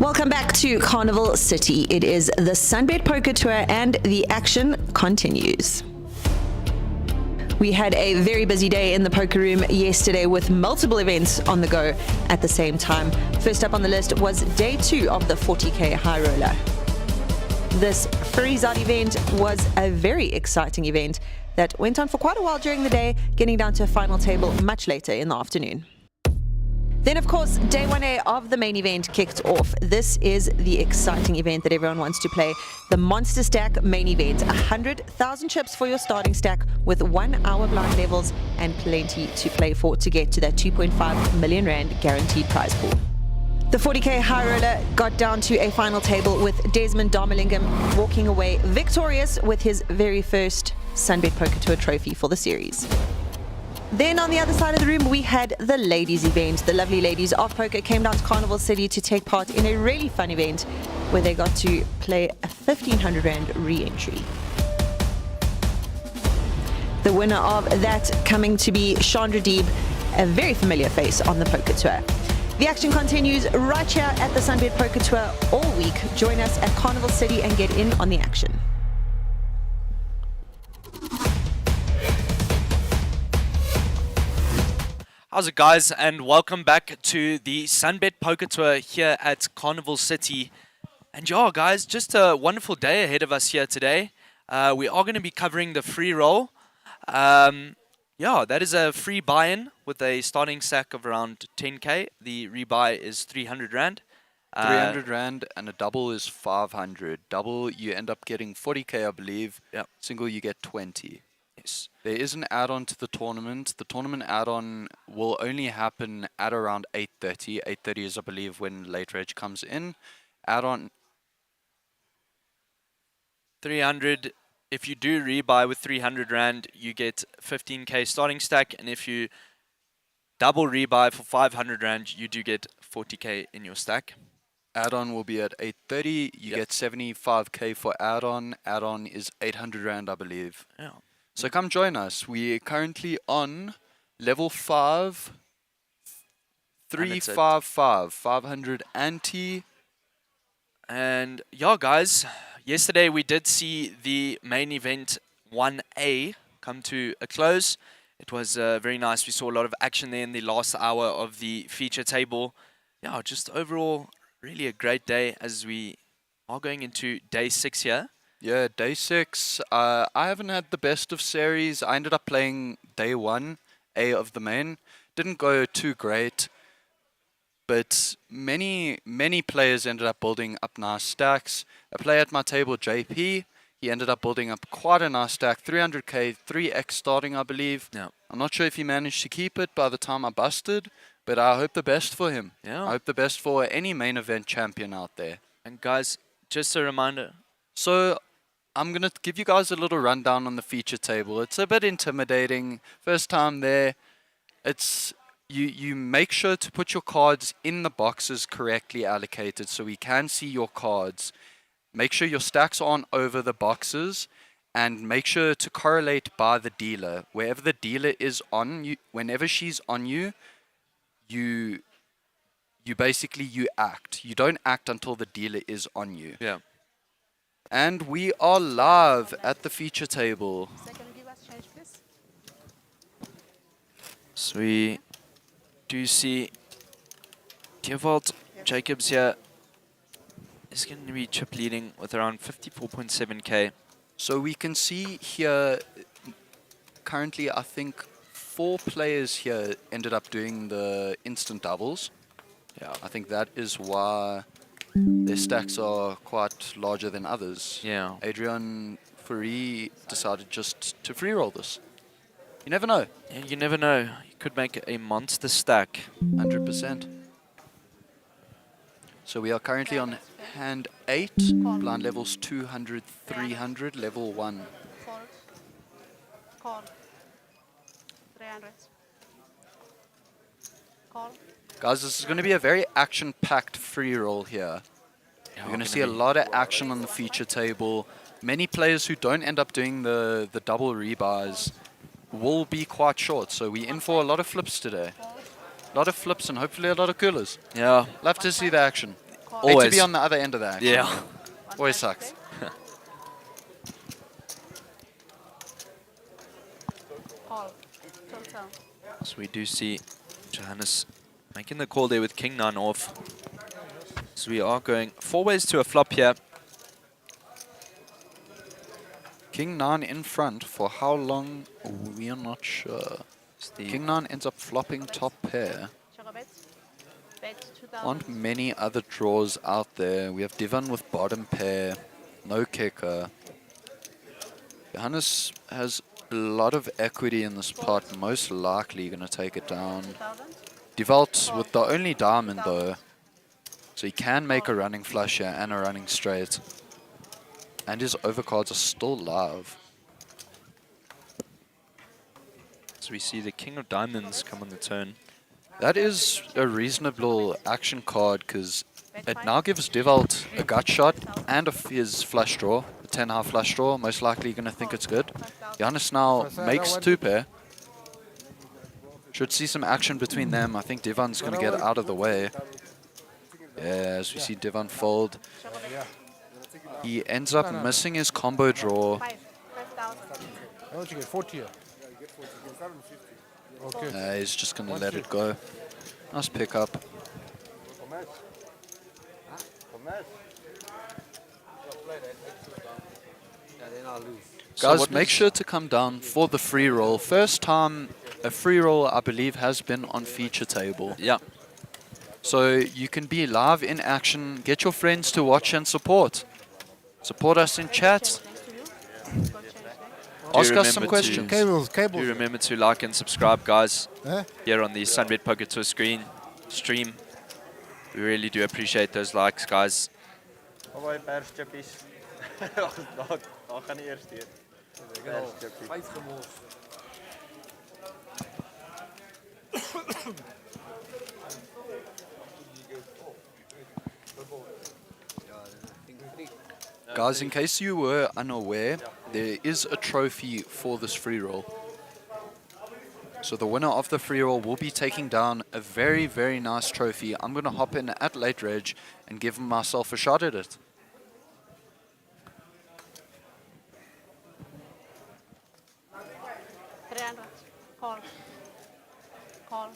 Welcome back to Carnival City. It is the SunBet Poker Tour and the action continues. We had a very busy day in the poker room yesterday with multiple events on the go at the same time. First up on the list was day 2 of the 40k high roller. This freeze-out event was a very exciting event that went on for quite a while during the day, getting down to a final table much later in the afternoon. Then, of course, day 1A of the main event kicked off. This is the exciting event that everyone wants to play. The Monster Stack main event. 100,000 chips for your starting stack with 1 hour blind levels and plenty to play for to get to that 2.5 million rand guaranteed prize pool. The 40k high roller got down to a final table with Desmond Darmalingam walking away victorious with his very first SunBet Poker Tour trophy for the series. Then on the other side of the room, we had the ladies event. The lovely ladies of poker came down to Carnival City to take part in a really fun event where they got to play a 1,500 rand re-entry. The winner of that coming to be Chandra Deeb, a very familiar face on the poker tour. The action continues right here at the SunBet Poker Tour all week. Join us at Carnival City and get in on the action. How's it, guys, and welcome back to the SunBet Poker Tour here at Carnival City. And yeah, guys, just a wonderful day ahead of us here today. We are going to be covering the free roll. Yeah, that is a free buy-in with a starting stack of around 10k. The rebuy is 300 rand. 300 rand and a double is 500. Double, you end up getting 40k, I believe. Yep. Single, you get 20. Yes. There is an add-on to the tournament. The tournament add-on will only happen at around 8:30. 8:30 is, I believe, when late reg comes in. Add-on 300. If you do rebuy with 300 rand, you get 15k starting stack, and if you double rebuy for 500 rand, you do get 40k in your stack. add-on will be at 8:30. You get 75k for add-on. Add-on is 800 rand, I believe. Yeah. So come join us. We're currently on level 5, 355, 500 ante. And yeah, guys, yesterday we did see the main event 1A come to a close. It was very nice. We saw a lot of action there in the last hour of the feature table. Yeah, just overall, really a great day as we are going into day 6 here. Yeah, day 6. I haven't had the best of series. I ended up playing day 1A of the main. Didn't go too great, but many players ended up building up nice stacks. A player at my table, JP, he ended up building up quite a nice stack, 300k, 3x starting, I believe. Yeah. I'm not sure if he managed to keep it by the time I busted, but I hope the best for him. Yeah. I hope the best for any main event champion out there. And guys, just a reminder. So I'm going to give you guys a little rundown on the feature table. It's a bit intimidating. First time there. It's you make sure to put your cards in the boxes correctly allocated so we can see your cards. Make sure your stacks aren't over the boxes, and make sure to correlate by the dealer. Wherever the dealer is on you, whenever she's on you, you basically act. You don't act until the dealer is on you. Yeah. And we are live at the feature table. So we do see Default Jacobs here is going to be chip leading with around 54.7k. So we can see here, currently I think 4 players here ended up doing the instant doubles. Yeah, I think that is why their stacks are quite larger than others. Yeah. Adrian Fourie decided just to free roll this. You never know. Yeah, you never know. You could make a monster stack. 100%. So we are currently on hand 8, blind levels 200, 300, level 1. Call. 300. Call. Guys, this is going to be a very action-packed free roll here. We're going to see a lot of action on the feature table. Many players who don't end up doing the double rebuys will be quite short, so we're in for a lot of flips today. A lot of flips and hopefully a lot of coolers. Yeah. Love to see the action. Call. Hate to Always. be on the other end of that. actually. Yeah. One Always flash sucks. play. Call. Total. So we do see Johannes making the call there with King 9 off. So we are going 4 ways to a flop here. King 9 in front for how long? We are not sure. It's the King 9 ends up flopping top pair. Check a bet. Bet 2000. Aren't many other draws out there. We have Divan with bottom pair, no kicker. Johannes has a lot of equity in this pot, most likely going to take it down. 2000. Devault with the only diamond though, so he can make a running flush here and a running straight. And his overcards are still live. So we see the King of Diamonds come on the turn. That is a reasonable action card because it now gives Devault a gut shot and his flush draw, a 10 half flush draw. Most likely going to think it's good. Johannes now makes 2 pair. Should see some action between them. I think Devon's going to get out of the way. Yeah, as we see Devon fold. He ends up missing his combo draw. 5000. How much you get? 40 here. Okay. He's just going to let it go. Nice pickup. Guys, make sure to come down for the free roll. First time a free roll, I believe, has been on feature table. Yeah. So you can be live in action. Get your friends to watch and support. Support us in chat. Next to you. Go change next. Ask us remember some to- questions. Cables, Do cables. remember to like and subscribe, guys, Eh? here on the SunBet Poker Tour stream. We really do appreciate those likes, guys. Albei perschippies. Daar gaan die eerste hier. Perschippies. Guys, in case you were unaware, there is a trophy for this free roll. So the winner of the free roll will be taking down a very, very nice trophy. I'm going to hop in at late reg and give myself a shot at it. Call. Call.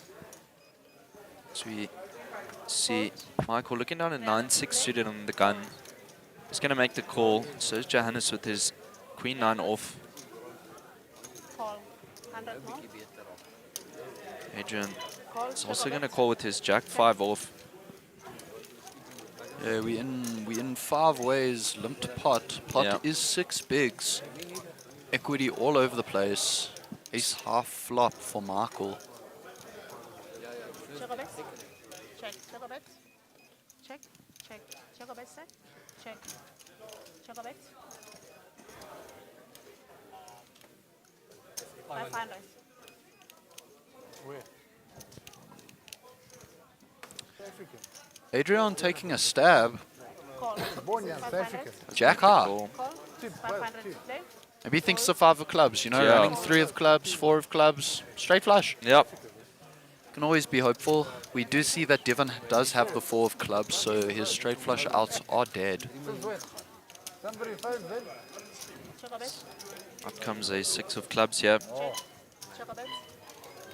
So we see Michael looking down at 9-6 suited on the gun. He's going to make the call. So is Johannes with his Queen 9 off. Call. 100 more. Adrian Call. is also going to call with his Jack 5 off. Yeah, we in 5 ways, limped pot. Pot Yeah. is 6 bigs. Equity all over the place. Ace half flop for Michael. Check a bet. Check. Check a bet. Check. Check. Check a bet set. Check. Check a bet. 500. Adrian taking a stab. Call. Born in South 500. Africa. Jack high. Call. Call. 500 play. Maybe he thinks the 5 of clubs, you know, Yeah. running 3 of clubs, 4 of clubs, straight flush. Yep. Can always be hopeful. We do see that Devon does have the 4 of clubs, so his straight flush outs are dead. Somebody found them. Check a bet. Up comes a 6 of clubs here. Check a bet.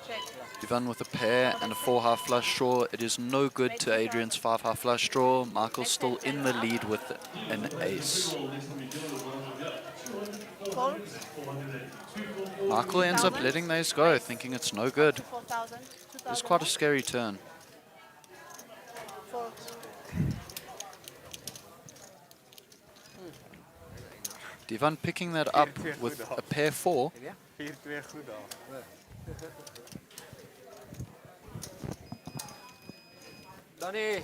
Check. Devon with a pair and a 4 half flush draw. It is no good to Adrian's 5 half flush draw. Michael's still in the lead with an ace. Call. Michael ends up letting the ace go, thinking it's no good. 4,000. 2,000. It's quite a scary turn. 4. Devon picking that up with a pair 4. 4-2 goed al. Danny.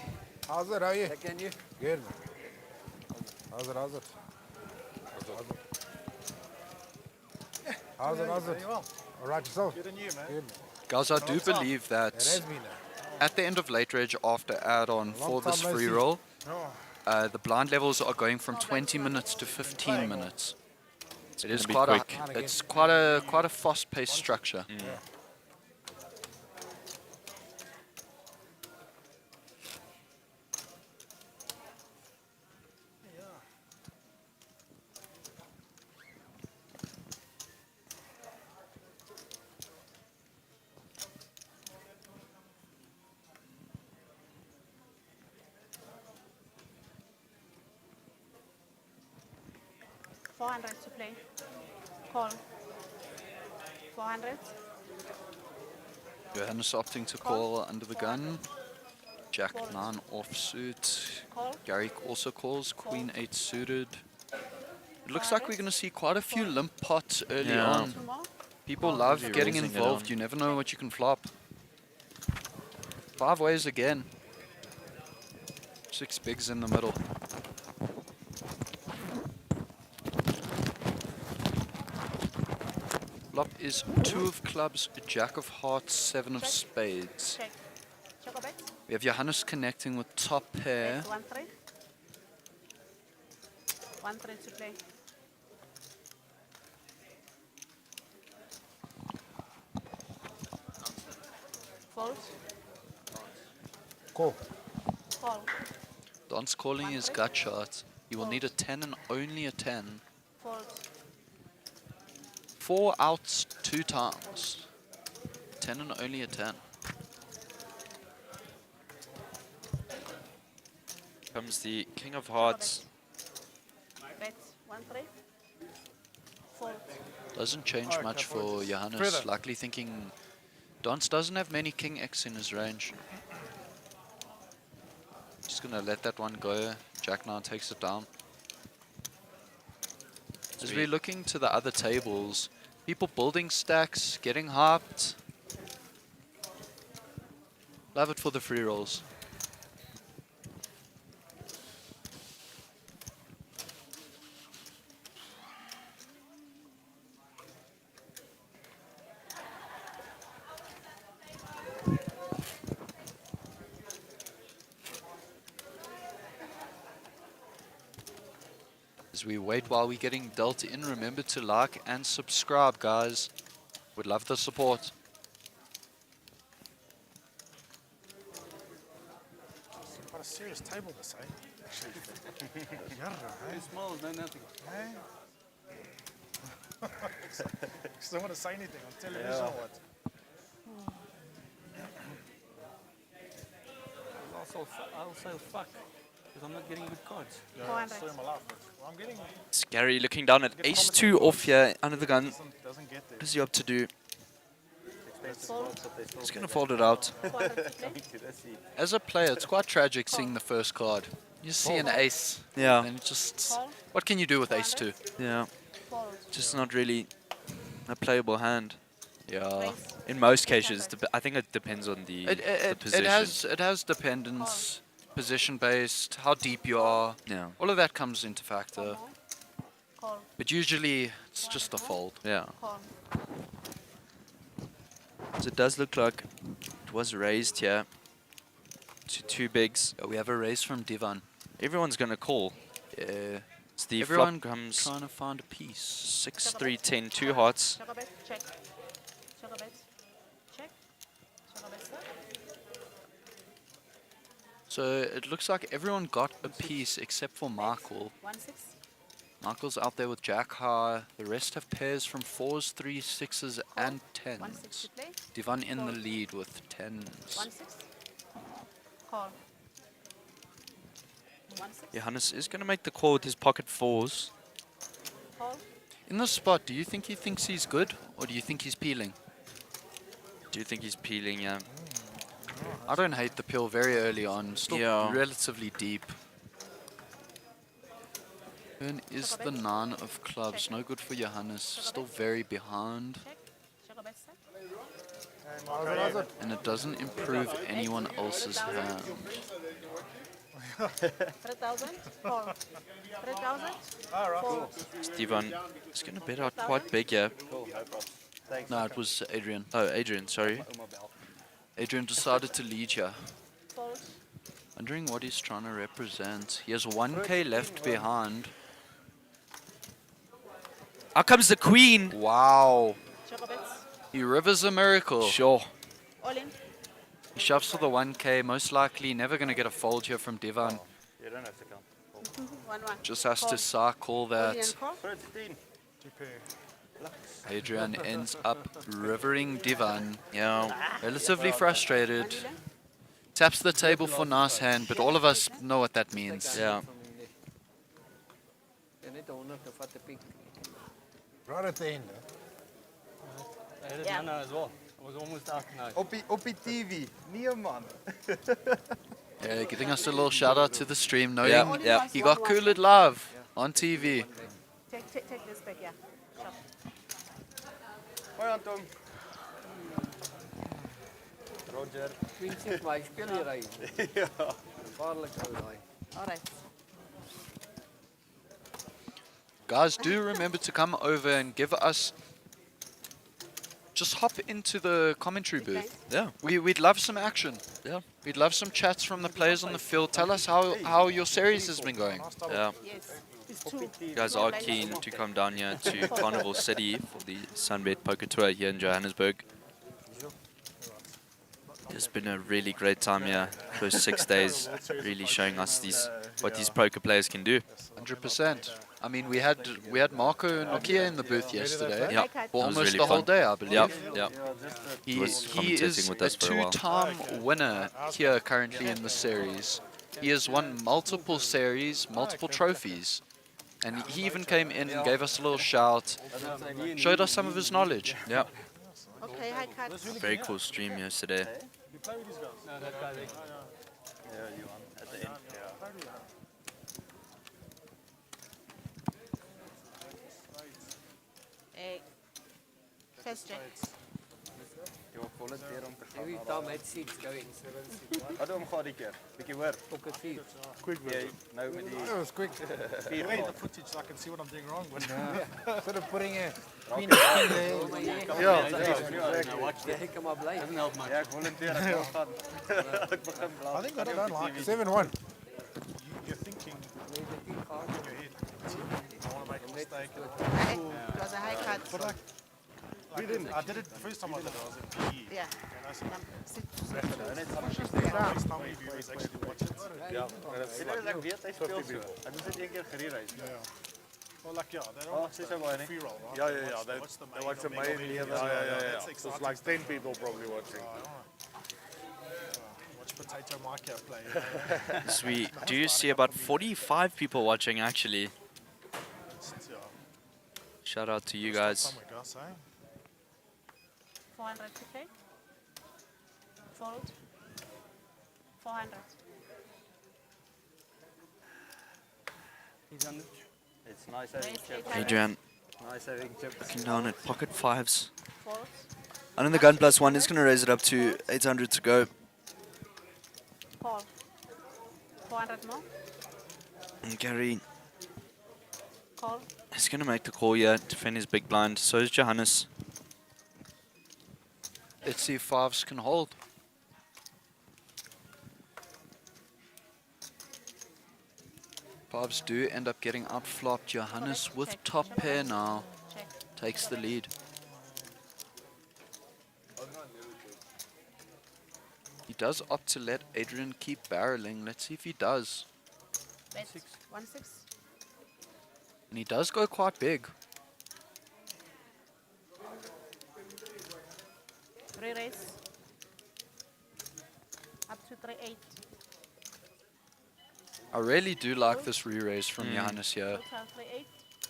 How's it? How are you? Can you? Good, man. How's it? How's it? How's it? How's it? All right, yourself? Good and you, man. Good, man. Guys, I do believe It has that been at the end of late reg after add-on for this time no free see. roll, the blind levels are going from 20 minutes to 15 minutes. It is be quite a, quick. it's quite a fast-paced structure. 400 to play. Call. 400. Johannes opting to call under the gun. Jack 9 offsuit. Call. Garrick also calls. Queen 8 suited. It looks like we're going to see quite a few limp pots early Yeah. on. 2 more. People love Really getting raising it involved. on. You never know what you can flop. 5 ways again. 6 bigs in the middle. Flop is 2 of clubs, Jack of hearts, 7 of spades. Check. Check a bet. We have Johannes connecting with top pair. Bet 1 3. 1 3 to play. Fold. Call. Call. Don's calling his gut shot. He will need a 10 and only a 10. Fold. 4 outs 2 times. 10 and only a 10. Comes the King of Hearts. Bet 1 3. Fold. Doesn't change much for Johannes. Likely thinking Dons doesn't have many King X in his range. Just gonna let that one go. Jack now takes it down. As we're looking to the other tables, people building stacks, getting hyped. Love it for the free rolls. As we wait while we're getting dealt in, remember to like and subscribe, guys. Would love the support. What a serious table this, eh? Actually. Yarra, eh? Small, no nothing. Hey? Just don't want to say anything on television or what? I'll say fuck, because I'm not getting good cards. Yeah, 400. sorry, my life, but I'm getting Scary looking down at ace-2 off here under the gun. doesn't get there. What does he have to do? Fold. He's gonna fold it out. 400 to play. As a player, it's quite tragic seeing the first card. You see an ace, Yeah, and it just... Call. What can you do with ace 2? yeah. Fold. Just not really a playable hand. Yeah. Raise. In most cases, I think it depends on the position. It has dependence, position based, how deep you are. Yeah, All of that comes into factor. More. Call. But usually it's just a fold. yeah. Call. So it does look like it was raised here to 2 bigs. We have a raise from Divan. Everyone's gonna call. Yeah. So the Everyone flop comes trying to find a piece. 6, 3, 10, 2 hearts. Check a bet. Check. Check a bet. Check. Check a bet, sir. So it looks like everyone got a piece except for Michael. 1 6. Michael's out there with Jack high. The rest have pairs from 4s, 3s, 6s, and 1 6 10s. to play. Divan in the lead with 10s. 1 6. Call. 1 6. Johannes is gonna make the call with his pocket 4s. Call. In the spot, do you think he thinks he's good, or do you think he's peeling? Do you think he's peeling? Yeah. I don't hate the peel very early on. Still Yeah. relatively deep. Turn is the 9 of clubs. No good for Johannes. Still very behind. Check. Check a bet, sir. How's it? And it doesn't improve anyone else's hand. 3,000. Call. 3,000. Fold. Steven is gonna bet out quite big here. Cool, no problem. Thanks. No, it was Adrian. Oh, Adrian, sorry. Adrian decided to lead here. Fold. Wondering what he's trying to represent. He has 1k left behind. Out comes the queen. Wow. Check a bet. He rivers a miracle. Sure. All in. He shoves for the 1k. Most likely never going to get a fold here from Divan. You don't have to count. 1 1. Just has to Call. call All in that. and call. 13. Adrian ends up rivering Divan. Yeah. Relatively frustrated. Taps the table for nice hand, but all of us know what that means. Yeah. Net 100 of wat 'n piek. Right at the end. I had it Yeah. now as well. I was almost out now. Op die TV. Nee man. Yeah, giving us a little shout out to the stream, knowing Yeah, yeah. he got cool at live on TV. Take this back, yeah. Sharp. Hoi Anton. Roger. Queen sê maar hy speel hier hy. Ja. Gevaarlik ou daai. All right. Guys, do remember to come over and give us. Just hop into the commentary booth. Yeah. We'd love some action. Yeah. We'd love some chats from the players on the field. Tell us how your series has been going. Yeah. Yes. It's two. You guys are keen to come down here to Carnival City for the SunBet Poker Tour here in Johannesburg. It's been a really great time here. First 6 days, really showing us what these poker players can do. 100%. I mean, we had Marco and Nokia in the booth yesterday. Yeah, For that was almost really the whole fun. day, I believe. Yep, yep. He was he commentating is with a us for a while. two-time winner here currently in the series. He has won multiple series, multiple trophies. And he even came in and gave us a little shout, showed us some of his knowledge. Yep. Okay, high cut. Very cool stream yesterday. No, that guy there. Hey. First check. Jy volunteer om te gaan. Every time it seats going. Wat hom gaan die keer? Bietjie hoor. Pocket feet. Jy nou met die That was quick. Wait the footage so I can see what I'm doing wrong. Sort of putting a Oh my Ja, Jy kan maar bly. ja, ek volunteer ek wil gaan. Ek begin blaas. I think I don't like it. 7-1. You're thinking in your head. I want to make a mistake. It was a high cut. I did it the first time I did it. I was in PE. Yeah. And I said, Sit. first time we viewers actually watch it. Ja, ek weet hy speel so. Ek moes dit een keer gereed hy. Well, like, yeah, they Oh, don't sê sy baie nie. Freeroll, right? Yeah, yeah, yeah. Watch the They watch the main main event. yeah. That's So it's exciting. like 10 people probably watching. Watch Potato Mike here play. So we do see about 45 people watching actually. Shout out to you guys. Somewhere, guys, eh? 400 to play. Fold. 400. He's on it. It's nice having Raise chips. 800. Adrian Nice having chips. looking down at pocket fives. Fold. And then the gun plus one is going to raise it up to 800 to go. Call. 400 more. And Gary Call. is going to make the call here, defend his big blind. So is Johannes. Let's see if fives can hold. Fives do end up getting outflopped. Johannes Correct. with Check. top Check. pair now Check. takes the lead. He does opt to let Adrian keep barreling. Let's see if he does. Bet. 1-6. And he does go quite big. Re-raise. Up to 3-8. I really do like this re-raise from Johannes here. Total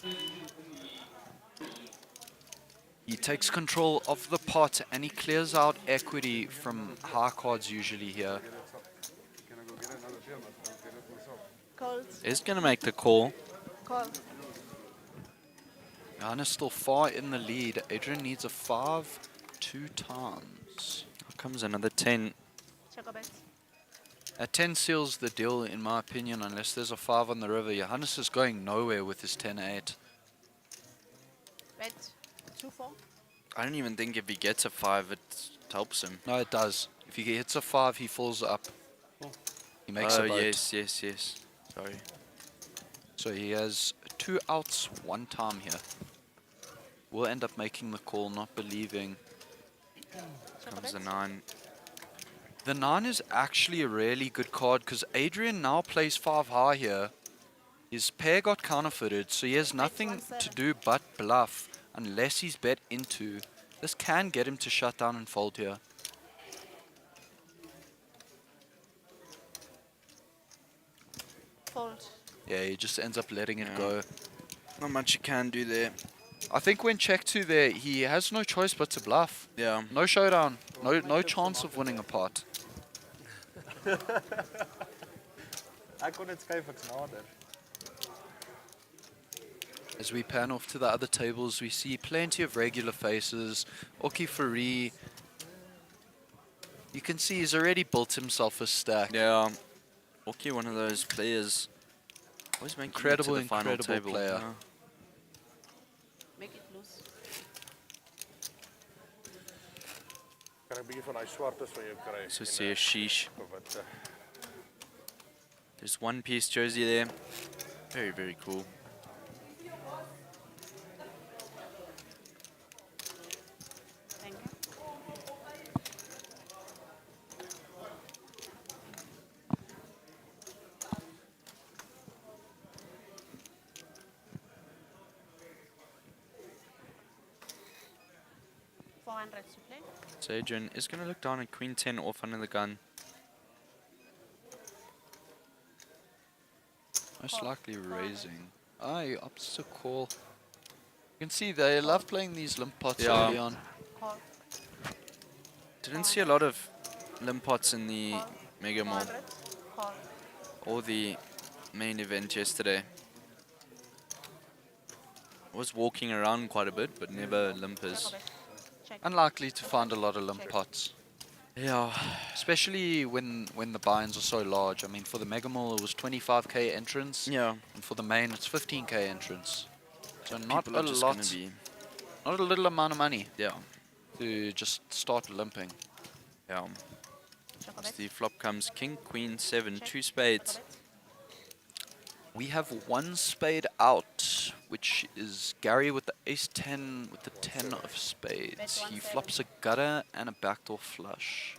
3-8. He takes control of the pot and he clears out equity from high cards usually here. Cold. Is going to make the call. Call. Johannes still far in the lead. Adrian needs a 5 2 times. Here comes another 10. Check a bet. At 10 seals the deal in my opinion unless there's a 5 on the river. Johannes is going nowhere with his 10-8. Bet. 2-4. I don't even think if he gets a 5, it helps him. No, it does. If he hits a 5, he falls up. He makes a Oh, boat. yes. Sorry. So he has 2 outs 1 time here. We'll end up making the call, not believing. Check a Comes the bet. 9. The 9 is actually a really good card because Adrian now plays 5 high here. His pair got counterfeited, so he has nothing to do but bluff unless he's bet into. This can get him to shut down and fold here. Fold. Yeah, he just ends up letting it Yeah. go. Not much you can do there. I think when check 2 there, he has no choice but to bluff. Yeah. No showdown. No chance of winning a pot. Ek kon dit skuif ek's nader. As we pan off to the other tables, we see plenty of regular faces. Oki Fari. You can see he's already built himself a stack. Yeah. Oki, one of those players. Always making it to the final Incredible table. player. Yeah. Make it loose. Kan ek 'n bietjie van daai swartes vir jou kry? So say a sheesh. Of wat? There's one piece jersey there. Very, very cool. Thank you. $400 to play. So Adrian is going to look down at Queen 10 off under the gun. Most likely raising. He opts to call. You can see they love playing these limp pots Yeah. early on. Call. Didn't see a lot of limp pots in the Mega Mall 400. Call. or the main event yesterday. Was walking around quite a bit, but never limpers. Check. Check. Unlikely to find a lot of limp pots. Yeah. Especially when the buy-ins are so large. I mean, for the Mega Mall it was 25k entrance. Yeah. And for the main it's 15k entrance. So not People a are just lot, gonna be, not a little amount of money yeah. to just start limping. Yeah. Check As the flop comes King, Queen, 7, 2 spades. We have one spade out, which is Gary with the ace-10 with the 10 of spades. He flops a gutter and a backdoor flush.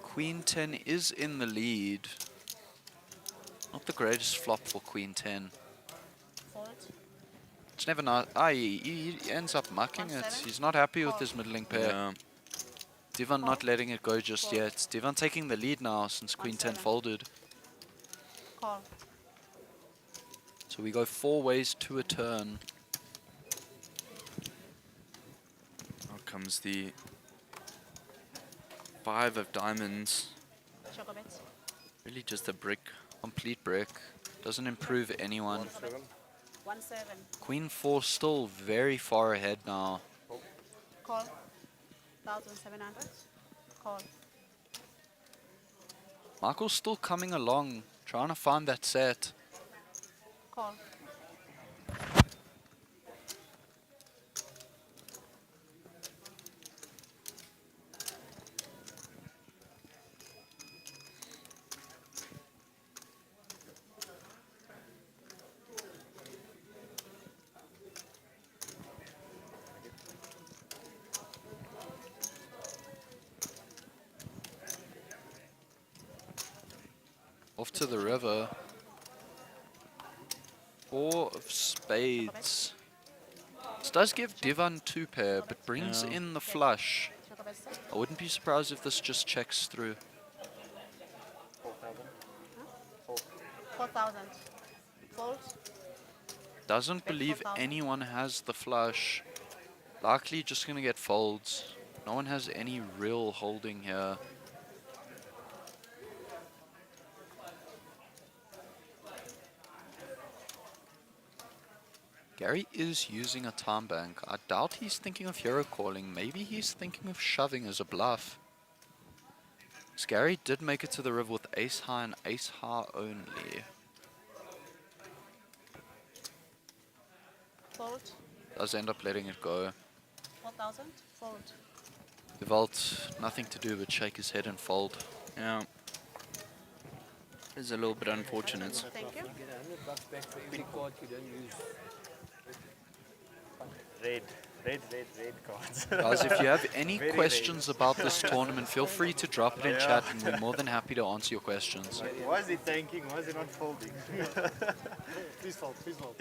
Queen 10 is in the lead. Not the greatest flop for Queen 10. Fold. It's never not. He ends up mucking it. 1-7. He's not happy with his middling pair. Yeah. Divan not letting it go just yet. Divan taking the lead now since Queen 10 1-7. folded. Call. So we go 4 ways to a turn. Now comes the 5 of diamonds. Check a bet. Really just a brick. Complete brick. Doesn't improve anyone. 1-7. Queen 4 still very far ahead now. Call. 1,700. Call. Michael's still coming along, trying to find that set. Call. Off to the river. 4 of spades. This does give Divan 2 pair, but brings Yeah. in the flush. Check a bet. Sir. I wouldn't be surprised if this just checks through. 4,000. Fold. Doesn't Bet believe 4,000. anyone has the flush. Likely just gonna get folds. No one has any real holding here. Gary is using a time bank. I doubt he's thinking of hero calling. Maybe he's thinking of shoving as a bluff. So Gary did make it to the river with ace high and ace high only. Fold. Does end up letting it go. 4,000. Fold. Devalt, nothing to do but shake his head and fold. Yeah. It's a little bit unfortunate. Thank you. You get 100 bucks back for every card you don't use. Red cards. Guys, if you have any Very questions about this tournament, feel free to drop it in chat and we're more than happy to answer your questions. Why is he tanking? Why is he not folding? Please fold, please fold.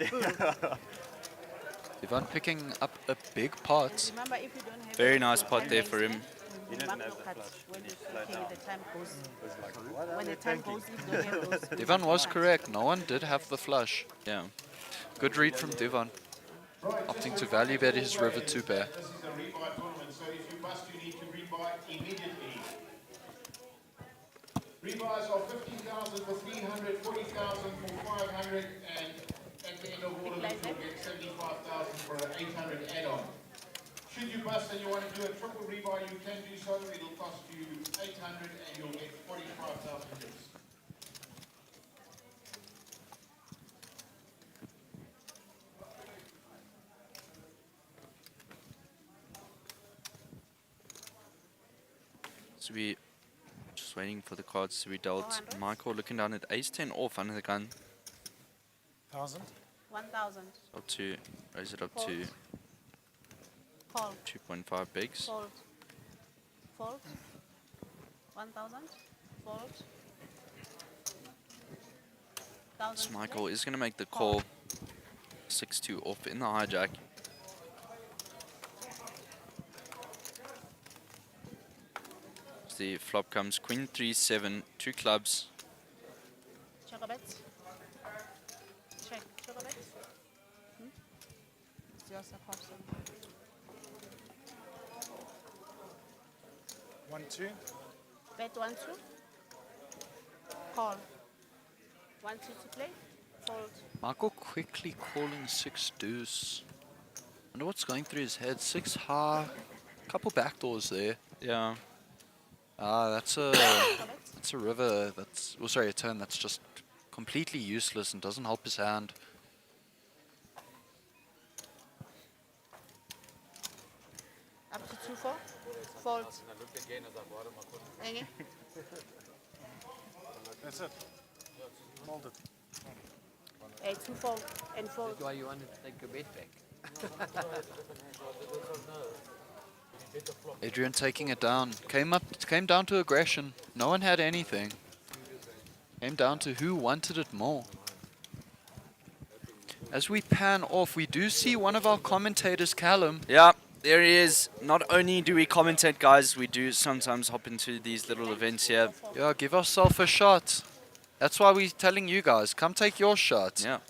Ivan picking up a big pot. Remember, if you don't have Very it, nice you pot can there raise for him. them. He didn't mark have your the cards flush. when He you slowed okay, down. the time goes. It was like, what are When they the time thinking? goes, you don't have those. Devon was correct. No one did have the flush. Yeah. Good read from Devon. Opting to value bet his river 2 pair. This is a rebuy tournament, so if you bust, you need to rebuy immediately. Rebuys are 15,000 for 300, 40,000 for 500, and at the end of all of it, you'll get 75,000 for an 800 add-on. Should you bust and you want to do a triple rebuy, you can do so. It'll cost you 800 and you'll get 45,000 hits. So we just waiting for the cards to be dealt. Michael looking down at ace 10 off under the gun. 1,000. 1,000. Up to raise it up to Call. 2.5 bigs. Fold. Fold. 1,000. Fold. So 1,000. Michael is gonna make the call. 6-2 off in the hijack. So the flop comes queen 3-7, 2 clubs. Check a bet. Check. Check a bet. It's yours, a person. 1, 2. Bet 1, 2. Call. 1, 2 to play. Fold. Michael quickly calling 6 deuce. Wonder what's going through his head. 6 high. Couple backdoors there. Yeah. Ah, that's a river. That's a turn that's just completely useless and doesn't help his hand. Up to 2-4. Fold. Enge. That's it. Hold it. 2-4 and fold. That's why you wanted to take your bet back. Adrian taking it down. Came down to aggression. No one had anything. Came down to who wanted it more. As we pan off, we do see one of our commentators, Callum. Yeah, there he is. Not only do we commentate, guys, we do sometimes hop into these little events here. Yeah, give ourselves a shot. That's why we're telling you guys, come take your shot. Yeah.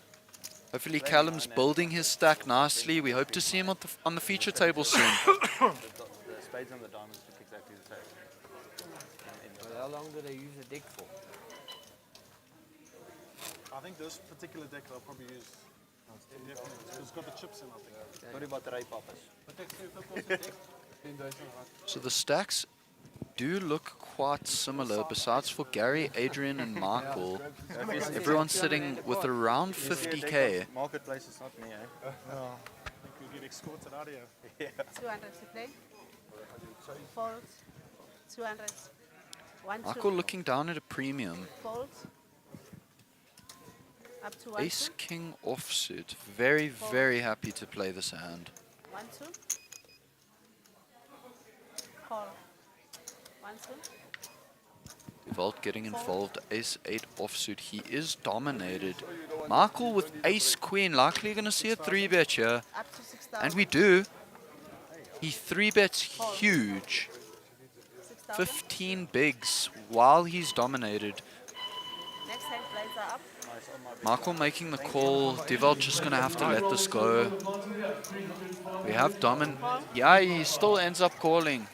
Hopefully Callum's building his stack nicely. We hope to see him on the feature table soon. The spades and the diamonds look exactly the same. Well, how long do they use a deck for? I think this particular deck I'll probably use. Definitely. It's got the chips in, I think. Sorry about the ray poppers. So the stacks do look quite similar, besides for Gary, Adrian and Michael. Everyone's sitting with around 50k. Marketplace is not me, eh? No. I think we'll get escorted out of here. 200 to play. Fold. 200. 1, 2. Michael looking down at a premium. Fold. Up to 1, Ace 2. King offsuit. Very, very happy to play this hand. 1, 2. Call. 1, 2. Vault getting involved. Ace 8 offsuit. He is dominated. Michael with Ace Queen. Likely going to see a 3-bet here. Up to 6,000. And we do. He 3-bets huge. 6,000. 15 bigs while he's dominated. Next hand plays are up. Michael making the call. Devault just going to have to let this go. We have Domin. Yeah, he still ends up calling.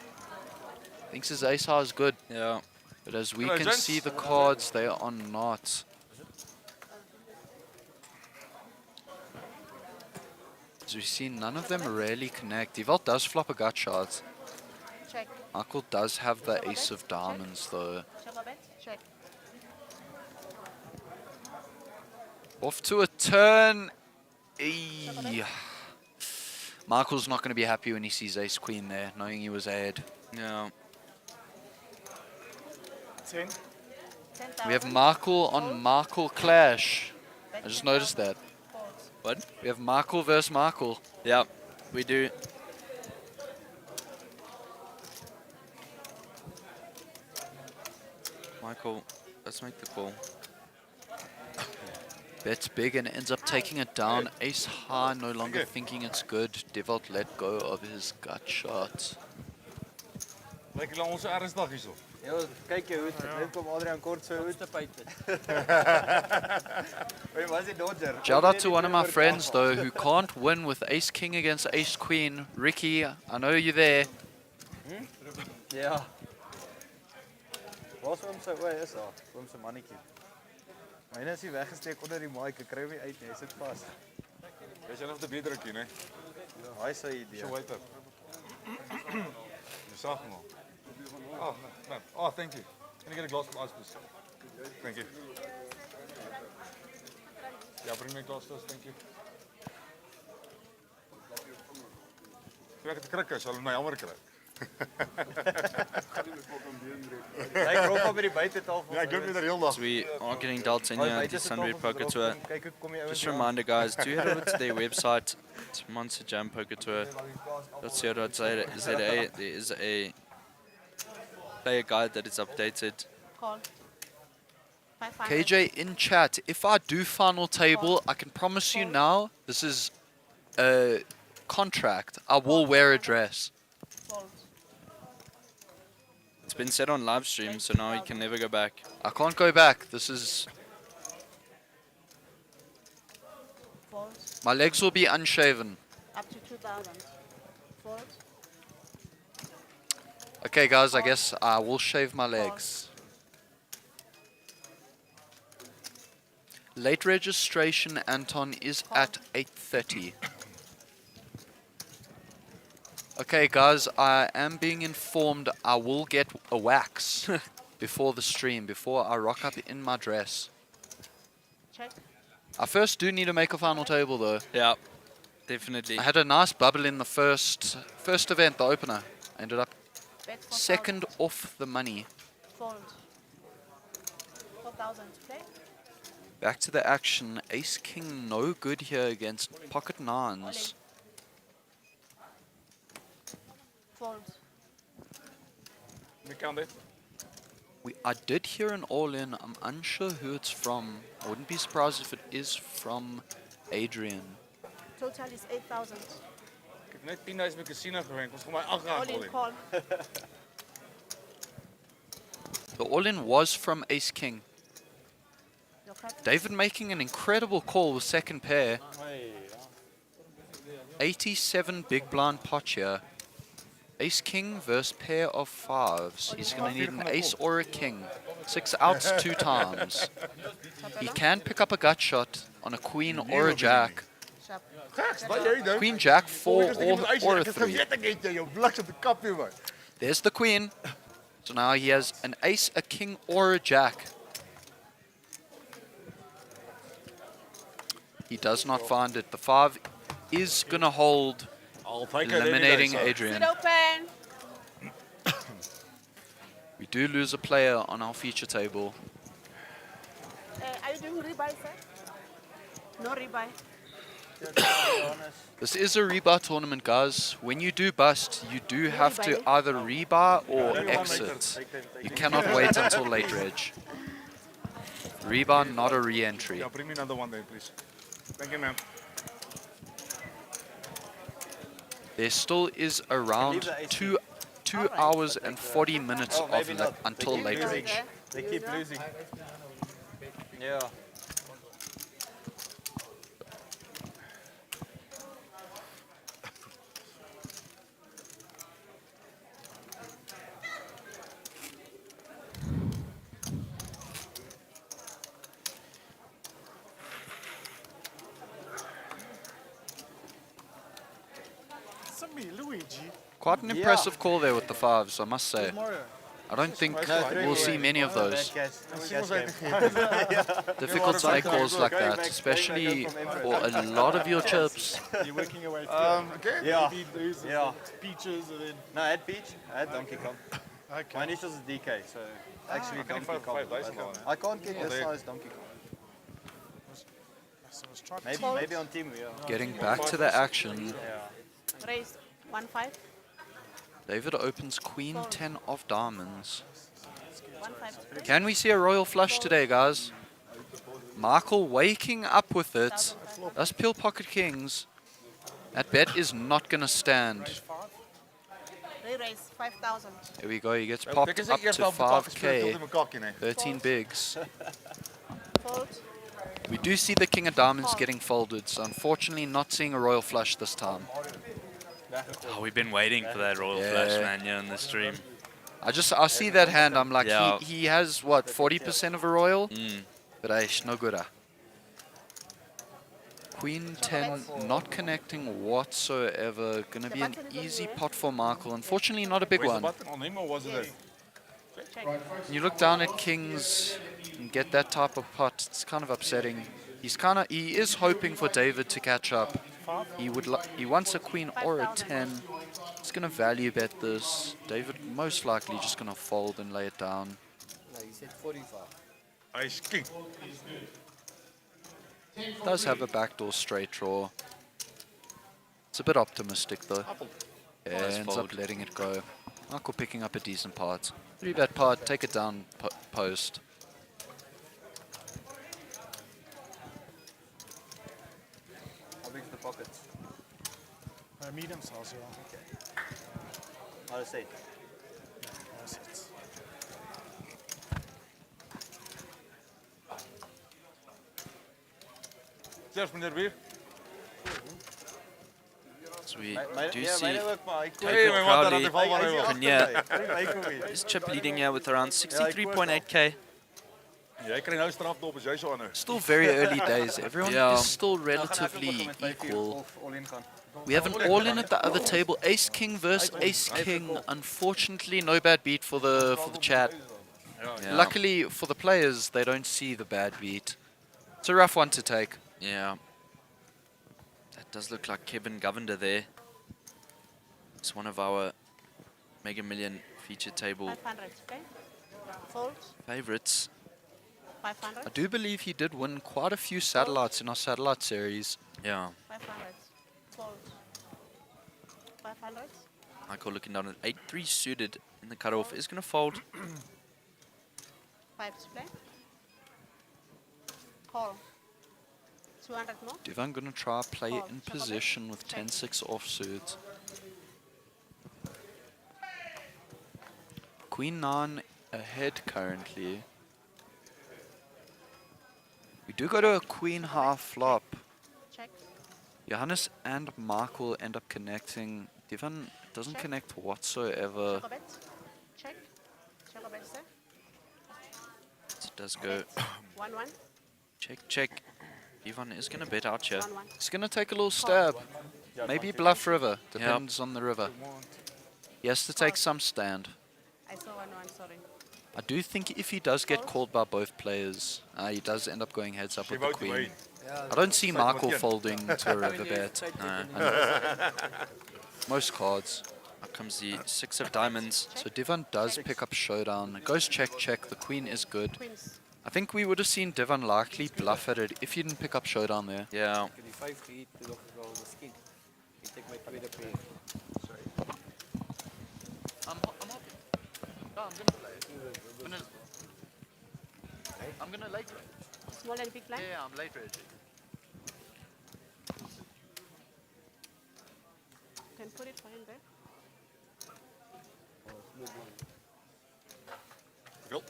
Thinks his ace high is good. Yeah. But as we can see the cards, they are not. As we see, none of them really connect. Devault does flop a gut shot. Check. Michael does have the ace of diamonds though. Check a bet. Check. Off to a turn. Eey. Michael's not going to be happy when he sees ace queen there, knowing he was ahead. Yeah. 10. 10,000. We have Michael on Michael clash. I just noticed that. What? We have Michael versus Michael. Yeah, we do. Michael, let's make the call. Bets big and ends up taking it down. Ace high, no longer thinking it's good. Devault let go of his gut shot. Lyk hulle ons so ernstig hierso. Ja, kyk jy hoe dit kom Adrian kort so hoe. Hey, was it Dodger? Shout out to one of my friends though who can't win with ace king against ace queen. Ricky, I know you're there. Ja. Waar's hom se oë is daar? Hom se mannetjie. Myne is nie weggesteek onder die mic, ek kry hom nie uit nie, hy sit vas. Jy sien of die beter drukkie, né? Ja, hy sê idee. So waiter. Jy sag hom. Oh, no. Oh, thank you. Can I get a glass of ice, please? Thank you. Ja, bring my glass first, thank you. Toe ek het gekrik is, sal hulle my jammer kry. Hy krop op by die buitetafel. Ja, ek loop weer heel dag. So we are getting dealt in here at the SunBet Poker Tour. Kyk hoe kom jy Just a reminder, guys, do head over to their website, it's Monster Jam Poker Tour. .co.za. There is a player guide that is updated. Call. 500. KJ in chat, if I do final table, I can promise you now, this is a contract. I will wear a dress. Fold. It's been set on live stream, so now you can never go back. I can't go back. This is... Fold. My legs will be unshaven. Up to 2,000. Fold. Okay, guys, I guess I will shave my legs. Late registration, Anton, is at 8:30. Okay, guys, I am being informed I will get a wax before the stream, before I rock up in my dress. Check. I first do need to make a final table, though. Yeah, definitely. I had a nice bubble in the first event, the opener. I ended up Bet 4,000. second off the money. Fold. 4,000 to play. Back to the action. Ace King no good here against pocket nines. Fold. Me count it. I did hear an all-in. I'm unsure who it's from. I wouldn't be surprised if it is from Adrian. Total is 8,000. Ek het net 10,000 met casino gewen. Ons gaan my 8 All rand in wil. call. The all-in was from Ace King. Your card. David making an incredible call with second pair. 87 big blind pot here. Ace King versus pair of fives. He's going to need an ace or a king. 6 outs 2 times. He can pick up a gut shot on a queen or a jack. Sharp. Geks, wat jy doen? Queen, jack, 4 or a 3. Ek het geweet ek het jou bliks op die kap hier man. There's the queen. So now he has an ace, a king, or a jack. He does not find it. The 5 is going to hold, I'll take it any day, eliminating so. Adrian. Sit open. We do lose a player on our feature table. Are you doing rebuy, sir? No rebuy. This is a rebuy tournament, guys. When you do bust, you do have to either rebuy or exit. You cannot wait until late reg. Rebuy, not a re-entry. Yeah, bring me another one then, please. Thank you, ma'am. There still is around 2 hours and 40 minutes Oh, maybe of not. until They keep late losing. reg. They keep losing. Yeah. Sammy, Luigi. Quite an impressive call there with the 5s, I must say. I don't think we'll see many of those. Difficult to make calls like that, especially for a lot of your chips. You're working your way through. Okay. Yeah. Those Yeah. peaches and then. No, I had peach. I had Donkey Kong. Okay. My initials is DK, so actually Donkey five Kong. dice now. I can't get this there. size Donkey Kong. So I was trying to Maybe on team, yeah. Getting back to the action, Yeah. Raise 1-5. David opens Queen 10 of diamonds. 1-5 to play. Can we see a royal flush today, guys? Michael waking up with it. That's Peel Pocket Kings. That bet is not going to stand. Re-raise 5,000. Here we go. He gets Wel, popped Dick is up die eerste to op mekaar gespeel, 5k. hield in mekaar nie. 13 bigs. Fold. We do see the king of diamonds getting folded, so unfortunately not seeing a royal flush this time. Oh, we've been waiting for that royal flush, man, here on the stream. I see that hand. I'm like, Yeah. he has what, 40% of a royal, Mm. but no good. Queen 10 not connecting whatsoever. Gonna be an easy pot for Michael. Unfortunately, not a big Where's the one. button on him or was it Yes. Check. When you look down at kings and get that type of pot, it's kind of upsetting. He is hoping for David to catch up. He wants a queen or a 10. He's gonna value bet this. David most likely just gonna fold and lay it down. No, you said 45. Hy is king. Does have a backdoor straight draw. It's a bit optimistic though. Ends up letting it go. Michael picking up a decent part. 3-bet part, take it down post. How big's the pocket? Medium size, ja. How is it? That's it. Cheers, meneer Bier. So we My- do yeah, see myne ook, maar hy koop- David my man, Crowley dat val maar nou. kan hier Hy koop hier. is chip leading here with around 63.8k. Jy kry nou strafdop as jy so aanhou. Still very early days. Everyone Yeah. is still Dan gaan ek ook relatively begin met 5 uur equal. of all in gaan. We have an all-in at the other table. Ace King versus Ace King. Unfortunately, no bad beat for the chat. Yeah. Luckily for the players, they don't see the bad beat. It's a rough one to take. Yeah. That does look like Kevin Govender there. It's one of our Mega Million feature table 500. Okay. Fold. favorites. 500. I do believe he did win quite a few satellites in our satellite series. Yeah. 500. Fold. 500. Michael looking down at 8-3 suited in the cutoff is going to fold. 5 display. Call. 200 more. Divan gonna try play Oh, in check position with 10-6 offsuit. Queen 9 ahead currently. We do go to a queen half flop. Check. Johannes and Michael end up connecting. Divan doesn't Check. connect whatsoever. Check a bet. Check. Check a bet, sir. It does go 1-1. check. Ivan is going to bet out here. 1-1. He's gonna take a little stab. Maybe bluff river. Depends on the river. He has to take some stand. I saw 1-1, sorry. I do think if he does get called by both players, he does end up going heads up Jy with the wou toe queen. hy. I don't see Michael folding to a river bet. No. Most cards. Out comes the 6 of diamonds. So Divan does pick up showdown. It goes check. The queen is good. Queens. I think we would have seen Divan likely bluff at it if he didn't pick up showdown there. Yeah. Ek het die 5 gehit, toe dog ek wel miskien. Ek het my tweede pair. I'm happy. No, I'm gonna play. I'm gonna late rage. Small and big blind. Yeah, I'm late raging. Can put it for him there. Wel.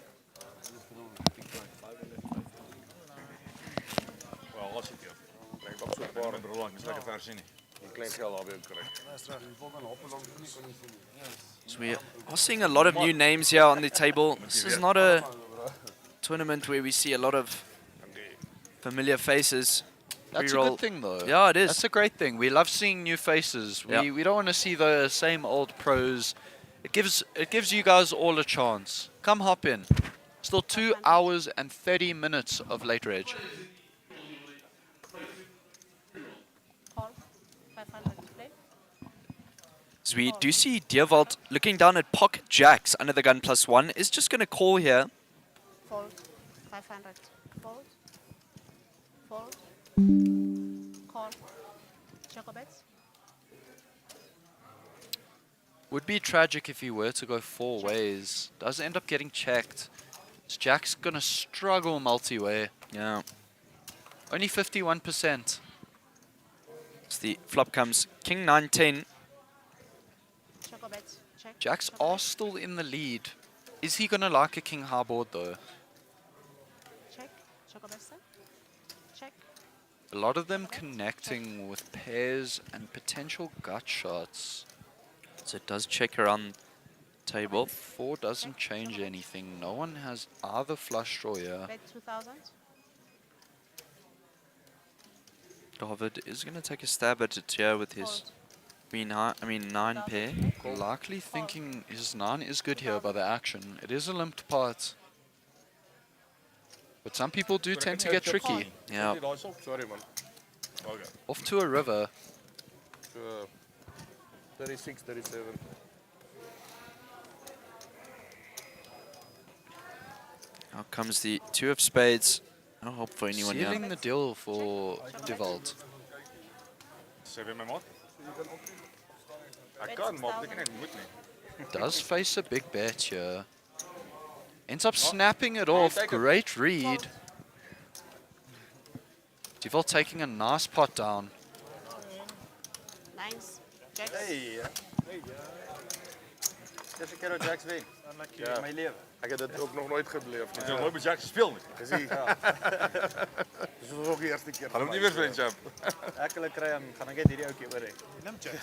Wel, as ek jou. Kry ook so 'n paar in belang, dis lekker versie nie. Die klein geld daar weer kry. So we are seeing a lot of new names here on the table. This is not a tournament where we see a lot of familiar faces. That's a Freeroll. good thing though. Yeah, it is. That's a great thing. We love seeing new faces. We don't want to see the same old pros. It gives you guys all a chance. Come hop in. Still 2 hours and 30 minutes of late rage. Call. 500 display. So we do see Deerwald looking down at pocket jacks under the gun +1 is just going to call here. Fold. 500. Fold. Fold. Call. Check a bet. Would be tragic if he were to go 4 ways. Does end up getting checked. This Jack's gonna struggle multi-way. Yeah. Only 51%. So the flop comes King 9-10. Check a bet. Check. Jacks are still in the lead. Is he gonna like a king high board though? Check. Choco best. Check. A lot of them connecting with pairs and potential gut shots. So it does check around table. 4 doesn't change anything. No one has either flush draw here. Bet 2000. David is going to take a stab at it here with his queen high, 9 pair. Likely thinking his 9 is good here by the action. It is a limped pot. But some people do tend to get tricky. Yeah. Sorry man. Okay. Off to a river. 36, 37. Now comes the 2 of spades. No hope for anyone Sealing here. the deal for Devalt. Sê vir my maat. Ek kan maar ek moet nie. Does face a big bet here. Ends up snapping it off. Great read. Devalt taking a nice pot down. Nice. Check. Hey. Dis 'n keer dat Jacks wen. Ja. My lewe. Ek het dit ook nog nooit gebeleef nie. Ek het nog nooit met Jack gespeel nie. Dis nie. Dis ook die eerste keer. Gaan hom nie weer wen, champ. Ek hulle kry dan gaan ek net hierdie ouetjie oor hê. Neem Jack.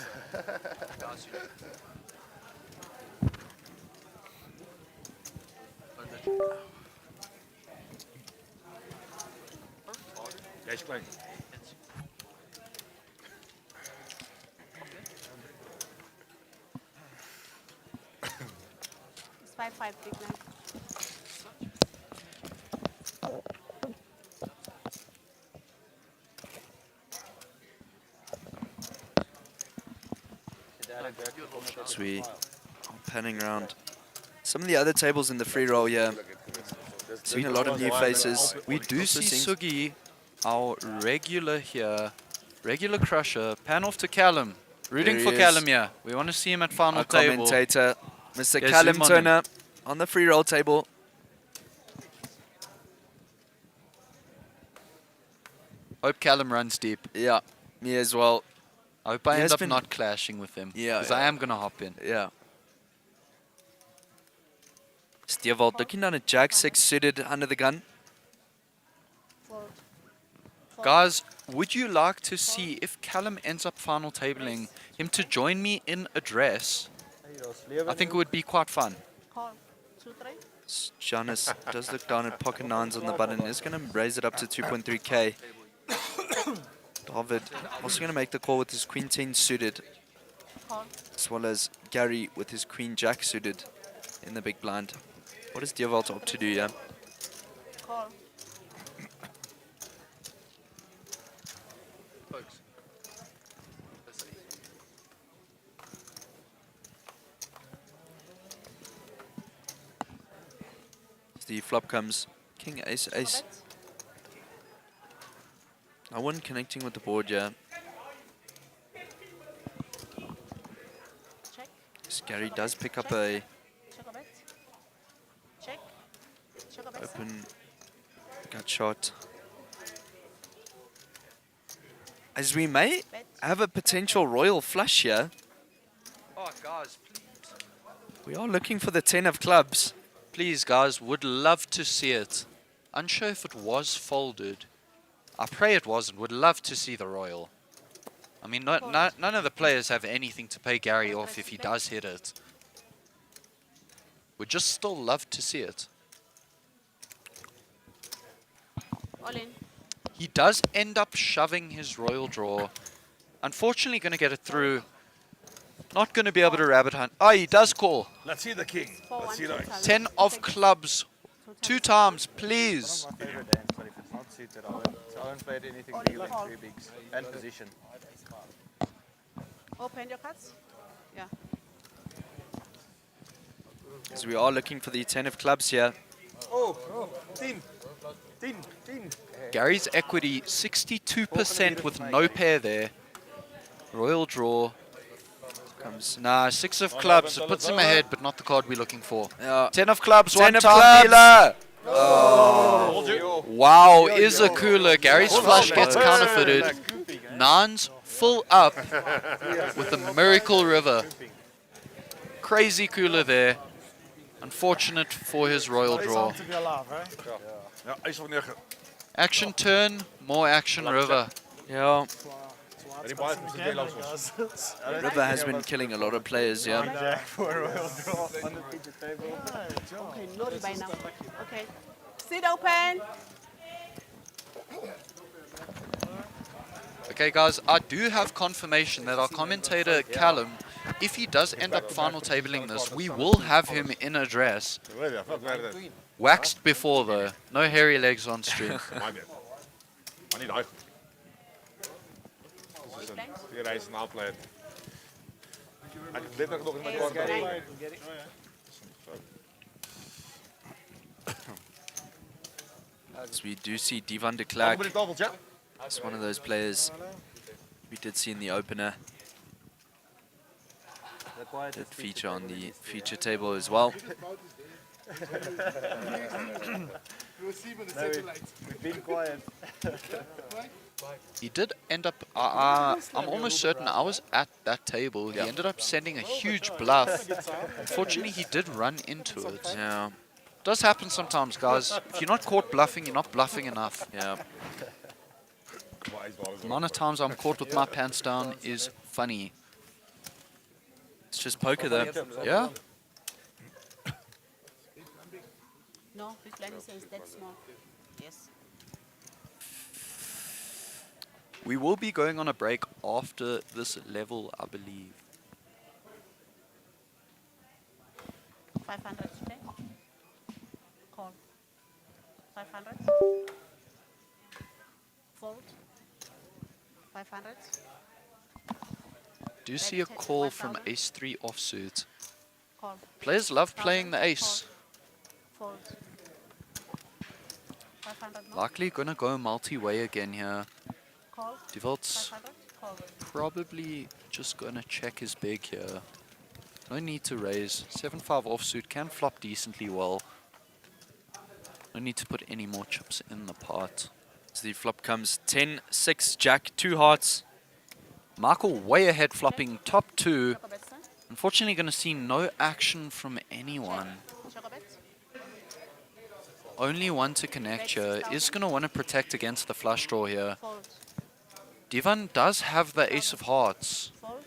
Jy's klein. It's 5-5 big blind. So we are panning around some of the other tables in the free roll here. Seeing a lot of new faces. We do Also see seeing- Sugi, our regular here, regular crusher, pan off to Callum. Rooting There for he is. Callum here. We want to see him at final Our table. commentator, Mr. Yeah, Callum zoom on him. Turner, on the free roll table. Hope Callum runs deep. Yeah, me as well. I hope I He end has up been- not clashing with him. Yeah, Because yeah. I am going to hop in. Yeah. Stewart looking down at Jack 6 suited under the gun. Fold. Guys, would you like to see if Callum ends up final tabling him to join me in address? I think it would be quite fun. Call. 2-3. Giannis does look down at pocket 9s on the button. Is going to raise it up to 2.3k. David also going to make the call with his queen 10 suited, Call. as well as Gary with his queen jack suited in the big blind. What does Dewalt opt to do here? Call. As the flop comes king ace ace. Bet. I wasn't connecting with the board, yeah. Check. As Gary does pick up a Choco bet. Check. Choco bet. open gut shot. As we may Bet. have a potential royal flush here. Oh, guys, please. We are looking for the 10 of clubs. Please, guys, would love to see it. Unsure if it was folded. I pray it wasn't. Would love to see the royal. I mean, none of the players have anything to pay Gary off if he does hit it. Would just still love to see it. All in. He does end up shoving his royal draw. Unfortunately, going to get it through. Not going to be able to rabbit hunt. Oh, he does call. Let's see the king. Let's see the 10 of clubs. 2 times, please. My favorite hand, but if it's not suited, I haven't played anything bigger than 3 bigs. And position. Open your cards. Yeah. As we are looking for the 10 of clubs here. Oh, 10. 10. Gary's equity 62% with no pair there. Royal draw. Comes Nah, 6 of clubs. It puts him ahead, but not the card we're looking for. 10 of clubs, 10 one of time clubs. dealer. Wow, is a cooler. Gary's flush gets counterfeited. 9s full up with a miracle river. Crazy cooler there. Unfortunate for his royal draw. to be alive, eh? Ja, ace of 9. Action turn, more action river. Yeah, Die baie goed die loos ons. River has been killing a lot of players, yeah. Jack for a royal draw on the feature table. Okay, Lori by now. Okay. Sit open. Okay guys, I do have confirmation that our commentator Callum, if he does end up final tabling this, we will have him in a dress. Waxed before though, no hairy legs on stream. Maar nie daai. Dis 'n vier reis na plan. Ek het letterlik nog in my kort. So we do see Divan de Kom Klerk. by die tafeltjie. It's one of those players we did see in the opener. Did feature on the feature table as well. We've been quiet. He did end up, I'm almost certain I was at that table. He ended up sending a huge bluff. Unfortunately, he did run into it. Yeah, Does happen sometimes, guys. If you're not caught bluffing, you're not bluffing enough. yeah. The amount of times I'm caught with my pants down is funny. It's just poker though. Yeah? No, big blind is that small. Yes. We will be going on a break after this level, I believe. 500 today. Call. 500. Fold. 500. Do you see a call from ace-3 offsuit? Call. Players love playing the ace. Fold. 500 no. Likely gonna go multi-way again here. Call. Devolt's 500. Call. probably just gonna check his big here. No need to raise. 7-5 offsuit can flop decently well. No need to put any more chips in the pot. So the flop comes 10, 6, Jack, 2 hearts. Michael way ahead flopping top 2. Choco bet, sir. Unfortunately gonna see no action from anyone. Choco bet. Only one to connect here. Is gonna want to protect against the flush draw here. Fold. Divan does have the ace of hearts. Fold.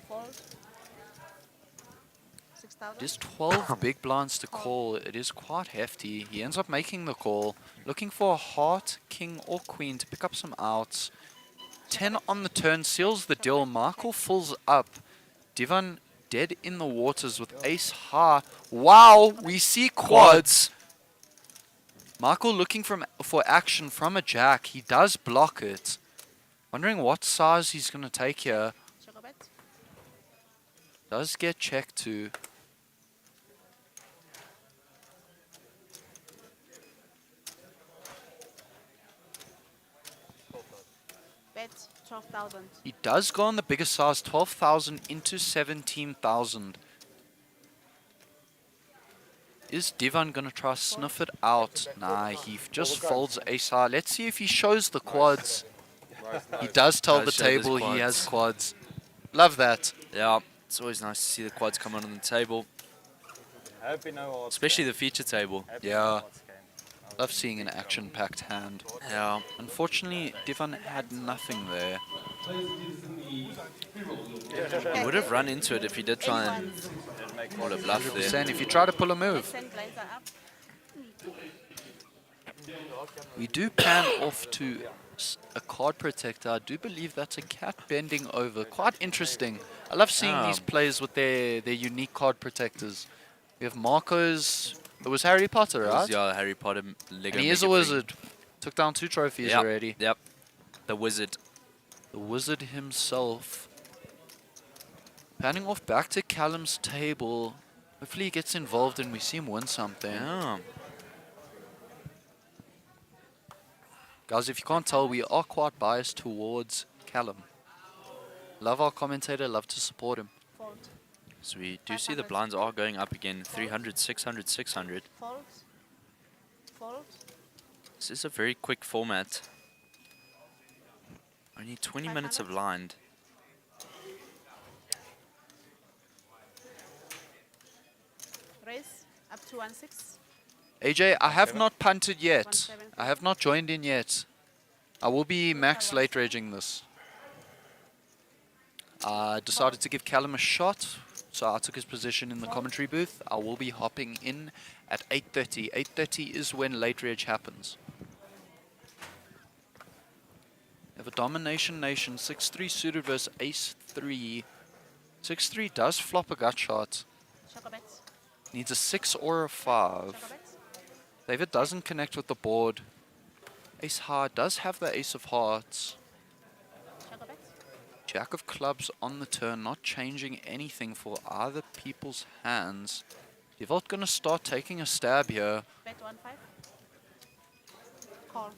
Fold. 6,000. It is 12 big blinds to call. It is quite hefty. He ends up making the call. Looking for a heart, king or queen to pick up some outs. 10 on the turn seals the deal. Michael fills up. Divan dead in the waters with ace high. Wow, we see quads. Michael looking for action from a jack. He does block it. Wondering what size he's going to take here. Choco bet. Does get checked too. Bet 12,000. He does go on the bigger size, 12,000 into 17,000. Is Divan gonna try sniff it out? Nah, he just folds ace high. Let's see if he shows the quads. He does tell the Does show those table he quads. has quads. Love that. Yeah, it's always nice to see the quads come on the table, Hope you know what's especially the feature table. Yeah. Love seeing an action-packed hand. Yeah, Unfortunately, Divan had nothing there. he would have run into it if he did try and call a bluff there. Saying if you try to pull a move. 10 blinds are up. We do pan off to a card protector. I do believe that's a cat bending over. Quite interesting. I love seeing these players with their unique card protectors. We have Marco's. It was Harry Potter, It was, right? yeah, Harry Potter Lego. And he is a Mega Free. wizard. Took down 2 trophies Yep, already. Yep, the wizard. The wizard himself. Panning off back to Callum's table. Hopefully he gets involved and we see him win something. Yeah. Guys, if you can't tell, we are quite biased towards Callum. Love our commentator, love to support him. Fold. So we do see the blinds are going up again. 300, 600, 600. Fold. Fold. This is a very quick format. Only 20 minutes of blind. 216. AJ, I have not punted yet. 170. I have not joined in yet. I will be max late raging this. I decided to give Callum a shot, so I took his position in the commentary booth. I will be hopping in at 8:30. 8:30 is when late rage happens. We have a domination nation, 6-3 suited versus ace-3. 6-3 does flop a gut shot. Choco bets. Needs a 6 or a 5. Choco bets. David doesn't connect with the board. Ace high does have the ace of hearts. Choco bets. Jack of clubs on the turn, not changing anything for either people's hands. Devolt gonna start taking a stab here. Bet 1-5. Call.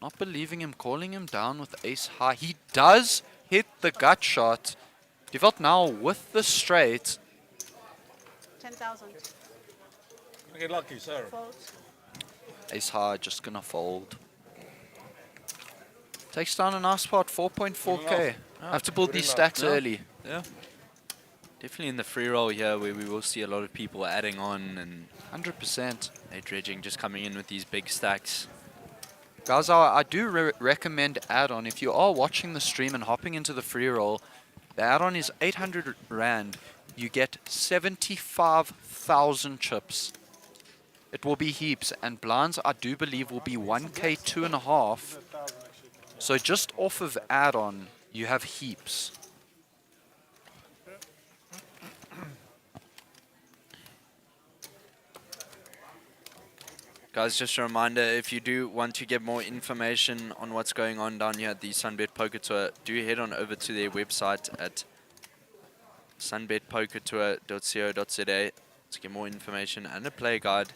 Not believing him, calling him down with ace high. He does hit the gut shot. Devolt now with the straight. 10,000. Gonna get lucky, sir. Fold. Ace high just gonna fold. Takes down a nice pot, 4.4k. Have to build these stacks early. Yeah. Definitely in the free roll here where we will see a lot of people adding on and 100%. late dredging just coming in with these big stacks. Guys, I do recommend add-on. If you are watching the stream and hopping into the free roll, the add-on is 800 Rand. You get 75,000 chips. It will be heaps, and blinds I do believe will be 1k 2.5. So just off of add-on, you have heaps. Guys, just a reminder, if you do want to get more information on what's going on down here at the SunBet Poker Tour, do head on over to their website at sunbetpokertour.co.za to get more information and a play guide.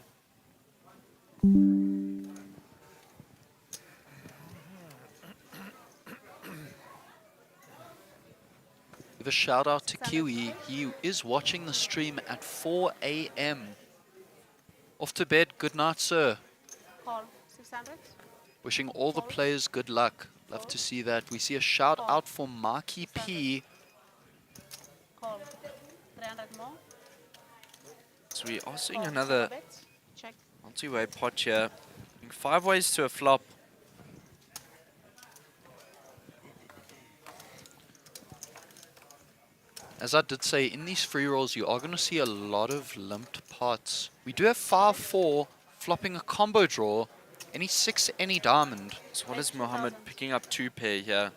Give a shout out to Kiwi. He is watching the stream at 4 a.m. Off to bed. Good night, sir. Call. 600. Wishing all the players good luck. Love to see that. We see a shout out for Marky P. Call. 300 more. So we are seeing Call. another Choco bet. Check. multi-way pot here. 5 ways to a flop. As I did say, in these free rolls, you are going to see a lot of limped pots. We do have 5-4 flopping a combo draw. Any 6, any diamond. So what is Mohammed picking up 2 pair here?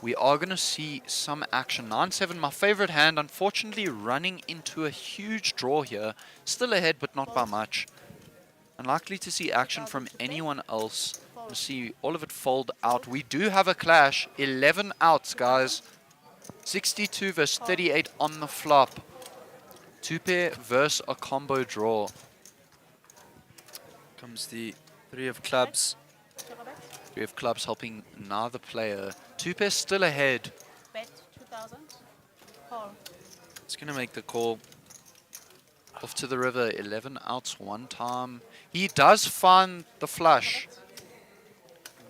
We are going to see some action. 9-7, my favorite hand, unfortunately running into a huge draw here. Still ahead, but not by much. Unlikely to see action from anyone else. We'll see all of it fold out. We do have a clash. 11 outs, guys. 62 versus 38 on the flop. 2 pair versus a combo draw. Comes the 3 of clubs. Choco bet. 3 of clubs helping neither player. 2 pair still ahead. Bet 2,000. Call. It's going to make the call. Off to the river. 11 outs one time. He does find the flush.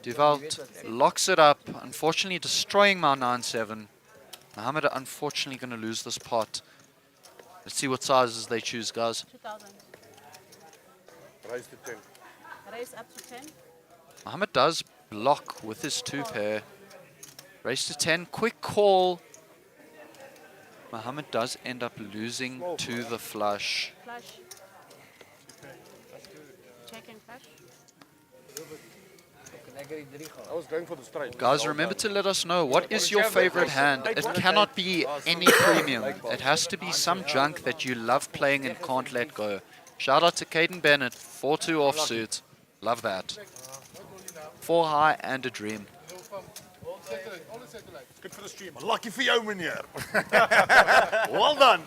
Devout locks it up. Unfortunately destroying my 9-7. Mohammed unfortunately going to lose this pot. Let's see what sizes they choose, guys. 2,000. Raise to 10. Raise up to 10. Mohammed does block with his 2 pair. Race to 10. Quick call. Mohammed does end up losing to the flush. Flush. Check and flush. I was going for the straight. Guys, remember to let us know, what is your favorite hand? It cannot be any premium. It has to be some junk that you love playing and can't let go. Shout out to Caden Bennett, 4-2 offsuit. Love that. 4 high and a dream. Good for the stream. Lucky for you, meneer. Well done.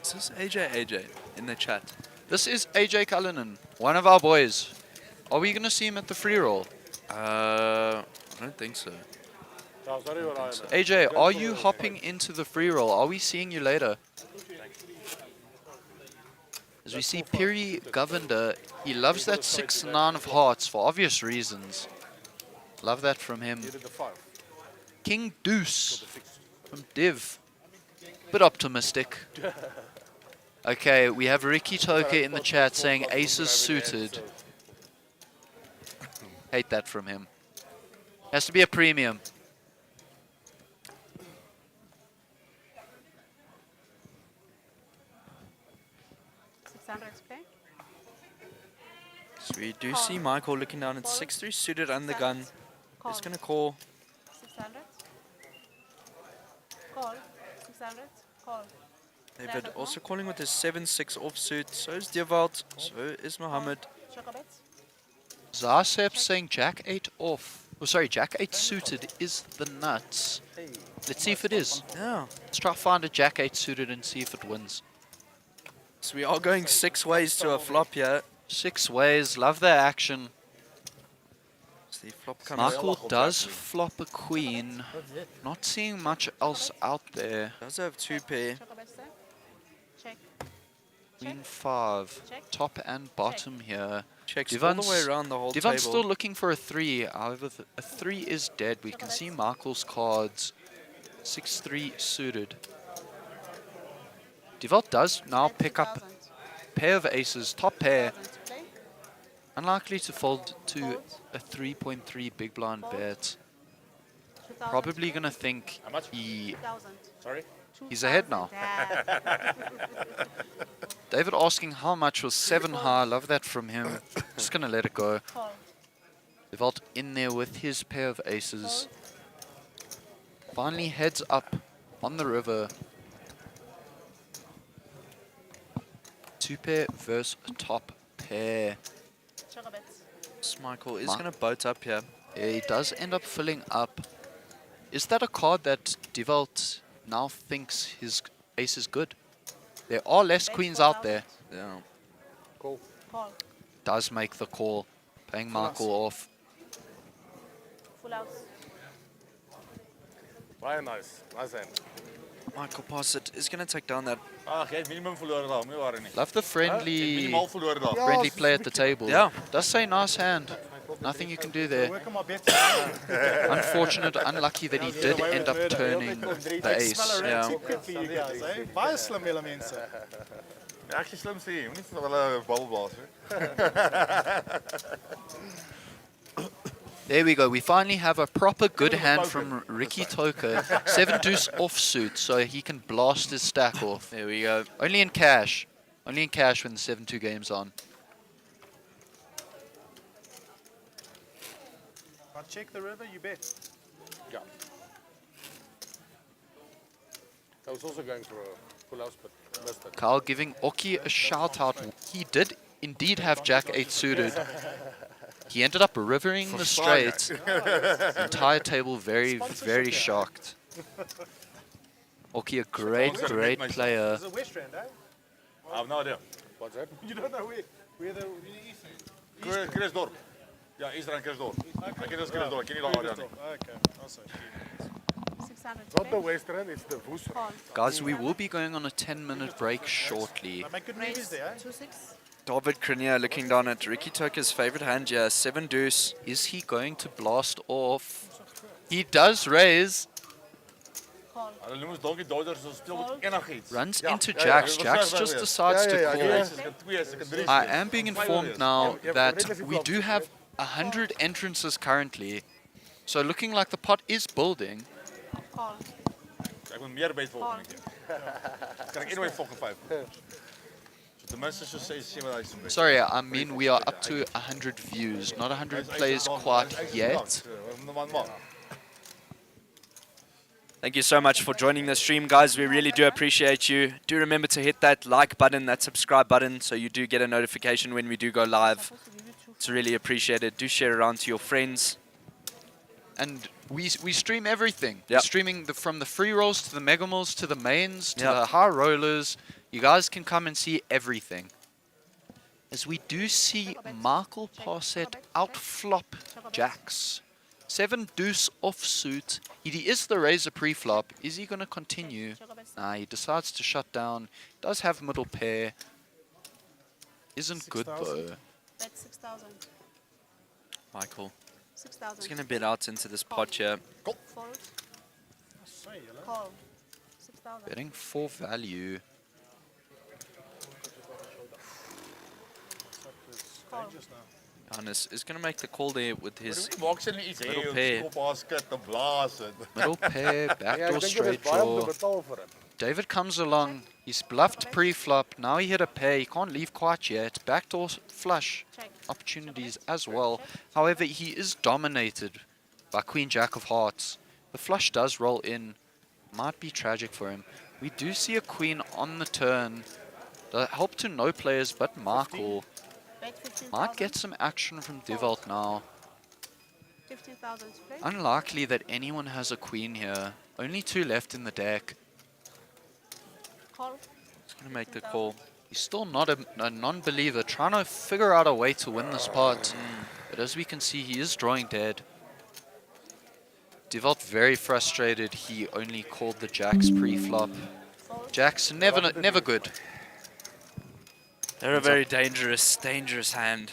Is this AJ in the chat? This is AJ Cullinan, one of our boys. Are we going to see him at the free roll? I don't think so. AJ, are you hopping into the free roll? Are we seeing you later? As we see Piri Govender He loves that 6-9 of hearts for obvious reasons. Love that from him. You did the 5. King Deuce from Div. Bit optimistic. Okay, we have Ricky Toka in the chat saying aces suited. Hate that from him. Has to be a premium. play. So we do see Michael looking down at 6-3 suited and the gun. He's going to call. 600. Call. 600. Call. David also calling with his 7-6 offsuit. So is Dewald. So is Mohammed. Chocobets. Zarsep saying Jack 8 off. Oh, sorry, Jack 8 suited is the nuts. Let's see if it is. Yeah. Let's try to find a Jack 8 suited and see if it wins. So we are going 6 ways to a flop here. 6 ways, love the action. So the flop comes. Michael does flop a queen. Not seeing much else out there. Does have 2 pair. Chocobets there. Check. Queen 5. Top and bottom here. Checks all the way Divan's- around the whole Divan's table. still looking for a 3. However, a 3 is dead. We can see Michael's cards. 6-3 suited. Devalt does now pick up pair of aces, top pair. Unlikely to fold to a 3.3 big blind bet. Probably gonna think he's ahead now. David asking how much was 7 high. Love that from him. Just gonna let it go. Devalt in there with his pair of aces. Finally heads up on the river. 2 pair versus top pair. Michael is going to boat up here. Yeah, he does end up filling up. Is that a card that Devalt now thinks his ace is good? There are less queens out there. Yeah. Cool. Does make the call. Paying Michael off. Full house. Baie nice. Nice hand. Michael Posset is going to take down that. Ag, jy het minimum verloor daar, nie waar nie. Love the friendly verloor daar. friendly play at the table. Yeah. Does say nice hand. Nothing you can do there. Work hom maar beter. Unfortunate, unlucky that he did end up turning the ace. Yeah. For you guys, hè? Baie slim julle mense. Ja, ek is die slimste hier. Moenie vir hulle babbelbaas, There we go. We finally have a proper good hand from Ricky Toka. 7 deuce offsuit, so he can blast his stack off. There we go. Only in cash. Only in cash when the 7-2 game's on. Maar check the river, you bet. Ja. I was also going for a full house, but missed it. Carl giving Oki a shout out. He did indeed have Jack 8 suited. He ended up rivering the straight. The entire table very, very shocked. Oki, a great player. It's a West Rand, eh? I have no idea. What's that? You don't know where the east Kruisdorp. Ja, Eastrand Kruisdorp. Ek ken ons Kruisdorp, ek ken nie daar nie. Okay, also. 600. Not the Western, it's the Woes. Guys, we will be going on a 10-minute break shortly. Make good movies there, eh? 2-6. David Krinier looking down at Ricky Toka's favorite hand here. 7 deuce. Is he going to blast off? He does raise. Hulle noem ons donkie Dodgers, ons speel met enigiets. Runs into Jacks. Jacks just decides to call. I am being informed now that we do have 100 entrances currently. So looking like the pot is building. Call. Ek moet meer bet volgende keer. Kan ek anyway fucking 5. So ten minste so 6-7 bet. Sorry, I mean we are up to 100 views, not 100 plays quite yet. Thank you so much for joining the stream, guys. We really do appreciate you. Do remember to hit that like button, that subscribe button, so you do get a notification when we do go live. It's really appreciated. Do share around to your friends. And we stream everything. Yep. We're streaming from the free rolls to the mega mills to the mains to Yep. the high rollers. You guys can come and see everything. As we do see Michael Posset outflop Jacks. 7 deuce offsuit. He is the razor pre-flop. Is he going to continue? Nah, he decides to shut down. Does have middle pair. Isn't good though. Bet 6,000. Michael. 6,000. He's going to bid out into this pot here. Fold. Call. 6,000. Betting for value. Call. Johannes is going to make the call there with his Die maak sy net iets Middle hê om pair. skopbasket te blaas en Middle pair, Ja, backdoor ek dink dit straight is baie om draw. te betaal vir hom. David comes along. He's bluffed pre-flop. Now he hit a pair. He can't leave quite yet. Backdoor flush Check. opportunities as well. However, he is dominated by Queen Jack of Hearts. The flush does roll in. Might be tragic for him. We do see a queen on the turn. The help to no players but Michael. Bet 15,000. Might get some action from Devault now. 15,000 play. Unlikely that anyone has a queen here. Only 2 left in the deck. Call. He's going to make the call. He's still not a non-believer, trying to figure out a way to win this pot. But as we can see, he is drawing dead. Devault very frustrated. He only called the jacks pre-flop. Jacks never good. They're a very dangerous hand.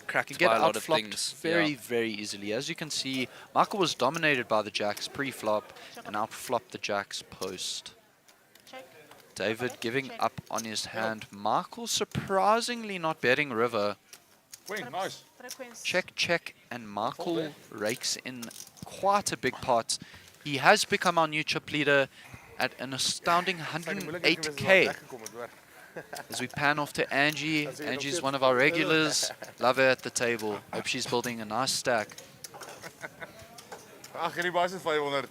Cracked Can get by a lot of outflopped things. very easily. As you can see, Michael was dominated by the jacks pre-flop and outflopped the jacks post. Check. David giving up on his hand. Michael surprisingly not betting river. Queen, nice. 3 queens. Check, and Michael rakes in quite a big pot. He has become our new chip leader at an astounding 108k. As we pan off to Angie. Angie's one of our regulars. Love her at the table. Hope she's building a nice stack. Ag, hierdie baas is 500.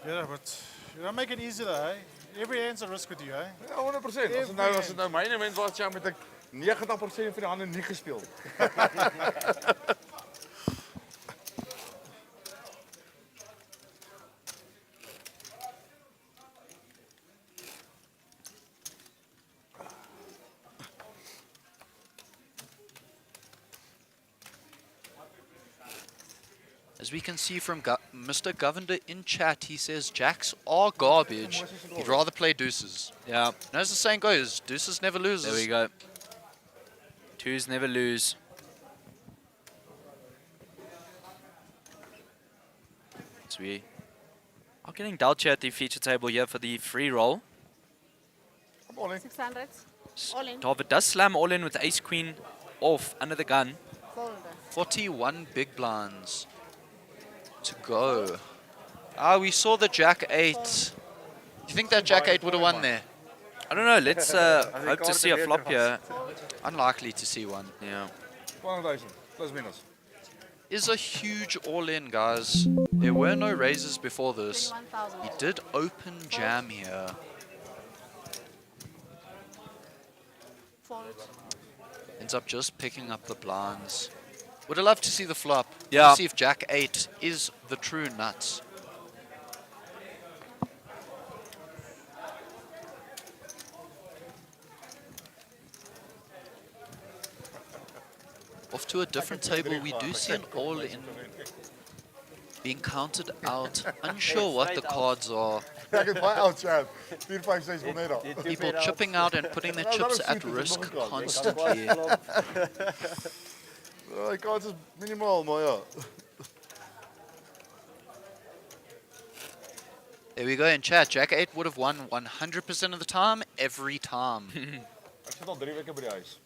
Ja, but you don't make it easy though, hey? Every hand's a risk with you, hey? Ja, 100%. As dit nou myne mens was, ja, met ek 90% van die hande nie gespeel. As we can see from Mr. Governor in chat, he says jacks are garbage. He'd rather play deuces. Yeah, And as the saying goes, deuces never loses. there we go. Twos never lose. So we are getting dealt here at the feature table here for the free roll. Kom on, 600. All in. David does slam all in with ace queen off under the gun. Fold. 41 big blinds to go. Ah, we saw the jack 8. You think that jack 8 would have won there? I don't know, let's hope to see a flop here. Unlikely to see one. Yeah. 200,000 plus minus. Is a huge all-in, guys. There were no raises before this. 21,000. He did open jam here. Fold. Ends up just picking up the blinds. Would have loved to see the flop. Yeah. To see if jack 8 is the true nuts. Off to a different table, we do see an all-in being counted out. Unsure what the cards are. Ek het baie oud chat. 4, 5, 6 wil net al. People chipping out and putting their chips at risk constantly. Die kans is minimaal, maar ja. There we go in chat. Jack 8 would have won 100% of the time, every time. Ek sit al 3 weke by die huis.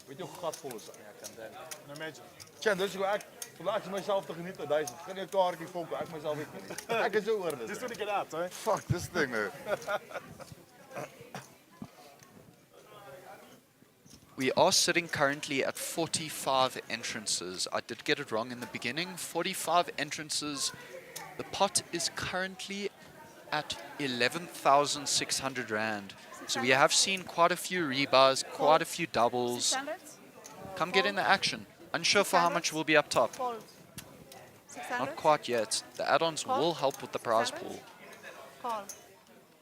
Weet jy hoe gatvol is dit? Ja, kan dan. Nou imagine. Tja, dis hoe ek vandag myself te geniet met 1000. Kan jy 'n kaartjie fok, ek myself weet nie. Ek is so oor dit. Just want to get out, hey? Fuck this thing nou. We are sitting currently at 45 entrances. I did get it wrong in the beginning. 45 entrances. The pot is currently at 11,600 Rand. So we have seen quite a few rebars, quite a few doubles. 600. Come get in the action. Unsure for how much will be up top. Fold. 600. Not quite yet. The add-ons will help with the prize pool. Call.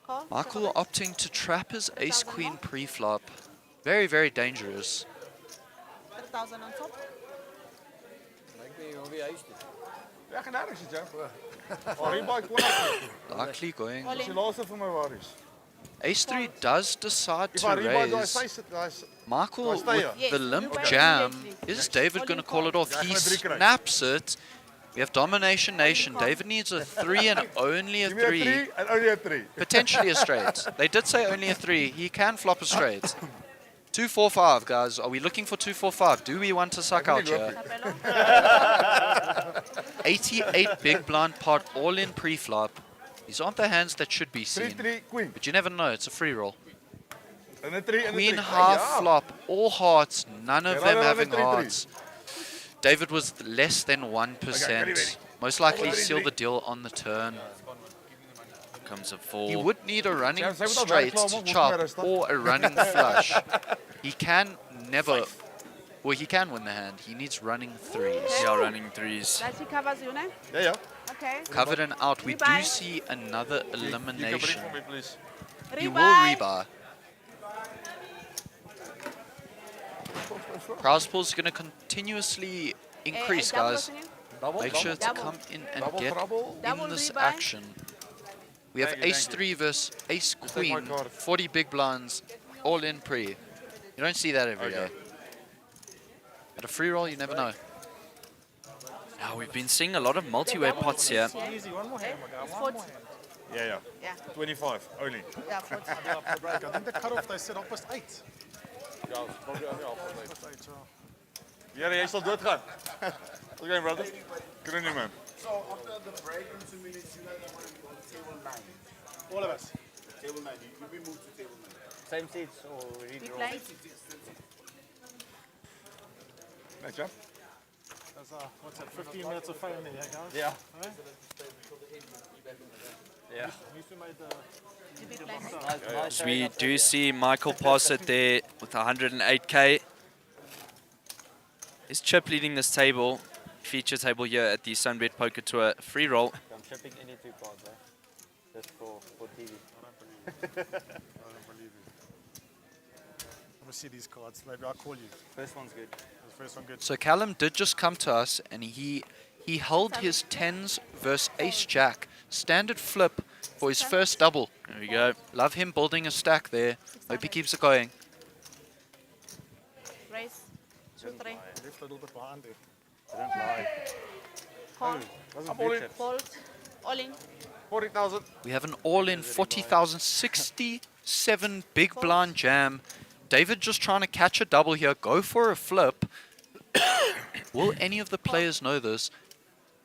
Call. Michael opting to trap his ace-queen pre-flop. Very, very dangerous. 3,000 on top. Lyk my jy wil weer huis toe. Ja, geen nergens, ja. Maar hier baie 20. Likely going All Dis die in. laaste van my worries. Ace-3 does decide If to I rebuy, do I raise. face it, guys? Michael Do I stay with here? Yes, the you limp buy jam. immediately. Is David going to call it off? Yeah, He I'm gonna drink it. snaps it. We have Domination Nation. call. David needs a 3 and only a Give me a 3. 3 and only a 3. Potentially a straight. They did say only a 3. He can flop a straight. 2-4-5, guys. Are we looking for 2-4-5? Do we want to suck out here? Tapelo. 88 big blind pot, all in pre-flop. These aren't the hands that should be 3, seen. 3, queen. But you never know. It's a free roll. And a 3 and a 3. Queen half flop, all hearts, none of Yeah, them right, having 3, 3. hearts. David was less than 1%. ready. Most likely 3, seal 3. the deal on the turn. Comes a 4. He would need a running Ja, sy moet al straight wegklaar to maak, ons chop moet rustig. or a running flush. He can never, well, he can win the hand. He needs running 3s. Yeah, running 3s. That he covers you, ne? Ja, ja. Okay. Covered and out. We do Rebuy. see another You can bring elimination. for me, please. He will rebuy. Prize pool is going to continuously increase, guys. Make sure to Double. come in and Double get trouble. Double in this rebuy. action. We have Thank you, ace thank 3 versus ace take queen, my card. 40 big blinds, all in pre. You don't see that every day. Okay. At a free roll, you never know. Now we've been seeing a lot of multi-way pots here. Easy, one more hand, my guy. It's One 40. more hand. Ja, ja. Yeah, 25 only. yeah, 40. After break. I think the cutoff they said almost 8. Ja, is probably only half of Almost 8, so. Ja, jy sal doodgaan. What's going, brother? Good on you, man. So after the break in 2 minutes, you guys are going to be on table 9. All of us. Table 9, you'll be moved to table 9. Same seats or We redraw? play. Net, ja? That's, what's that, 15 minutes of fame there, yeah, guys? Yeah. Huh? Yeah. Used to make the... You big play. As we do see Michael pass it there with 108k. Is Chip leading this table, feature table here at the SunBet Poker Tour free roll? I'm shipping any 2 cards, eh? Just for TV. I don't believe you. Let me see these cards. Maybe I'll call you. First one's good. The first one good. So Callum did just come to us and he held his 10s versus ace jack. Standard flip for his first double. There we go. Love him building a stack there. Hope he keeps it going. Raise. 2, 3. Left a little bit behind there. Don't lie. Call. I'm all in. Fold. All in. 40,000. We have an all-in 40,000, 67 big blind jam. David just trying to catch a double here. Go for a flip. Will any of the players know this?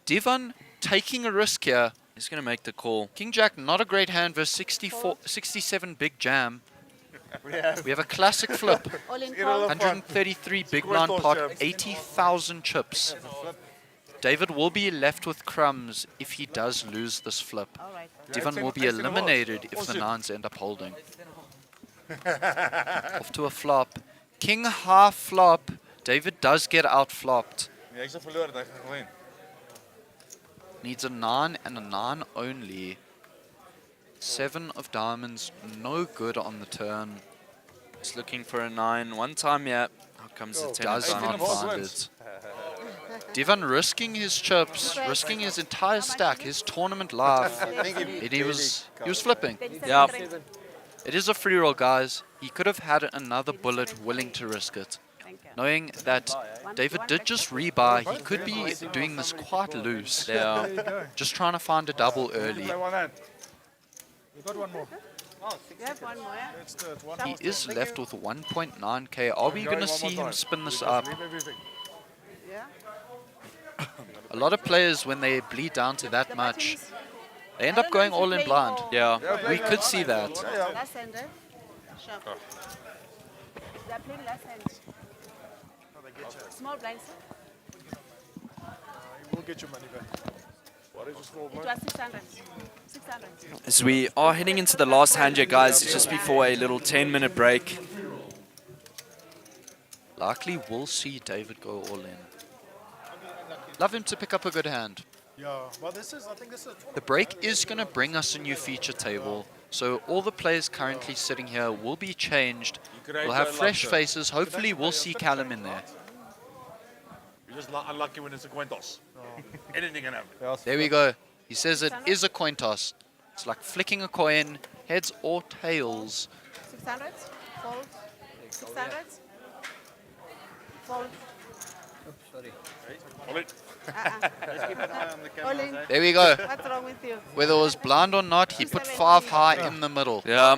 Divan taking a risk here. He's going to make the call. King Jack, not a great hand versus 67 big jam. We have a classic flip. All in. It's Call. 133 big blind pot, 80,000 chips. David will be left with crumbs if he does lose this flip. All right. Divan will be eliminated if the nines end up holding. Off to a flop. King half flop. David does get out flopped. Nee, hy is verloor, hy gaan gewen. Needs a 9 and a 9 only. 7 of diamonds, no good on the turn. He's looking for a 9 one time, yeah. How comes the 10 of Does not diamonds? find it. Divan risking his chips, risking his entire stack, his tournament life. He was flipping. 37, Yeah. 3. It is a free roll, guys. He could have had another bullet willing to risk it. Thank you. Knowing that David did just rebuy, he could be doing this quite loose. Yeah. There you go. Just trying to find a double early. Play one hand. You got one more. You have one more, yeah? Let's do it. One He more. is left with 1.9k. Are we going to see him spin this up? Leave everything. Yeah. A lot of players, when they bleed down to that The much, buttons. they end I up don't know going if you're all in playing blind. or- Yeah. We could see that. Last hand, eh? Sharp. They're playing last hand. Small blinds. We'll get your money back. What is the small It blind? was 600. 600. As we are heading into the last hand here, guys, just before a little 10-minute break. Likely we'll see David go all in. Love him to pick up a good hand. Yeah. Well, this is, I think this is... The break is going to bring us a new feature table. So all the players currently sitting here will be changed. We'll have fresh faces. Hopefully we'll see Callum in there. You're just unlucky when it's a coin toss. Anything can happen. There we go. He says it is a coin toss. It's like flicking a coin. Heads or tails? 600. Fold. 600. Fold. Sorry. All in. Just keep an eye on the All cameras, in. eh? There we go. What's wrong with you? Whether it was blind or not, he put 5 high in the middle. Yeah.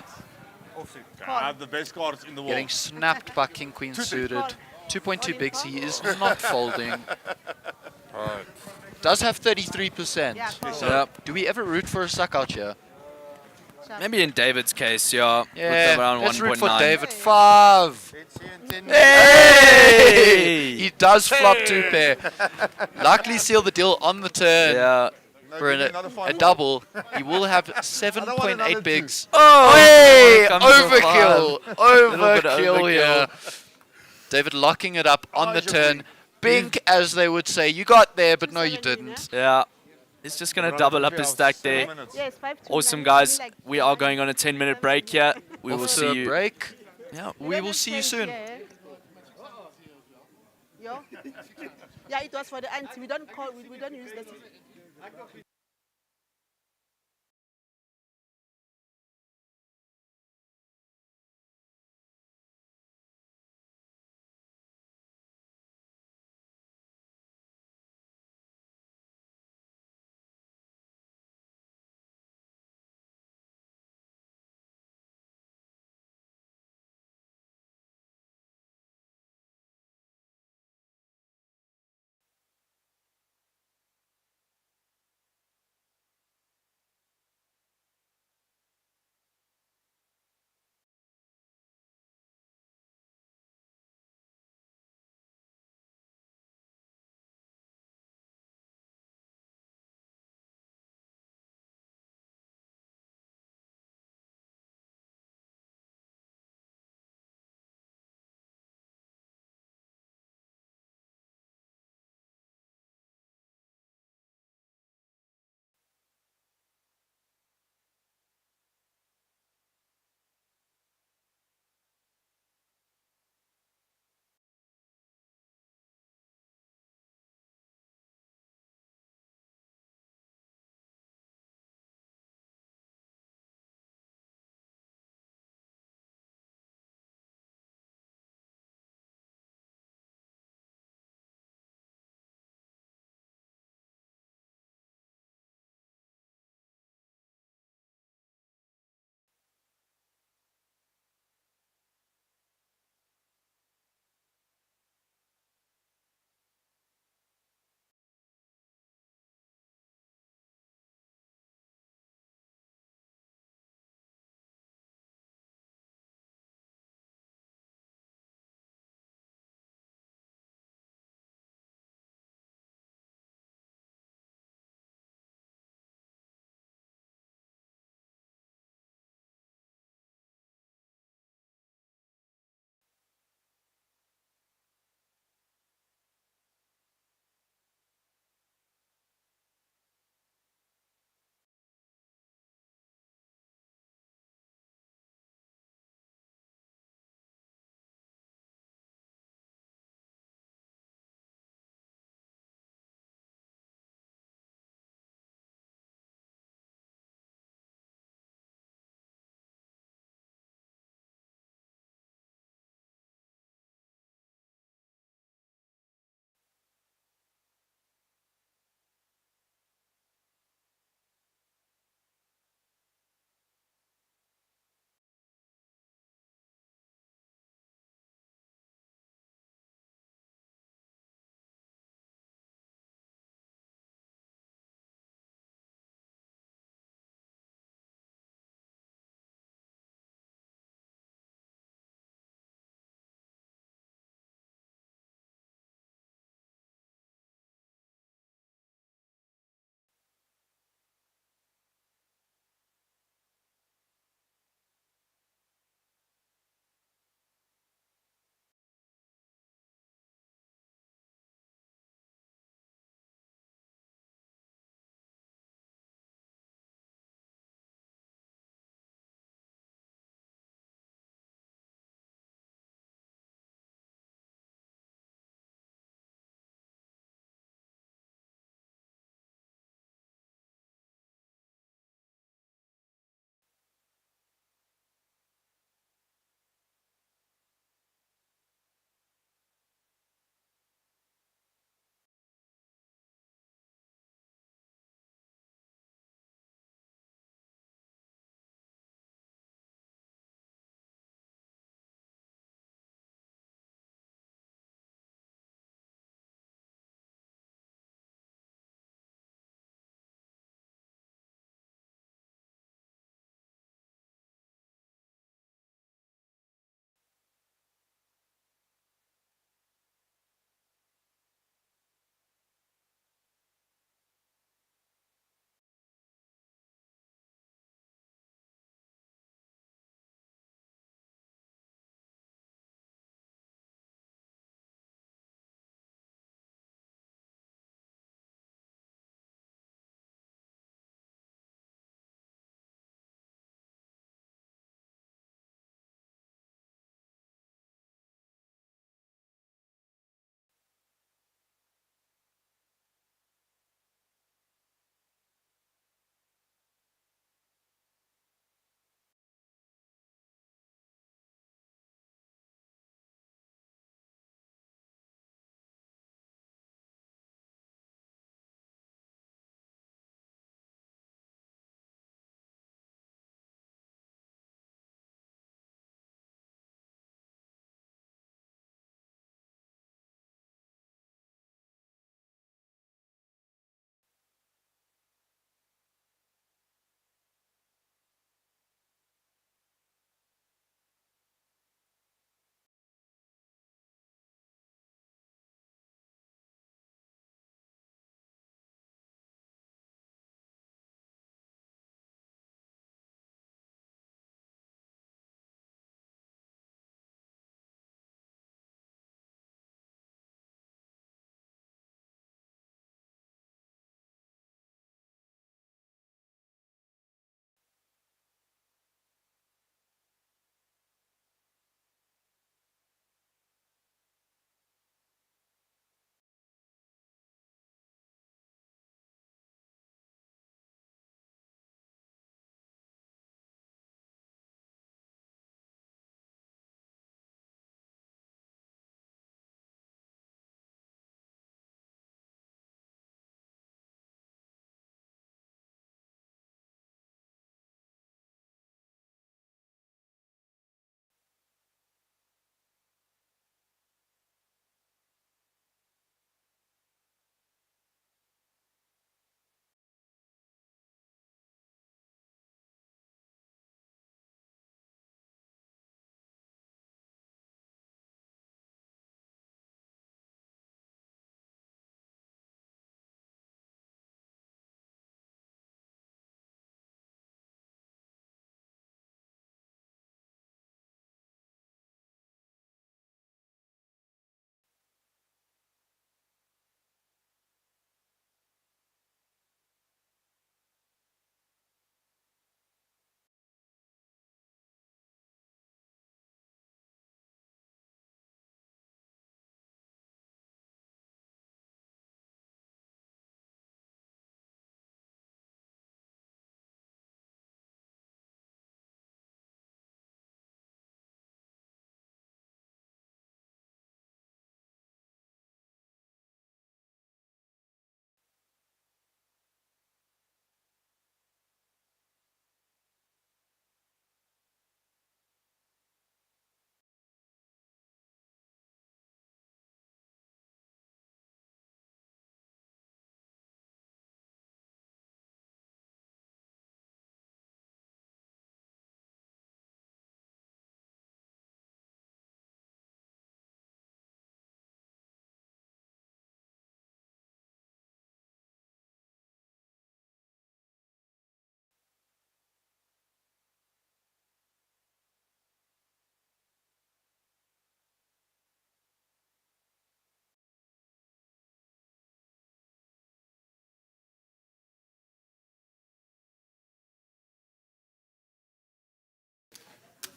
Offsuit. I have the best cards in the world. Getting snapped by King Queen suited. 2.2 bigs. He is not folding. Does have 33%. Yeah, call. Yeah. Do we ever root for a suck out here? Sharp. Maybe in David's case, yeah. With Yeah, around let's root for 1.9. David. 5. Hey! He does flop 2 pair. Likely seal the deal on the turn Yeah. for a double. He will have 7.8 bigs. Oh! Hey! Comes the Overkill! Little bit of Overkill here. overkill. David locking it up on the turn. Bink, as they would say. You got there, but no, you didn't. Yeah. He's just going to double up his stack there. Yes, 5 to Awesome, 9, guys. like We are going on a 10-minute break here. We will Off to see a you. break. Yeah. We will see you soon. Yo? Yeah, it was for the ants. We don't call. We don't use this.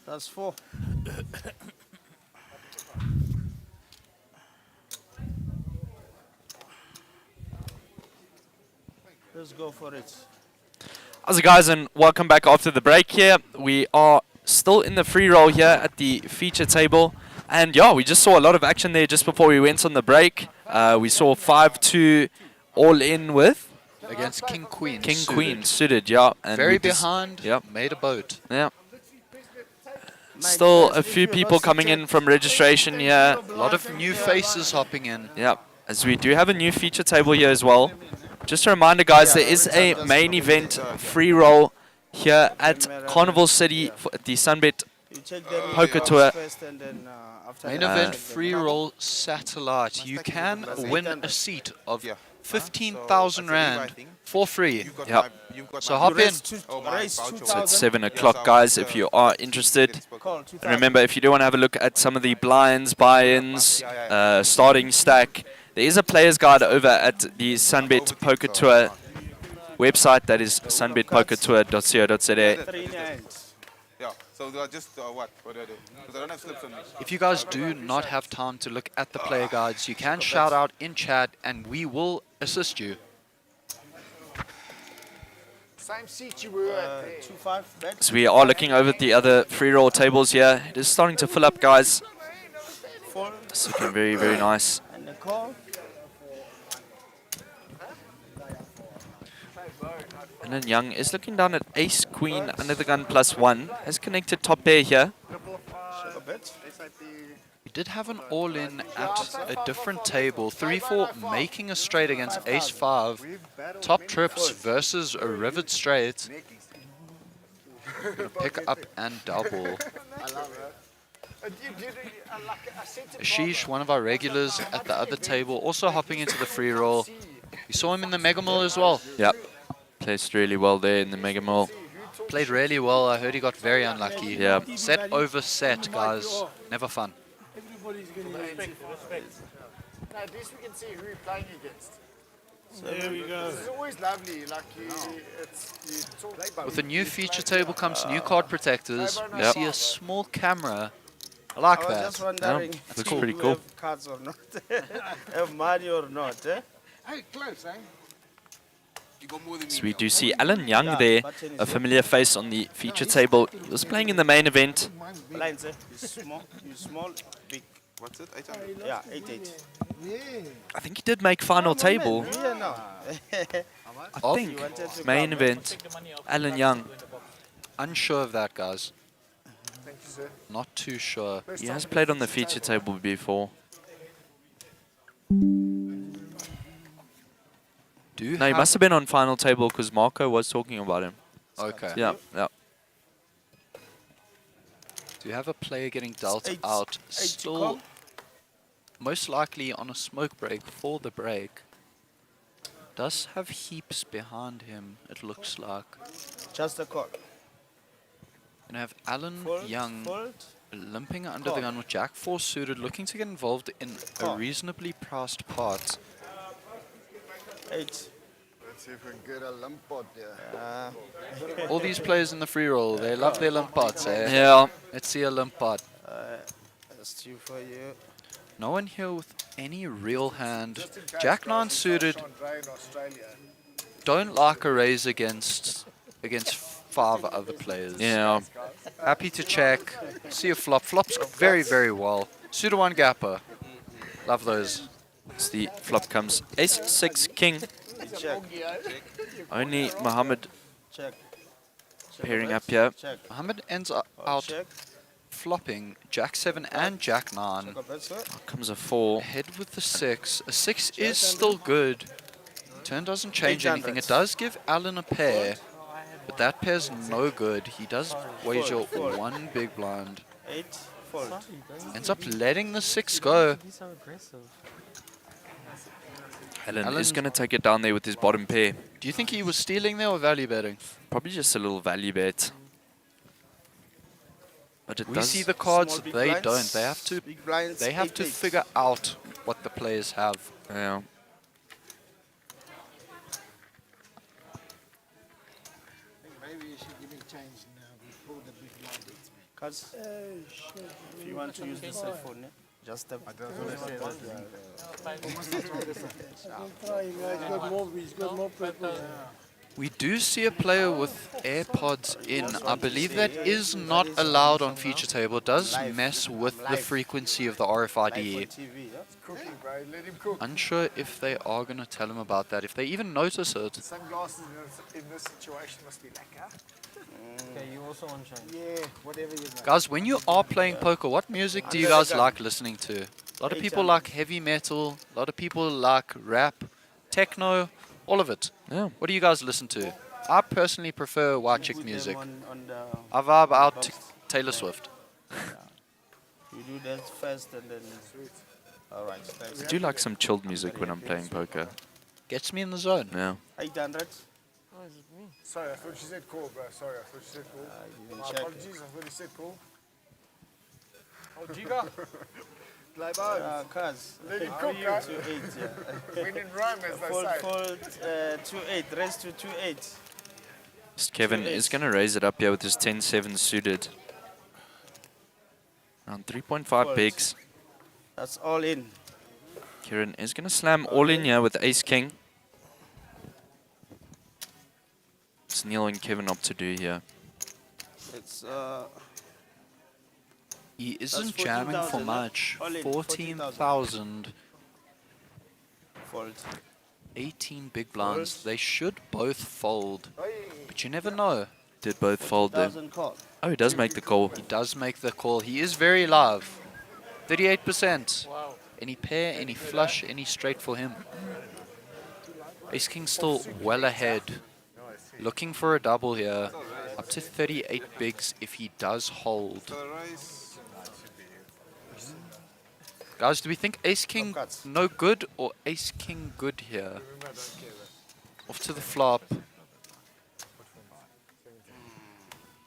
That's 4. Let's go for it. How's it, guys, and welcome back after the break here. We are still in the free roll here at the feature table. And yeah, we just saw a lot of action there just before we went on the break. We saw 5-2 all in with Against King Queen. King suited. Queen suited, yeah. And Very we just- behind, Yep. made a boat. Yeah. Still a few people coming in from registration here. A lot of new faces hopping in. Yeah, as we do have a new feature table here as well. Just a reminder, guys, there is a main event free roll here at Carnival City at the SunBet You check them Poker Tour. first and then after Main that, event then free roll satellite. You can win a seat of Yeah. 15,000 Rand for free. You've got Yep. you've got So my- hop in. raise voucher. So 2,000. it's 7 o'clock, guys, if you are interested. Call And 2,000. remember, if you do want to have a look at some of the blinds, buy-ins, starting stack, there is a player's guide over at the SunBet Poker Tour website. That is sunbetpokertour.co.za. 3 hands. Yeah. So they are just what? What do I do? Because I don't have slips on me. If you guys do not have time to look at the player guides, you can shout out in chat and we will assist you. Same seat you were at there. 2-5 bet. So we are looking over at the other free roll tables here. It is starting to fill up, guys. 4 It's looking very, very nice. and the call. And then Young is looking down at ace, queen, under the gun +1. Has connected top pair here. Sugar bet. We did have an all-in at a different table. 3-4 making a straight against ace-5. Top trips versus a rivet straight. Pick up and double. Ashish, one of our regulars at the other table, also hopping into the free roll. We saw him in the Mega Mall as well. Yep. Placed really well there in the Mega Mall. Played really well. I heard he got very unlucky. Yeah. Set over set, guys. Never fun. Everybody's going to respect. Now, at least we can see who we're playing against. So there we go. It's always lovely. Like you talk. With the new feature table comes new card protectors. We Yep. see a small camera. I like I was that. just wondering Yeah, if looks you pretty cool. have cards or not. Have money or not, eh? Hey, close, eh? You got more than me. So we do see Alan Young there, a familiar face on the feature table. He was playing in the main event. Blinds, eh? You small, big. What's it? 800? Yeah, 8-8. I think he did make final table. Yeah, no. I think main event, Alan Young. Unsure of that, guys. Not too sure. He has played on the feature table before. No, he must have been on final table because Marco was talking about him. Okay. Yeah, yeah. Do you have a player getting dealt Eight- out? eight to Still, call. most likely on a smoke break for the break. Does have heaps behind him, it looks like. Just a call. And I have Alan Fold, Young fold. limping under the Call. gun with Jack 4 suited, looking to get involved in a Call. reasonably priced pot. 8. Let's see if we can get a lump pot there. All these players in the free roll, they love their limp pots, eh? Yeah. Let's see a limp pot. That's 2 for you. No one here with any real hand. Jack 9 suited, Andre in Australia. don't like a raise against 5 other players. Yeah. Happy to check. See a flop. Flops very, very well. Suited 1 gapper. Love those. So the flop comes ace, 6, king. Check. Only Muhammad Check. pairing up here. Check. Muhammad ends Call, out check. flopping Jack 7 and Jack 9. Check a bet, sir. Comes a 4. Ahead with the 6. A 6 is still good. Turn doesn't change 800. anything. It does give Alan a pair, but that pair's no good. He does wager Fold. 1 big blind. 8. Fold. Ends up letting the 6 go. Alan is going to take it down there with his bottom pair. Do you think he was stealing there or value betting? Probably just a little value bet. But it We does. see the cards, Small big they blinds. don't. They have to Big blinds. They have to 8-8. figure out what the players have. Yeah. Maybe you should give me change now before the big blind hits me. Cards. If you want to use the cell phone, just tap. We do see a player with AirPods in. I believe that is not allowed on feature table. It does mess with the frequency of the RFID. Let him cook. Unsure if they are going to tell him about that, if they even notice it. Sunglasses in this situation must be like, huh? Okay, you also want shine? Yeah, whatever you want. Guys, when you are playing poker, what music do you guys like listening to? A lot of people like heavy metal, a lot of people like rap, techno, all of it. Yeah. What do you guys listen to? I personally prefer white chick Put them music. on the I vibe out to Taylor Swift. You do that first and then. Alright, thanks. I do like some chilled music when I'm playing poker. Gets me in the zone. Yeah. 800. Sorry, I thought she said call, bro. Sorry, I thought she said call. didn't My check. apologies, I thought he said call. Oh, Giga. Gleibo. Cards. Let him cook, huh? 2-8, yeah. When in Rome, as they Fold, say. fold, 2-8, raise to 2-8. Kevin is going to raise it up here with his 10-7 suited. Around 3.5 Fold. bigs. That's all in. Kieran is going to slam all in here with ace-king. What's Neil and Kevin up to do here? It's He That's isn't jamming for 14,000, much. all in, 14,000. fold. 18 big blinds. They should both fold. But you never know. Did both fold them? 1,000 call. Oh, he does make the call. He does make the call. He is very live. 38%. Any pair, any flush, any straight for him. Ace King still well ahead. Looking for a double here. Up to 38 bigs if he does hold. Guys, do we think Ace King no good or Ace King good here? Off to the flop.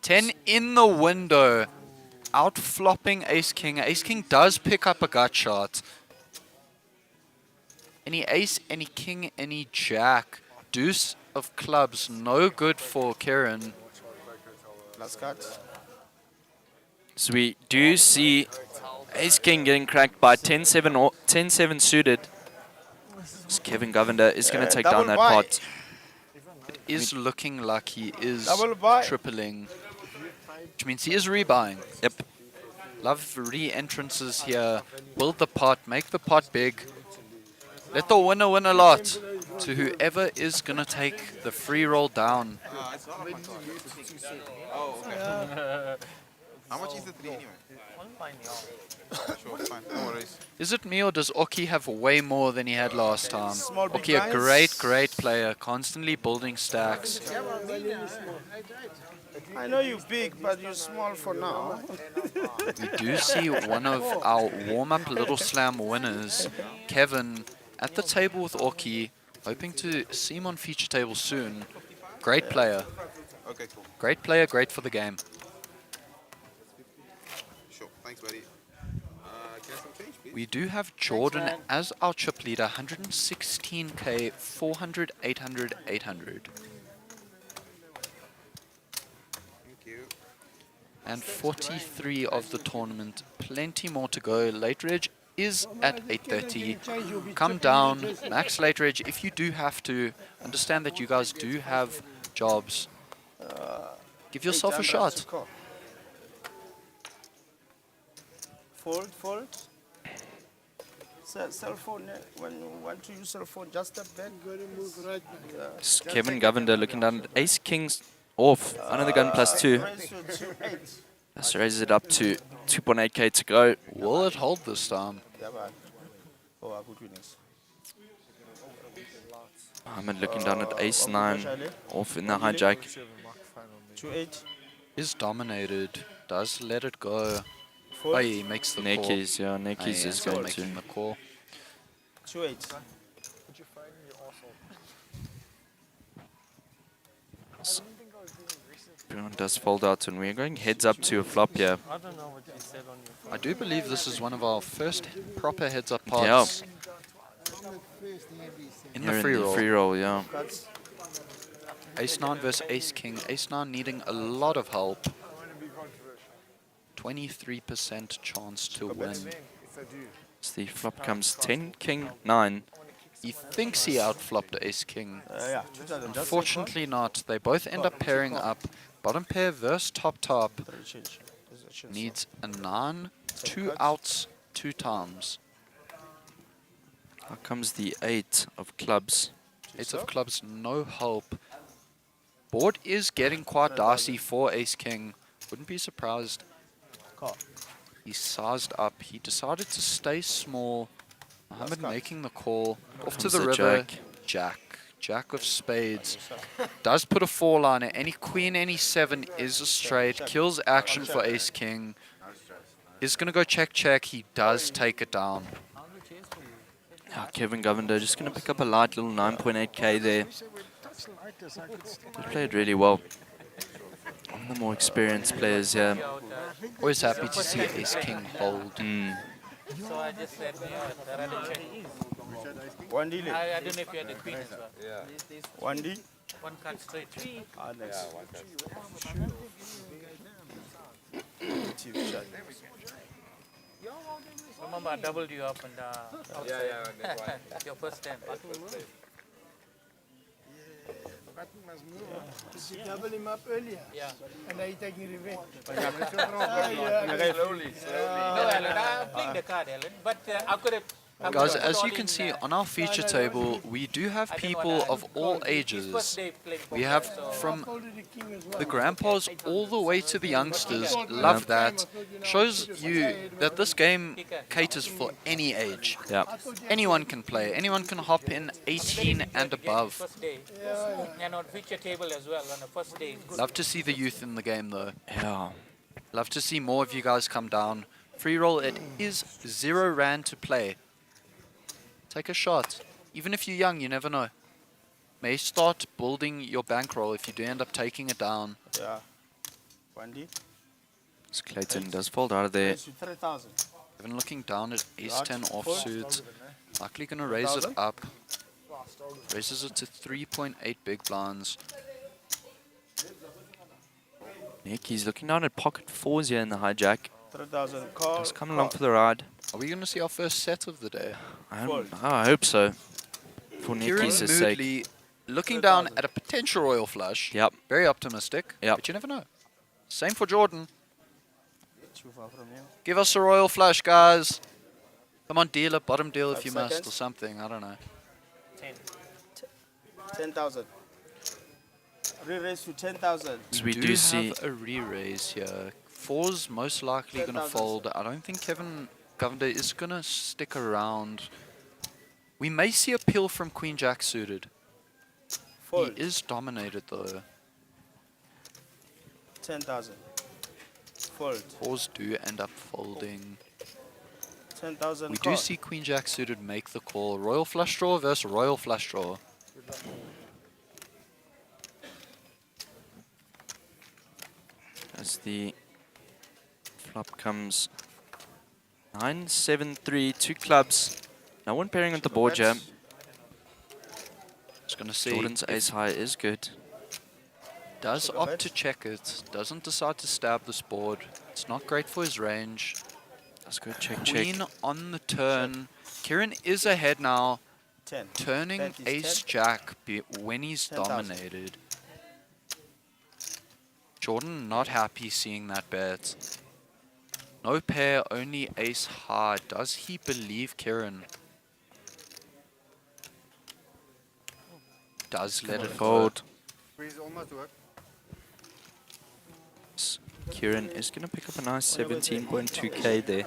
10 in the window. Out flopping Ace King. Ace King does pick up a gut shot. Any ace, any king, any jack. Deuce of clubs, no good for Kieran. Last card. So we do see Ace King getting cracked by 10-7 or 10-7 suited. So Kevin Govender is going to take down that pot. It is looking like he is Double buy. tripling. Which means he is rebuying. Yep. Love re-entrances here. Build the pot, make the pot big. Let the winner win a lot. To whoever is going to take the free roll down. Oh, okay. How much is the 3 anyway? Sure, fine. No worries. Is it me or does Oki have way more than he had last time? Small big Oki, a blinds. great player. Constantly building stacks. I know you're big, but you're small for now. We do see one of our warm-up Little Slam winners, Kevin, at the table with Oki, hoping to see him on feature table soon. Great player. Okay, cool. Great player, great for the game. Sure. Thanks, buddy. Can I have some change, please? We do have Jordan as our chip leader, 116k, 400, 800, 800. Thank you. And 43 of the tournament. Plenty more to go. Late Reg is at 8:30. Come down, max Late Reg if you do have to. Understand that you guys do have jobs. Give yourself a 800 shot. to call. Fold, fold. Cell phone, when you want to use cell phone, just tap that. So Kevin Govender looking down at Ace King's off. Under the gun +2. Raise to 2-8. This raises it up to 2.8k to go. Will it hold this time? Yeah, man. Oh, good winners. Ahmed looking down at Ace 9 off in the hijack. 2-8. Is dominated. Does let it go. Fold. Oh, he makes the call. Nekis, yeah, Nekis is going to. making the call. 2-8. Everyone does fold out, and we're going heads up to a flop here. I don't know what you said on your I do believe this is one of our first proper heads-up pots. In the Here free roll. free roll, yeah. cards. Ace 9 versus Ace King. Ace 9 needing a lot of help. 23% chance to win. As the flop comes 10, king, 9. He thinks he outflopped ace king. Yeah, 2000. Unfortunately not. They both end up pairing up. Bottom pair versus top. Needs a 9, 2 outs, 2 times. Here comes the 8 of clubs. Ace of clubs, no help. Board is getting quite dicey for ace king. Wouldn't be surprised. He sized up. He decided to stay small. Mohammed making the call. Off to Comes the the river. jack. Jack of spades. Does put a 4-liner. Any queen, any 7 is a straight. Kills action for ace king. Is going to go check. He does take it down. Yeah, Kevin Govender just going to pick up a light little 9.8k there. They played really well. One of the more experienced players here. Always happy to see ace king hold. So I just said, yeah, rather check. One D. I don't know if you had the queen as well. Yeah. One D. One card straight. Ah, nice. Remember, I doubled you up and Yeah, that's why. your first time. Double him up earlier. Yeah. And now you're taking revenge. Slowly. No, Alan, I'm playing the card, Alan. But I could have. Guys, as you can see on our feature table, we do have people of all ages. We have from the grandpas all the way to the youngsters. Love that. Shows you that this game caters for any age. Yeah. Anyone can play. Anyone can hop in 18 and above. First day. And on feature table as well on the first day. Love to see the youth in the game though. Yeah. Love to see more of you guys come down. Free roll, it is 0 rand to play. Take a shot. Even if you're young, you never know. May start building your bankroll if you do end up taking it down. Yeah. One D. So Clayton does fold out of there. 3,000. Even looking down at ace-10 offsuit. Likely going to raise it up. Raises it to 3.8 big blinds. Nick, he's looking down at pocket 4s here in the hijack. 3,000 call. Just coming along for the ride. Are we going to see our first set of the day? I hope so. For Kieran Nicky's sake. Moodley looking down at a potential royal flush. Yep. Very optimistic. Yep. But you never know. Same for Jordan. Too far from you. Give us a royal flush, guys. Come on, deal it. Bottom deal if 5 you must seconds. or something. I don't know. 10,000. Re-raise to 10,000. So we do do see have a re-raise here. 4's most likely going to 10,000. fold. I don't think Kevin Govender is going to stick around. We may see a peel from Queen Jack suited. Fold. He is dominated though. 10,000. Fold. 4's do end up folding. 10,000 We call. do see Queen Jack suited make the call. Royal flush draw versus royal flush draw. as the flop comes 9, 7, 3, 2 clubs. No one pairing on the board here. Just gonna see. Jordan's ace high is good. Does opt to check it. Doesn't decide to stab this board. It's not great for his range. Let's go check, check. Queen on the turn. Kieran is ahead now. 10. Turning Bet is ace 10. jack when he's 10,000. dominated. Jordan not happy seeing that bet. No pair, only ace high. Does he believe Kieran? Does let it Fold. Freeze almost worked. Kieran is going to pick up a nice 17.2k there.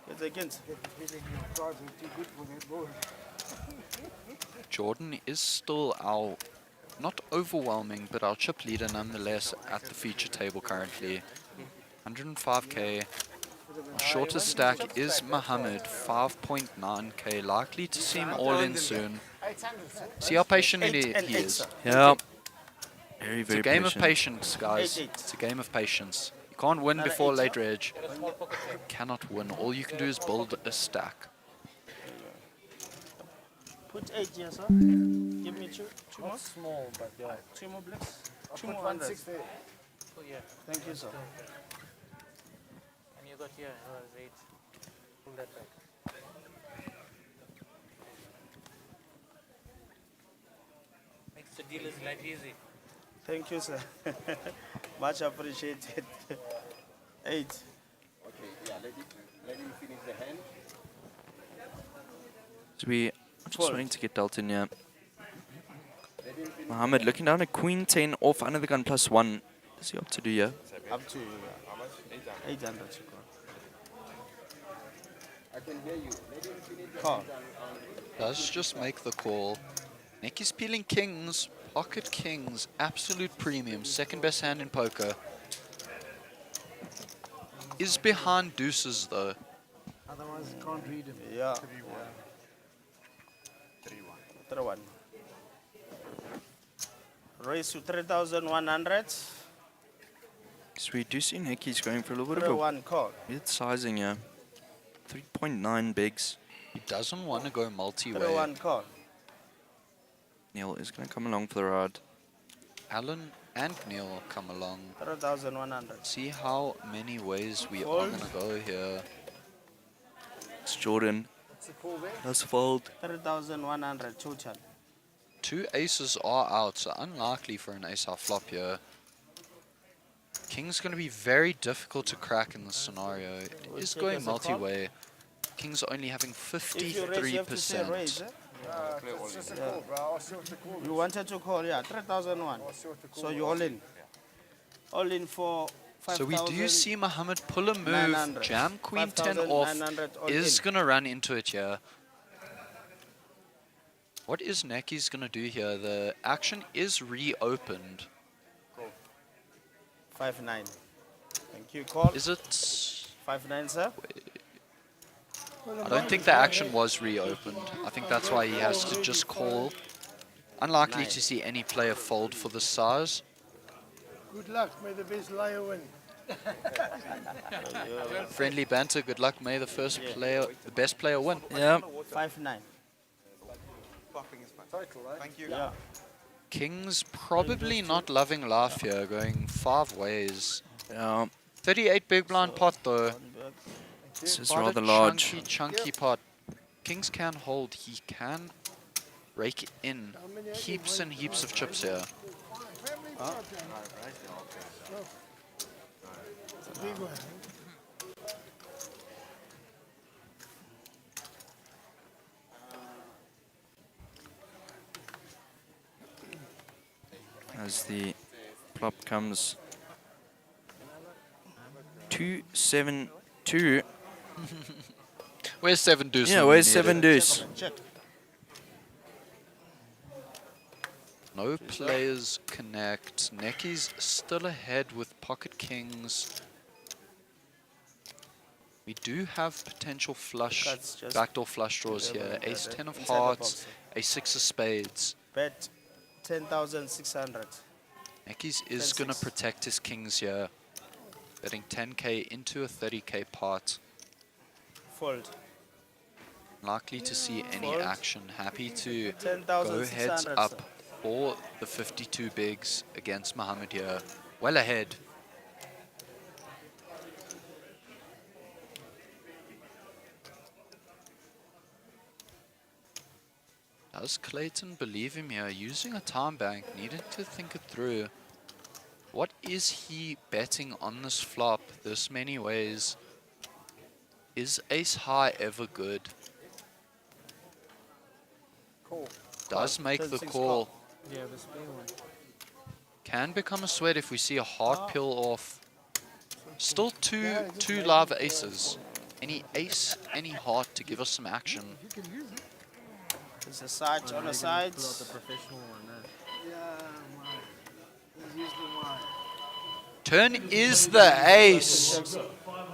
It's against. Jordan is still our, not overwhelming, but our chip leader nonetheless at the feature table currently. 105k. Our shortest stack is Muhammad, 5.9k. Likely to see him all in soon. See how patient he is. Yeah. Very, It's a very game patient. of patience, guys. It's a game of patience. You can't win before late reg. Cannot win. All you can do is build a stack. Put 8 here, sir. Give me two more. Small, but yeah. 2 more blocks. I'll 2 put more 1/6 unders. there. Yeah. Thank you, sir. And you got here, wait. Pull that back. Makes the dealer's life easy. Thank you, sir. Much appreciated. 8. So we are just waiting to get dealt in here. Mohammed looking down at Queen 10 off under the gun plus 1. Does he opt to do here? Up to 800. I can hear you. Call. Does just make the call. Necky's peeling kings, pocket kings, absolute premium, second best hand in poker. Is behind deuces though. Otherwise, you can't read him. Yeah. 3-1. 3-1. Raise to 3,100. So we do see Necky's going for a little bit of a 3-1 call. weird sizing here. 3.9 bigs. He doesn't want to go multi-way. 3-1 call. Neil is going to come along for the ride. Alan and Neil come along. 3,100. See how many ways we are Fold. going to go here. It's Jordan. Let's fold. 3,100 total. 2 aces are out, so unlikely for an ace-off flop here. King's going to be very difficult to crack in this scenario. It is check going as a call. multi-way. King's only having If you raise, you have to say raise. 53%. It's just a call, bro. I'll see what the call is. You wanted to call, yeah, 3,001. I'll see what the call So is. you all in. All in for 5,000. So we do see Mohammed pull a move, 900. jam Queen 10 off, 5,900 all is in. going to run into it here. What is Necky's going to do here? The action is reopened. 5-9. Thank you, call. Is it? 5-9, sir. I don't think the action was reopened. I think that's why he has to just call. Unlikely Nine. to see any player fold for the size. Good luck. May the best layer win. Friendly banter, good luck. May the best player win. Yeah. 5-9. Title, right? Thank you. Yeah. King's probably not loving life here, going 5 ways. Yeah. 38 big blind pot though. This is Quite a rather large. chunky pot. Kings can hold. He can rake in heaps and heaps of chips here. It's a big one. As the flop comes 2-7-2. Where's 7 deuce? Yeah, when we where's need 7 it? deuce? Check. No players connect. Necky's still ahead with pocket kings. We do have potential flush, That's just backdoor flush draws here. Ace 10 of inside the hearts, box. ace 6 of spades. Bet 10,600. Necky's is going to 10-6. protect his kings here. Betting 10k into a 30k pot. Fold. Likely to see any Fold. action. Happy to go 10,600. heads up for the 52 bigs against Mohammed here. Well ahead. Does Clayton believe him here? Using a time bank, needed to think it through. What is he betting on this flop this many ways? Is ace high ever good? Call. Does make the 10-6 call. Yeah, the spare one. Can become a sweat if we see a heart pill off. Still two live aces. Any ace, any heart to give us some action. There's a side on the sides. Professional one. Yeah, man. He's used the wine. Turn is the ace.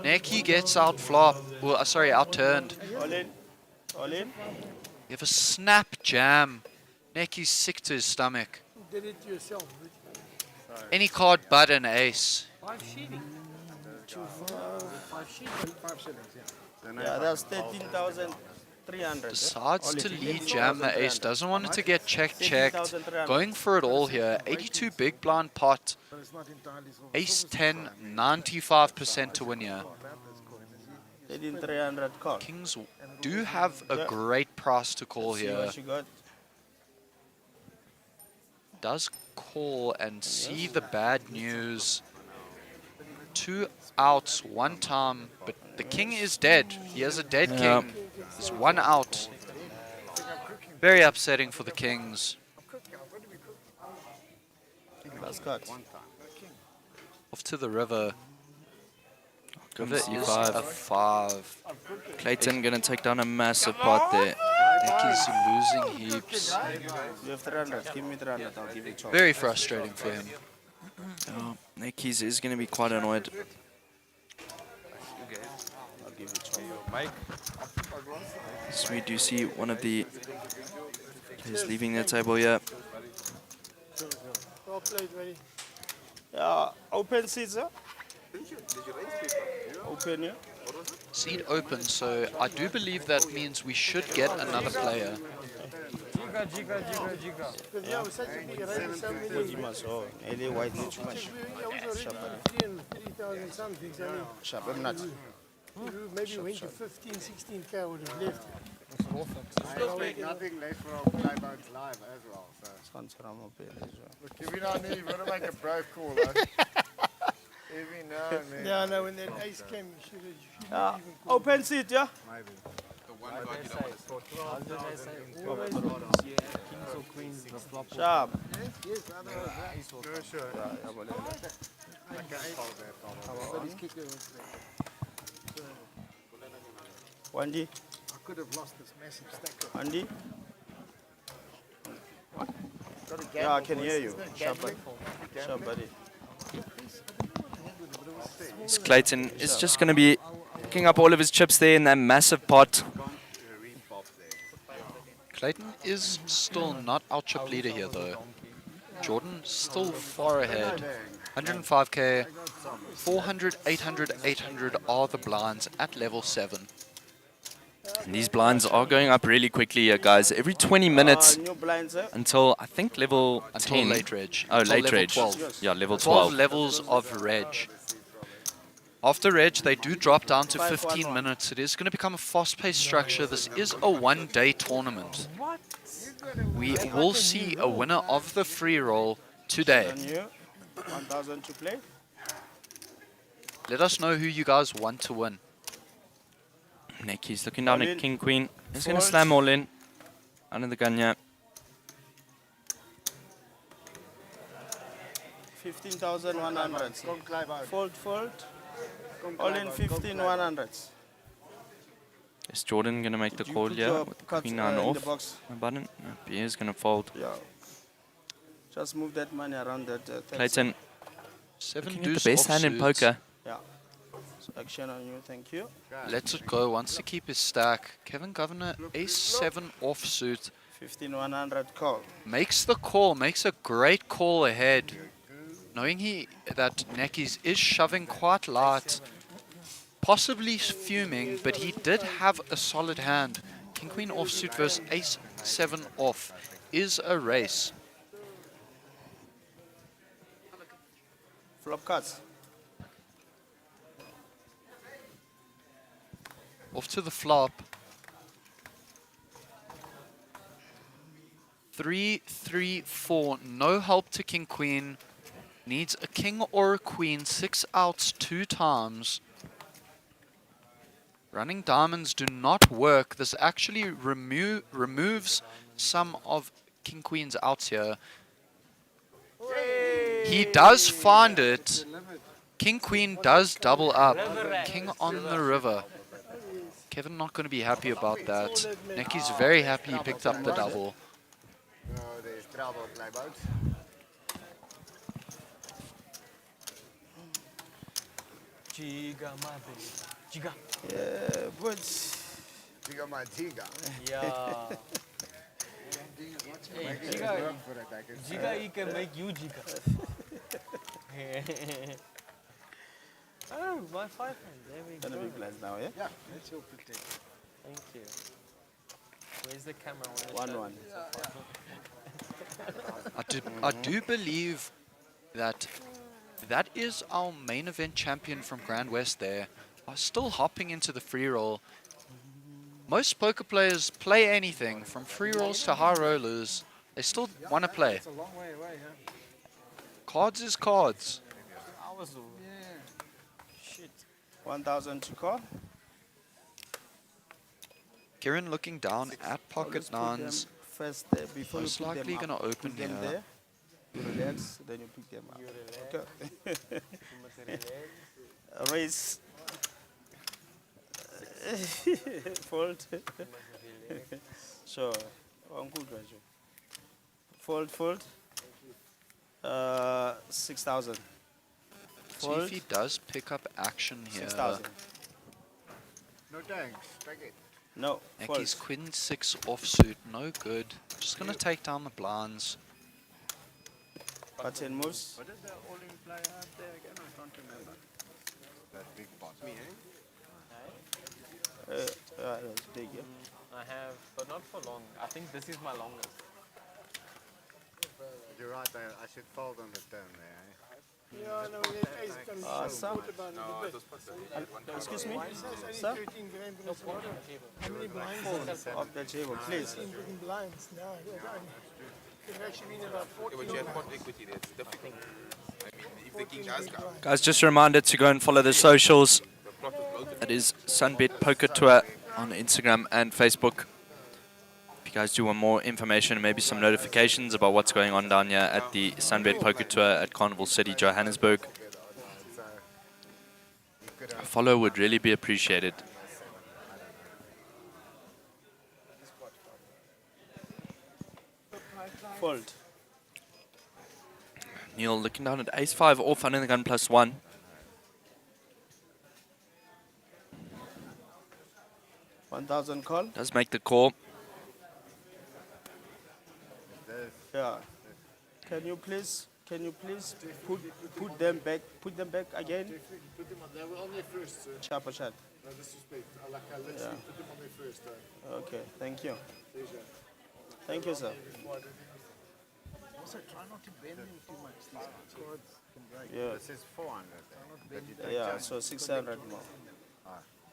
Necky gets out flop. Well, sorry, outturned. All in. All in. You have a snap jam. Necky's sick to his stomach. You did it yourself. Any card but an ace. 5 sheeting. 5 sheeting. 5 shillings, yeah. Yeah, that's 13,300. Decides All to in. lead jam the ace. Doesn't want it to get checked. Going for it all here. 82 big blind pot. it's not entirely so. Ace 10, 95% to win here. 13,300 call. Kings do have a great price to call See here. what you got. Does call and see the bad news. 2 outs, 1 time, but the king is dead. He has a dead king. He's 1 out. Very upsetting for the Kings. Last card. Off to the river. River is E5. a 5. Clayton gonna take down a massive pot there. He's losing heaps. You have 300. Give me 300. I'll give you 12. Very frustrating for him. Oh, Nikki's is gonna be quite annoyed. I'll give you 12. So we do see one of the players leaving the table here. Well played, ready. Yeah, open Caesar. Open, yeah. Seed open, so I do believe that means we should get another player. But yeah, we're such a big array, so many. You must. Oh, LA white not too much. I was already 3,000 something. I mean, Sharp, I'm not. maybe went to 15, 16K, I would have left. Nothing left for Playboats live as well. So. Sounds from up here as well. Look, every now and then you've got to make a brave call. Every now and then. Yeah, no, when that ace came, you should Yeah, have even called. open seat, yeah. Maybe. Sharp. Sure. Wandy. I could have lost this massive stack. Wandy. Yeah, I can hear you. Sharp, buddy. Sharp, buddy. So Clayton is just gonna be picking up all of his chips there in that massive pot. Clayton is still not our chip leader here though. Jordan still far ahead. 105k, 400, 800, 800 are the blinds at level 7. And these blinds are going up really quickly here, guys. Every 20 minutes New blinds, eh? until I think level Until 10. late reg. Oh, Until late level reg. 12. Yeah, level 12 12. levels of reg. After reg, they do drop down to 15 minutes. It is going to become a fast-paced structure. This is a one-day tournament. We will see a winner of the free roll today. And you, 1,000 to play. Let us know who you guys want to win. Nicky's looking down All at in. King Queen. He's going to Fold. slam all in. Under the gun, yeah. 15,100. Come Playboat. Fold, fold. All in 15,100. Is Jordan going to make the You call put here your with the cards, Queen 9 in the off box. the button? No, he is going to fold. Yeah. Just move that money around that. Clayton, 7 looking at deuce the best hand in offsuit. poker. Yeah. So action on you, thank you. Lets it go. Wants to keep his stack. Kevin Governor, ace 7 offsuit. 15,100 call. Makes the call. Makes a great call ahead. Knowing that Nekis is shoving quite light. Possibly fuming, but he did have a solid hand. King Queen offsuit versus ace 7 off is a race. Flop cards. Off to the flop. 3, 3, 4. No help to King Queen. Needs a king or a queen. 6 outs 2 times. Running diamonds do not work. This actually removes some of King Queen's outs here. He does find it. King Queen does double up. King on the river. Kevin not going to be happy about that. Necky's very happy he picked up the double. No, there's trouble Playboat. Yeah, but Tiga my Tiga. Yeah. Hey, Giga, Giga, he can make you Giga. Oh, my 500. There we gonna go. be blinds now, yeah? Yeah, let's hope it takes. Thank you. Where's the camera? 1-1. I do believe that that is our main event champion from Grand West there. Still hopping into the free roll. Most poker players play anything, from free rolls to high rollers. They still want to play. It's a long way away, yeah. Cards is cards. Hours. Yeah. Shit. 1,000 to call. Kieran looking down at pocket Always put them nines. first there before Most you put likely them gonna up. open Put them here. there. You relax, then you pick them up. Okay. Raise. Fold. Sure. I'm good, Raju. Fold. 6,000. See if he does pick up action here. 6,000. No thanks. Take it. No. Yankees Fold. queen 6 offsuit, no good. Just gonna take down the blinds. Button moves. What did the all-in player have there again? I can't remember. That big pot. Me, That's big, yeah. I have, but not for long. I think this is my longest. You're right, I should fold on the turn there. Yeah, no, the ace can Sir? Excuse me? Sir? 13 grand in this water. How many blinds? Off the table, please. 16 freaking blinds. No, it could actually been about 14. Equity there, it's difficult. I mean, if the king has got Guys, just a reminder to go and follow the socials. It is SunBet Poker Tour on Instagram and Facebook. If you guys do want more information and maybe some notifications about what's going on down here at the SunBet Poker Tour at Carnival City, Johannesburg, a follow would really be appreciated. Fold. Neil looking down at ace-5 off under the gun +1. $1,000 call. Does make the call. Yeah. Can you please put them back again? Put them on. They were on their first, sir. Sharper shot. No disrespect. I'll let you put them on their first. Okay, thank you. Pleasure. Thank you, sir. Also, try not to bend them too much. These cards can break. Yeah. This is 400 there. But you take Yeah, just so 600 more.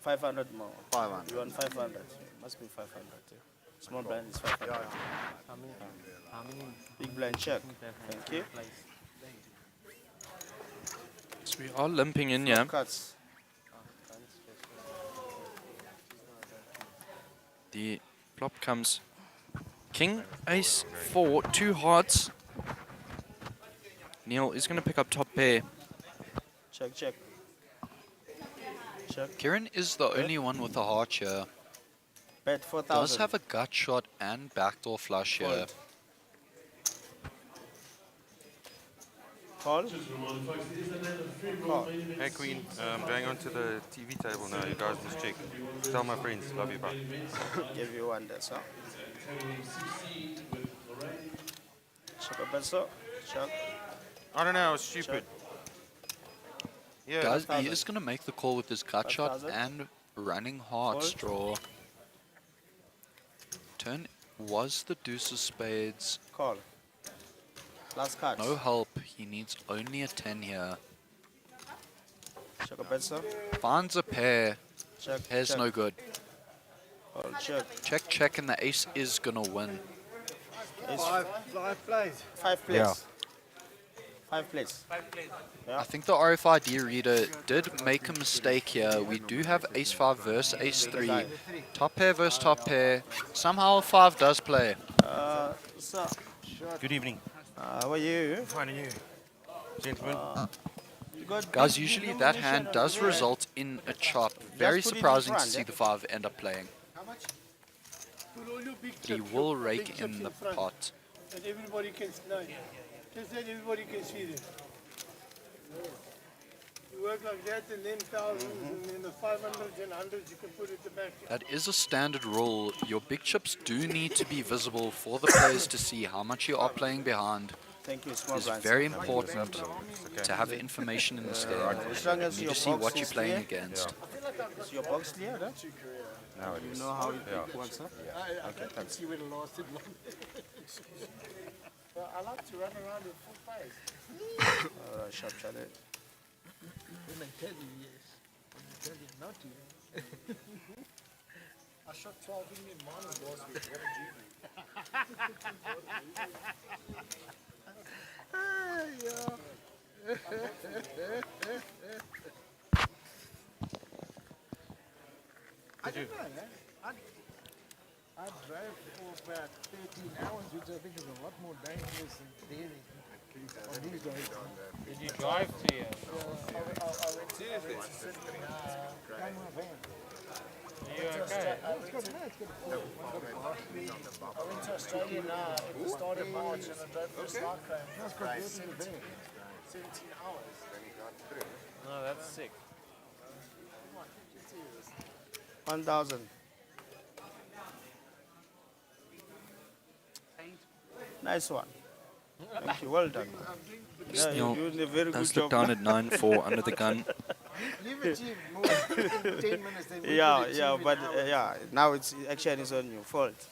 500 more. 500. You want 500? Must be 500. Yeah. Small blind is 500. How many Big blind check. Thank you. So we are limping in here. Cuts. The flop comes king, ace, 4, 2 hearts. Neil is going to pick up top pair. Check. Check. Kieran is the only one with a heart here. Bet 4,000. Does have a gut shot and backdoor flush here. Call. Call. Hey Queen, I'm going on to the TV table now. You guys must check. Tell my friends, love you, bye. Give you one there, sir. Check a bet, sir. Check. I don't know, I was stupid. Yeah. Guys, he is going to make the call with his gut shot 5,000. and running hearts draw. Turn was the deuce of spades. Call. Last card. No help. He needs only a 10 here. Check a bet, sir. Finds a pair. Check. Pair's check. no good. Call. Check. Check, and the ace is going to win. Ace. Five plays. 5 plays. Yeah. 5 plays. I think the RFID reader did make a mistake here. We do have ace-5 versus ace-3. Top pair versus top pair. Somehow 5 does play. Sir. Good evening. How are you? Fine, and you? Gentlemen. You got Guys, big usually that denomination hand on does the right. result in a chop. Very put it in surprising to front, see yeah? the 5 end up playing. How much? Put all your big He chips, will your rake big in chips the front, pot. that everybody can know. Just that everybody can see them. You work like that and then thousands and then the 500s and 100s you can put at the back. That is a standard rule. Your big chips do need to be visible for the players to see how much you are playing behind. Thank you, small It's blinds. very important to have information in the stand. As long as You need your to see box what you're is playing clear. against. Is your box clear? Huh? Now it You is. know how you pick one, sir? I can see where the last it went. I like to run around in full phase. sharp challenge. When I tell you yes, when I tell you not to. I shot 12 in morning last week. What did you do? I don't know, man. I drove for about 13 hours, which I think is a lot more dangerous than daring on these days. Did you drive to here? I went to sit in my van. Are you okay? It's got I went to Australia now at the start of March and I drove for a cyclone. That's got 17 hours. No, that's sick. 1,000. Nice one. Thank you. Well done. Yeah, Still you're doing a very does good look job. down at 9-4 under the gun. You've achieved more in 10 minutes than we Yeah, could yeah, achieve but in hours. yeah, now it's action is on your fault.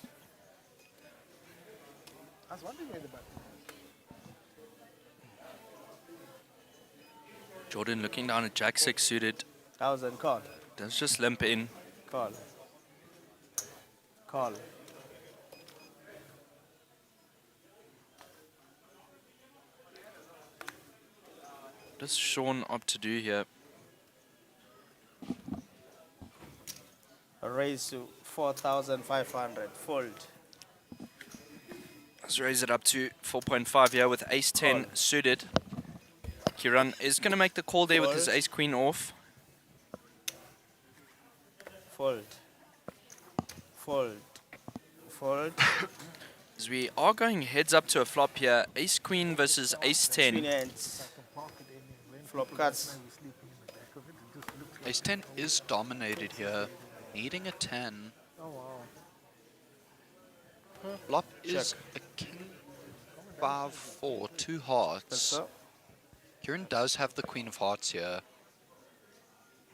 I was wondering where the button Jordan looking down at Jack 6 suited. 1,000 call. Does just limp in. Call. Call. What does Sean opt to do here? Raise to 4,500. Fold. Let's raise it up to 4.5 here with ace 10 Call. suited. Kiran is going to make the call there with his Fold. ace queen off. Fold. Fold. Fold. As we are going heads up to a flop here. Ace queen versus ace Twin 10. ends. Flop cuts. Ace 10 is dominated here, needing a 10. Oh, wow. Flop is a king 5-4, two hearts. So, Kieran does have the queen of hearts here.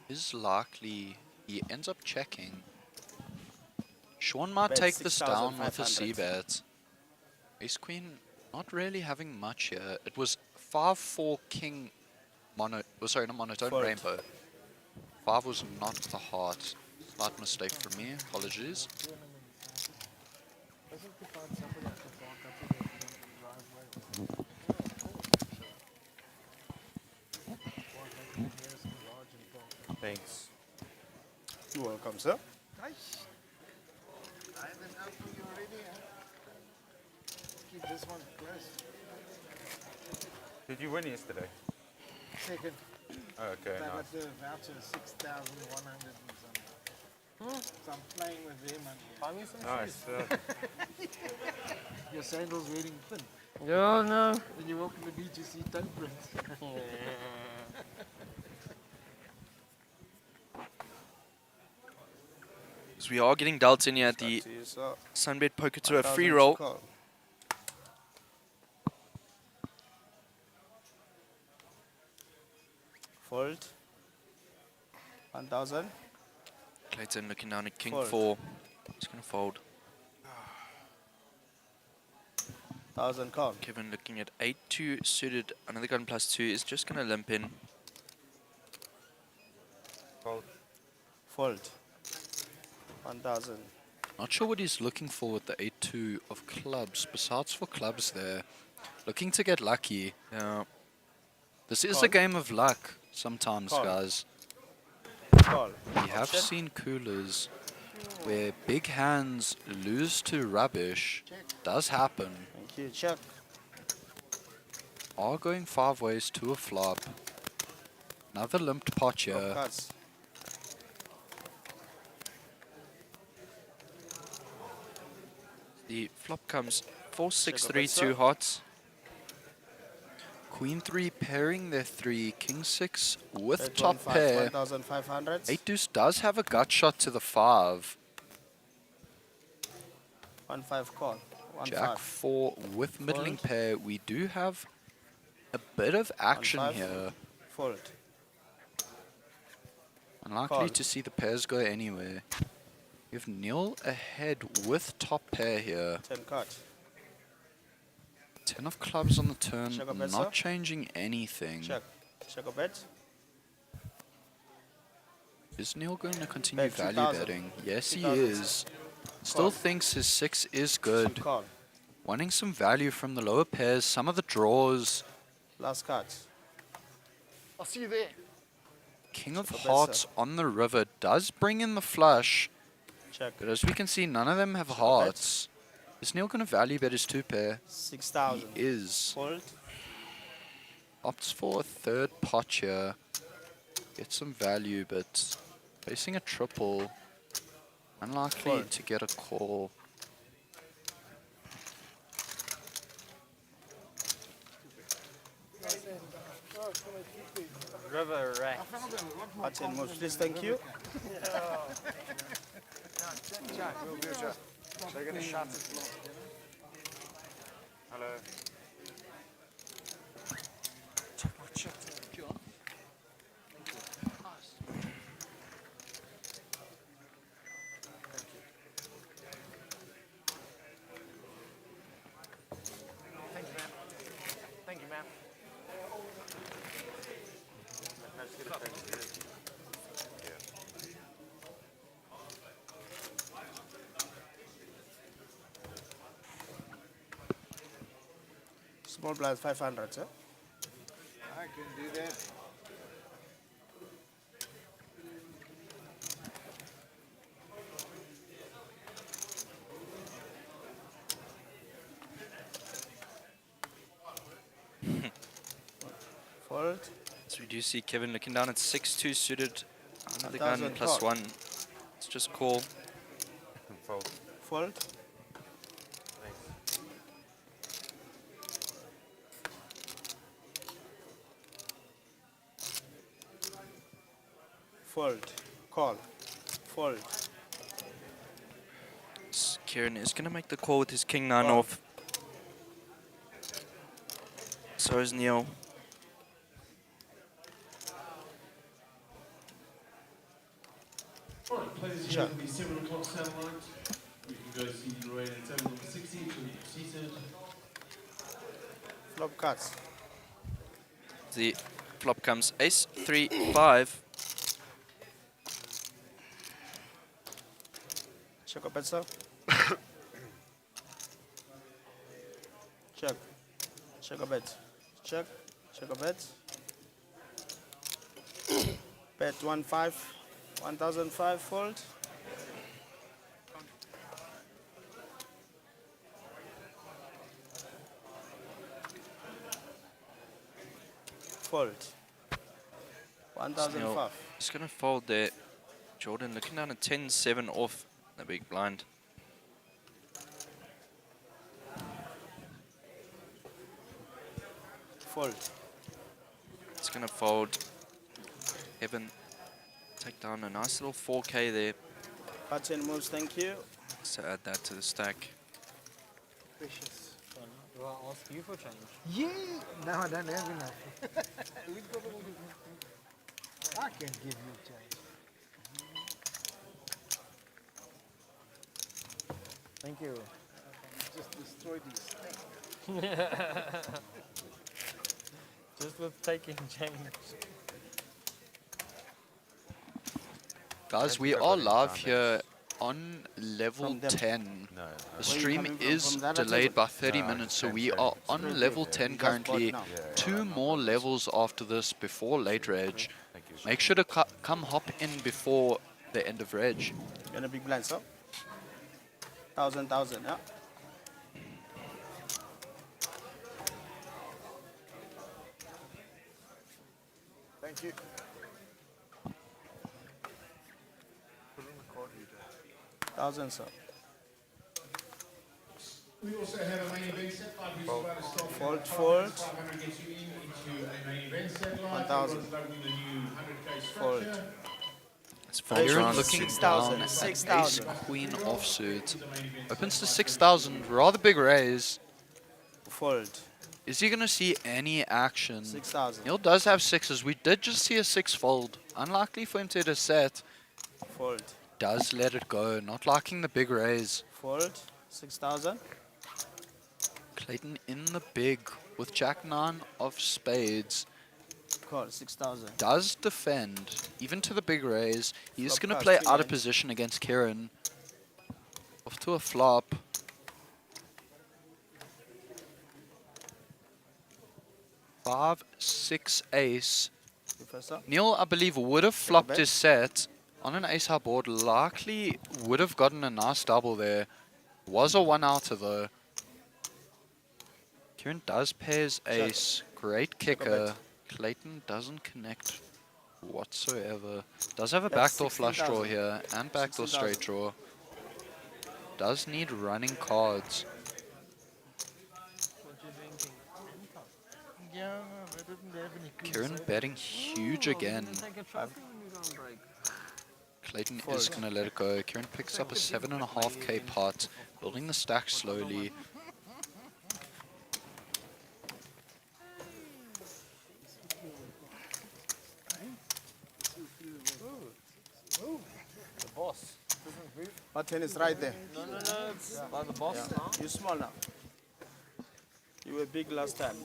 Is likely he ends up checking. Sean might Bet take this down with a 6,500. c-bet. Ace queen not really having much here. It was 5-4 king mono. Oh, sorry, not monotone, Fold. rainbow. 5 was not the heart. Slight mistake from me. Apologies. thanks. You're welcome, sir. Nice. I have an out for you already. Keep this one close. Did you win yesterday? Second. Oh, okay, I nice. got the voucher 6,100 and something. So I'm playing with their money. Buy me some Nice. Your sandals wearing thin. Oh, no. When you walk on the beach, you see toe prints. As we are getting dealt in here at the To you, sir. SunBet Poker Tour 1,000 free roll. call. Fold. 1,000. Clayton looking down at king Fold. 4. He's going to fold. 1,000 call. Kevin looking at 8-2 suited. Another gun plus 2 is just going to limp in. Fold. Fold. 1,000. Not sure what he's looking for with the 8-2 of clubs, besides for clubs there. Looking to get lucky. Yeah. This is Call. a game of luck sometimes, Call. guys. Call. We have seen coolers where big hands lose to rubbish. Does happen. Thank you. Check. Are going 5 ways to a flop. Another limped pot Flop here. cuts. The flop comes 4-6-3 Check up, 2 sir. hearts. Queen 3 pairing their 3. King 6 with 815, top pair. 1,500. 8 deuce does have a gut shot to the 5. 1,500 call. 1,500. Jack 4 with middling Fold. pair. We do have a bit of action 1,500. here. Fold. Unlikely Call. to see the pairs go anywhere. We have Neil ahead with top pair here. 10 cut. 10 of clubs on the turn, Check a bet, not sir. changing anything. Check. Check a bet. Is Neil going to continue Bet value 2,000. betting? Yes, he 2,000. is. Still thinks his 6 is good. Call. Wanting some value from the lower pairs, some of the draws. Last cards. I'll see you there. King of Check a bet, Hearts sir. on the river does bring in the flush, Check. but as we can see, none of them have Check a hearts. Is Neil going to value bet his 2 pair? 6,000. He is. Fold. Opts for a third pot here. Get some value, but facing a triple, unlikely Fold. to get a call. River rack. Hearts and moves, please. Thank you. Taking a shot. Hello. Thank you, ma'am. Thank you, ma'am. Small blind 500, sir. I can do that. Fold. So we do see Kevin looking down at 6-2 suited under the gun 1,000 plus call. 1. It's just call. Fold. Fold. Fold. Call. Fold. Kieran is going to make the call with his king 9 off. So is Neil. Alright, players here will be 7 o'clock satellite. We can go see the rain at table number 60 to be seated. Flop cards. The flop comes ace 3 5. Check a bet, sir. Check. Check a bet. Check. Check a bet. Bet 1,500. 1,005 fold. Fold. Neil 1,005. is going to fold there. Jordan looking down at 10-7 off the big blind. Fold. It's going to fold. Evan take down a nice little 4K there. Hearts and moves, thank you. So add that to the stack. Precious. Do I ask you for change? Yeah. No, I don't have enough. We've got all the... I can give you change. Thank you. Just destroy these things. Just with taking change. Guys, we are live here on level 10. No. The stream is delayed by 30 minutes, so we are on level 10 currently. 2 more levels after this before late reg. Make sure to come hop in before the end of reg. Gonna big blind, sir. 1,000, yeah. Thank you. 1,000, sir. We also have a main event set light who's about to start. Fold, fold. 500 gets you into a main event set light. 1,000. Everyone's loving the new 100k Fold. structure. It's fold Kieran round. looking 6,000, down at 6,000. ace queen offsuit. Opens to 6,000, rather big raise. Fold. Is he going to see any action? 6,000. Neil does have 6s. We did just see a 6 fold. Unlikely for him to hit a set. Fold. Does let it go. Not liking the big raise. Fold. 6,000. Clayton in the big with Jack 9 of spades. Call 6,000. Does defend, even to the big raise. He's Flop going to cast, play 3 out of nines. position against Kieran. Off to a flop. 5, 6, ace. Professor. Neil, I believe, would have flopped bet. his set on an ace high board. Likely would have gotten a nice double there. Was a 1-outer though. Kieran does pairs ace. Great kicker. Clayton doesn't connect whatsoever. Does have a That's backdoor flush draw 16,000. here and backdoor 16,000. straight draw. Does need running cards. What you drinking? Yeah, I didn't have any cream Kieran soda. betting huge again. Take a trophy when you go on break. Clayton is going to let it go. Kieran picks up a 7.5k pot, building the stack slowly. The boss. My 10 is right there. No, it's by the boss now. You're small now. You were big last time.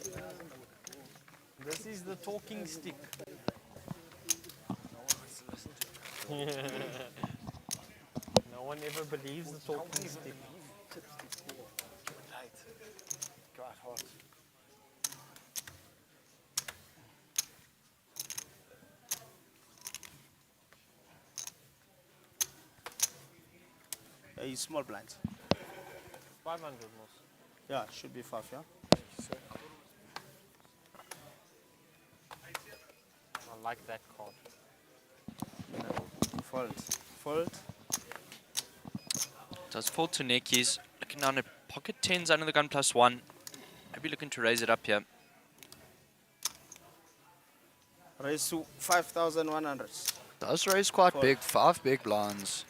This is the talking stick. No one ever believes the talking stick. He's small blinds. 500 most. Yeah, should be 5, yeah? I like that card. Fold. Fold. Does fold to neckies. Looking down at pocket 10s under the gun +1. Maybe looking to raise it up here. Raise to 5,100. Does raise quite Fold. big, 5 big blinds.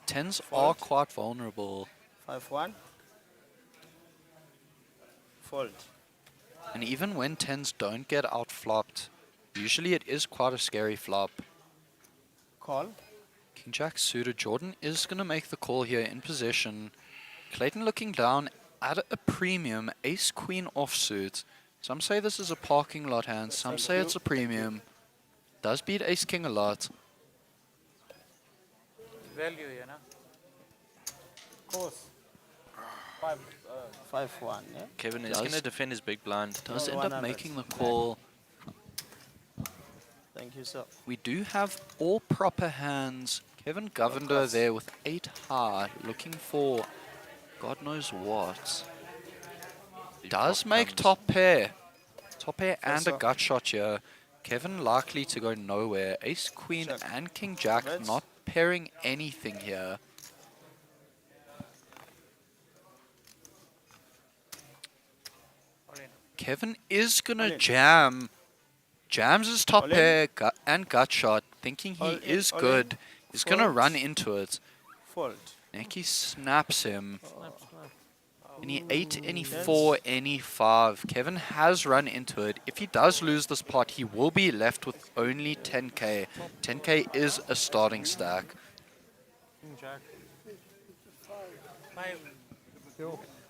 10s are Fold. quite vulnerable. 5-1. Fold. And even when 10s don't get outflopped, usually it is quite a scary flop. Call. King Jack suited. Jordan is going to make the call here in possession. Clayton looking down at a premium. Ace Queen offsuit. Some say this is a parking lot hand. Some say it's a premium. Does beat Ace King a lot. Value, you know? Of course. 5-1, yeah? Kevin is Does- going to defend his big blind. Does Oh, end up 100. making the call. Thank you, sir. We do have all proper hands. Kevin Govender there with 8 high, looking for God knows what. Does make top pair. Top pair and a sir. gut shot here. Kevin likely to go nowhere. Ace Queen Check. and King Jack Reds. not pairing anything here. Kevin is gonna All in. jams his top All in. pair and gut shot, thinking he All in, is all in. good. He's gonna Fold. run into it. Fold. Neki snaps him. Snap, snap. Any 8, any 4, any 5. Kevin has run into it. If he does lose this pot, he will be left with only 10k. 10k is a starting stack. King Jack.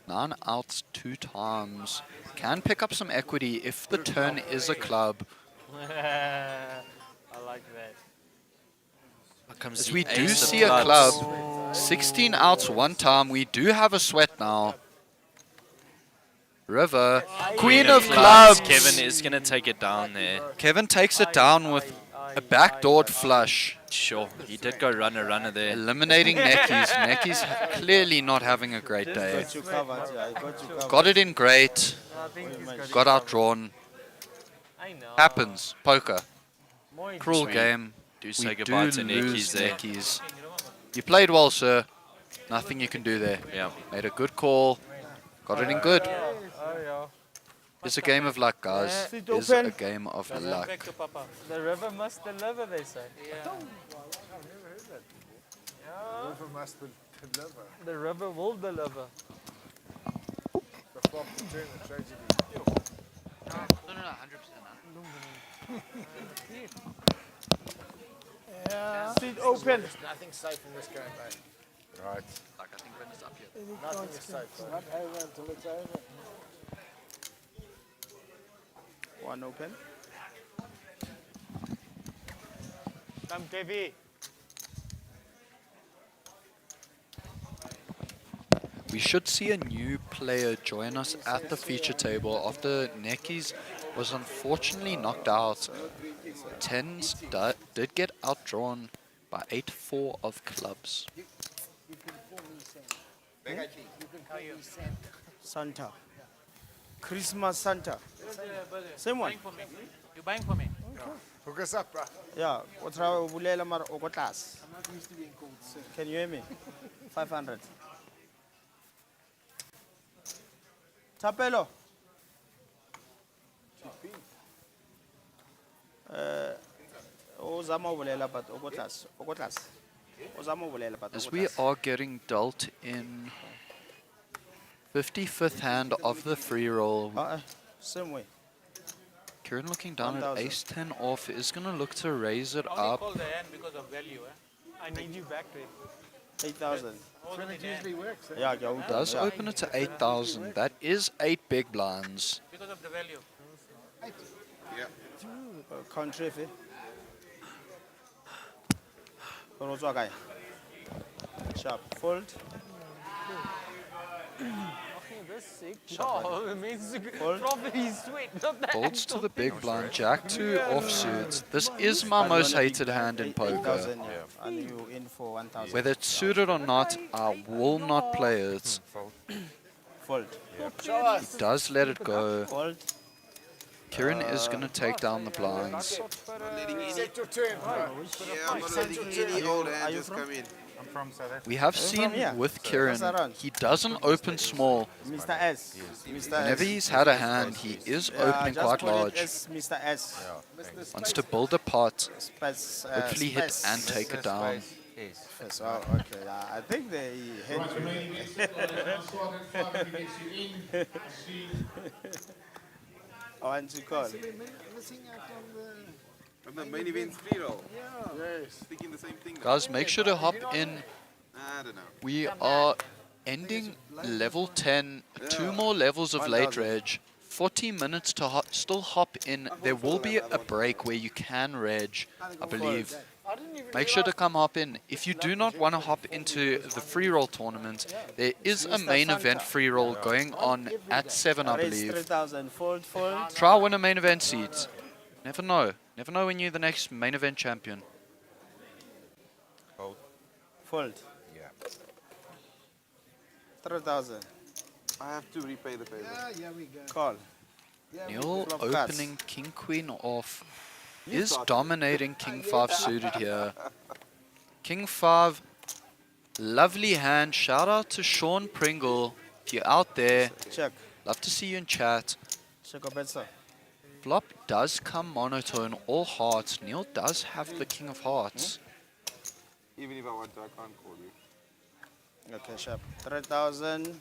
9 outs 2 times. Can pick up some equity if the turn is a club. I like that. Here comes As the we do ace of see a clubs. club. 16 outs 1 time. We do have a sweat now. River. Queen of clubs. Kevin is going to take it down there. Kevin takes it down with a backdoored flush. Sure, he did go runner there. Eliminating Neckies. Neckies clearly not having a great day. Got you covered, yeah. Got you covered. Got it in great. I think he's got it. Got outdrawn. I know. Happens. Poker. More Cruel We game. Do say We goodbye do to lose Neckies there. Neckies. You played well, sir. Nothing you can do there. Yeah. Made a good call. Got it in good. Oh, yeah. It's a game of luck, guys. Sit It's a open. game of luck. The river must deliver, they say. Yeah. River must deliver. The river will deliver. The flop to turn a tragedy. No, 100%. Sit open. There's nothing safe in this game, mate. Right. Like, I think when it's up here. Nothing is safe. It's not over until it's over. One open. Come, KV. We should see a new player join us at the feature table after Nekis was unfortunately knocked out. Tens did get outdrawn by 8-4 of clubs. You can call me Santa. You can call me Santa. Santa. Christmas Santa. Same one. You buying for me? Hook us up, bro. Yeah. What's wrong? Bulela mar okotlas. I'm not used to being called sir. Can you hear me? 500. Tapelo. Ozama bulela but okotlas. Okotlas. Ozama bulela but As we are getting dealt in 55th hand of the free roll, same way. Kieran looking down at 1,000. ace 10 off is going to look to raise it Only up. call the hand because of value. I need you back to it. 8,000. That's when it usually works. Eh? Yeah, yeah. Does open it to 8,000. That is 8 big blinds. Because of the value. Country fee. Sharp. Fold. That's sick. No, it means Fold. property sweet. Not that. Folds to the big blind. Jack 2 offsuits. This is my most hated hand in poker. 8,000, yeah. And you in for 1,000. Whether it's suited or not, I will not play it. Fold. He does let it go. Fold. Kieran is going to take down the blinds. Set your turn, bro. Yeah, I'm not letting any old hand just come in. I'm from South Africa. We have from seen here? with Kieran, he doesn't open small. Mr. S. Mr. Whenever S. he's had a hand, he is opening just quite call it large. as Mr. S. Wants to build a pot, Space, hopefully hit space. and take it down. Yes, oh, okay. I think they hit Right, the main event, last one and five, if he gets you in, see. I want to call. Missing out on From the main event free roll. Yes. Thinking the same thing. Guys, make sure to hop in. I don't know. We are ending level 10, 2 more levels of late reg. 40 minutes to still hop in. There will be a break where you can reg, I believe. Make sure to come hop in. If you do not want to hop into the free roll tournament, there is a main event free roll going on at 7, I Raise believe. 3,000. Fold, fold. Try win a main event seat. Never know. Never know when you're the next main event champion. Fold. Yeah. 3,000. I have to repay the favor. Yeah, we go. Call. Neil Flop opening king queen off. Is dominating king 5 suited here. King 5, lovely hand. Shout out to Sean Pringle. If you're out there, Check. love to see you in chat. Check up better. Flop does come monotone, all hearts. Neil does have the king of hearts. Even if I want to, I can't call you. Okay, sharp. 3,000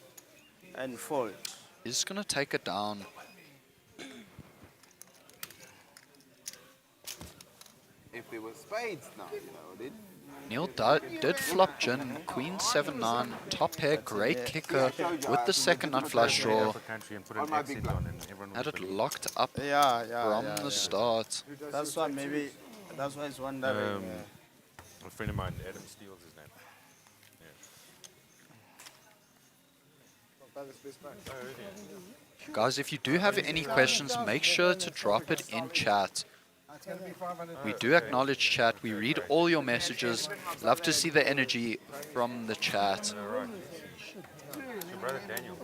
and fold. Is going to take it down. If there were spades now, you know, then. Neil did flop gin, queen 7-9, top pair, great kicker with the second nut flush draw. Had it locked up from the start. That's why maybe, that's why it's wondering. A friend of mine, Adam Steele's his name. Guys, if you do have any questions, make sure to drop it in chat. It's going to be 500. We do acknowledge chat. We read all your messages. Love to see the energy from the chat. Brother Daniel.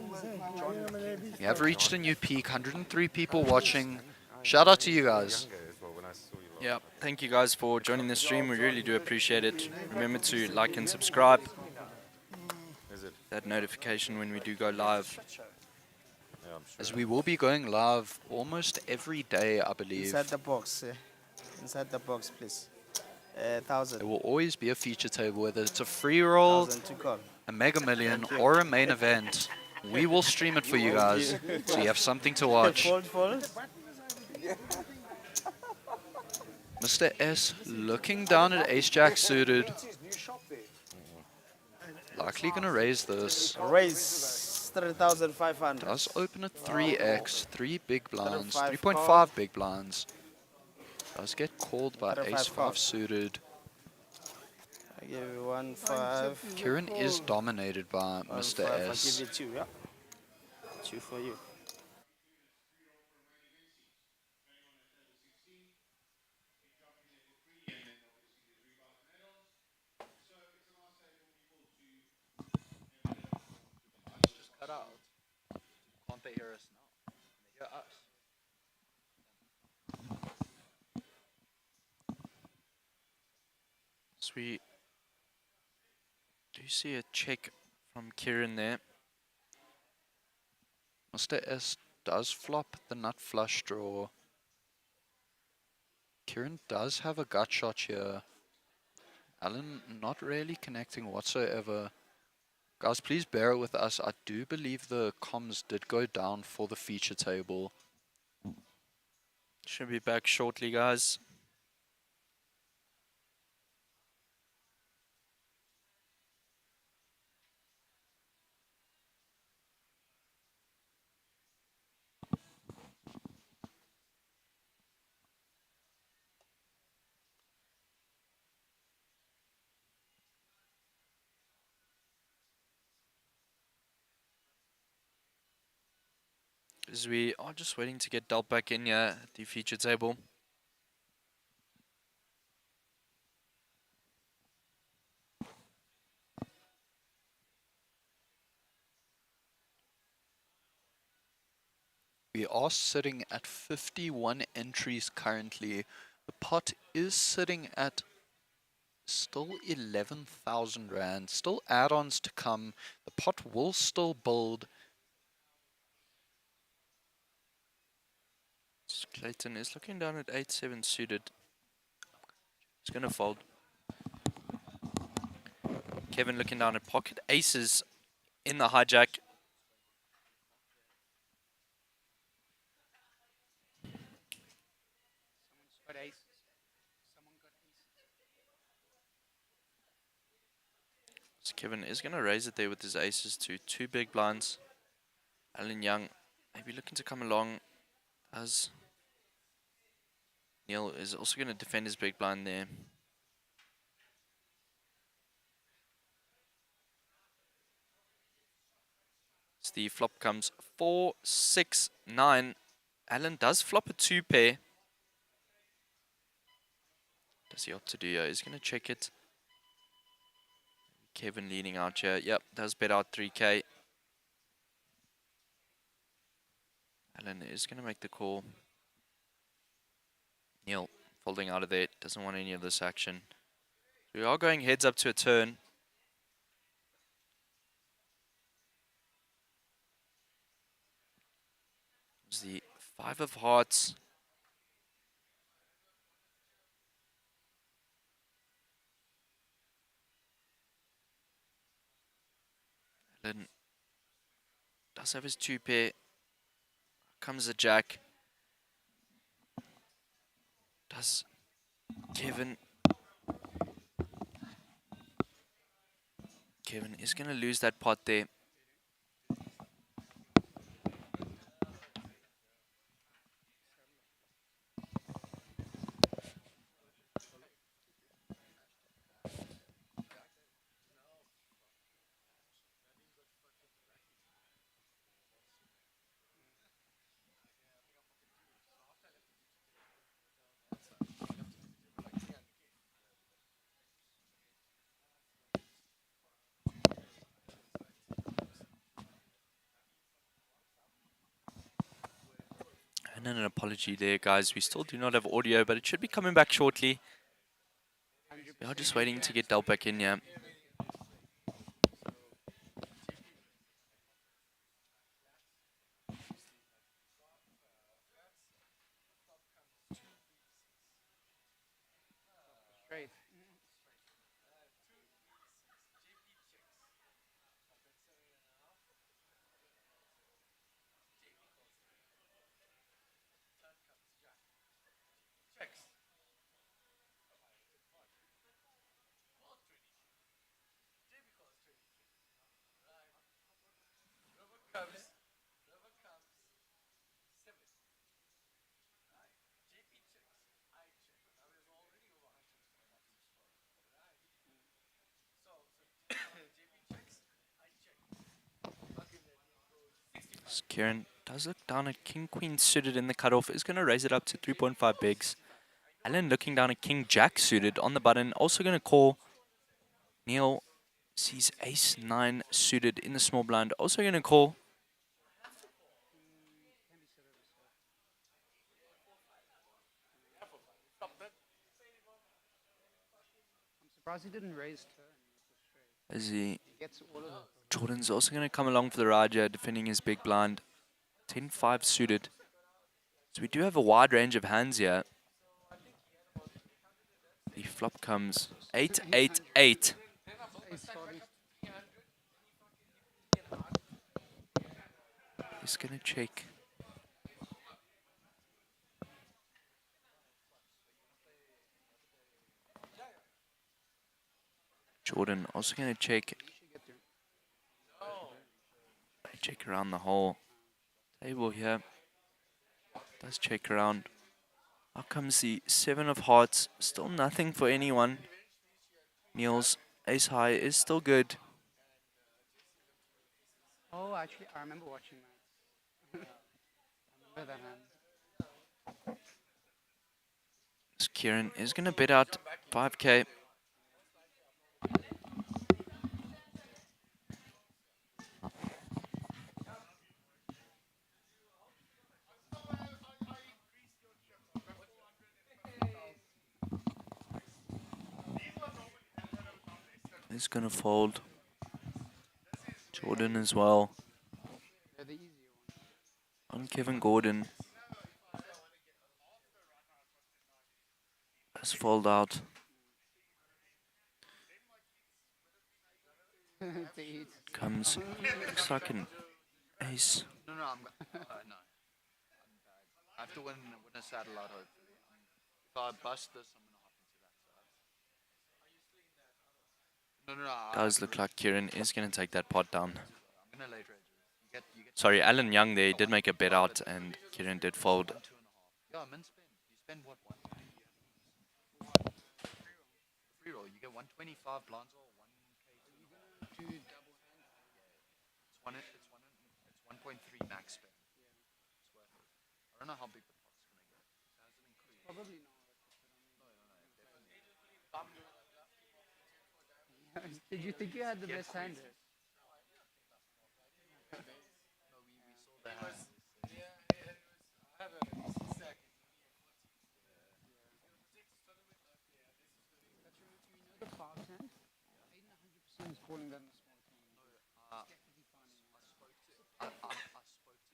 We have reached a new peak, 103 people watching. Shout out to you guys. Yeah, thank you guys for joining the stream. We really do appreciate it. Remember to like and subscribe. That notification when we do go live. As we will be going live almost every day, I believe. Inside the box. Inside the box, please. 1,000. There will always be a feature table, whether it's a free roll, 1,000 to call. a mega million, or a main event. We will stream it for you guys, so you have something to watch. Fold, fold. Mr. S looking down at ace jack suited. Likely gonna raise this. Raise 3,500. Does open at 3x, 3 big blinds, 3.5 3.5 big blinds. Does get called by 3.5 ace 5 call. suited. I give you 1.5. Kieran is dominated by Mr. 1.5. I S. give you 2, yeah? 2 for you. Cut out. Can't they hear us now? They hear us. So we do see a check from Kieran there. Mr. S does flop the nut flush draw. Kieran does have a gut shot here. Alan not really connecting whatsoever. Guys, please bear with us. I do believe the comms did go down for the feature table. Should be back shortly, guys. As we are just waiting to get dealt back in here at the feature table. We are sitting at 51 entries currently. The pot is sitting at still 11,000 Rand. Still add-ons to come. The pot will still build. Clayton is looking down at 8-7 suited. He's going to fold. Kevin looking down at pocket aces in the hijack. So Kevin is going to raise it there with his aces to 2 big blinds. Alan Young maybe looking to come along as Neil is also going to defend his big blind there. So the flop comes 4, 6, 9. Alan does flop a 2 pair. Does he opt to do here? He's going to check it. Kevin leading out here. Yep, does bet out 3k. Alan is going to make the call. Neil folding out of there. Doesn't want any of this action. We are going heads up to a turn. It's the 5 of hearts. Alan does have his 2 pair. Comes a jack. Does Kevin is going to lose that pot there. And then an apology there, guys. We still do not have audio, but it should be coming back shortly. We are just waiting to get dealt back in here. Kieran does look down at King Queen suited in the cutoff. Is going to raise it up to 3.5 bigs. Alan looking down at King Jack suited on the button. Also going to call. Neil sees Ace 9 suited in the small blind. Also going to call. I'm surprised he didn't raise turn. As he Gets all of them. Jordan's also going to come along for the ride here, defending his big blind. 10-5 suited. So we do have a wide range of hands here. The flop comes 8-8-8. He's going to check. Jordan also going to check. Check around the whole table here. Does check around. Out comes the 7 of hearts. Still nothing for anyone. Neil's ace high is still good. Oh, actually, I remember watching that. I remember that hand. So Kieran is going to bid out 5k. He's going to fold. Jordan as well. On Kevin Gordon. Has fold out. Comes, looks like an ace. No, no, no. I have to win a saddle out, hopefully. If I bust this, I'm going to hop into that. So no. Does look like Kieran is going to take that pot down. I'm going to late raise. Sorry, Alan Young there did make a bet out and Kieran did fold. Yeah, min spend. You spend what? Freeroll. You get 125 blinds or 1k. Two double hands. It's 1.3 max spend. It's worth it. I don't know how big the pot's gonna get. Has it increased? Probably not. No, definitely. Did you think you had the best hand? No, we saw the hand. The 5 hand? 800% is calling that in the small team. I spoke to him. He used the time bank. He's calling.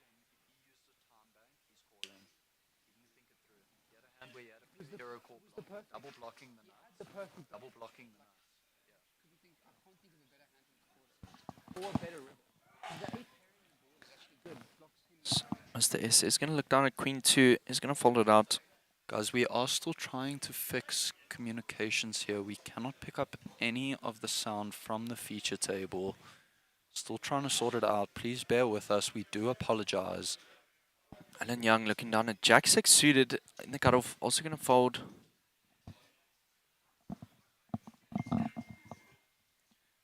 He didn't think it through. He had a hand where he had a hero call. Double blocking the nuts. Double blocking the nuts. I can't think of a better hand to call it. Or a better river. The 8 pairing board is actually good. Blocks him. Mr. S is going to look down at Queen 2. He's going to fold it out. Guys, we are still trying to fix communications here. We cannot pick up any of the sound from the feature table. Still trying to sort it out. Please bear with us. We do apologize. Alan Young looking down at Jack 6 suited in the cutoff. Also going to fold.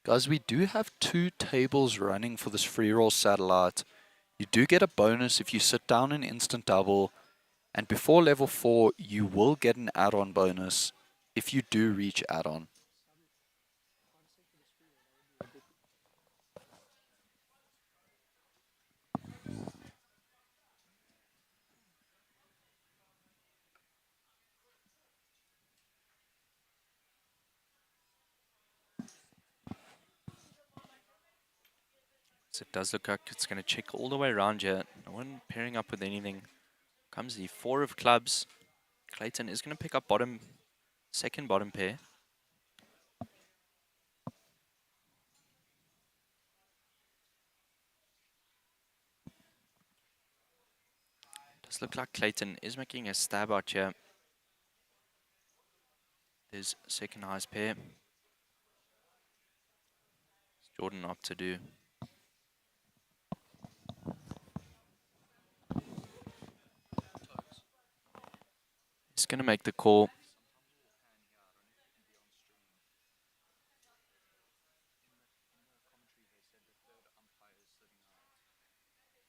Guys, we do have 2 tables running for this free roll satellite. You do get a bonus if you sit down in instant double. And before level 4, you will get an add-on bonus if you do reach add-on. So it does look like it's going to check all the way around here. No one pairing up with anything. Comes the 4 of clubs. Clayton is going to pick up second bottom pair. Does look like Clayton is making a stab out here. There's second highest pair. What's Jordan up to do? He's going to make the call.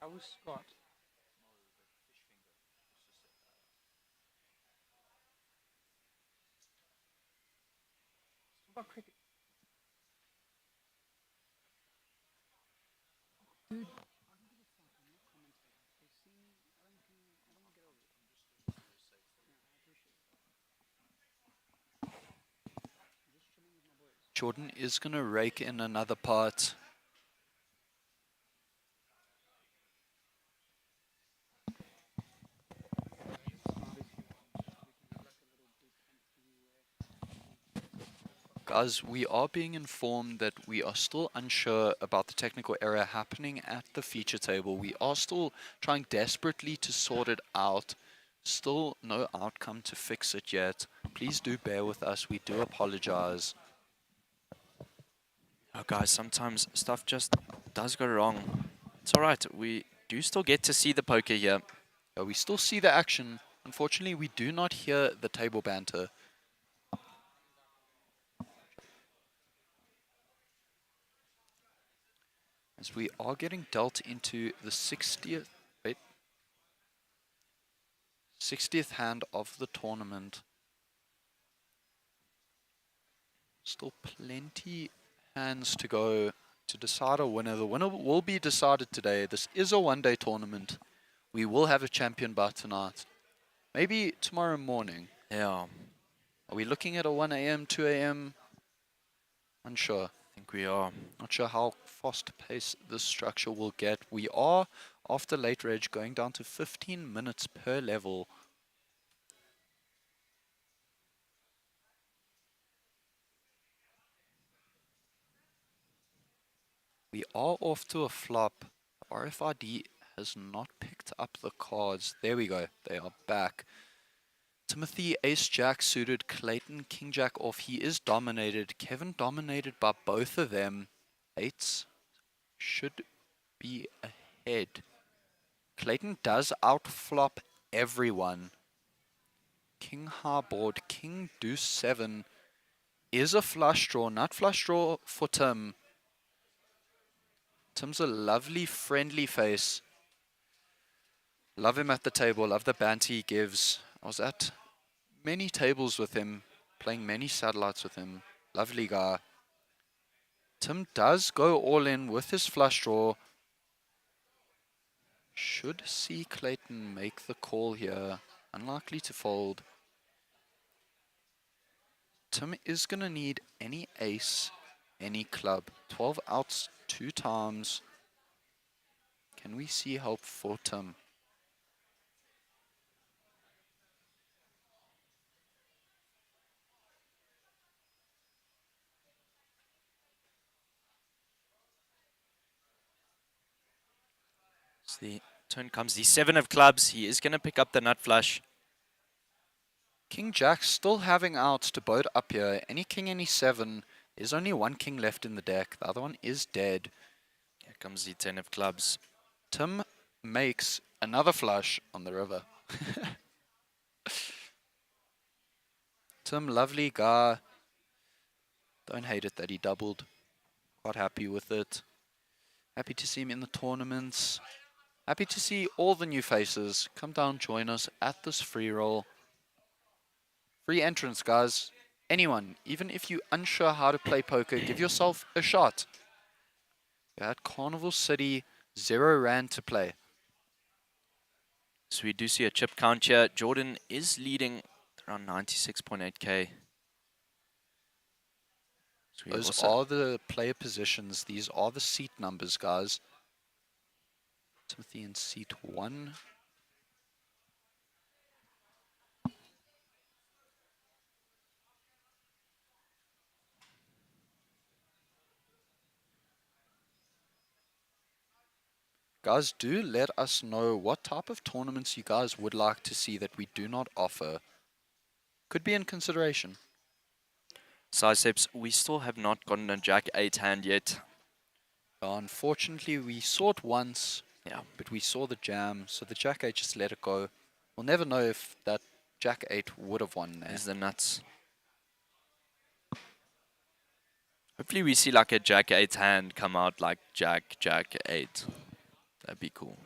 I was Who's Scott? What about cricket? Dude, I don't give a fuck. I'm not commentating. They see me. I don't get over it. Yeah, I appreciate it. I'm just chilling with my boys. Jordan is going to rake in another part. Guys, we are being informed that we are still unsure about the technical error happening at the feature table. We are still trying desperately to sort it out. Still no outcome to fix it yet. Please do bear with us. We do apologize. Oh, guys, sometimes stuff just does go wrong. It's all right. We do still get to see the poker here. We still see the action. Unfortunately, we do not hear the table banter. As we are getting dealt into the 60th hand of the tournament. Still plenty hands to go to decide a winner. The winner will be decided today. This is a one-day tournament. We will have a champion by tonight. Maybe tomorrow morning. Yeah. Are we looking at a 1 a.m., 2 a.m.? Unsure. I think we are. Not sure how fast-paced this structure will get. We are, after late reg, going down to 15 minutes per level. We are off to a flop. RFID has not picked up the cards. There we go. They are back. Timothy Ace-Jack suited, Clayton King-Jack off. He is dominated. Kevin dominated by both of them. Eights should be ahead. Clayton does outflop everyone. King high board, King deuce 7 is a flush draw. Nut flush draw for Tim. Tim's a lovely, friendly face. Love him at the table. Love the banter he gives. I was at many tables with him, playing many satellites with him. Lovely guy. Tim does go all in with his flush draw. Should see Clayton make the call here. Unlikely to fold. Tim is going to need any ace, any club. 12 outs 2 times. Can we see help for Tim? So the turn comes the 7 of clubs. He is going to pick up the nut flush. King Jack still having outs to boat up here. Any king, any 7. There's only one king left in the deck. The other one is dead. Here comes the 10 of clubs. Tim makes another flush on the river. Tim, lovely guy. Don't hate it that he doubled. Quite happy with it. Happy to see him in the tournaments. Happy to see all the new faces. Come down, join us at this free roll. Free entrance, guys. Anyone, even if you're unsure how to play poker, give yourself a shot. You're at Carnival City, 0 rand to play. So we do see a chip count here. Jordan is leading around 96.8k. So we Those are the player positions. These are the seat numbers, guys. Timothy in seat 1. Guys, do let us know what type of tournaments you guys would like to see that we do not offer. Could be in consideration. Siceps, we still have not gotten a Jack 8 hand yet. Unfortunately, we saw it once, but we saw the jam, so the Jack 8 just let it go. We'll never know if that Jack 8 would have won there. There's the nuts. Hopefully we see like a Jack 8 hand come out like Jack 8. That'd be cool.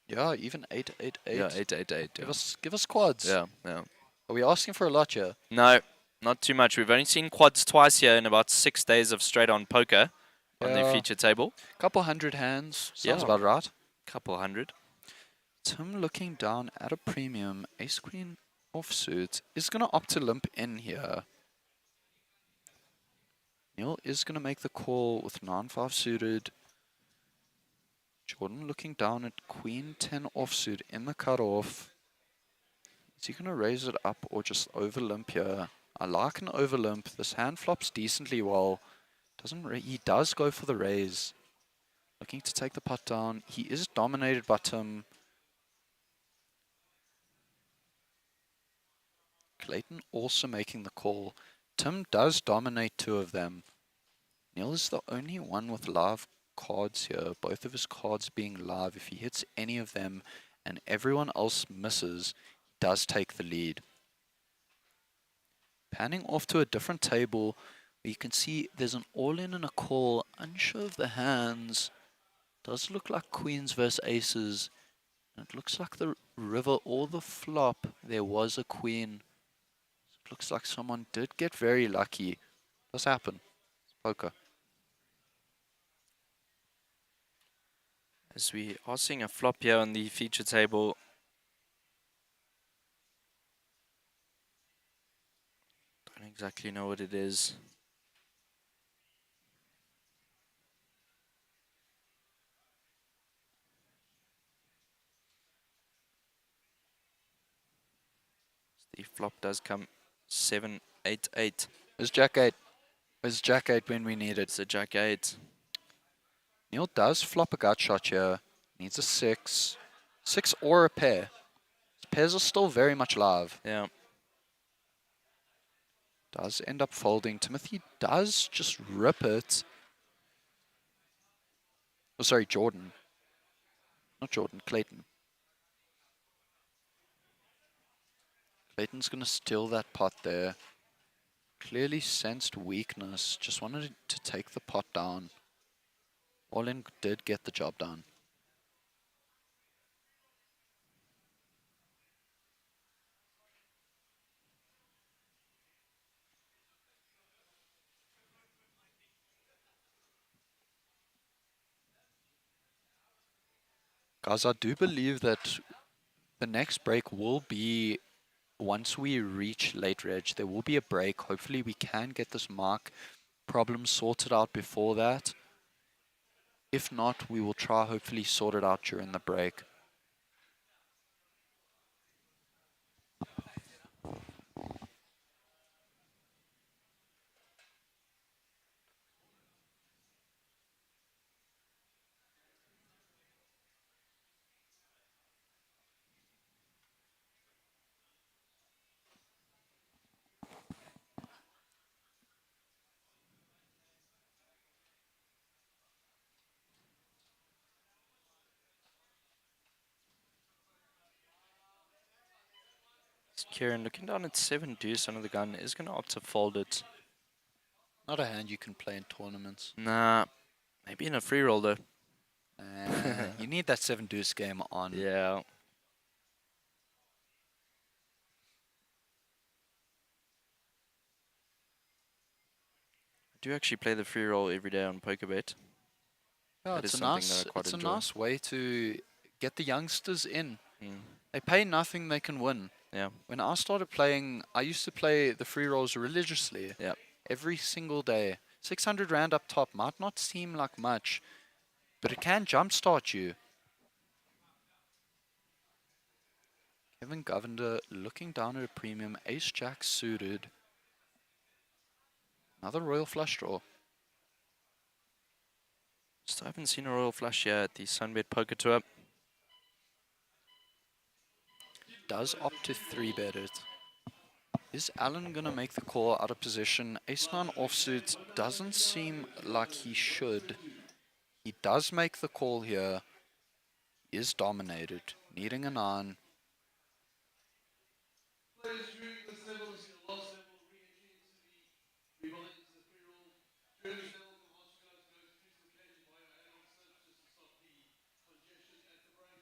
Yeah, even 888. Yeah, 888. Give us quads. Yeah, yeah. Are we asking for a lot here? No, not too much. We've only seen quads twice here in about 6 days of straight on poker on the Yeah. feature table. Couple hundred hands. Sounds Yeah. about right. Couple hundred. Tim looking down at a premium. Ace queen offsuit is going to opt to limp in here. Neil is going to make the call with 9-5 suited. Jordan looking down at queen 10 offsuit in the cutoff. Is he going to raise it up or just over limp here? I like an over limp. This hand flops decently well. He does go for the raise. Looking to take the pot down. He is dominated by Tim. Clayton also making the call. Tim does dominate two of them. Neil is the only one with live cards here. Both of his cards being live. If he hits any of them and everyone else misses, he does take the lead. Panning off to a different table where you can see there's an all-in and a call. Unsure of the hands. Does look like queens versus aces. And it looks like the river or the flop, there was a queen. It looks like someone did get very lucky. Does happen. It's poker. As we are seeing a flop here on the feature table. Don't exactly know what it is. The flop does come 7-8-8. It's Jack 8. It's Jack 8 when we need it. It's a Jack 8. Neil does flop a gut shot here. Needs a 6. 6 or a pair. His pairs are still very much live. Yeah. Does end up folding. Timothy does just rip it. Oh, sorry, Jordan. Not Jordan, Clayton. Clayton's going to steal that pot there. Clearly sensed weakness. Just wanted to take the pot down. All-in did get the job done. Guys, I do believe that the next break will be once we reach late reg. There will be a break. Hopefully we can get this mark problem sorted out before that. If not, we will try hopefully sort it out during the break. Kieran looking down at 7 deuce under the gun is going to opt to fold it. Not a hand you can play in tournaments. Nah, maybe in a free roll though. You need that 7 deuce game on. Yeah. I do actually play the free roll every day on PokerBet. Yeah, That it's is a something nice, that I quite it's enjoy. a nice way to get the youngsters in. Mm. They pay nothing, they can win. Yeah. When I started playing, I used to play the free rolls religiously. Yeah. Every single day. 600 Rand up top might not seem like much, but it can jumpstart you. Kevin Govender looking down at a premium. Ace Jack suited. Another royal flush draw. Just haven't seen a royal flush here at the SunBet Poker Tour. Does opt to 3-bet it. Is Allen going to make the call out of position? Ace-9 offsuit doesn't seem like he should. He does make the call here. He is dominated. Needing a 9.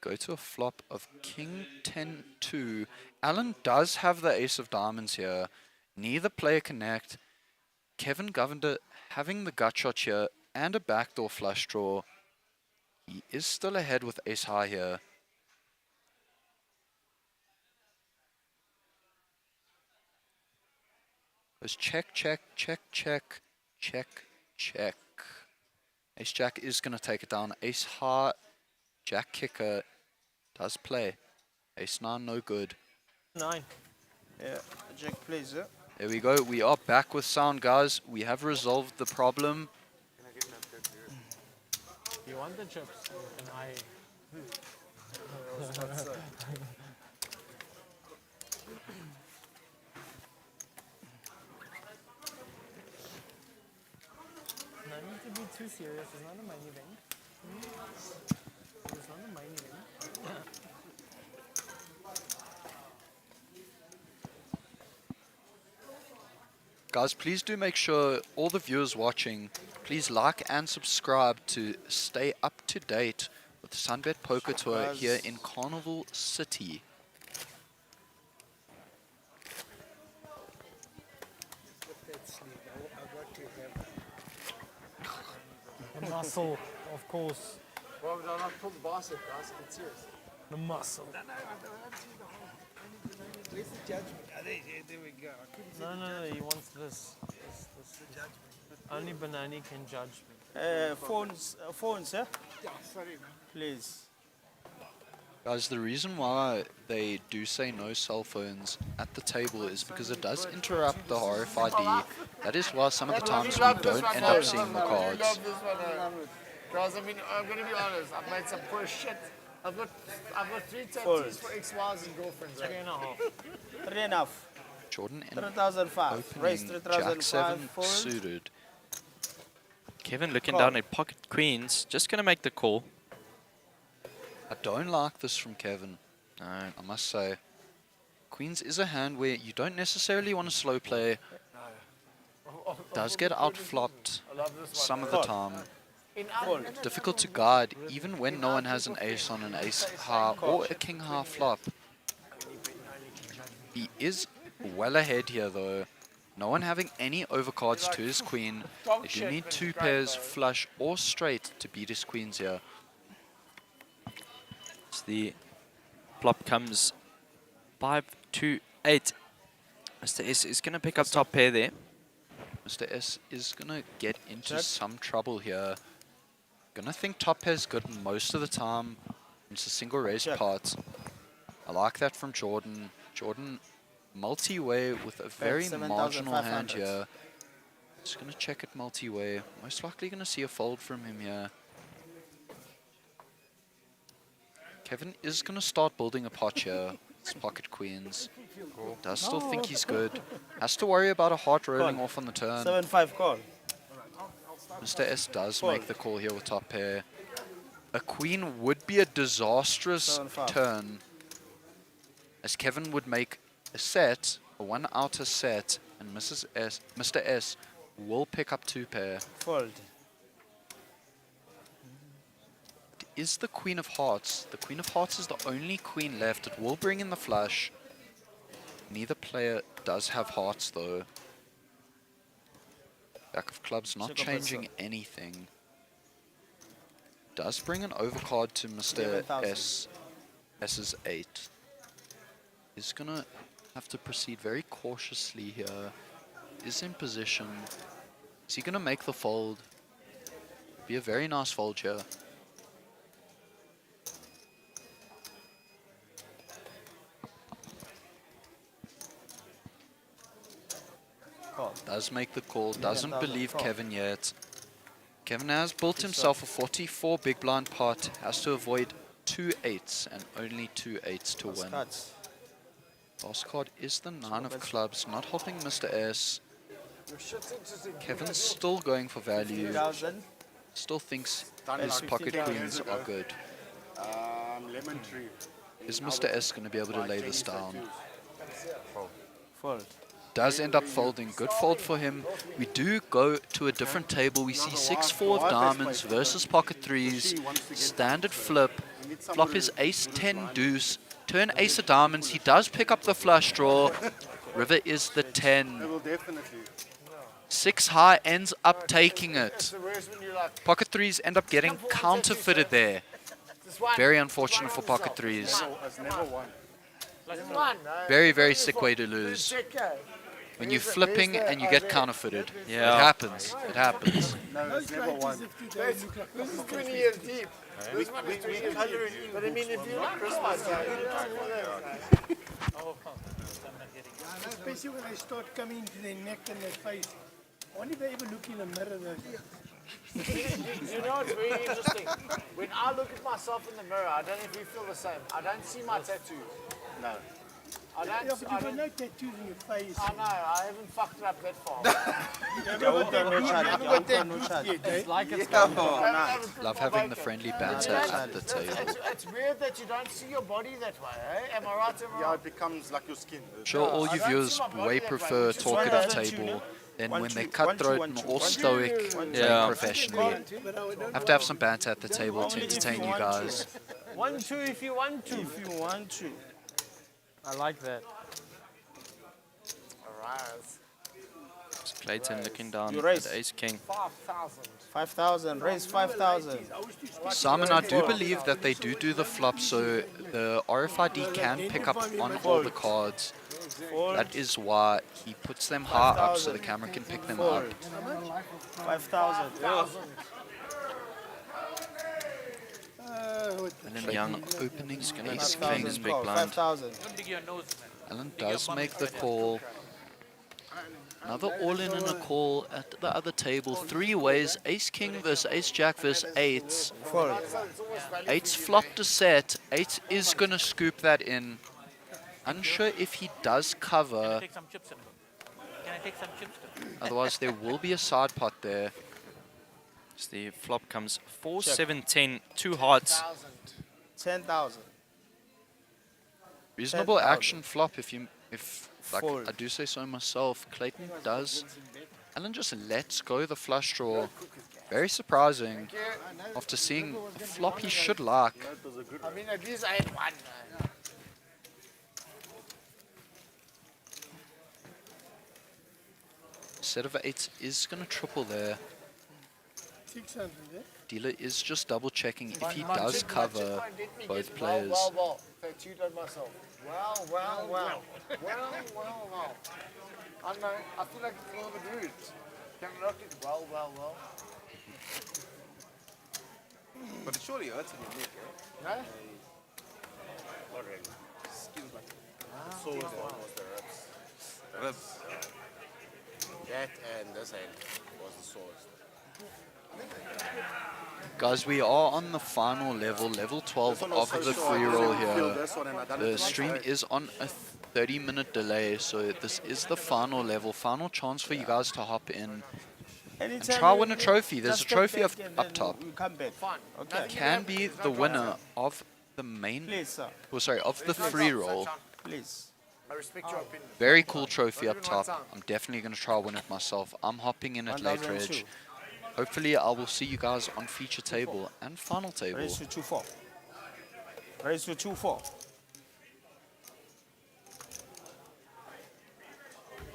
Go to a flop of King 10-2. Alan does have the ace of diamonds here. Neither player connect. Kevin Govender having the gut shot here and a backdoor flush draw. He is still ahead with ace high here. Goes check, check, check, check, check, check. Ace Jack is going to take it down. Ace high, Jack kicker does play. Ace 9 no good. 9. Yeah, Jack please. Yeah. There we go. We are back with sound, guys. We have resolved the problem. You want the chips? And I. No need to be too serious. It's not a main event. It's not a main event. Guys, please do make sure all the viewers watching, please like and subscribe to stay up to date with the SunBet Poker Tour here in Carnival City. The muscle, of course. Well, I'm not from Boston, guys. It's serious. The muscle. Where's the judgment? There we go. I couldn't see the No, he wants this. Only Banani can judge me. Phones, yeah? Yeah, sorry, man. Please. Guys, the reason why they do say no cell phones at the table is because it does interrupt the RFID. That is why some of the times we don't end up seeing the cards. Guys, I mean, I'm going to be honest. I've made some poor shit. I've got 3 tattoos Fold. for ex-wives and girlfriends. Right? 3.5. 3.5. Jordan in 3005. Raise opening 3005. Jack 7 Fold. suited. Kevin looking Call. down at pocket queens, just gonna make the call. I don't like this from Kevin, No. I must say. Queens is a hand where you don't necessarily want to slow play. Does get outflopped some of the time. Difficult to guide even when no one has an ace on an ace high or a king high flop. He is well ahead here though. No one having any overcards to his queen. They do need 2 pairs, flush or straight to beat his queens here. So the flop comes 5-2-8. Mr. S is gonna pick up top pair there. Mr. S is gonna get into some trouble here. Gonna think top pair's good most of the time. It's a single raise pot. I like that from Jordan. Jordan multi-way with a very marginal hand here. Just gonna check it multi-way. Most likely gonna see a fold from him here. Kevin is gonna start building a pot here. It's pocket queens. Does still think he's good. Has to worry about a heart rolling off on the turn. 7-5 call. Mr. S does make the call here with top pair. A queen would be a disastrous turn, as Kevin would make a set, a 1 outer set, and Mr. S will pick up 2 pair. Fold. It is the Queen of Hearts. The Queen of Hearts is the only queen left. It will bring in the flush. Neither player does have hearts though. Jack of clubs not changing anything. Does bring an overcard to Mr. S. S's 8. Is gonna have to proceed very cautiously here. Is in position. Is he gonna make the fold? Be a very nice fold here. Does make the call, doesn't believe Kevin yet. Kevin has built himself a 44 big blind pot, has to avoid 2 8s and only 2 8s to win. Last card is the 9 of clubs, not helping Mr. S. Kevin's still going for value, still thinks his pocket queens are good. Lemon tree. Is Mr. S going to be able to lay this down? Fold. Does end up folding. Good fold for him. We do go to a different table. We see 6-4 of diamonds versus pocket threes. Standard flip. Flop is ace 10 deuce. Turn ace of diamonds. He does pick up the flush draw. River is the 10. It will definitely. 6 high ends up taking it. It's the worst when you like. Pocket threes end up getting counterfeited there. Very unfortunate for pocket threes. It's never won. Very, very sick way to lose. When you're flipping and you get counterfeited. Yeah. It happens. It happens. No, it's never won. This is 20 years deep. This one is 20 years deep. But I mean, if you like Christmas, especially when they start coming to their neck and their face. I wonder if they ever look in the mirror though. You know, it's very interesting. When I look at myself in the mirror, I don't know if you feel the same. I don't see my tattoos. No. I don't. Yeah, but you've got no tattoos in your face. I know. I haven't fucked it up that far. It's like it's Love having the friendly banter at the table. It's weird that you don't see your body that way, eh? Am I right? Am I Yeah, wrong? it becomes like your skin. Sure, all you viewers way prefer talkative table than when they cutthroat and all stoic playing professionally. Have to have some banter at the table to entertain you guys. 1-2 if you want to. If you want to. I like that. Alright. It's Clayton looking down You at raise. ace king. 5,000. 5,000. Raise 5,000. Simon, I do believe that they do the flop, so the RFID can pick up on all the cards. That is why he puts them high up so the camera can pick them up. 5,000. Alan Young opening ace king, 5,000. big blind. 5,000. Alan does make the call. Another all-in and a call at the other table. 3 ways, ace king versus ace jack versus eights. Eights flopped a set. Eight is going to scoop that in. Unsure if he does cover. Otherwise, there will be a side pot there. So the flop comes 4, 7, 10, 2 hearts. 10,000. Reasonable 10,000. action flop if like Fold. I do say so myself. Clayton does. Alan just lets go the flush draw. Very surprising. After seeing a flop he should like. I mean, at least I had one. Set of eights is going to triple there. 600, eh? Dealer is just double checking if he does cover both players. Well. Tattooed on myself. Well. I know. I feel like it's a little bit rude. Can I not do well? But it surely hurts in your neck, No? Not really. Skin's like the sores was the ribs. Ribs. That and this end was the sores. Guys, we are on the final level, level 12 of the free roll here. The stream is on a 30-minute delay, so this is the final level. Final chance for you guys to hop in and try win a trophy. There's a trophy up top. Come back. Okay. Can be the winner of the main, of the free roll. Please. I respect your opinion. Very cool trophy up top. I'm definitely going to try win it myself. I'm hopping in at late 1,002. reg. Hopefully I will see you guys on feature table and final table. Raise to 2-4. Raise to 2-4.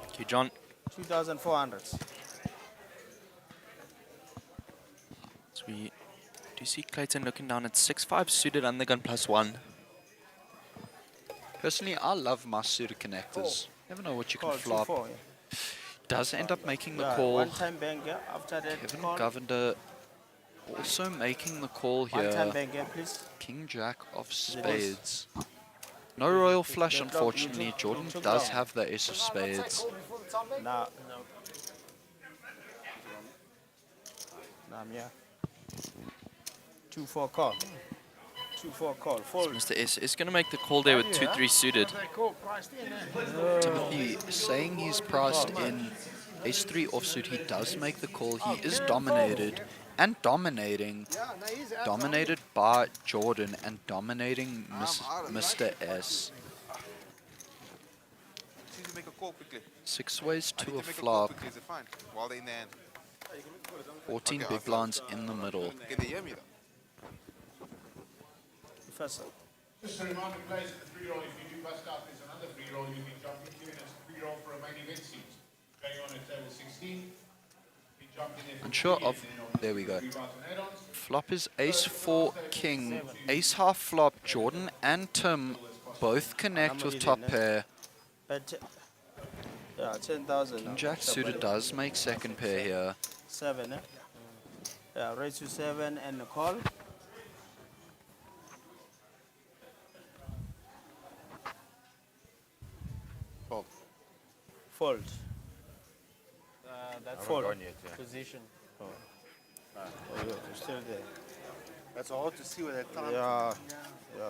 Thank you, John. 2,400. So we do see Clayton looking down at 6-5 suited undergun +1. Personally, I love my suited connectors. Never know what you can Call flop. 2-4. Does end up making the Yeah, call. one-time banker. After that, Kevin call. Govender also making the call One-time here. banker, please. King Jack of spades. No royal flush, unfortunately. Jordan does have the ace of spades. No. Yeah. 2-4 call. 2-4 call. Fold. Mr. S is going to make the call there with 2-3 suited. Timothy saying he's priced in ace-3 offsuit. He does make the call. He is dominated and dominating. Dominated by Jordan and dominating Mr. S. Seems to make a call quickly. 6 ways I need to a make call flop. quickly, is it fine? While they're in the hand. 14 Okay, big blinds in the middle. Can they hear me though? Professor. Just a reminder, players at the free roll, if you do bust out, there's another free roll you can jump into, and it's a free roll for a main event seat. Going on at table 16. You jump in there for Unsure free, of. and then obviously There we go. rebuys and add-ons. Flop is ace 4 king. Ace half flop. Jordan and Tim both connect with top pair. Bet, yeah, 10,000. King jack suited does make second pair here. 7, eh? Yeah, raise to 7 and a call. Fold. Fold. That's Fold. gone yet, yeah. Position. Oh, you're still there. That's hard to see with that time. Yeah. Yeah.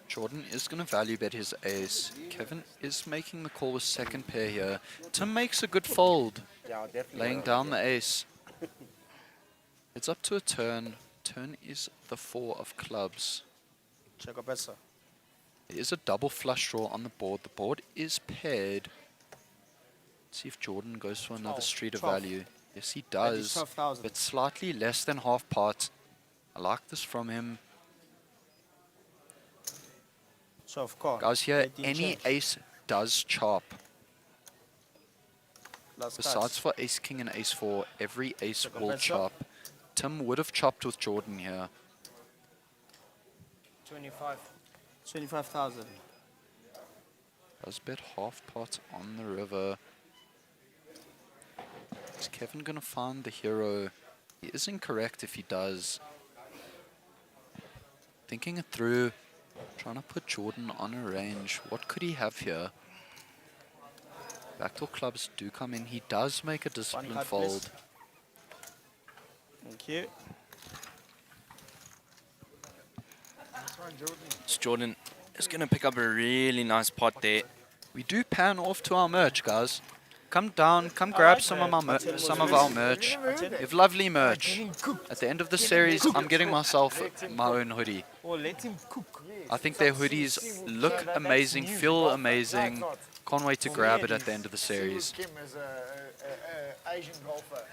Jordan is going to value bet his ace. Kevin is making the call with second pair here. Tim makes a good fold, Yeah, definitely. laying down the ace. It's up to a turn. Turn is the 4 of clubs. Check a better. There is a double flush draw on the board. The board is paired. Let's see if Jordan goes for another 12. street of 12. value. Yes, he That is does, 12,000. but slightly less than half pot. I like this from him. 12 call. Guys, here, 18 any change. ace does chop. Last Besides cards. for ace king and ace 4, every ace Check a will better. chop. Tim would have chopped with Jordan here. 25. 25,000. Does bet half pot on the river. Is Kevin gonna find the hero? He is incorrect if he does. Thinking it through, trying to put Jordan on a range. What could he have here? Backdoor clubs do come in. He does make a disciplined card, fold. please. Thank you. So Jordan is going to pick up a really nice pot there. We do pan off to our merch, guys. Come down, come grab some of our merch. We have lovely merch. At the end of the series, I'm getting myself my own hoodie. Oh, let him cook. I think their hoodies look amazing, feel amazing. Can't wait to grab it at the end of the series. Kim is a Asian golfer.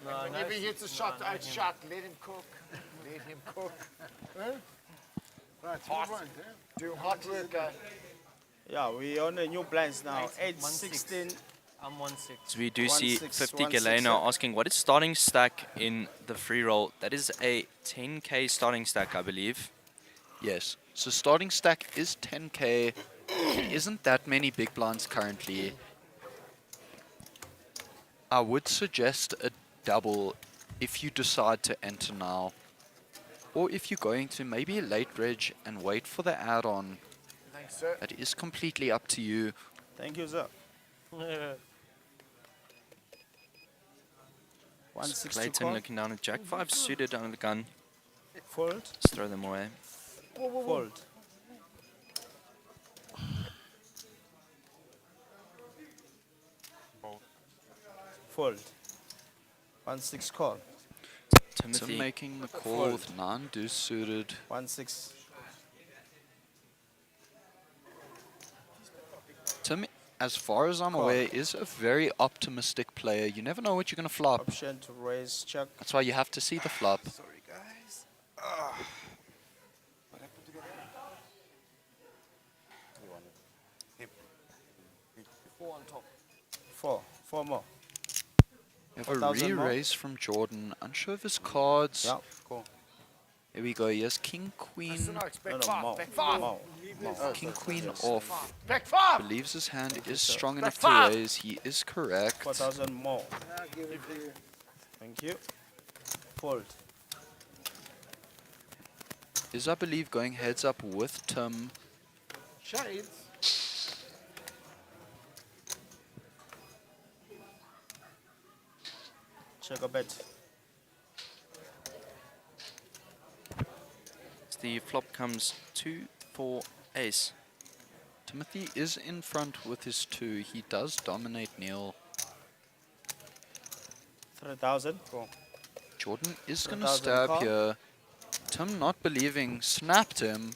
No, Whenever he hits a shot, outshot, let him cook. Let him cook. Right, Hot. move on, yeah. Do hot work, Yeah, we on the new plans now. 8, 816. I'm 1-6. So we do see 1-6, 50 Galena asking what is starting stack in the free roll. That is a 10k starting stack, I believe. Yes, so starting stack is 10k. There isn't that many big blinds currently. I would suggest a double if you decide to enter now. Or if you're going to maybe late reg and wait for the add-on. Thanks, sir. That is completely up to you. Thank you, sir. 162 Clayton call. looking down at Jack 5 suited under the gun. Fold. Let's throw them away. Fold. Fold. 1-6 call. Tim making the call with 9 deuce suited. 1-6. Tim, as far as I'm aware, is a very optimistic player. You never know what you're going to flop. Option to raise check. That's why you have to see the flop. Sorry, guys. What happened to the 4 on top. 4 more. We have a 1,000 more. re-raise from Jordan. Unsure of his cards. Yeah, cool. Here we go. Yes, King, Queen. King, Queen off. Back 5. Believes his hand is strong enough to five. raise. He is correct. 4,000 more. I'll give it to you. Thank you. Fold. Is, I believe, going heads up with Tim. Shades. Check a bet. The flop comes 2, 4, ace. Timothy is in front with his 2. He does dominate Neil. 3,000. Cool. Jordan is going to 3,000 stab call. here. Tim, not believing, snapped him.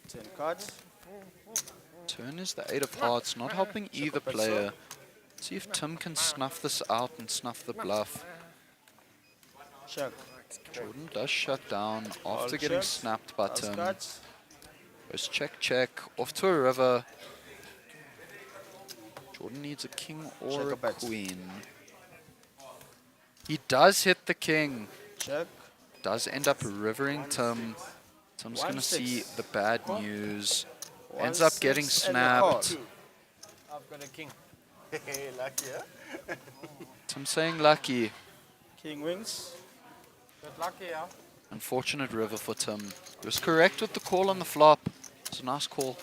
10 cards. Turn is the 8 of hearts, not helping either bet player. See if Tim can snuff this out and snuff the bluff. Check. Jordan does shut down All after getting checks. snapped by All Tim. scotch. Goes check, check, off to a river. Jordan needs a king or Check a a bet. queen. He does hit the king. Check. Does end up rivering Tim. Tim's going to 1-6. see the bad news. 1-6 Ends up getting and a call. snapped. I've got a king. Lucky, huh? Tim saying lucky. King wings. But lucky, yeah. Unfortunate river for Tim. He was correct with the call on the flop. It's a nice call.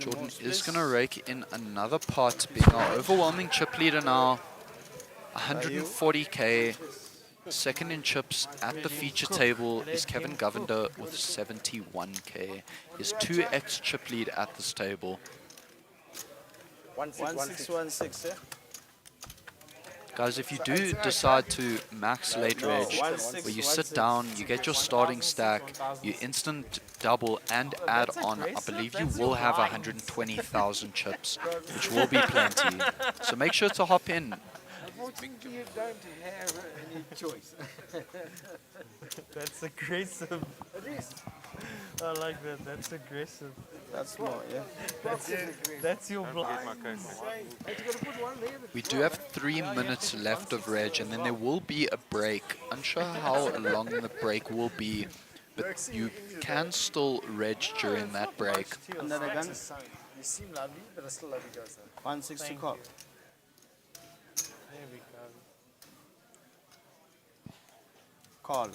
Jordan is going to rake in another pot, being our overwhelming chip leader now. 140k. Second in chips at the feature table is Kevin Govender with 71k. His 2x chip lead at this table. 1616, yeah? Guys, if you do decide to max late reg, where you sit down, you get your starting stack, you instant double and add on, I believe you will have 120,000 chips, which will be plenty. So make sure to hop in. Unfortunately, you don't have any choice. That's aggressive. It is. I like that. That's aggressive. That's more, yeah. That's your blind. We do have 3 minutes left of reg, and then there will be a break. Unsure how long the break will be, but you can still reg during that break. And then again, You seem lovely, but I still love you guys. 160 call. There we go. Call.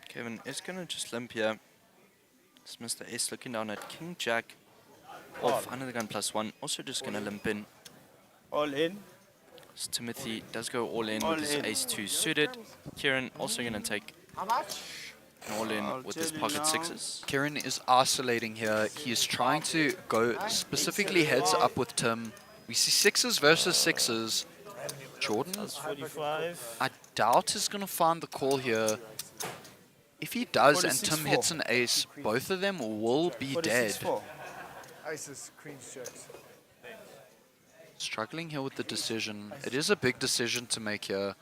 Kevin is going to just limp here. It's Mr. S looking down at King Jack. Off under the gun +1. Also just going to limp in. All in. So Timothy does go all in All with his in. ace-2 suited. Kieran also going to take How much? an all in I'll with his tell you pocket now. sixes. Kieran is isolating here. He is trying to go specifically heads up with Tim. We see sixes versus sixes. Jordan, That's 45. I doubt is going to find the call here. If he does and Tim 46-4. hits an ace, both of them will be dead. 46-4. Aces, queens, jacks. Struggling here with the decision. It is a big decision to make here.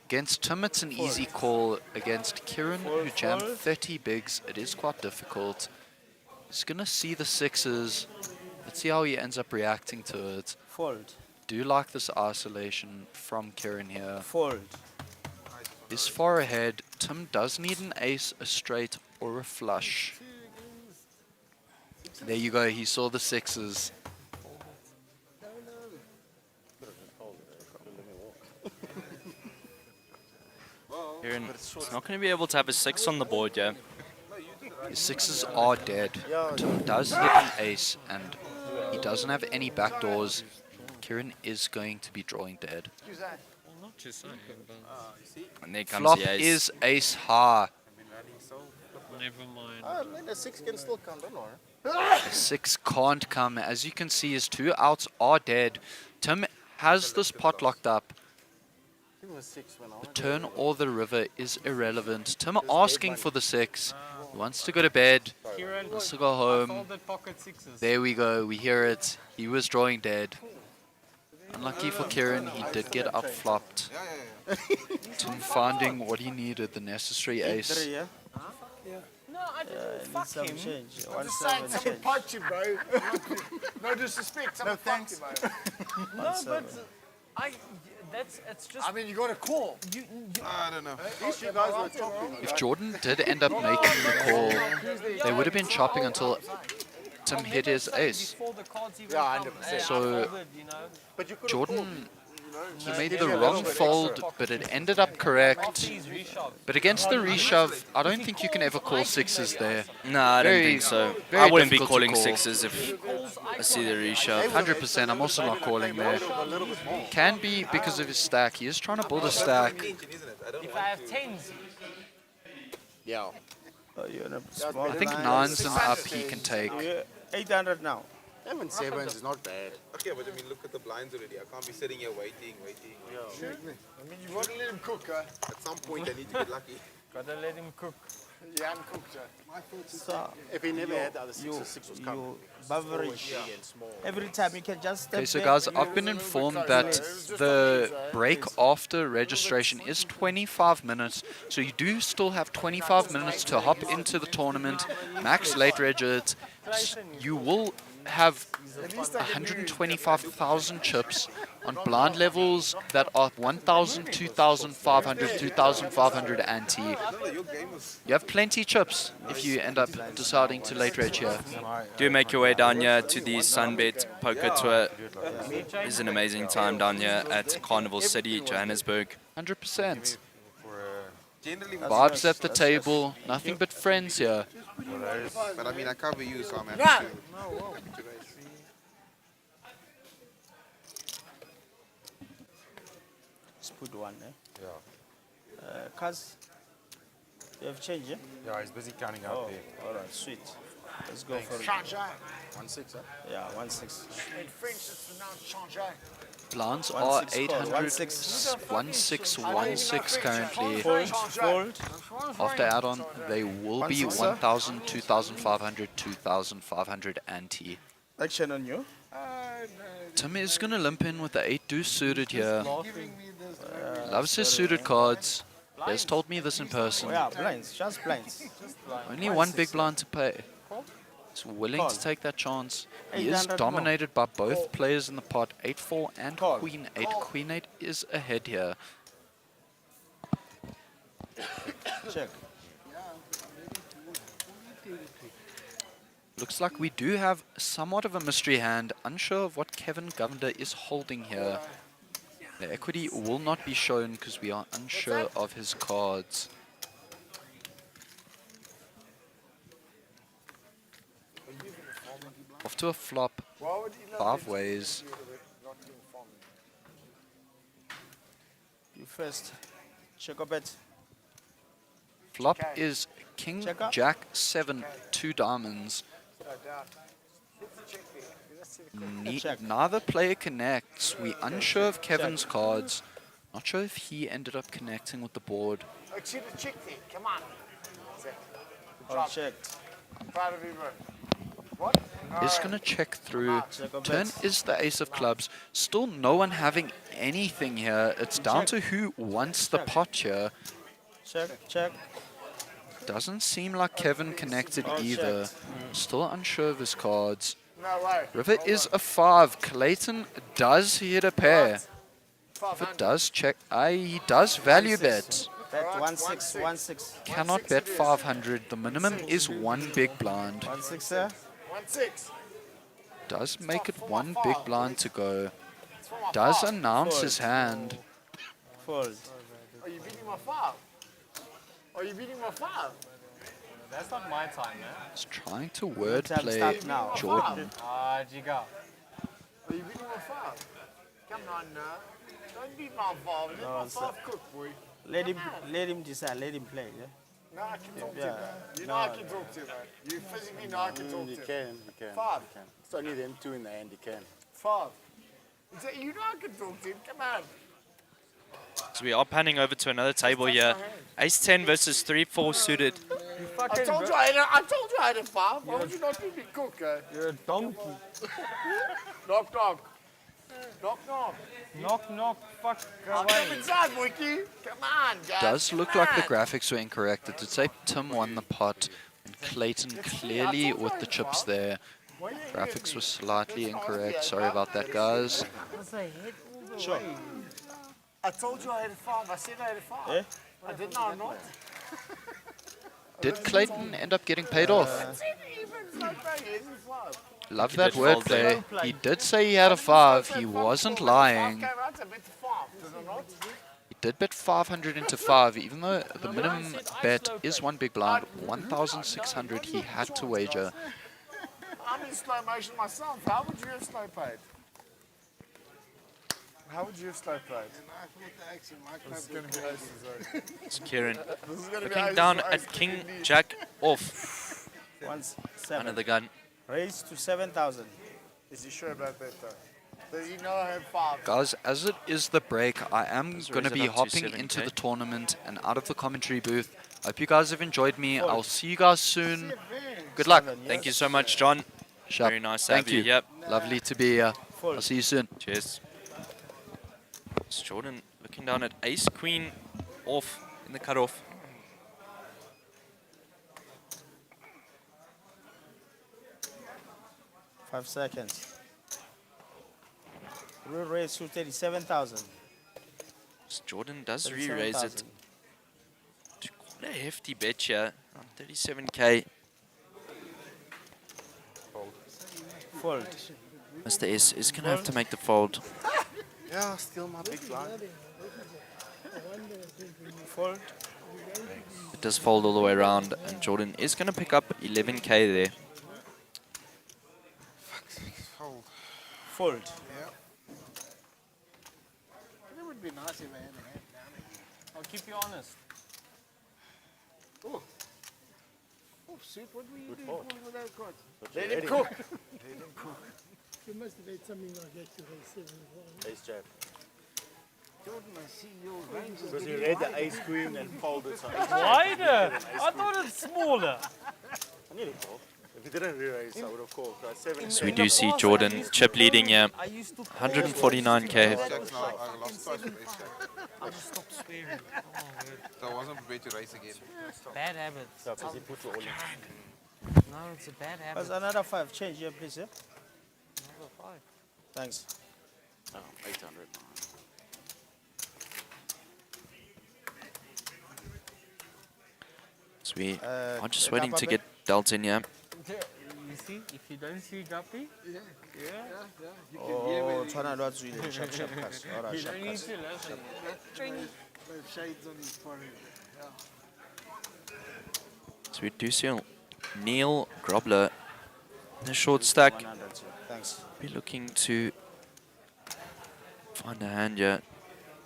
Against Tim, it's an easy call. Against Kieran, who jammed 30 bigs, it is quite difficult. He's going to see the sixes. Let's see how he ends up reacting to it. Fold. Do like this isolation from Kieran here. Fold. Is far ahead. Tim does need an ace, a straight, or a flush. There you go. He saw the sixes. Kieran is not going to be able to have a 6 on the board yet. His sixes are dead. Tim does hit an ace, and he doesn't have any backdoors. Kieran is going to be drawing dead. Not too saying, but And there comes Flop the ace. is ace high. never mind. Then a 6 can still come, don't worry. A 6 can't come. As you can see, his 2 outs are dead. Tim has this pot locked up. Give him a 6 when I The turn or the river is irrelevant. Tim asking for the 6. He wants to go to bed. Kieran, Wants to go I home. folded pocket sixes. There we go. We hear it. He was drawing dead. Unlucky for Kieran, he did get outflopped. Tim finding what he needed, the necessary ace. 3, yeah? No, I didn't Need fuck some him. change. I'm just saying, 1-7 someone change. punked you, bro. No disrespect, someone punked you, bro. No, but it's just. I mean, you got a call. I don't know. At least you guys were chopping. If Jordan did end up making the call, they would have been chopping until Tim hit his ace. Before the cards even Yeah, come. 100%. So Folded, you know. But you could Jordan, he made the wrong fold, but it ended up correct. Please reshove. But against the reshove, I don't think you can ever call sixes there. No, I don't Very- think so. very I wouldn't be difficult to calling call. 6s if I see the reshove. 100%, I'm also not calling there. Can be because of his stack. He is trying to build a stack. If I have tens, Yeah. Oh, you're in a small I think blind. 9s and up he can take. You're 800 now. Even 7s is not bad. Okay, but I mean, look at the blinds already. I can't be sitting here waiting. I mean, you want to let him cook, huh? At some point, I need to get lucky. gotta let him cook. Yeah, I'm cooked. So If he never you- had the other six, you- the six was coming. you beverage. Every time you can just step Okay, so back. guys, I've been informed that the break after registration is 25 minutes, so you do still have 25 minutes to hop into the tournament, max late regit. You will have 125,000 chips on blind levels that are 1,000, 2,500, 2,500 ante. You have plenty chips if you end up deciding to late reg here. Do make your way down here to the SunBet Poker Tour. It's an amazing time down here at Carnival City, Johannesburg. 100%. Vibes at the table, nothing but friends here. But I mean, I cover you, so I'm No. happy to. Let's put one, eh? Yeah. Cuz, you have changed, eh? Yeah, he's busy counting out Oh, there. alright, sweet. Let's go for it. Change. 1-6, huh? Yeah, 1-6. In French, it's pronounced change. Blinds 1-6 are call, 800, 1-6. 1-6 currently. Fold. After add-on, they will be 1-6, sir. 1,000, 2,500, 2,500 ante. Action on you. Tim is going to limp in with the 8 deuce suited here. Giving me this. Loves his suited cards. He has told me this in person. Oh, yeah, blinds. Just blinds. Only one big blind to pay. He's willing Call. to take that chance. He is 800 dominated by both players in the pot. 8-4 and Call. Queen 8. Queen 8 is ahead here. Check. Looks like we do have somewhat of a mystery hand. Unsure of what Kevin Govender is holding here. The equity will not be shown because we are unsure of his cards. Off to a flop. 5 ways. You first. Check up it. Flop is King Checker. Jack 7, 2 diamonds. Neither player connects. We unsure of Kevin's cards. Not sure if he ended up connecting with the board. Oh, see the chick there. Come on. All checked. Proud of you, bro. What? Is going to check through. Check up Turn bets. is the ace of clubs. Still no one having anything here. It's down to who wants the pot here. Check, check. Doesn't seem like Kevin connected either. Still unsure of his cards. No way. River is a 5. Clayton does hit a pair. If 500. it does check, he does value bet. Bet 1-6, 1-6. Cannot bet 500. The minimum is 1 big blind. 1-6, sir. 1-6. Does make it 1 big blind to go. Does announce his hand. Fold. Are you beating my 5? Are you beating my 5? That's not my time, man. He's trying to Time wordplay start now. Jordan. Giga. Are you beating my 5? Come on now. Don't beat my 5. Let my 5 cook, boy. Let him decide. Let him play. Yeah? No, I can talk to you, Yeah. man. You know I can talk to you, man. You physically know I can talk to You you. can, you can. 5. You can. It's only them two in the end, you can. 5. You know I can talk to you. Come on. So we are panning over to another table here. Ace 10 versus 3-4 suited. I told you I had a 5. Why would you not let me cook, eh? You're a donkey. Knock, knock. Knock, knock. Knock, knock, fuck I'll come inside, Wiki. Come on, guys. Does come look like the on. graphics were incorrect. It did say Tim won the pot and Clayton clearly with the chips there. Graphics were slightly incorrect. Sorry about that, guys. Sure. I told you I had a 5. I said I had a 5. Eh? I did not not. Did Clayton end up getting paid off? It's even like that. Here's his 5. Love that did fold wordplay. He did say he had a 5. He wasn't lying. Came out, I bet the 5. Did I not? He did bet 500 into 5, even though the minimum bet is 1 big blind. 1,600 he had to wager. I'm in slow motion myself. How would you have slow paid? How would you have slow paid? This is going to be aces, eh? It's Kieran This is going to be looking aces down for at ace King queen. Jack off. 1-7. Under the gun. Raise to 7,000. Is he sure about that though? Does he know I have 5? Guys, as it is the break, I am Let's going to raise it be up to hopping 7K. into the tournament and out of the commentary booth Hope you guys have enjoyed me. I'll see you guys soon. Good luck. Thank you so much, John. Sharp. Very nice to Thank have you. you. Yep. Lovely to be here. I'll see you soon. Cheers. It's Jordan looking down at ace queen off in the cutoff. Five seconds. Real raise to 37,000. Jordan does re-raise it to quite a hefty bet here on 37k. Fold. Mr. S is going to have to make the fold. Yeah, still my big blind. Fold. It does fold all the way around, and Jordan is going to pick up 11k there. Fold. Fold. Yeah. It would be nice if I had a hand down here. I'll keep you honest. Oh. Oh, shit, what were you doing with that card? Let him cook. You must have had something like that to raise 7 as well. Ace jack. Jordan, I see your range is Because he getting read the ace queen and folded. So ace Wider. I thought it's smaller. I nearly called. If he didn't re-raise, I would have called. So 7. So we do see Jordan chip leading here, 149k. I just stopped swearing. So I wasn't prepared to race again. Bad habit. Yeah, because he put you all in. No, it's a bad There's habit. another 5. Change here, please. Yeah? Another 5. Thanks. Oh, 800. So we are just the waiting Kappa to bet? get dealt in here. You see, if you don't see Guppy, Yeah. You can hear Oh, where try not to really sharp, sharp cuts. All right, you sharp don't need cuts. to listen. the shades on his forehead. Yeah. So we do see Neil Grobler in a short stack. 100, yeah. Thanks. Be looking to find a hand here.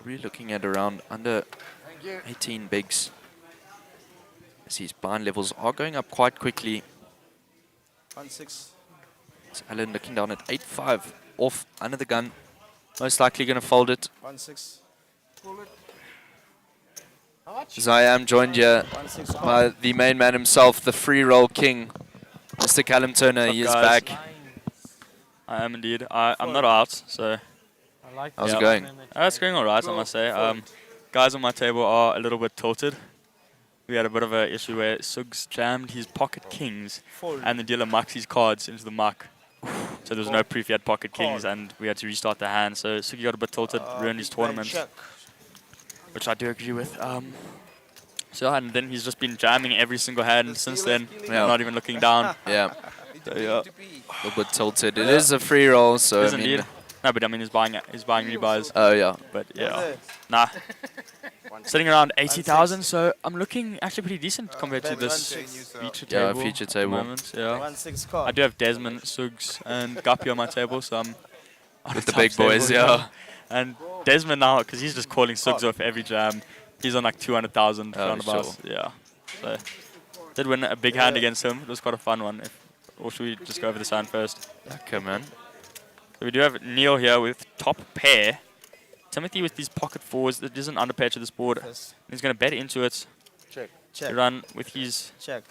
Really looking at around under 18 bigs. As his bind levels are going up quite quickly. 1-6. It's Alan looking down at 8-5 off under the gun. Most likely going to fold it. 1-6. As I am joined here 1-6. by the main man himself, the free roll king, Mr. Callum Turner. He is guys? back. I am indeed. I'm not out, so. I like How's it that. going? It's going alright, I must say. Guys on my table are a little bit tilted. We had a bit of an issue where Suggs jammed his pocket kings Fold. and the dealer mucked his cards into the muck. So there was no proof he had pocket kings and we had to restart the hand. So Suggy got a bit tilted, ruined his tournament, Check. which I do agree with. So and then he's just been jamming every single hand since then, not even looking down. Yeah, So, yeah. a little bit tilted. It is a free roll, so Is I mean, indeed. No, but I mean he's buying rebuys. oh yeah. But yeah, nah. Sitting around 80,000, so I'm looking actually pretty decent compared to this feature table. Yeah, feature at the table. moment, yeah. 1-6 card. I do have Desmond, Suggs, and Guppy on my table, so I'm on With a the big tough boys, table, yeah. And Desmond now, because he's just calling Suggs off every jam, he's on like 200,000 Oh, roundabouts. Yeah. So did win a big hand against him. It was quite a fun one. Or should we just go over the hand first? Okay, man. So we do have Neil here with top pair. Timothy with these pocket fours. That is an underpair to this board. Yes. He's going to bet into it. Check. Check. To run with his, Check.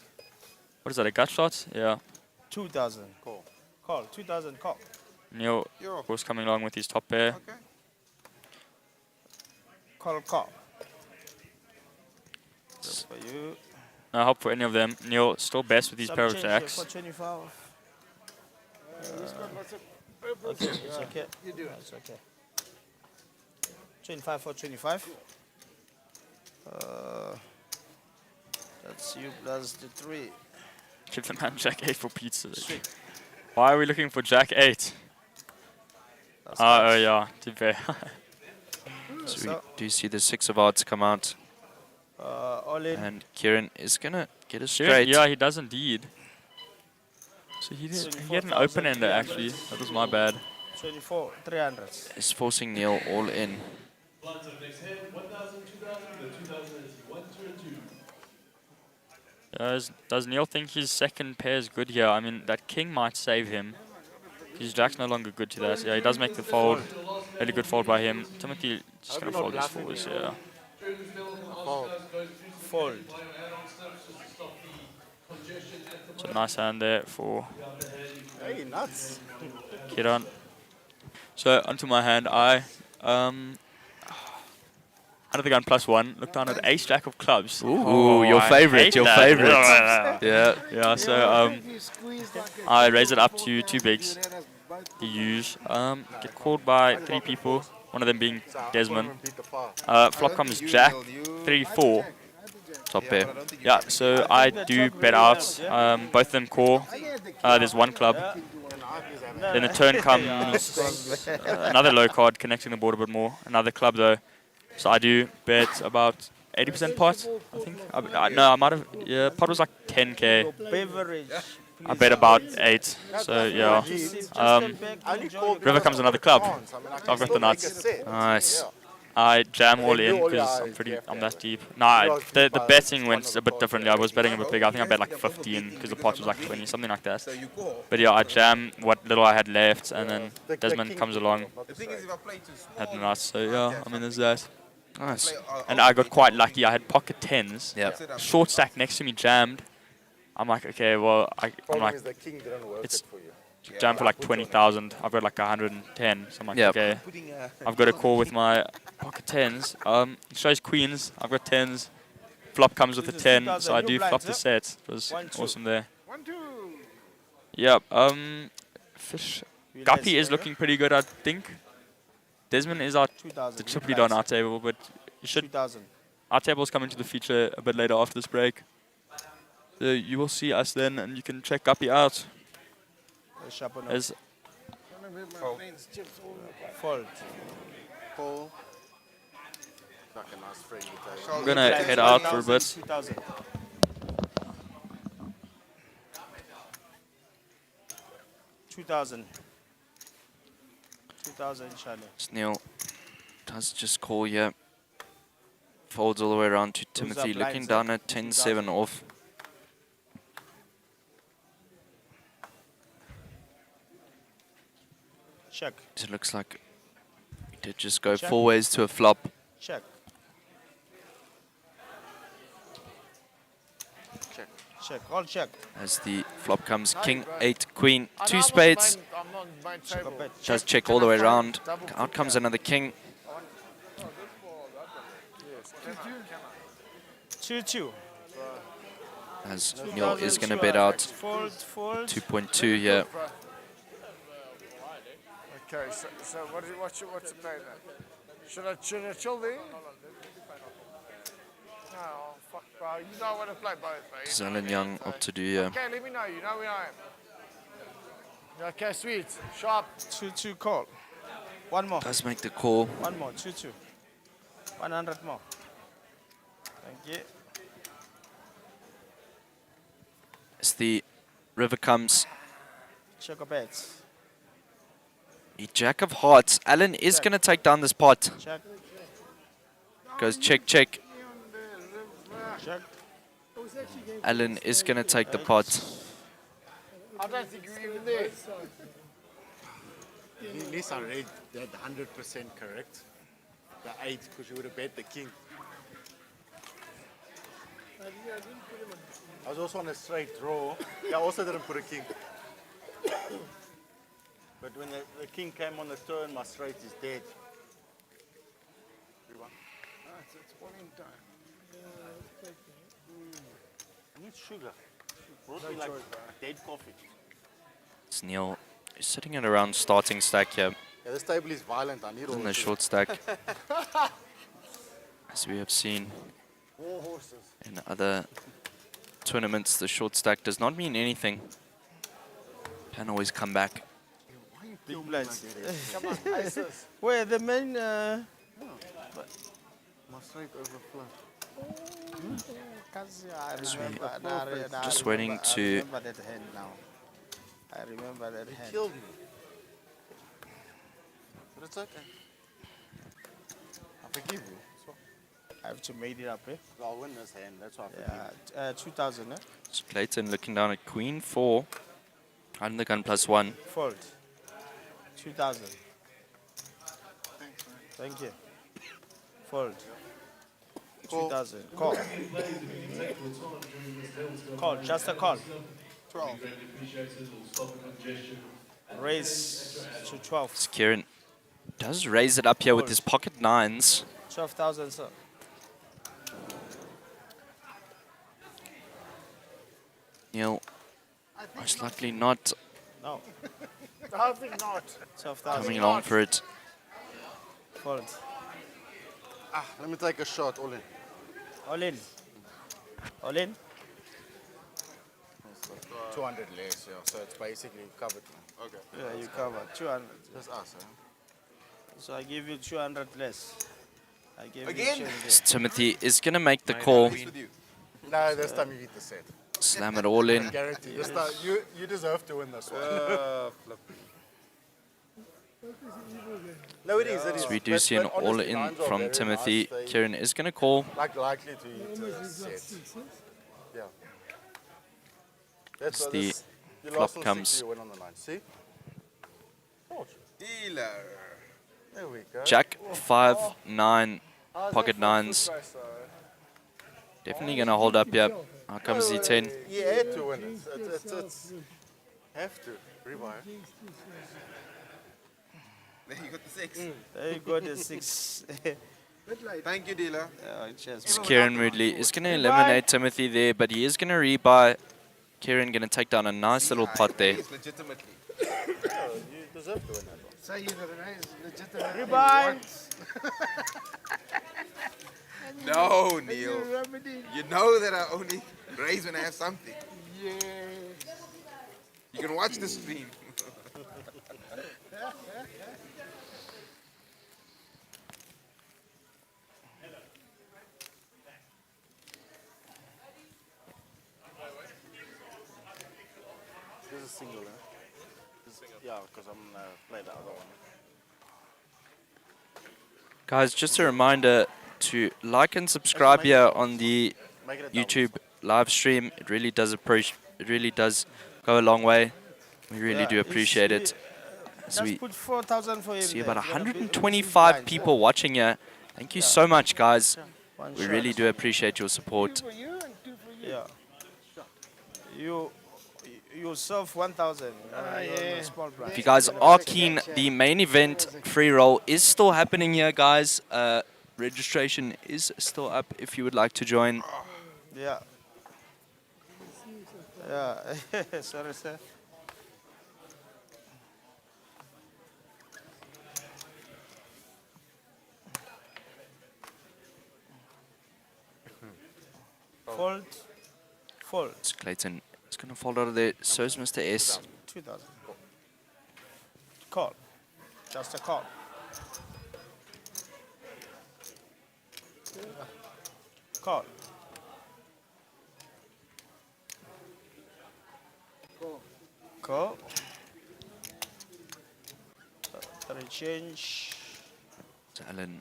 what is that, a gut shot? Yeah. 2,000. Call. Call. 2,000 call. Neil, of course, coming along with his top pair. Okay. Call, call. That's for you. No help for any of them. Neil still best with these pair of Some change here jacks. for 25. This card was a purple. Okay, it's okay. You do it. It's okay. 25 for 25. That's you plus the 3. Give the man Jack 8 for pizza. Why are we looking for Jack 8? Oh yeah, to be fair. So we do see the 6 of hearts come out. All in. And Kieran is going to get a Kieran, straight. yeah, he does indeed. So he had an open ender actually. That was my bad. 24, 300. Is forcing Neil all in. Does Neil think his second pair is good here? I mean, that king might save him. His jack's no longer good to that. Yeah, he does make the fold. Really good fold by him. Timothy just going to fold his fours, yeah. Fold. So nice hand there for Hey, nuts. Kiran. So onto my hand, I under the gun +1, looked down at ace jack of clubs. Ooh, your I favorite, hate your that. favorite. Yeah. Yeah, so I raise it up to 2 bigs. The use. Get called by 3 people, one of them being Desmond. Flop comes Jack, 3-4. Top pair. Yeah, so I do bet out. Both of them call. There's one club. Then the turn comes another low card connecting the board a bit more. Another club though. So I do bet about 80% pot, I think. No, I might have. Yeah, pot was like 10k. Beverage. I bet about 8. So yeah. River comes another club. So I've got the nuts. Nice. I jam all in because I'm that deep. Nah, the betting went a bit differently. I was betting a bit big. I think I bet like 15 because the pot was like 20, something like that. But yeah, I jam what little I had left, and then Desmond comes along. Had the nuts. So yeah, I mean there's that. Nice. And I got quite lucky. I had pocket 10s. Yeah. Short stack next to me jammed. I'm like, okay, well, I'm like, it's jammed for like 20,000. I've got like 110. So I'm like, okay, I've got a call with my pocket 10s. It shows queens. I've got 10s. Flop comes with a 10, so I do flop the set. It was awesome there. Yeah. Fish. Guppy is looking pretty good, I think. Desmond is the triple lead on our table, but you should. Our tables come into the feature a bit later after this break. So you will see us then, and you can check Guppy out. As Fold. I'm gonna head out for a bit. 2000. 2000. 2000, inshallah. Neil does just call here. Folds all the way around to Timothy, blinds looking down at 10-7 off. Check. It looks like we did just go 4 ways to a flop. Check. Check. Check. All check. As the flop comes King, 8, Queen, 2 spades. Does check all the way around. Out comes another King. 2-2. As Neil is going to bet out Fold, fold. 2.2 here. Okay, so what's the play then? Should I chill there? No, fuck, bro. You know I want to play both, bro. Zelen Young up to do here. Okay, let me know. You know where I am. Okay, sweet. Sharp. 2-2 call. One more. Does make the call. One more. 2-2. 100 more. Thank you. As the river comes, Check a bets. the Jack of Hearts. Alan is going to take down this pot. Check. Goes check, check. Check. Alan is going to take the pot. I don't think you're even there. At least I read that 100% correct. The 8, because you would have bet the king. I was also on a straight draw. Yeah, I also didn't put a king. But when the king came on the turn, my straight is dead. It's boiling time. I need sugar. Brought me like dead coffee. It's Neil is sitting at around starting stack here. Yeah, this table is violent. I need all In the the short stack. As we have seen More horses. in other tournaments, the short stack does not mean anything. Can always come back. Big blinds. Come on, aces. Where the main... My straight overflow. Just waiting to... I remember that hand now. I remember that hand. Killed me. But it's okay. I forgive you. I have to make it up, eh? I'll win this hand. That's why I forgive Yeah, 2000, eh? It's Clayton looking down at Queen 4. Under the gun +1. Fold. 2000. Thank you. Fold. 2,000. Call. Call. Just a call. 12. Raise to 12. Kieran does raise it up here with his pocket nines. 12,000, sir. Neil, most likely not No. I think not. 12,000. coming along for it. Fold. Let me take a shot, all in. All in. All in. 200 less, yeah. So it's basically covered now. Okay. Yeah, you cover 200. That's us, huh? So I give you 200 less. I give Again? you So Timothy is going to make the call. No, this time you eat the set. Slam it all in. I guarantee. This time you deserve to win this one. No, it is. It is. So we do But- see an but honestly, all-in nines are from very Timothy. nice. They Kieran is going to call. likely to eat a set. Yeah. That's As why the this, you flop lost on comes. 6, you win on the 9. See? Dealer. There we go. Jack, 5, 9, pocket nines. Definitely going to hold up here. Here comes the 10. You had to win it. It's have to. Rebuy. There you got the 6. There you go, the 6. Thank you, dealer. Cheers. So Kieran Moodley is going to eliminate Timothy there, but he is going to rebuy. Kieran going to take down a nice little pot there. Legitimately. You deserve to win that one. Say you that it is legitimate. Rebuy. No, Neil. You know that I only raise when I have something. Yeah. You can watch the stream. This is single, huh? Yeah, because I'm going to play the other one. Guys, just a reminder to like and subscribe here on the YouTube live stream. It really does go a long way. We really do appreciate it. So Just we put 4,000 for him. see there. about It's gonna be 125 blind. people watching here. Thank you so much, guys. One We shot. really do appreciate your support. Yeah. You serve 1,000. yeah. Small blind. If you guys are keen, the main event free roll is still happening here, guys. Registration is still up if you would like to join. Yeah. Yeah. Sorry, sir. Fold. Fold. So Clayton is going to fall out of there. So is Mr. S. 2,000. Call. Just a call. Call. Call. Change. So Alan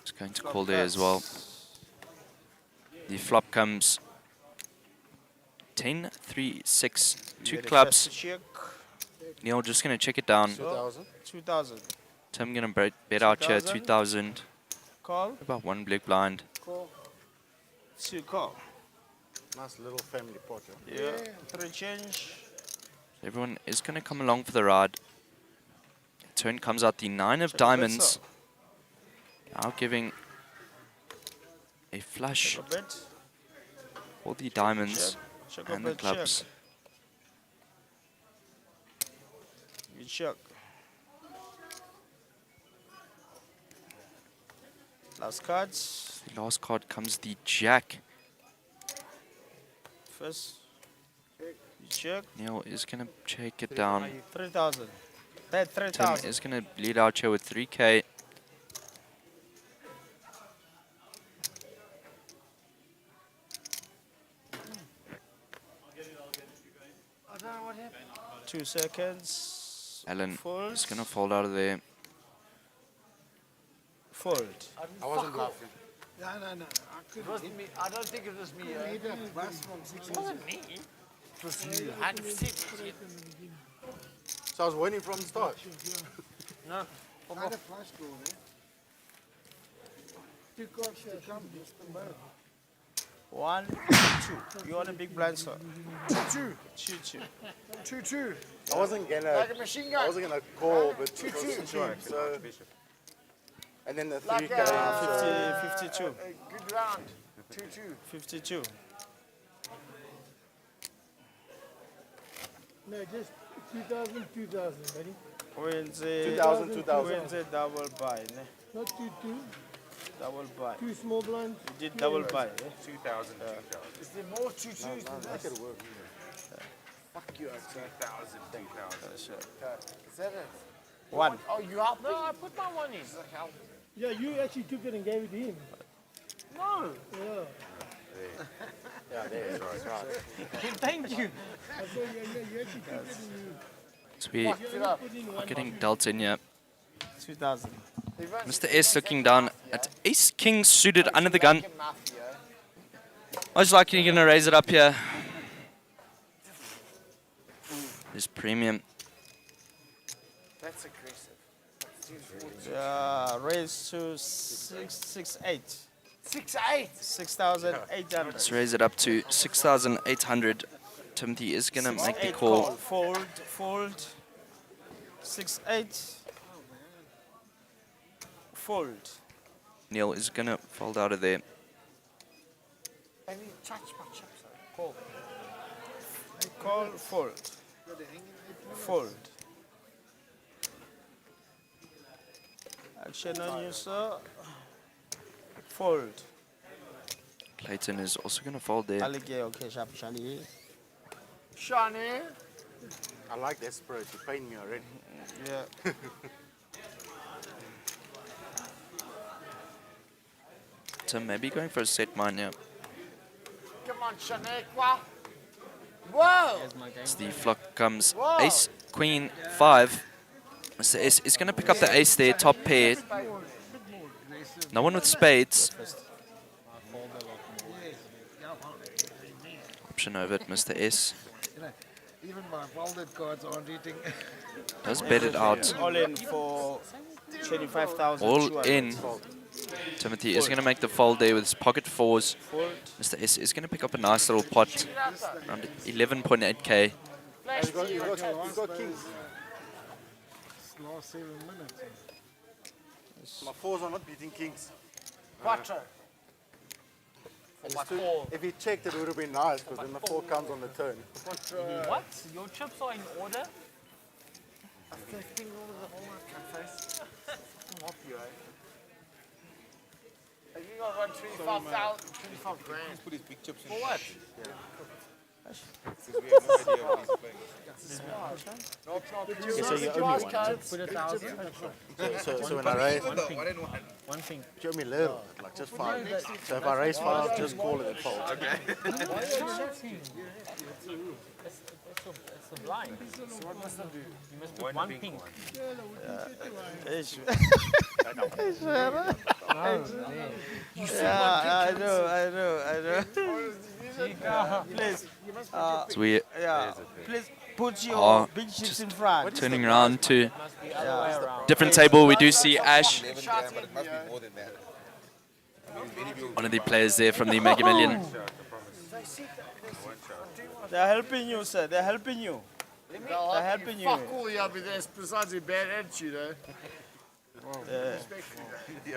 is going to call there as well. The flop comes 10, 3, 6, 2 clubs. Check. Neil just going to check it down. 2,000. 2,000. Tim going to bet out here 2,000. 2,000. Call. About one big blind. Call. 2 call. Nice little family pot. Yeah. 3 change. Everyone is going to come along for the ride. Turn comes out the 9 of diamonds. Now giving a flush A bit. for the diamonds Check and a the bit, clubs. You check. Last cards. The last card comes the jack. First. You check. Neil is going to check it down. 3,000. Bet Tim 3,000. is going to lead out here with 3K. I don't know what happened. 2 seconds. Alan Fold. is going to fall out of there. Fold. I wasn't bluffing. No. I It wasn't me. I don't think it was me. He hit a bus from 6 It wasn't me. It was you. 100%. So I was winning from the start. No. I had a flush draw there. two cards to come, just the mirror. 1, 2. You want a big blind, sir? 2-2. 2-2. 2-2. I wasn't gonna. Like a machine gun. I wasn't gonna call, but 2-2. so. And then the Like 3 a, came. 52. a good round. 2-2. 52. No, just 2000, 2000, buddy. Wins a 2000, 2000. Wins a double buy, ne? Not 2-2. Double buy. 2 small blinds. You did double buy, eh? 2000, 2000. Is there more 2-2s than That this? could work. Fuck you, outside. 2000, 2000. Sure. Is that it? 1. Oh, you helped me? No, I put my one in. Yeah, you actually took it and gave it to him. No. Yeah. Yeah, there it is. Right. Thank you. I said, you actually took it and you... So we are getting dealt in here. 2000. Mr. S looking down at Ace King suited under the gun. Most likely you're going to raise it up here. This premium. That's aggressive. Yeah, raise to 668. 6-8. 6,800. Let's raise it up to 6,800. Timothy is going to make the call. Fold. 6-8. Fold. Neil is going to fold out of there. And he touched my chips. Call. Call, fold. Fold. Action on you, sir. Fold. Clayton is also going to fold there. Okay, sharp, Shani. Shani. I like that spirit. You paid me already. Yeah. Tim maybe going for a set mine here. Come on, Shaniqua. Whoa! As the flop comes ace, queen, 5. Mr. S is going to pick up the ace there, top pair. No one with spades. Option over it, Mr. S. Even my folded cards aren't eating. Does bet it out. All in for 25,000. All in. Timothy is going to make the fold there with his pocket 4s. Fold. Mr. S is going to pick up a nice little pot. Around 11.8k. You got kings. Last 7 minutes. My 4s are not beating kings. Quattro. If he checked, it would have been nice, because then the 4 comes on the turn. What? Your chips are in order? I'm flipping over the whole face. Off you, eh? I think I got 25 grand. Let's put his big chips in. For what? Because we have no idea what he's playing. So you owe me one. Put 1,000. So when I raise, One thing. show me little, like just 5. So if I raise 5, just call it and fold. It's a blind. So what must I do? You must put one pink. Yeah, I know. Please. So we Please put your big chips in front. turning around to Yeah. different table. We do see Ash, 11 grand, but it must be more than that. one of the players there from the Mega Million. They're helping you, sir. They're helping you. They're helping you. Fuck all, yeah, but there's besides a bad attitude, eh?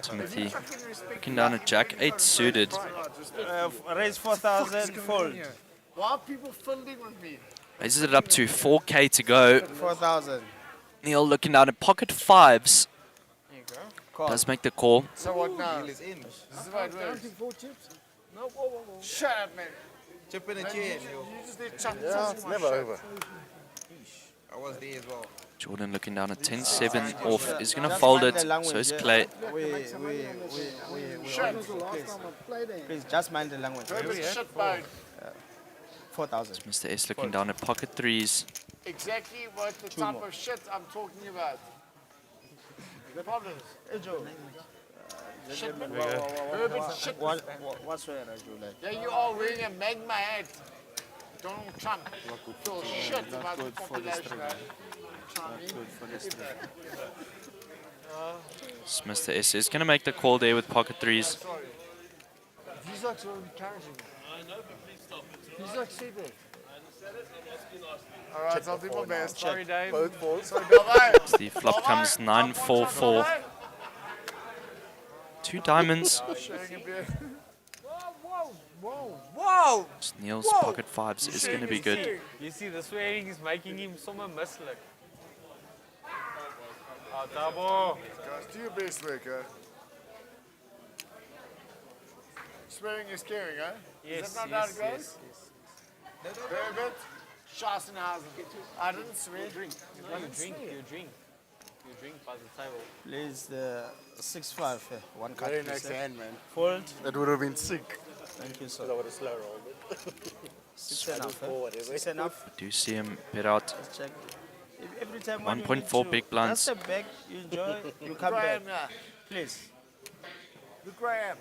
Timothy looking down at Jack 8 suited. Raise 4,000, fold. Why are people fiddling with me? Raises it up to 4k to go. 4,000. Neil looking down at pocket 5s. There you go. Call. Does make the call. So what now? Deal is in. This is what it works. 4 chips? No, whoa. Shut up, man. Chip in a Man, chair. you just need chuck Yeah, it's never over. I was there as well. Jordan looking down at 10-7 off. Is going to fold it. So is Clay. Please, just mind the language. Shit, bone. 4,000. Mr. S looking down at pocket 3s. Exactly what the type of shit I'm talking about. The problems. Shit, man. Urban shit. What's where I do like? Yeah, you are wearing a magma hat. Donald Trump. Feel shit about the population. Mr. S is going to make the call there with pocket 3s. Alex will encourage him. I know, but please stop it. He's like said that. I understand it, and must be nasty. Alright, I'll do my best. Sorry, Dave. Both balls. Sorry, Dave. The flop comes 9-4-4. 2 diamonds. Showing a bit. Whoa, whoa, Whoa! Neil's pocket fives is going to be good. You see, the swearing is making him somewhat mislik. Ah, Tabo. Guys, do your best work, huh? Swearing is caring, huh? Yes, Is that not yes, how it goes? yes, yes. Herbert, Schassenhausen. I didn't swear. You drink, you drink by the table. Please, the 6-5. One cut. Very please, nice hand, man. Fold. That would have been sick. Thank you, sir. I would have slow rolled it. 6 enough. 6 enough. Do see him bet out. Let's check. Every time when you 1.4 need big to blinds. step back, you enjoy, you come back. Please. Look where I am.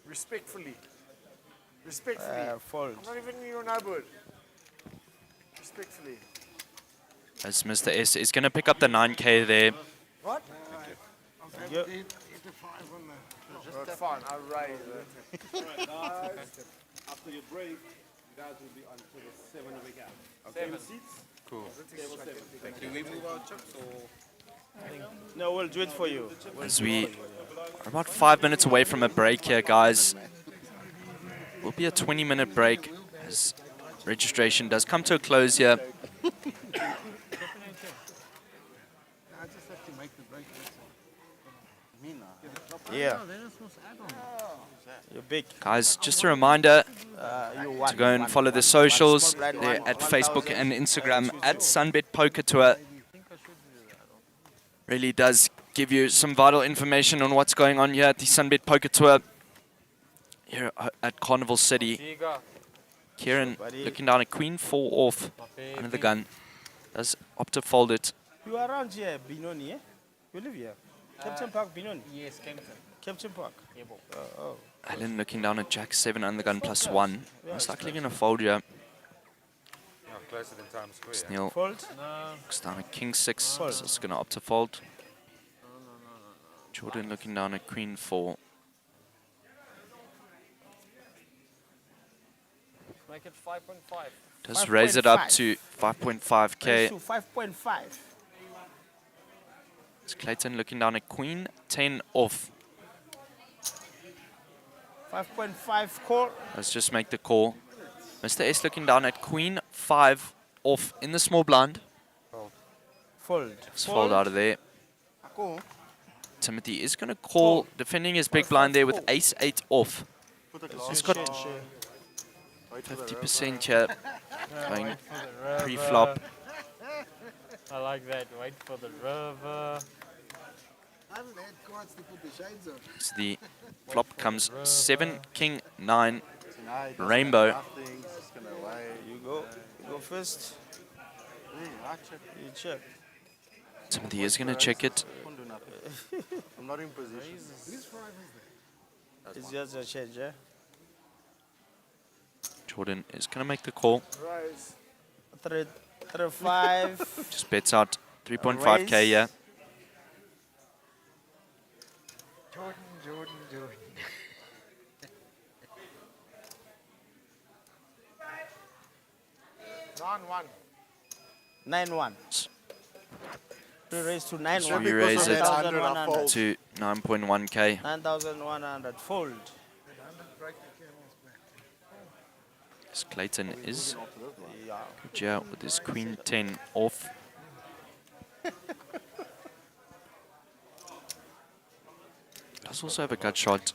Respectfully. Respectfully. Fold. I'm not even in your neighborhood. Respectfully. As Mr. S is going to pick up the 9K there. What? Yeah. That's fine, I'll raise it. Guys, after your break, you guys will be on to the 7 of the gap. Okay, seats? Cool. Table 7. Do we move our chips or? No, we'll do it for you. As we are about 5 minutes away from a break here, guys. Will be a 20-minute break as registration does come to a close here. I just have to make the break. Yeah. You're big. Guys, just a reminder You to won. go and follow the socials. They're at Facebook and Instagram at SunBet Poker Tour. Really does give you some vital information on what's going on here at the SunBet Poker Tour here at Carnival City. Kieran looking down at Queen 4 off under the gun. Does opt to fold it. You are around here, Binoni, eh? You live here? Captain Park, Binoni? Yes, Kempton. Captain Park? Oh. Alan looking down at Jack 7 under the gun plus 1. Most likely going to fold here. Yeah, closer than Times Square. Snail Fold? looks down at King 6. So it's going to opt to fold. Jordan looking down at Queen 4. Make it 5.5. Does raise it up to 5.5k. Raise to 5.5. It's Clayton looking down at Queen 10 off. 5.5 call. Let's just make the call. Mr. S looking down at Queen 5 off in the small blind. Fold. Let's fold out of there. Timothy is going to call, defending his big blind there with Ace 8 off. He's got 50% here. Going pre-flop. I like that. Wait for the river. I haven't had cards to put the shades on. So the flop comes 7, King 9, Rainbow. You go first. You check. Timothy is going to check it. I'm not in position. It's just a change, eh? Jordan is going to make the call. Rise. 5. Just bets out 3.5k, yeah. Jordan. 9-1. We raise to 9-1. So we raise it 9,100. to 9.1k. 9,100. Fold. As Clayton is good job with his Queen 10 off. Does also have a gut shot.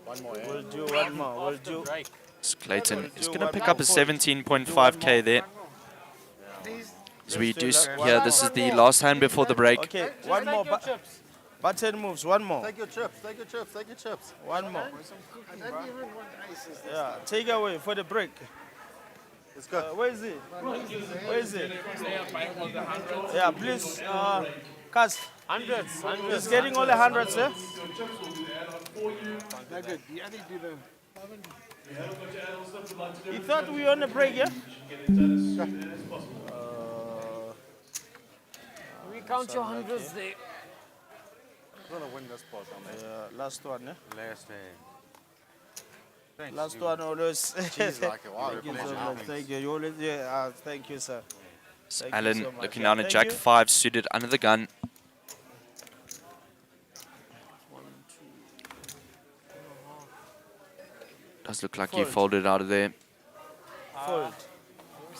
We'll do one more. We'll do. As Clayton is going to pick up a 17.5k there. As we do here, this is the last hand before the break. Okay, one more. Button moves. One more. Take your chips. Take your chips. Take your chips. One more. I don't even want aces. Yeah, take away for the break. Let's go. Where is it? Where is it? Yeah, please. Cuz. Hundreds. He's getting all the hundreds, eh? No good. You only do the... You thought we were on a break, yeah? We count your hundreds there. I'm going to win this pot. Last one, eh? Last hand. Last one always. Jeez, like a while. Thank you so much. Thank you. You always, thank you, sir. Thank you Alan so much. looking Yeah, down at thank Jack you. 5 suited under the gun. Does look like he Fold. folded out of there. Fold.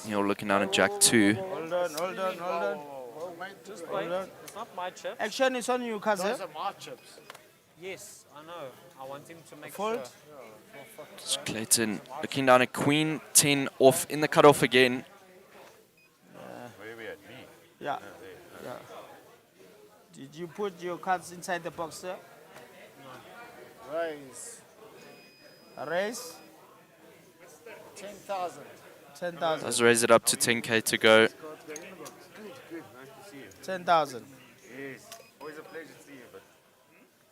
Neil looking down at Jack 2. Hold on, hold on, hold on. Just Hold wait. on. It's not my chips. Action is on you, cousin. Those are my chips. Yes, I know. I want him to make Fold. sure. It's Clayton looking down at Queen 10 off in the cutoff again. Where are we at? Me? Yeah. Yeah. Did you put your cards inside the box, sir? Raise. Raise 10,000. 10,000. Does raise it up to 10k to go. Good, good. Nice to see you. 10,000. Yes. Always a pleasure to see you, but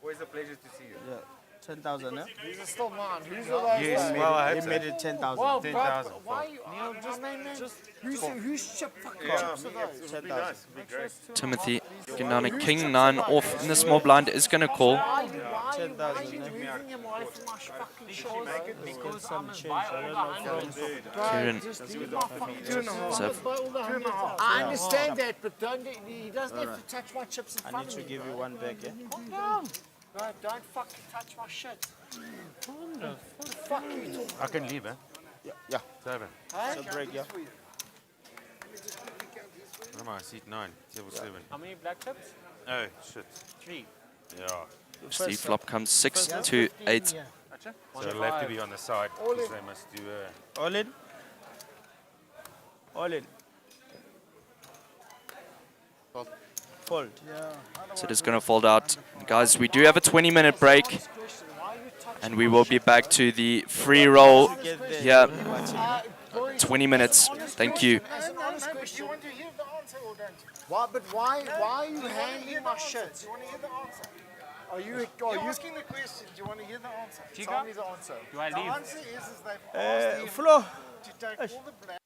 always a pleasure to see you. Yeah. 10,000, yeah? These are still mine. Who's the Yes, well, I He hope made so. it 10,000. Well, 10,000. bro, why are you... Neil, who's chip fucking Yeah, chips me, are those? it would be nice. It would be great. Timothy looking down at King 9 off in the small blind is going to call. Why are you moving him away from my fucking shores? Because I'm as buy all the hundreds. Kieran. Just leave my fucking Two and a half. So I understand that, but he doesn't have to touch my chips in I front need of to me. give you one back, yeah? Calm down. Bro, don't fucking touch my shit. What the fuck are you talking I can leave, eh? Yeah. 7. It's a break, yeah? What am I? Seat 9. Table 7. How many black chips? Oh, shit. 3. Yeah. Steve flop comes 6 to 8. So it'll have to be on the side because they must do All in? All in. Fold. So it is going to fold out. Guys, we do have a 20-minute break. And we will be back to the free roll here. 20 minutes. Thank you. That's an honest question. You want to hear the answer or don't you? Why, but why are you handling my shit? Do you want to hear the answer? Are you You're asking the question. Do you want to hear the answer? Tell me the answer. Do I The leave? answer is they've asked him Flo. to take all the black.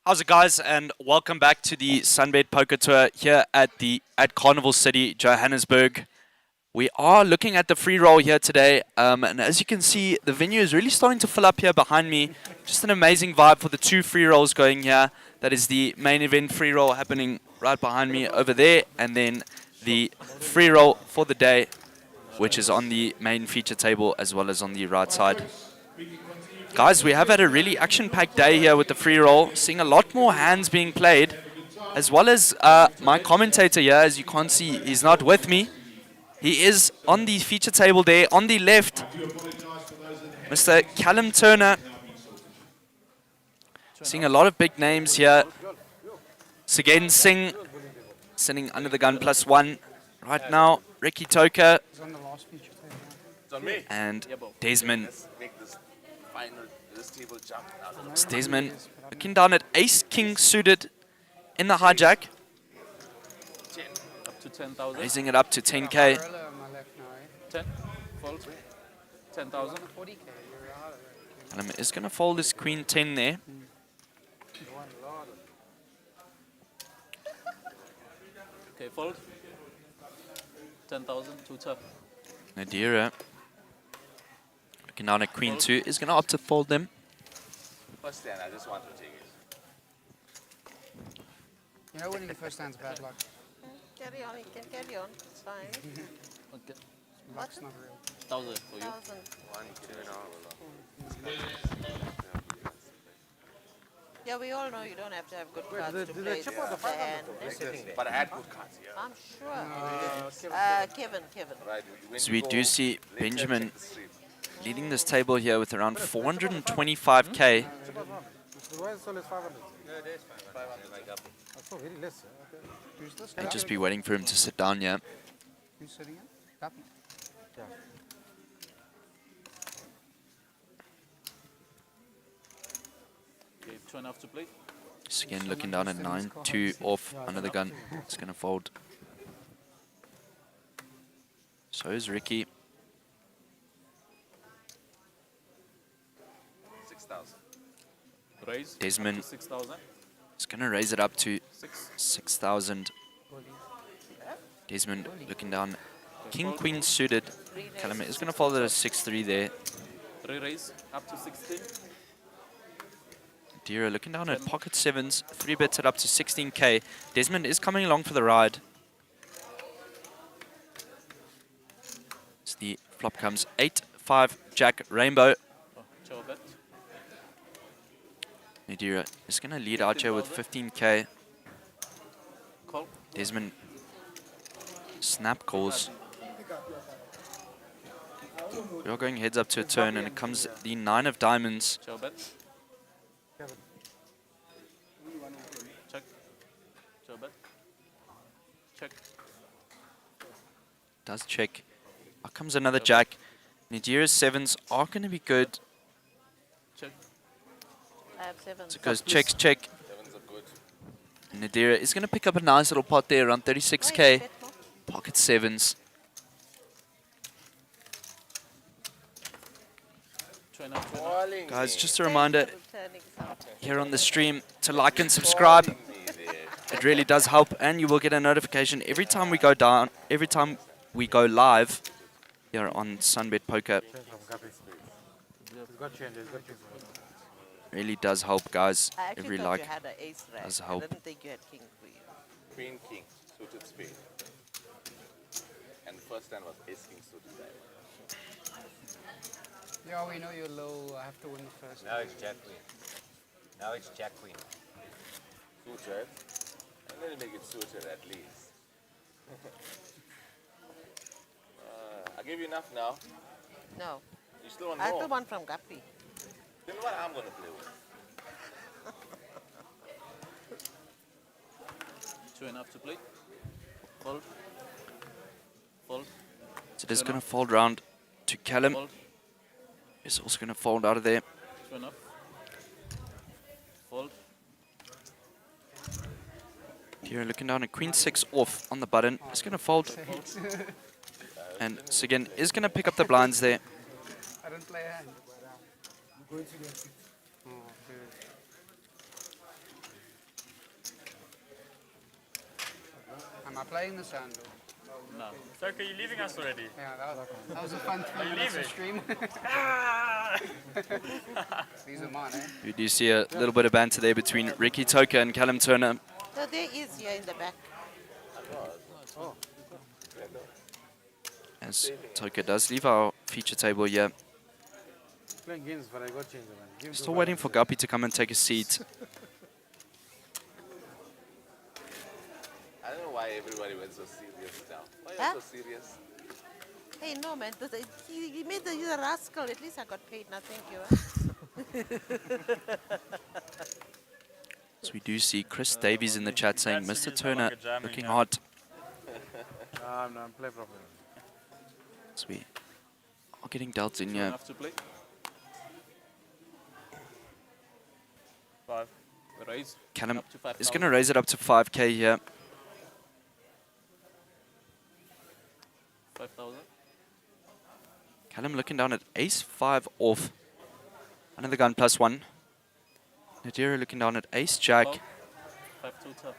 How's it, guys? And welcome back to the SunBet Poker Tour here at Carnival City, Johannesburg. We are looking at the free roll here today, and as you can see, the venue is really starting to fill up here behind me. Just an amazing vibe for the 2 free rolls going here. That is the main event free roll happening right behind me over there, and then the free roll for the day, which is on the main feature table as well as on the right side. Guys, we have had a really action-packed day here with the free roll, seeing a lot more hands being played, as well as my commentator here, as you can't see, he's not with me. He is on the feature table there, on the left, Mr. Callum Turner. Seeing a lot of big names here. Sagan Singh, sitting under the gun +1 right now. Ricky Toka and Desmond. It's Desmond looking down at Ace King suited in the hijack. Up to 10,000. Raising it up to 10k. 10. Fold. 10,000. Callum is going to fold his queen 10 there. Okay, fold. 10,000, 2 tough. Nadira looking down at queen 2 is going to opt to fold them. First stand, I just want to take it. You know, winning the first stand's bad luck. Carry on, you can carry on. It's fine. Okay. Luck's not real. 1,000 for you. 1,000. 1, 2, Yeah, we all know you don't have to have good cards to play the hand. But I had good cards, yeah. I'm sure. Kevin. Right, So we do see Benjamin leading this table here with around 425k. Why is it always 500? No, it is 500. That's so very less. Who's this? I'll just be waiting for him to sit down here. Who's sitting in? Guppy. Yeah. Okay, 2.5 to play. Just again looking down at 9-2 off under the gun. It's going to fold. So is Ricky. 6,000. Raise. Desmond 6,000. is going to raise it up to 6,000. Desmond looking down. King, queen suited. Callum is going to fold it at 6-3 there. Re-raise up to 16. Dira looking down at pocket 7s. 3 bets it up to 16k. Desmond is coming along for the ride. As the flop comes 8-5 Jack Rainbow. Chow bet. Nadira is going to lead out here with 15k. Call. Desmond snap calls. We are going heads up to a turn, and it comes the 9 of diamonds. Chow bet. Check. Chow bet. Check. Does check. Out comes another jack. Nadira's 7s are going to be good. Check. I have 7. So it goes checks, check. 7s are good. Nadira is going to pick up a nice little pot there, around 36k. Pocket 7s. 2.5. Guys, just a reminder here on the stream to like and subscribe. It really does help, and you will get a notification every time we go down, every time we go live here on SunBet Poker. Really does help, guys. I actually Every thought like you had an ace rack. does I help. didn't think you had king queen. Queen, suited spade. And the first stand was ace king suited diamond. Yeah, we know you're low. I have to win the first. Now it's Jack Queen. Now it's Jack Queen. Suited. And then make it suited at least. I give you enough now. No. You still want I more? still want from Guppy. Then what I'm going to play with? 2.5 to play. Fold. Fold. So it is going to fold round to Callum. Fold. He's also going to fold out of there. 2.5. Fold. Here looking down at queen 6 off on the button. He's going to fold. And Sagan is going to pick up the blinds there. I don't play a hand. I playing the sand? No. Soka, you leaving us already? Yeah, that was a fun Are 3 you minutes of leaving? stream. These are mine, eh? You do see a little bit of banter there between Ricky Toka and Callum Turner. So there is here in the back. Oh. As Toka does leave our feature table here. Playing games, but I got change, man. Give Still waiting for Guppy to come and take a seat. I don't know why everybody went so serious now. Why are Huh? you so serious? Hey, no, man. He made he's a rascal. At least I got paid. Now, thank you. So we do see Chris Davies in the chat saying, Mr. Turner looking hot. No, I'm play properly. So we are getting dealt in here. Enough to play. 5. Raise. Callum Up to 5,000. is going to raise it up to 5k here. 5,000. Callum looking down at ace 5 off. Another gun +1. Nadira looking down at ace jack. 5 2 top.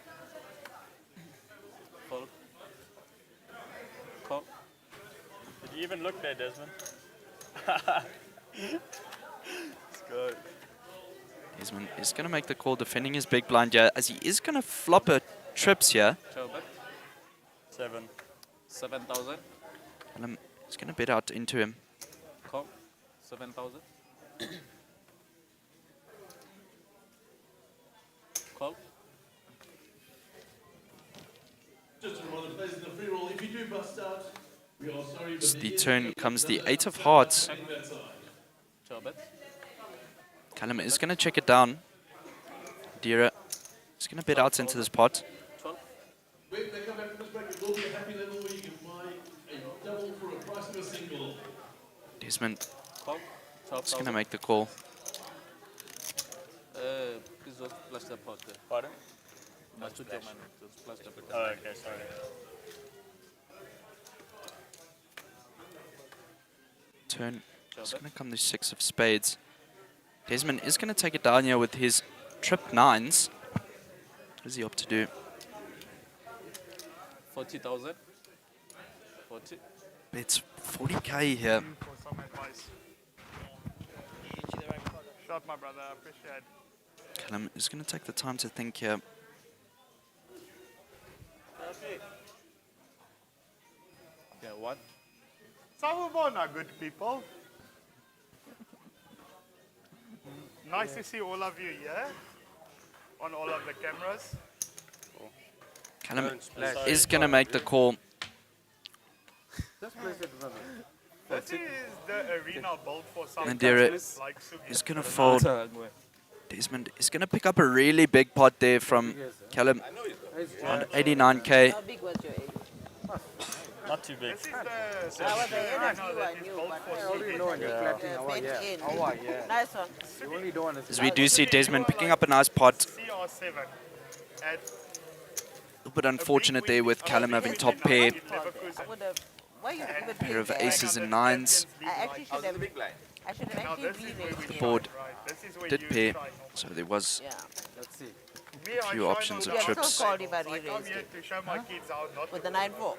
Fold. Call. Did you even look there, Desmond? Let's go. Desmond is going to make the call defending his big blind here as he is going to flop a trips here. Ciao, bet. 7. 7,000. Callum is going to bet out into him. Call. 7,000. Call. Just a reminder, players in the free roll, if you do bust out, we are sorry, but As there the is turn a comes the number 8 of hearts. on that side. Ciao, bet. Callum is going to check it down. Nadira is going to bet out into this pot. 12. When they come back from this break, it will be a happy level where you can buy a double for a price of a single. Desmond Call. is going to make the call. Please just flash the pot there. Pardon? Not to German. Just flash the pot. Oh, okay, sorry. Turn is going to come the 6 of spades. Desmond is going to take it down here with his trip 9s. What does he opt to do? 40,000. 40. Bets 40k here. For some advice. Shot, my brother. I appreciate it. Callum is going to take the time to think here. Yeah, what? Salvabon are good people. Nice to see all of you here on all of the cameras. Callum is going to make the call. This is the arena built for some Nadira countries like Sugi. is going to fold. Desmond is going to pick up a really big pot there from Callum. Around 89k. How big was your egg? Not too big. This is the arena that is built for Sugi. Nice one. As we do see Desmond picking up a nice pot. CR7 at A little bit unfortunate there with Callum having top pair. I would have. Why you even Pair of there? aces and 9s. I actually should have. I should have actually re-raised The it. board did pair, so there was Let's see. a few options of Yeah, trips. so called if I I come re-raised here it. to show my kids how not With the 9-4.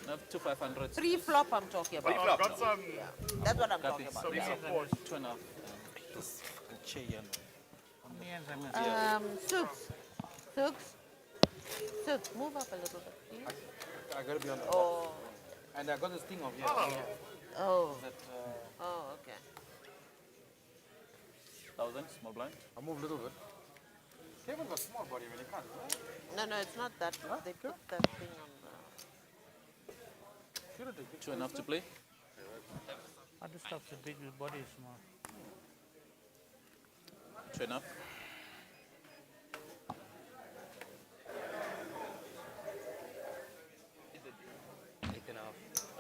Up to 500. 3-flop I'm talking about. I've got some That's what I'm talking about. some Yeah. support. 2.5. Sooks. Sooks, move up a little bit, please. I gotta be on the Oh. And I got this thing of here. Oh. That, Oh, okay. 1,000, small blind. I move a little bit. Kevin got small body when he can't. No, no, it's not that. They put that thing on the... 2.5 to play. Other stuff's a big body small. 2.5.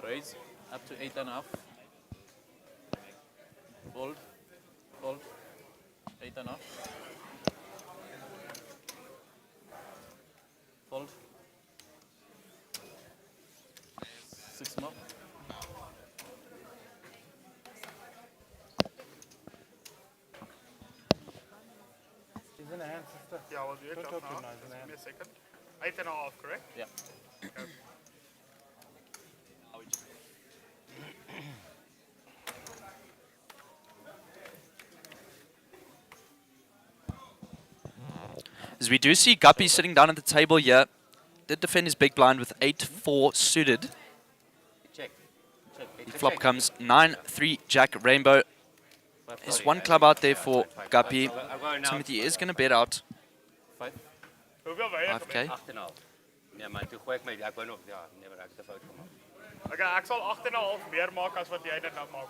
Raise up to 8.5. Fold. Fold. 8.5. Fold. 6 more. He's in a hand, sister. Yeah, we'll do it. Don't Just talk now. too nice, Just man. give me a second. 8.5, correct? Yeah. As we do see Guppy sitting down at the table here. Did defend his big blind with 8-4 suited. Check. The flop comes 9-3 Jack Rainbow. There's one club out there for Guppy. Timothy is going to bet out. 5K. 8,5. Nee man, toe gooi ek my ek wou nog ja, nee maar ek het 'n fout gemaak. Okay, ek sal 8,5 meer maak as wat jy dit nou maak.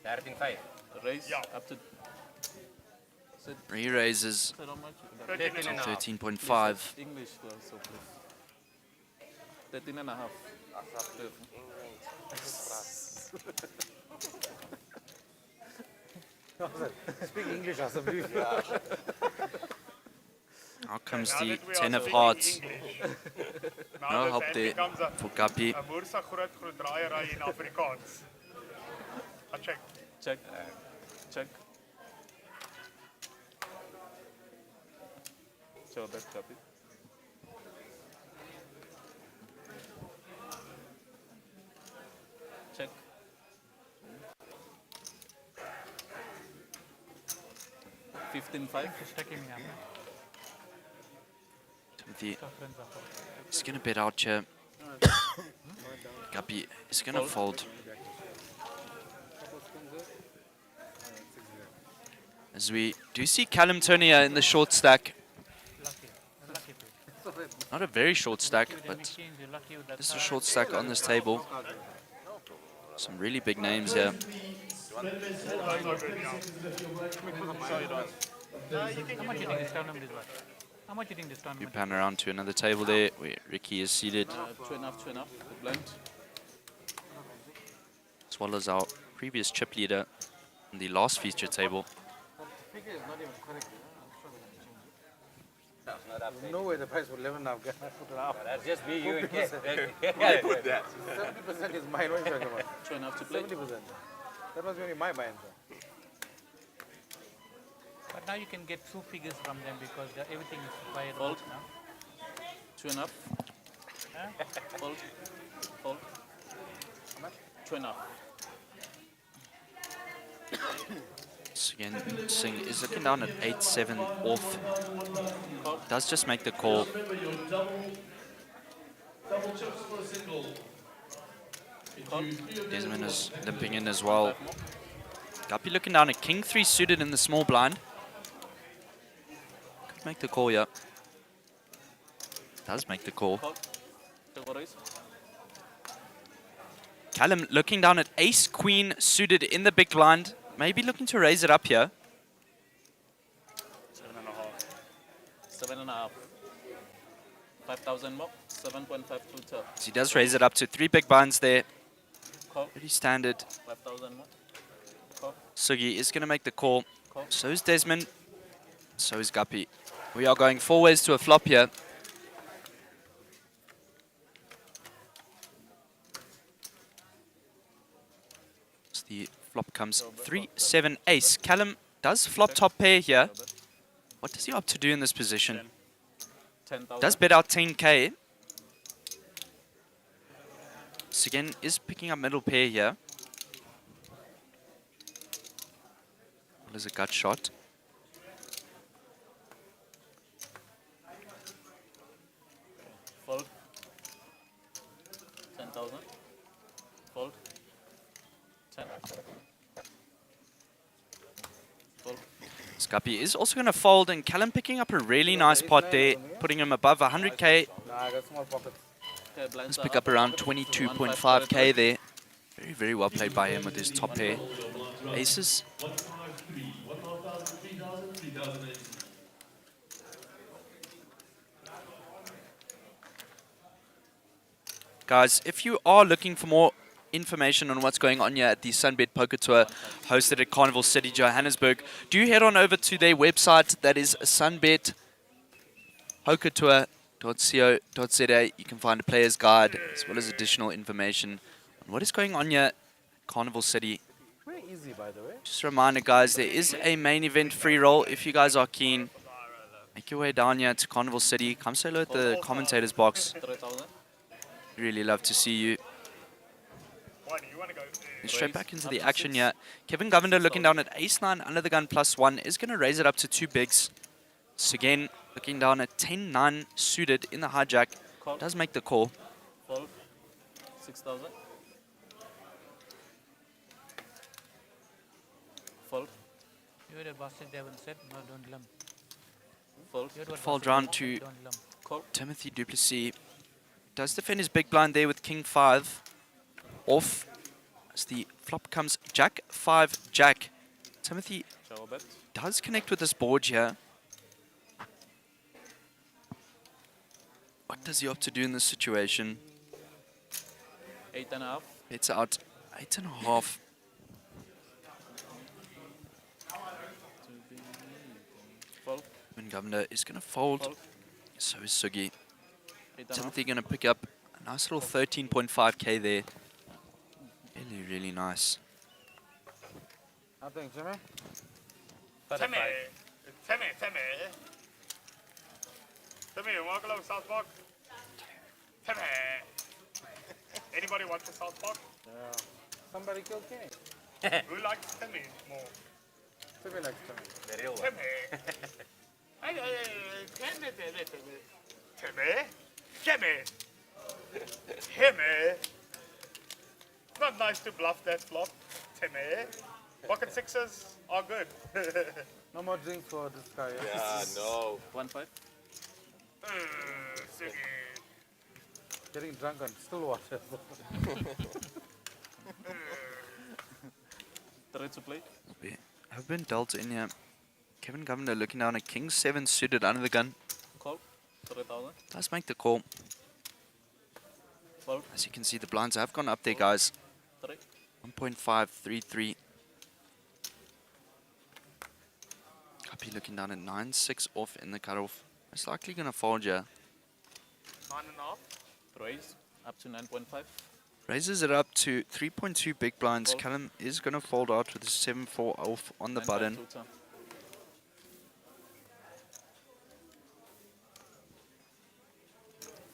13,5. Raise Ja. up to Re-raises 13.5. English so please. 13.5. Speak English asseblief. Out comes the 10 of hearts. No help there for Guppy. 'n boer se groot draaiery in Afrikaans. Check. Check. Check. Show that copy. Check. $15.5. Timothy is going to bet out here. Guppy is going to fold. As we do see Callum Turnier in the short stack. Not a very short stack, but just a short stack on this table. Some really big names here. We pan around to another table there where Ricky is seated. 2.5, blind. As well as our previous chip leader on the last feature table. No way the price was 11.5. That's just me, you and Kev. 70% is mine. What are you talking about? 2.5 to play. 70%. That was only my mind. But now you can get 2 figures from them because everything is by Fold. now. 2.5. Fold. Fold. 2.5. So again, Singh is looking down at 8-7 off. Does just make the call. Desmond is limping in as well. Guppy looking down at King 3 suited in the small blind. Could make the call, yeah. Does make the call. Callum looking down at Ace Queen suited in the big blind. Maybe looking to raise it up here. 7.5. 5,000 more. 7.5 to top. So he does raise it up to 3 big blinds there. Call. Pretty standard. 5,000 more. Call. Sugi is going to make the call. Call. So is Desmond. So is Guppy. We are going 4 ways to a flop here. So the flop comes 3-7 ace. Callum does flop top pair here. What does he opt to do in this position? 10,000. Does bet out 10k. So again, is picking up middle pair here. Well, is a gut shot. Fold. 10,000. Fold. 10. Fold. Guppy is also going to fold, and Callum picking up a really nice pot there, putting him above 100k. Nah, I got small pockets. Let's pick up around 22.5k there. Very, very well played by him with his top pair. Aces. Guys, if you are looking for more information on what's going on here at the SunBet Poker Tour hosted at Carnival City, Johannesburg, do head on over to their website. That is sunbetpokertour.co.za. You can find a player's guide as well as additional information on what is going on here at Carnival City. Very easy, by the way. Just a reminder, guys, there is a main event free roll if you guys are keen. Make your way down here to Carnival City. Come say hello at the commentators box. 3,000. Really love to see you. Why do you want to go? Straight back into the action here. Kevin Govender looking down at ace-9 under the gun +1 is going to raise it up to 2 bigs. So again, looking down at 10-9 suited in the hijack. Does make the call. Fold. 6,000. Fold. You would have busted Devon said, no, don't lump. Fold. Fold round to Timothy Duplessis. Does defend his big blind there with King 5 off. As the flop comes Jack 5 Jack. Timothy does connect with this board here. What does he opt to do in this situation? 8.5. It's out 8.5. Fold. When Governor is going to fold. So is Sugi. Timothy going to pick up a nice little 13.5k there. Really, really nice. I think, Jimmy. Timmy, you want to go South Park? Timmy. Anybody watch the South Park? Yeah. Somebody killed Kenny. Who likes Timmy more? Timmy likes Timmy. The real one. Timmy. Not nice to bluff that flop, Timmy. Pocket sixes are good. No more drinks for this guy. Yeah, no. 1-5. Getting drunk on still water. 3 to play. Have been dealt in here. Kevin Governor looking down at King 7 suited under the gun. Call. 3,000. Let's make the call. Fold. As you can see, the blinds have gone up there, guys. 3. 1.533. Copy looking down at 9-6 off in the cutoff. Most likely going to fold here. 9.5. Raise up to 9.5. Raises it up to 3.2 big blinds. Callum is going to fold out with a 7-4 off on the button.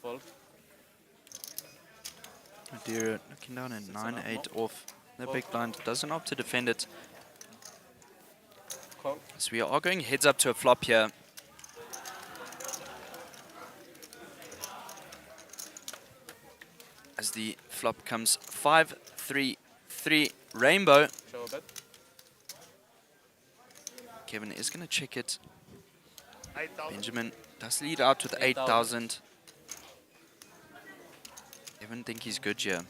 Fold. Madeira looking down at 9-8 off. The big blind doesn't opt to defend it. So we are going heads up to a flop here. As the flop comes 5-3-3 rainbow. Show a bet. Kevin is going to check it. 8,000. Benjamin does lead out with 8,000. Kevin think he's good here.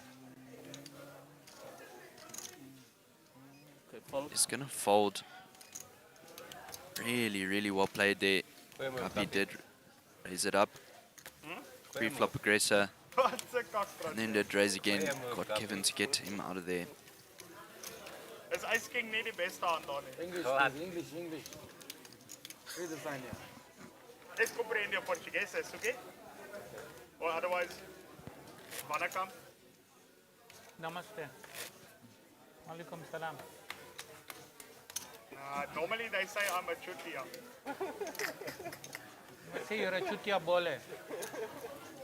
He's going to fold. Really, really well played there. Guppy did raise it up. Pre-flop aggressor. And then did raise again. Got Kevin to get him out of there. Is Ice King nie die beste hand daar nie? English. Read the sign here. Es compreende Português, is okay? Or otherwise, Vanakkam. Namaste. Alaikum salam. Normally they say I'm a chutia. Say you're a chutia bole.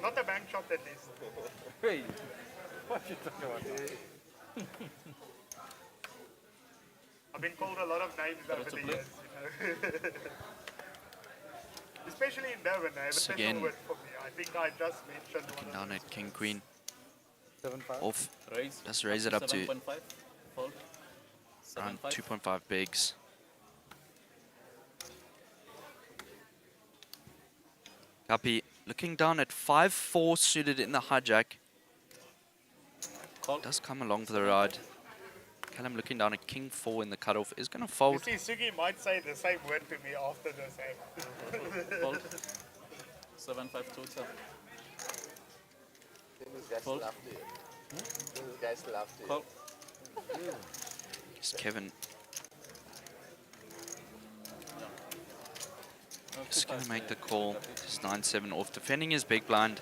Not a bank shot at least. Hey, what you talking about? I've been called a lot of names over the years, you know. Especially in Durban, I have a special Again. word for me. I think I just mentioned one of Down at King Queen. 7-5. Off. Raise. Just raise it up to 7.5. Fold. around 7.5. 2.5 bigs. Guppy looking down at 5-4 suited in the hijack. Does come along for the ride. Callum looking down at King 4 in the cutoff is going to You fold. see, Sugi might say the same word to me after this. Fold. 7.5 total. Fold. Call. It's Kevin. Just going to make the call. Just 9-7 off, defending his big blind.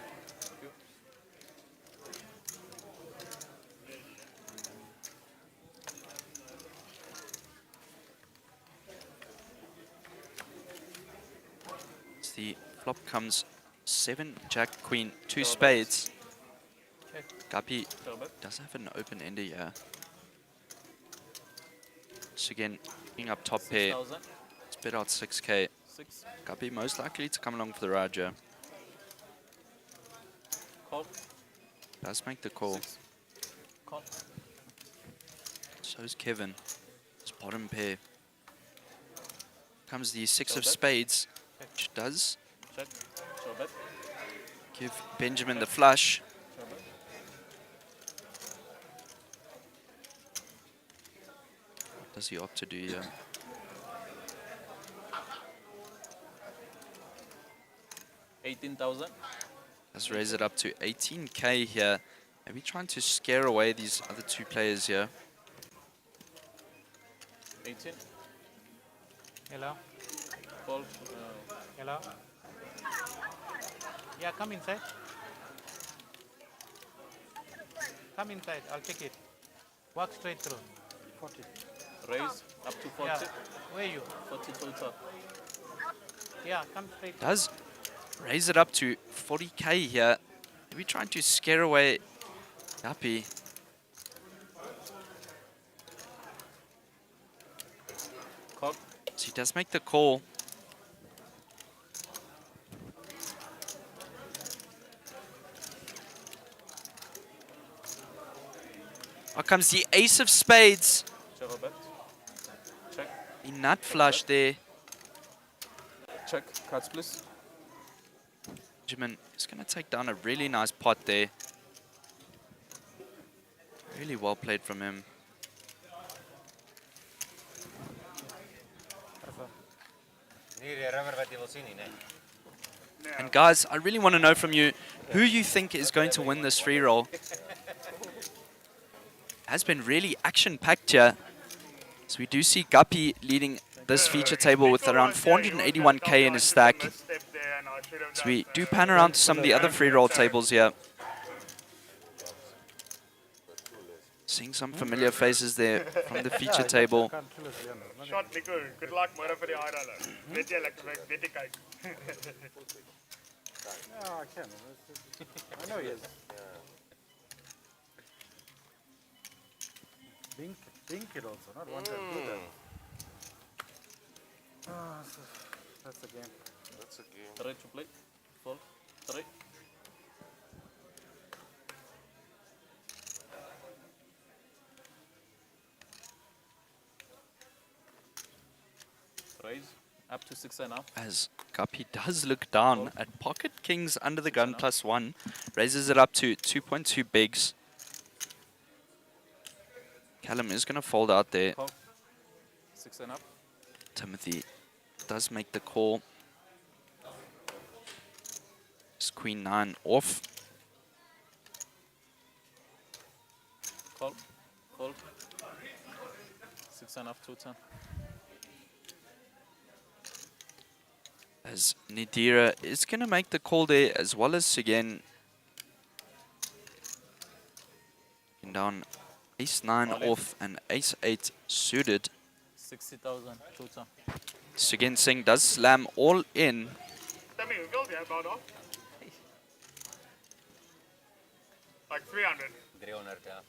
the flop comes 7, Jack, Queen, 2 spades. Guppy does have an open ender here. So again, picking up top pair. 6,000. It's bet out 6k. 6. Guppy most likely to come along for the ride here. Call. Does make the call. 6. Call. So is Kevin. It's bottom pair. Comes the 6 Show of bet. spades, which does Check. Show bet. give Benjamin the flush. Show bet. What does he opt to do here? $18,000. Let's raise it up to 18k here. Maybe trying to scare away these other 2 players here. 18. Hello. Call. Hello. Yeah, come inside. Come inside. I'll take it. Walk straight through. 40. Raise up to 40. Yeah. Where are you? 40 total. Yeah, come straight. Does raise it up to 40k here. Maybe trying to scare away Guppy. Call. So he does make the call. Here comes the ace of spades. Show bet. Check. The nut flush there. Check. Cards, please. Benjamin is going to take down a really nice pot there. Really well played from him. And guys, I really want to know from you who you think is going to win this free roll. Has been really action-packed here. So we do see Guppy leading this feature table with around 481k in his stack. So we do pan around to some of the other free roll tables here. Seeing some familiar faces there from the feature table. Shot Nico, good luck môre vir die aardalle. Weet jy lekker weet jy kyk. Yeah, I can. I know he is. Bink it also, not one time. Do that. That's the game. That's a game. 3 to play. 4. 3. Raise up to 6.5. As Guppy does look down at pocket kings under the gun +1. Raises it up to 2.2 bigs. Callum is going to fold out there. 6.5. Timothy does make the call. It's queen 9 off. Call. Call. 6.5 to 10. As Nadira is going to make the call there, as well as again down ace 9 off and ace 8 suited. 60,000 total. Sugen Singh does slam all in. Timmy, hoeveel jy bou daar? Like 300. 300, yeah.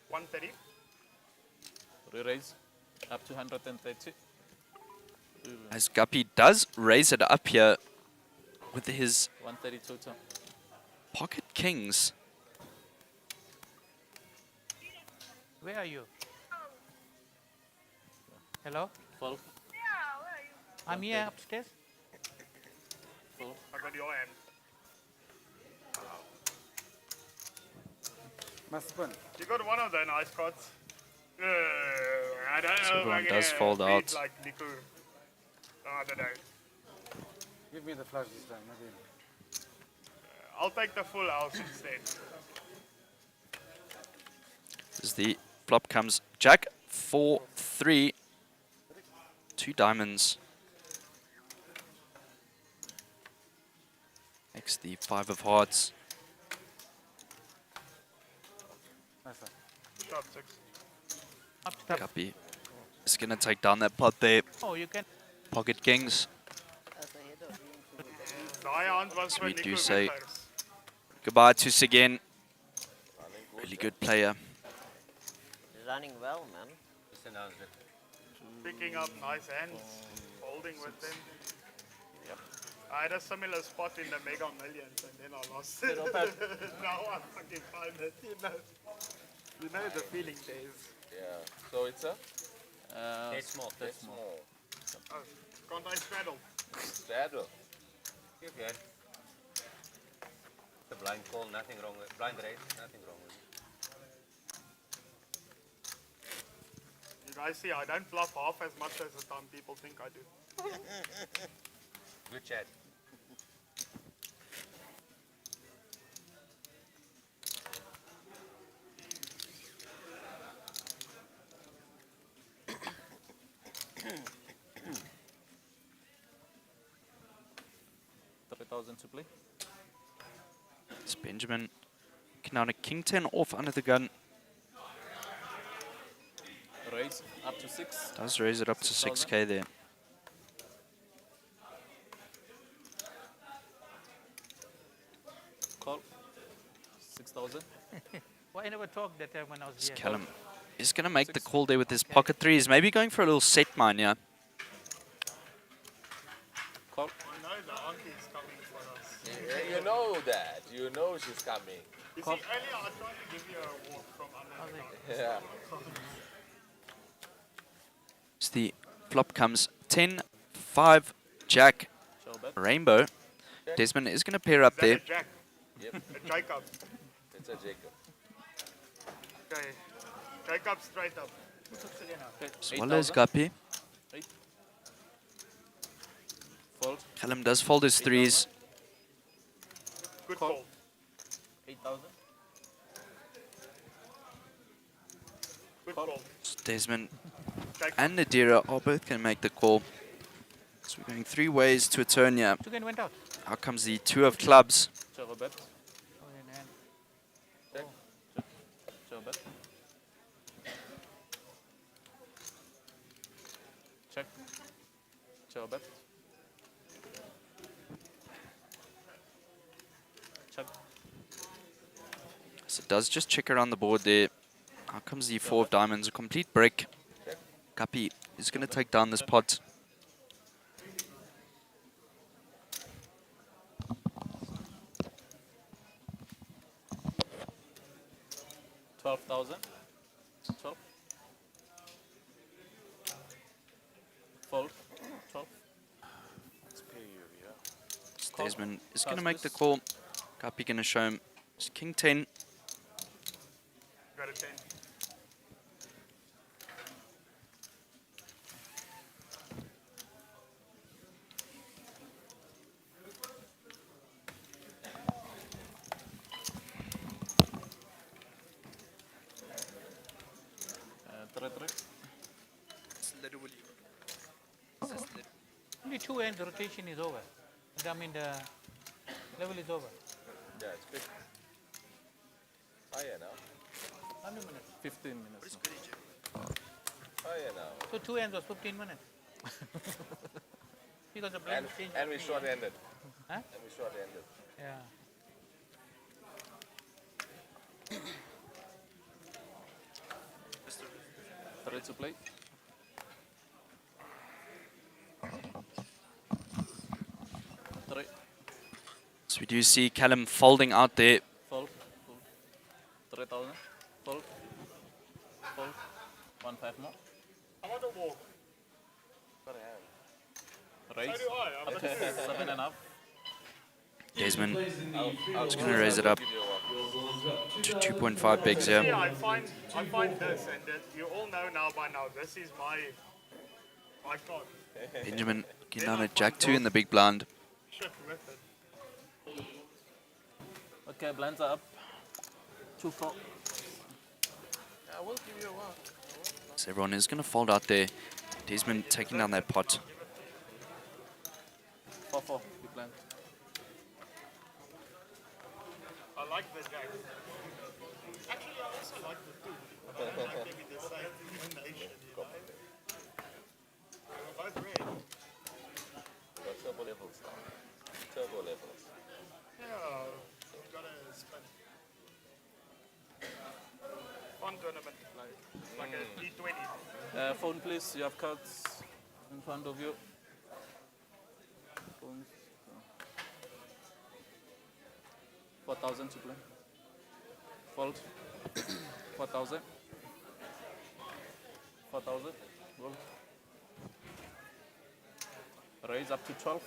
130. Re-raise up to 130. As Guppy does raise it up here with his 130 total. pocket kings. Where are you? Hello? 12. I'm here upstairs. 12. I got your hand. You got one of the nice cards. I don't know if everyone I can does fold beat out. like Nico the other day. Give me the flush this time, not him. I'll take the full house instead. As the flop comes Jack 4 3, 2 diamonds. Next the 5 of hearts. Shot 6. Guppy is going to take down that pot there. Oh, you can. Pocket Kings. Daai was So we vir do Nico say Weghuis. goodbye to Seguin. Really good player. Running well, man. Picking up nice hands, holding with them. I had a similar spot in the Mega Millions and then I lost it. Now I fucking find it, You know the feeling, Dave. Yeah. So it's a? Dead small. Dead small. Oh, can't I straddle? Straddle. You can. The blind call, nothing wrong with blind raise, nothing wrong with it. You guys see, I don't bluff half as much as the time people think I do. Good chat. $3,000 to play. It's Benjamin. Now a king 10 off under the gun. Raise up to 6. Does raise it up to 6k there. Call. 6,000. Why I never talked that time when I was It's here? Callum. He's going to make the call there with his pocket threes. Maybe going for a little set mine, yeah. Call. I know the auntie's coming for us. Yeah, you know that. You know she's coming. You see, earlier I tried to give you a walk from under the gun. Yeah. So the flop comes 10, 5, Jack, Rainbow. Desmond is going to pair up there. Is that a Jack? Yep. A Jacob. It's a Jacob. Okay. Jacob straight up. Swallows Guppy. Fold. Callum does fold his threes. Good call. 8,000. Good call. Desmond and Nadira are both going to make the call. So we're going 3 ways to a turn here. Again went out. Out comes the 2 of clubs. Chavo bet. Check. Chavo bet. Check. Chavo bet. Check. So it does just check around the board there. Out comes the 4 of diamonds, a complete break. Guppy is going to take down this pot. $12,000. 12. Fold. 12. Let's pay you, yeah. So Desmond is going to make the call. Guppy going to show him it's king 10. Got a 10. Only 2 ends, the rotation is over. I mean, the level is over. Yeah, it's good. Higher now. How many minutes? 15 minutes. Higher now. So 2 ends was 15 minutes. Because the blind changed. And we short-ended. Huh? And we short-ended. Yeah. Ready to play. Three. So we do see Callum folding out there. Fold. 3,000. Fold. Fold. 1,500 more. I want to walk. Raise. So do I. I'm Up to 7.5. Desmond is going to raise it up to 2.5 bigs Yeah, here. I find this, and that you all know now by now, this is my card. Benjamin getting down at Jack 2 in the big blind. Shit with it. Okay, blinds are up. 2-4. I will give you a walk. So everyone is going to fold out there. Desmond taking down that pot. 4-4. Big blind. I like the jack. Actually, I also like the 2. But Turbo levels. Turbo levels. Yeah, you've got to spin. Fun tournament, like a T20. Phone, please. You have cards in front of you. Phones. 4,000 to play. Fold. 4,000. 4,000. Roll. Raise up to 12.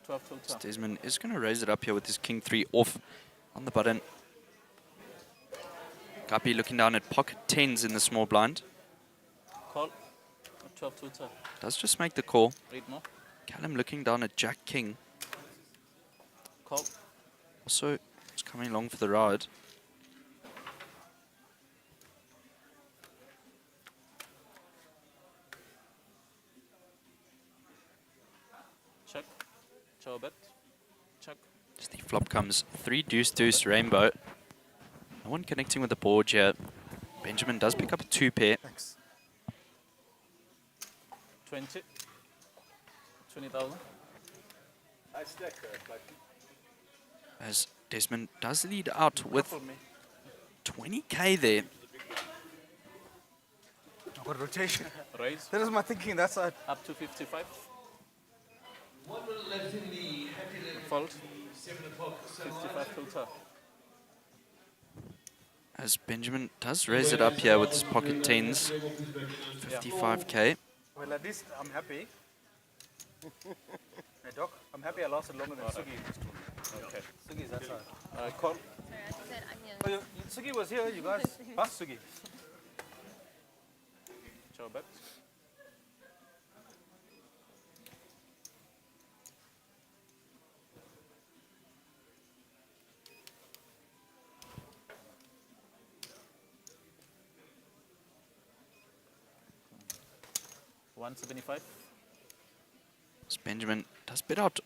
12 total. Desmond is going to raise it up here with his king 3 off on the button. Guppy looking down at pocket 10s in the small blind. Call. 12 total. Does just make the call. Read more. Callum looking down at Jack King. Call. Also, it's coming along for the ride. Check. Chow bet. Check. As the flop comes 3 deuce deuce rainbow. No one connecting with the board here. Benjamin does pick up a 2 pair. 20. 20,000. I stack As Desmond does lead out with 20k there. I've got rotation. Raise. That was my thinking, that side. Up to 55. 1 minute left in the happy level. Fold. 7 o'clock. 55 total. As Benjamin does raise it up here with his pocket 10s. 55k. Well, at least I'm happy. Hey, Doc, I'm happy I lasted longer than Sugi. Okay. Sugi's that side. Call. Oh, Sugi was here, you guys. Pass Sugi. Chow bet. $175. As Benjamin does bid out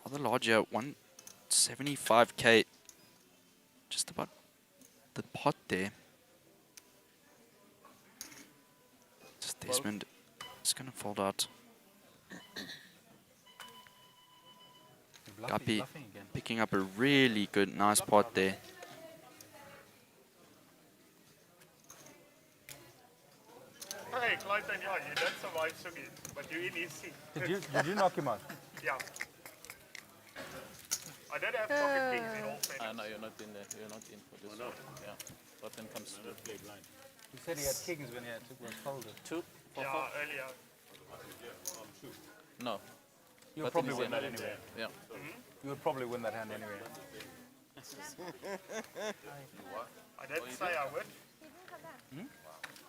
rather larger, 175k. Just about the pot there. Just Desmond is going to fold out. Guppy picking up a really good, nice pot there. Hey, Clayton, yeah, you did survive Sugi, but you're in his seat. Did you knock him out? Yeah. I did have pocket kings in all settings. No, you're not in there. You're not in for this one. Yeah. Button comes through. He said he had kings when he had was folded. 2. Yeah, earlier. No. You would Button probably is win in. that anyway. Yeah. You would probably win that hand anyway. I didn't say I would.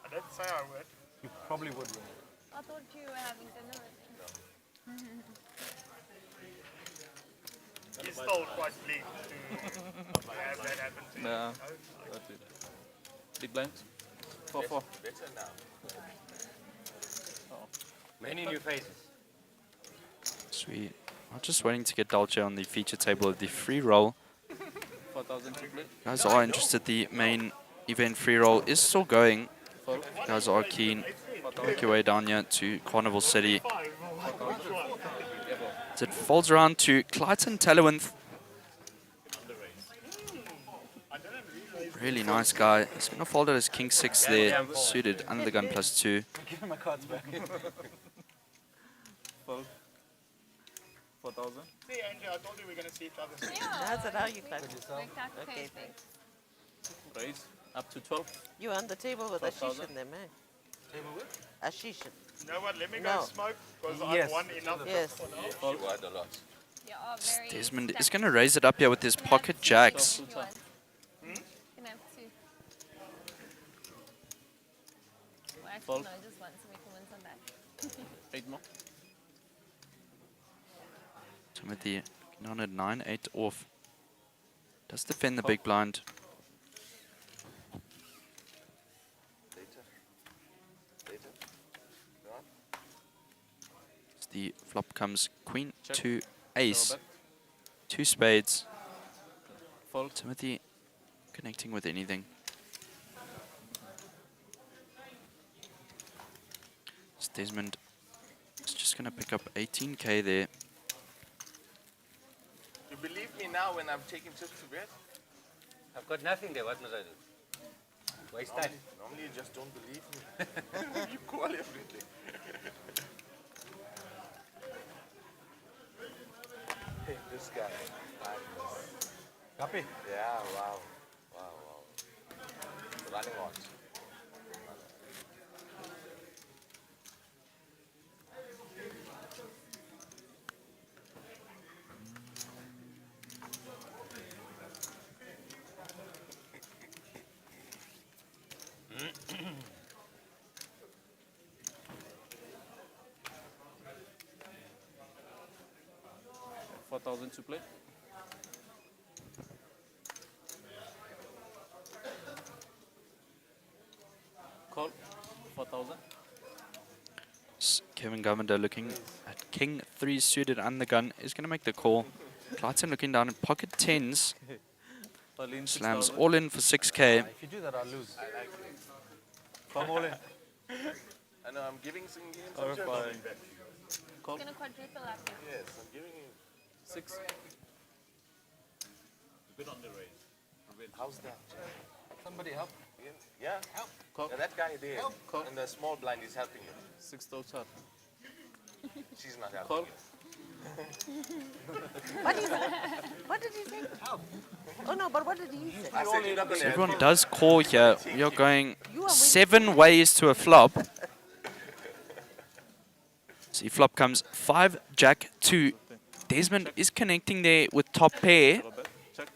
I didn't say I would. You probably would win. I thought you were having dinner with me. He's still quite bleak to have that happen to No. you. That's it. Big blind. 4-4. Better now. Oh. Many new faces. Sweet. I'm just waiting to get Dolce on the feature table of the free roll. 4,000 to play. If you guys are interested, the main event free roll is still going. If you guys are keen, make your way down here to Carnival City. As it folds around to Clayton Talawinth. Really nice guy. He's going to fold out his king 6 there, suited under the gun +2. Give him my cards back. Fold. 4,000. See, Angie, I told you we're going to see each other soon. That's it, how you clap. Okay, thanks. Raise. Up to 12. You on the table with Ashish 12,000. in there, man. Table with? Ashish. You know what, let me No. go smoke, because Yes. I've won enough Yes. for now. You had a lot. You are very Desmond stacked. is going to raise it up here with his pocket jacks. You want. You can have 2. Well, actually, Fold. no, just 1, so we can win some back. 8 more. Timothy on at 9-8 off. Does defend the big blind. As the flop comes queen Check. to ace. bet. 2 spades. Fold. Timothy connecting with anything. Desmond is just going to pick up 18k there. You believe me now when I'm taking chips to bed? I've got nothing there. What must I do? Waste time. Normally you just don't believe me. You call everything. Hey, this guy. Happy? Yeah, wow. Wow. Running on. $4,000 to play. Call 4,000. Kevin Govender looking at King 3 suited and the gun is going to make the call. Clayton looking down at pocket 10s. All in Slams 6,000. all in for 6k. If you do that, I'll lose. I like it. Come all in. I know, I'm giving some games. Or I'm just- fine. Call. Gonna quadruple up here. Yes, I'm giving you. 6. Bit on the raise. How's that? Somebody help. Yeah, help. Yeah, that guy there in the small blind is helping you. 6 total. She's not helping Call. you. What did he say? Oh no, but what did he say? I said you're not going to help Everyone you. does call here. We are going 7 ways to a flop. See, flop comes 5, Jack 2. Desmond is connecting there with top pair. Check.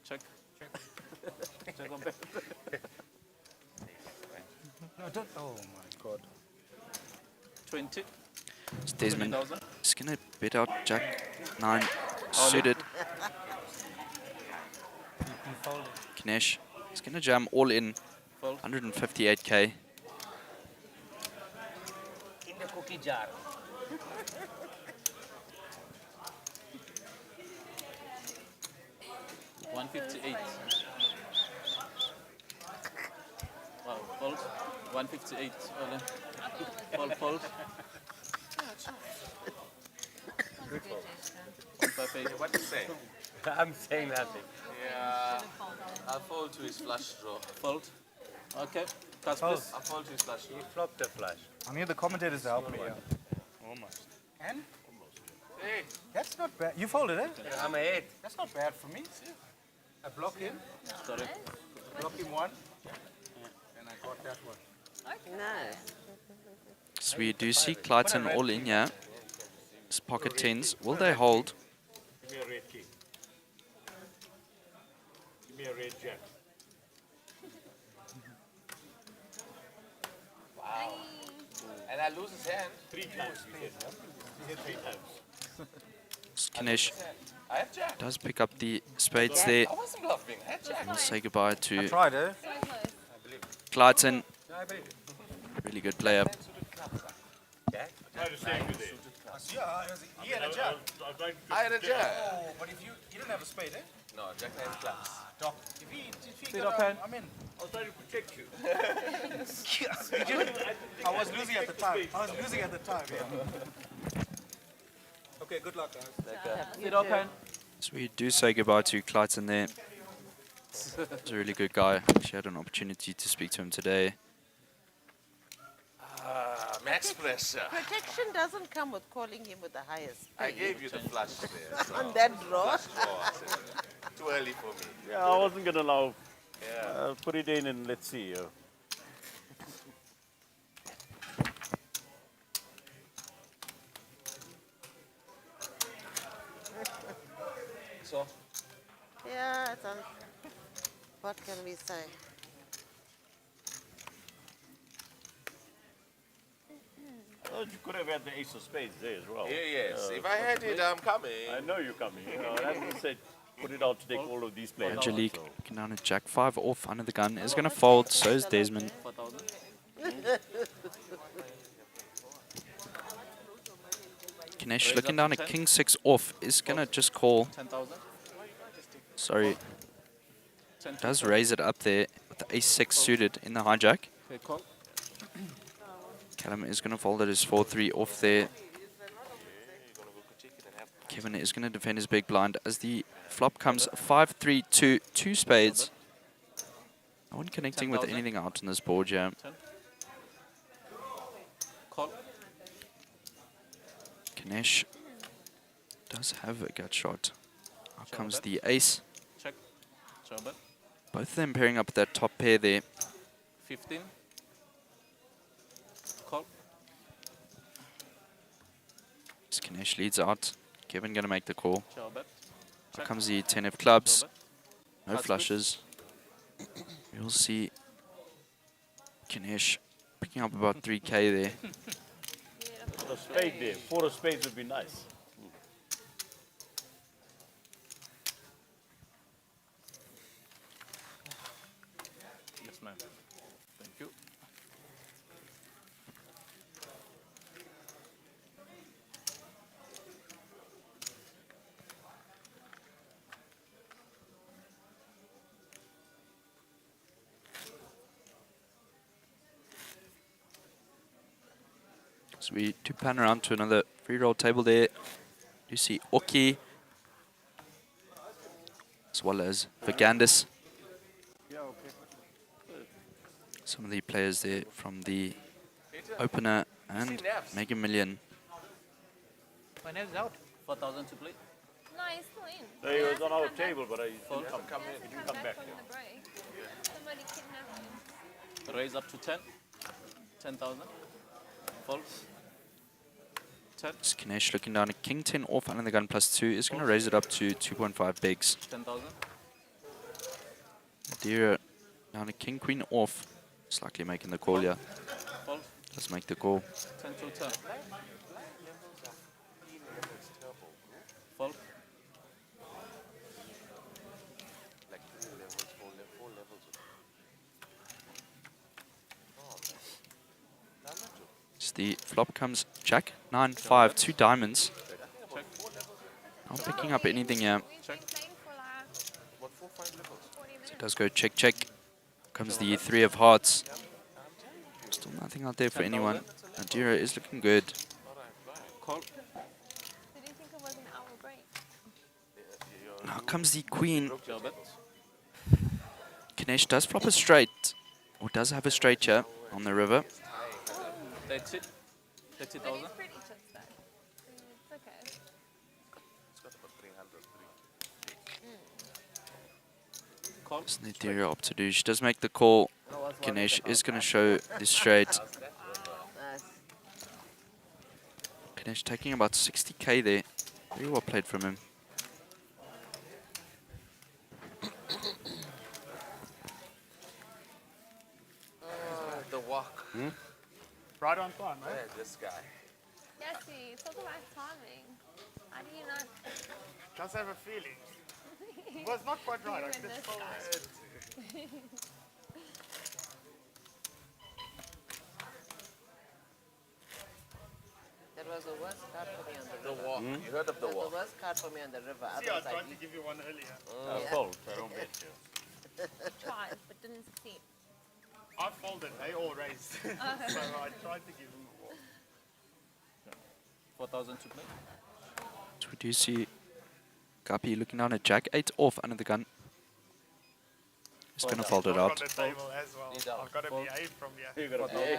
Check. Check on bet. No, don't. Oh my God. 20. So Desmond 20,000. is going to bet out Jack 9 suited. Kinesh is going to jam all in. 158k. In the cookie jar. $158. Wow, fold. 158. All in. Fold. 158. What do you say? I'm saying nothing. Yeah, I'll fold to his flush draw. Fold. Okay. Cast Fold. please. I'll fold to his flush draw. He flopped the flush. I need the commentators to help me. Almost. And? Hey, That's not bad. You folded it? I'm ahead. That's not bad for me. I block him. Sorry. Block him one. And I got that one. Nice. So we do see Clayton all in here. It's pocket 10s. Will they hold? Give me a red king. Give me a red jack. wow. And I lose his hand. 3 times, he said. Huh? He said 3 times. Kinesh I have jack. does pick up the spades there. I wasn't bluffing. I had jack. We'll say goodbye I to tried it. Clayton. I believe. Really good player. Jack? Try to save you there. He had a jack. I had a jack. Oh, but if you didn't have a spade, eh? No, jack nine clubs. Doc. If he Spade got up hand. I'm in. I was trying to protect you. I was losing at the time. Yeah. Okay, good luck, guys. Spade up hand. So we do say goodbye to Clayton there. He's a really good guy. Actually had an opportunity to speak to him today. Max pressure. Protection doesn't come with calling him with the highest. I gave you the flush there. So On that draw. flush draw, I said. Too early for me. Yeah, I wasn't going to allow. Yeah. Put it in and let's see. So, Yeah, it's on. What can we say? Oh, you could have had the ace of spades there as well. yeah, yes. If I had it, I'm coming. I know you're coming. As I said, put it out to take all of these players. Angelique looking down at Jack 5 off under the gun. Is going to fold. So is Desmond. 4,000. Kinesh looking down at King 6 off. Is going to just call. 10,000. Sorry. 10 Does to raise it up there with the ace 6 suited in the hijack. Okay, call. Callum is going to fold it his 4-3 off there. Kevin is going to defend his big blind as the flop comes 5-3 to 2 spades. No one connecting with anything out on this board, yeah. Call. Ganesh does have a gut shot. Out comes the ace. Check. Bet. Both of them pairing up that top pair there. 15. Call. As Ganesh leads out. Kevin going to make the call. Bet. Out comes the 10 of clubs. No That's flushes. We'll see Ganesh picking up about 3k there. A spade there. 4 of spades would be nice. Yes, ma'am. Thank you. So we do pan around to another free roll table there. You see Oki, as well as Vagandis. Some of the players there from the opener and Mega Million. My name's out. 4,000 to play. No, he's still in. No, he was on our table, but he didn't come back. From the break. Somebody kidnapped him. Raise up to 10. 10,000. False. 10. It's Ganesh looking down at King 10 off under the gun plus 2. Is going to raise it up to 2.5 bigs. 10,000. Madeira down at King Queen off. Slightly making the call here. False. Let's make the call. 10 to 10. False. So the flop comes Jack 9 5 2 diamonds. Check. Not picking up anything here. Check. So it does go check check. Comes the 3 of hearts. Still nothing out there for anyone. Madeira is looking good. Call. Did you think it was an hour break? Now comes the queen. Bet. Ganesh does flop a straight. Or does have a straight here on the river. That's it. 30,000. It's pretty chips though. It's okay. Call. There's Madeira up to do. She does make the call. Ganesh is going to show the straight. Ganesh taking about 60k there. Very well played from him. The walk. Right on time, eh? Yeah, this guy. Jesse, talk about timing. How do you not? Just have a feeling. It was not quite right. I You could and this still guy. That was the worst card for me on the The river. walk. You heard of the That was walk? the worst card for me on the river. See, I Otherwise, tried I'd to eat. give you one earlier. Fold, I don't bet you. Tried, but didn't succeed. I folded. They all raised. So I tried to give them a walk. 4,000 to play. So we do see Guppy looking down at Jack 8 off under the gun. He's going to fold it On out. the table as well. I've got a BA from here. You got a big.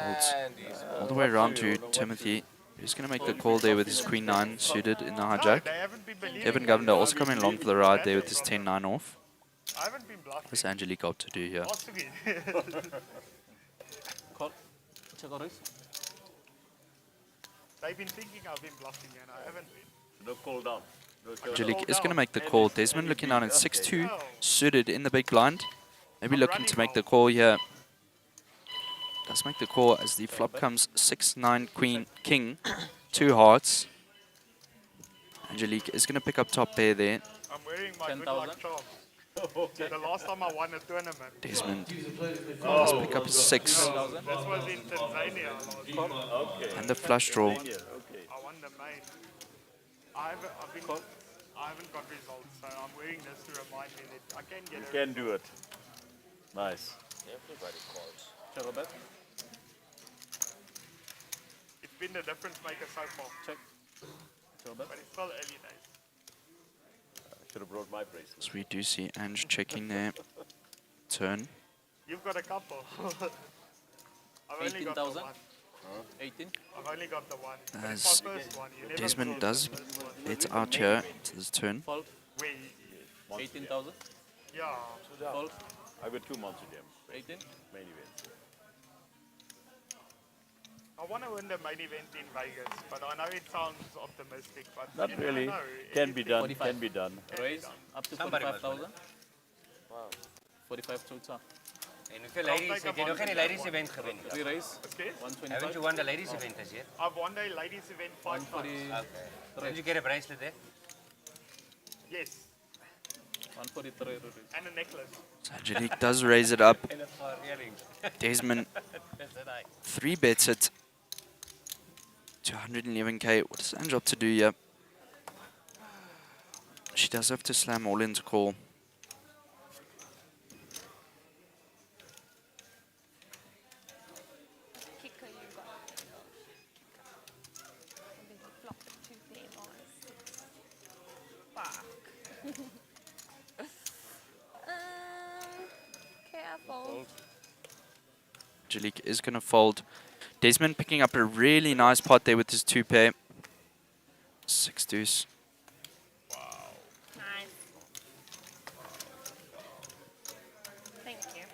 Folds all the way around to Timothy. He's going to make the call there with his Queen 9 suited in the hijack. They haven't been believing Kevin me. Governor also coming along for the ride there with his 10-9 off. I haven't been bluffing. What's Angelique up to do here? Possibly. Call. Check or raise. They've been thinking I've been bluffing and I haven't been. No cool down. Angelique is going to make the call. Desmond looking down at 6-2 suited in the big blind. Maybe looking to make the call here. Does make the call as the flop comes 6-9 Queen King, 2 hearts. Angelique is going to pick up top pair there. I'm wearing my good luck charm. The last time I won a tournament. Desmond does pick up a 6 This was in Tanzania last year. and the flush draw. I won the main. I haven't got results, so I'm wearing this to remind me that I can get You it. can do it. Nice. Everybody calls. Check or bet. been the difference maker so far. Check. But it's still early days. Should have brought my bracelet. So we do see Ange checking there. Turn. You've got a couple. I've only got the 18,000. one. 18. I've only got the one. But As it's my first one. You never Desmond fold does the first one. bet out here to this turn. Fold. Wait. 18,000. Yeah. Fold. I've got 2 months with them. 18. Main event. I want to win the main event in Vegas, but I know it sounds optimistic, but Not you never really. know. Can be done. 45. Can be done. Raise up to Somebody must 45,000. Wow. 45 total. En hoeveel ladies, heb je nog geen ladies event gewin? 3 raise. Okay. 125. Haven't you won the ladies event this year? I've won the ladies event 5 times. Okay. Did you get a bracelet there? Yes. 143 rupees. And a necklace. So Angelique does raise it up. And a pair earrings. Desmond That's the night. 3 bets it to 111k. What does Ange opt to do here? She does have to slam all in to call. Kicker you got. And then you flop it 2 pair on 6. Fuck. Careful. Angelique is going to fold. Desmond picking up a really nice pot there with his 2 pair. 6 deuce. Nice. Thank you.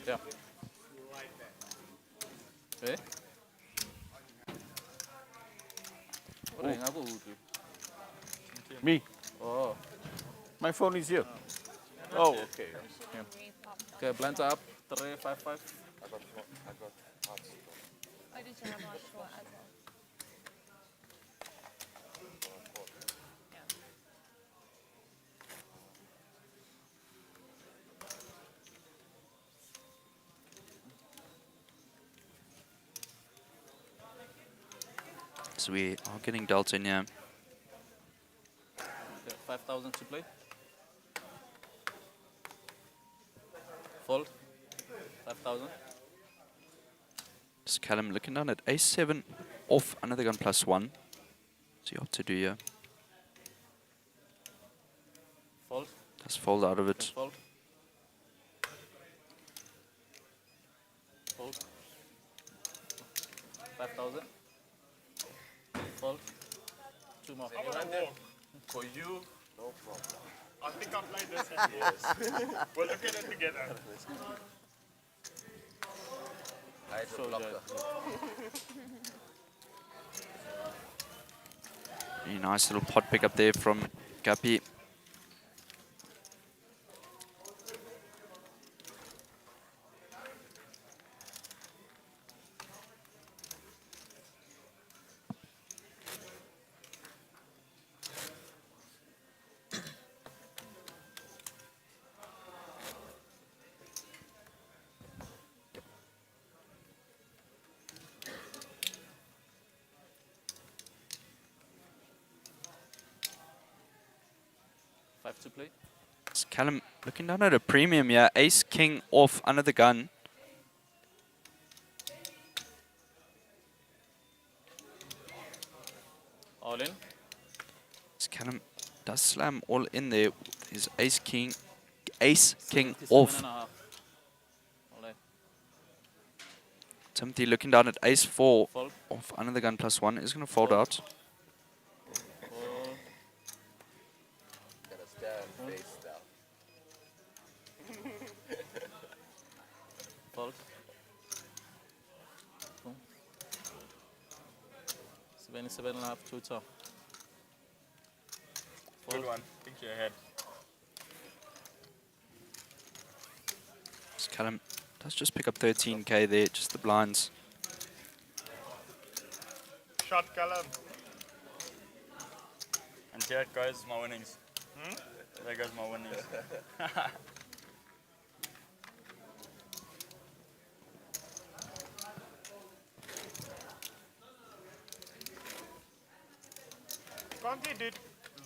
Yeah. Eh? Ring aku tu. Me? Oh. My phone is here. Oh, okay. Yeah. Okay, blinds up. 355. Oh, did you have last short as well? So we are getting dealt in here. Okay, 5,000 to play. Fold. 5,000. Just Callum looking down at ace-7 off another gun +1. See what to do here. Fold. Just fold out of it. Fold. Fold. 5,000. Fold. 2 more. I want to walk. For you, No problem. I think I played this in years. We'll look at it together. Really nice little pot pick up there from Guppy. to play. It's Callum looking down at a premium, yeah. Ace, king off under the gun. All in. It's Callum does slam all in there. His ace, king off. Timothy looking down at ace 4 Fold. off under the gun +1 is going to fold out. Gotta stand face down. Fold. 77.5 to top. Good one. Think you're ahead. It's Callum does just pick up 13k there, just the blinds. Shot Callum. And there goes my winnings. There goes my winnings. Can't you do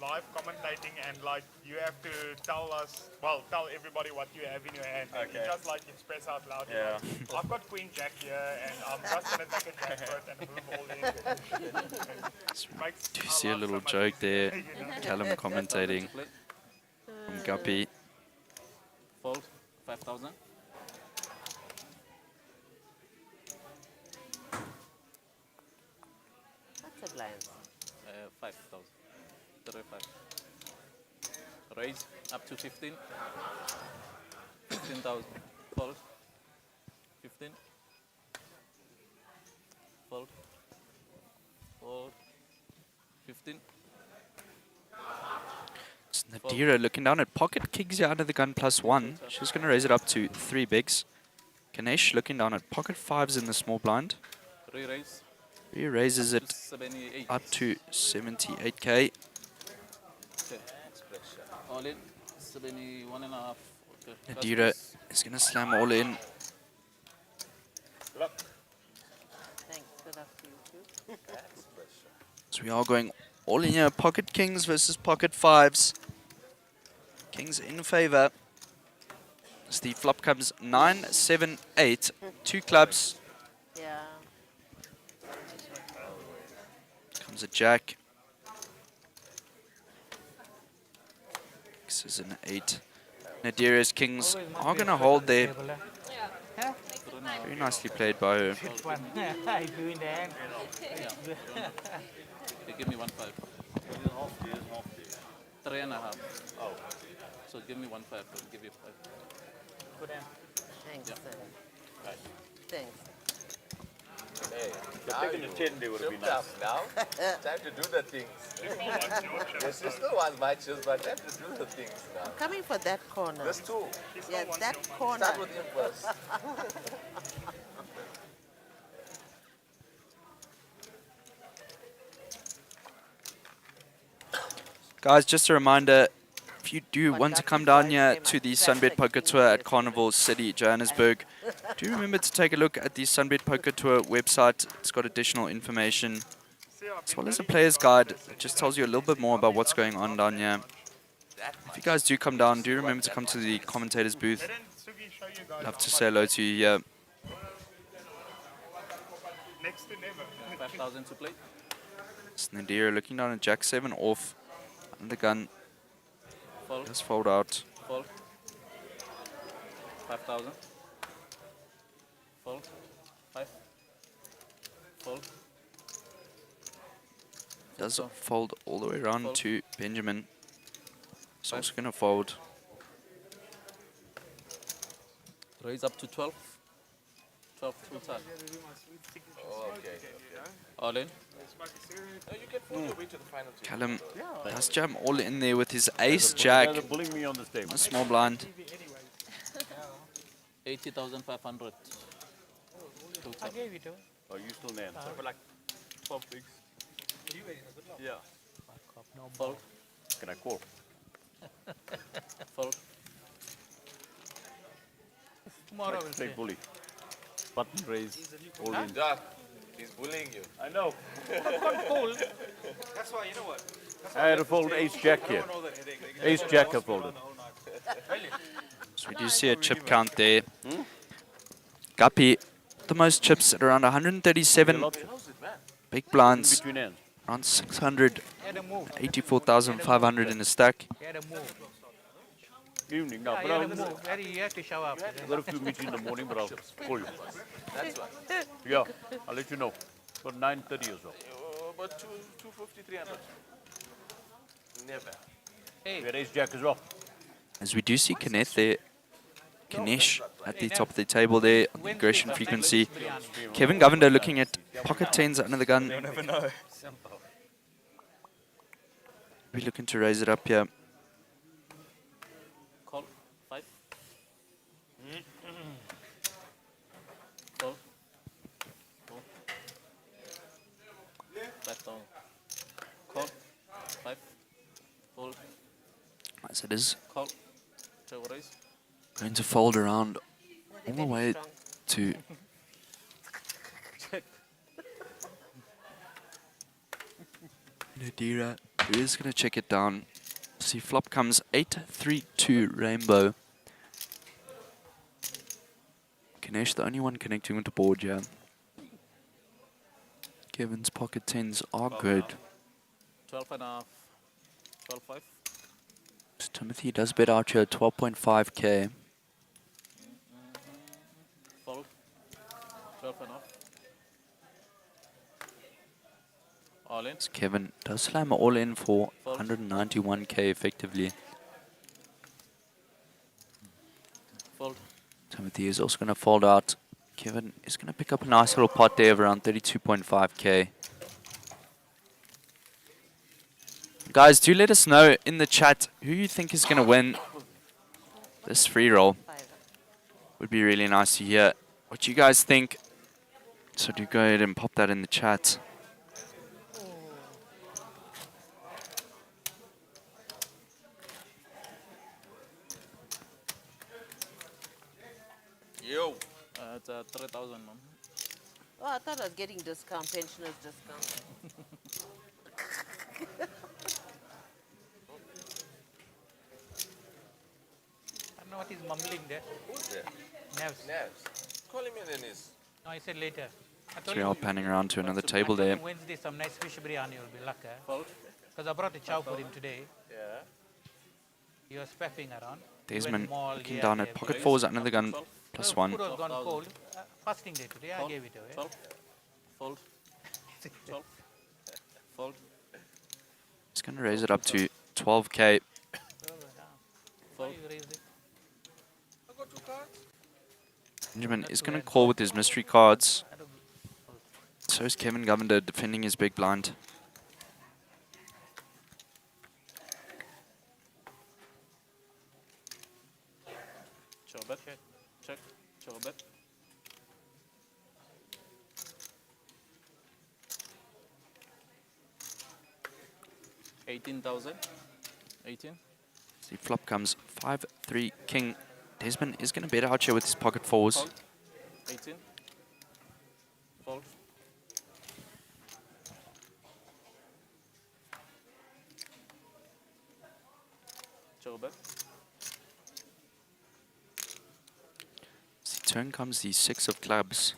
live commentating and like you have to tell us, well, tell everybody what you have in your hand. And you just like express out loud. Yeah. Like, I've got Queen Jack here and I'm just going to take a jack first and move all in. Do you see a little joke there? Callum commentating from Guppy. Fold, 5,000. That's a blind. 5,000. 35. Raise up to 15. 15,000. Fold. 15. Fold. Fold. 15. It's Nadira looking down at pocket kings here under the gun +1. She's going to raise it up to 3 bigs. Ganesh looking down at pocket 5s in the small blind. Re-raise. He raises it 78. up to 78k. Okay. All in. 71.5. Okay. Nadira is going to slam all in. Thanks. Good luck to you too. So we are going all in here. Pocket kings versus pocket 5s. Kings in favor. As the flop comes 9, 7, 8. 2 clubs. Yeah. Comes a jack. This is an 8. Nadira's kings are going to hold there. Very nicely played by her. They give me 1.5. 3.5. Oh. So give me 1.5. I'll give you 5. Thanks. Yeah. Right. Thanks. Hey, now taking the 10 day would have been chipped nice. up now. Time to do the things. Your sister wants my chips, but time to do the things now. Coming for that corner. There's 2. Yeah, that corner. Start with him first. Guys, just a reminder, if you do want to come down here to the SunBet Poker Tour at Carnival City, Johannesburg, do remember to take a look at the SunBet Poker Tour website. It's got additional information, as well as a player's guide. It just tells you a little bit more about what's going on down here. If you guys do come down, do remember to come to the commentator's booth. Love to say hello to you here. Next to never. 5,000 to play. It's Nadira looking down at Jack 7 off. And the gun Fold. does fold out. Fold. 5,000. Fold. 5. Fold. Does fold all the way around Fold. to Benjamin. He's 5. also going to fold. Raise up to 12. 12 full time. Oh, okay. All in. No, you can fold your way to the final two. Callum does jam all in there with his ace jack. They're bullying me on this table. A small blind. 80,500. I gave you two. Oh, you still nan. For like 12 bigs. Yeah. Fold. Can I call? Fold. Tomorrow we'll Straight see. bully. Button raise. All in. Jack, he's bullying you. I know. That's why, you know what? I had to fold ace jack here. Ace jack I folded. So we do see a chip count there. Guppy, the most chips at around 137. Big blinds, Between ends. around 600. 84,500 in the stack. You had a move. Evening now, but You had a move. You have to show up. I've got a few meetings in the morning, but I'll call you. That's why. Yeah, I'll let you know. About 9:30 or so. About 250, 300. Never. We had ace jack as well. As we do see Kenneth there. Ganesh at the top of the table there on the aggression frequency. Kevin Govender looking at pocket 10s under the gun. You'll never know. We're looking to raise it up here. Call. 5. Call. 4. 5,000. Call. 5. Fold. As it is Call. Table raise. going to fold around all the way to Check. Nadira. Who is going to check it down? See, flop comes 8-3-2 rainbow. Ganesh, the only one connecting with the board, yeah. Kevin's pocket tens are good. 12.5. 12.5. So Timothy does bet out here 12.5k. Fold. 12.5. All in. So Kevin does slam all in for 191k effectively. Fold. Timothy is also going to fold out. Kevin is going to pick up a nice little pot there of around 32.5k. Guys, do let us know in the chat who you think is going to win this free roll. Would be really nice to hear what you guys think. So do go ahead and pop that in the chat. Yo. It's 3,000, man. Oh, I thought I was getting discount, pensioners discount. I don't know what he's mumbling there. Who's there? Nevs. Nevs. Call him in and he's... No, I said later. I So told we you are panning around to another table I told there. him Wednesday some nice fish biryani will be luck. Because I brought a chow for him today. Yeah. He was pepping around. Desmond mall looking here, down there, at pocket place. fours under the gun plus one. Food was gone cold. Fasting day today, I gave it away. Fold. Fold. Fold. He's going to raise it up to 12k. Why you raise it? Benjamin is going to call with his mystery cards. So is Kevin Govender defending his big blind. Chobet. Check. Chobet. 18,000. 18. See, flop comes 5-3 king. Desmond is going to bet out here with his pocket fours. Fold. 18. Fold. Chobet. See, turn comes the 6 of clubs.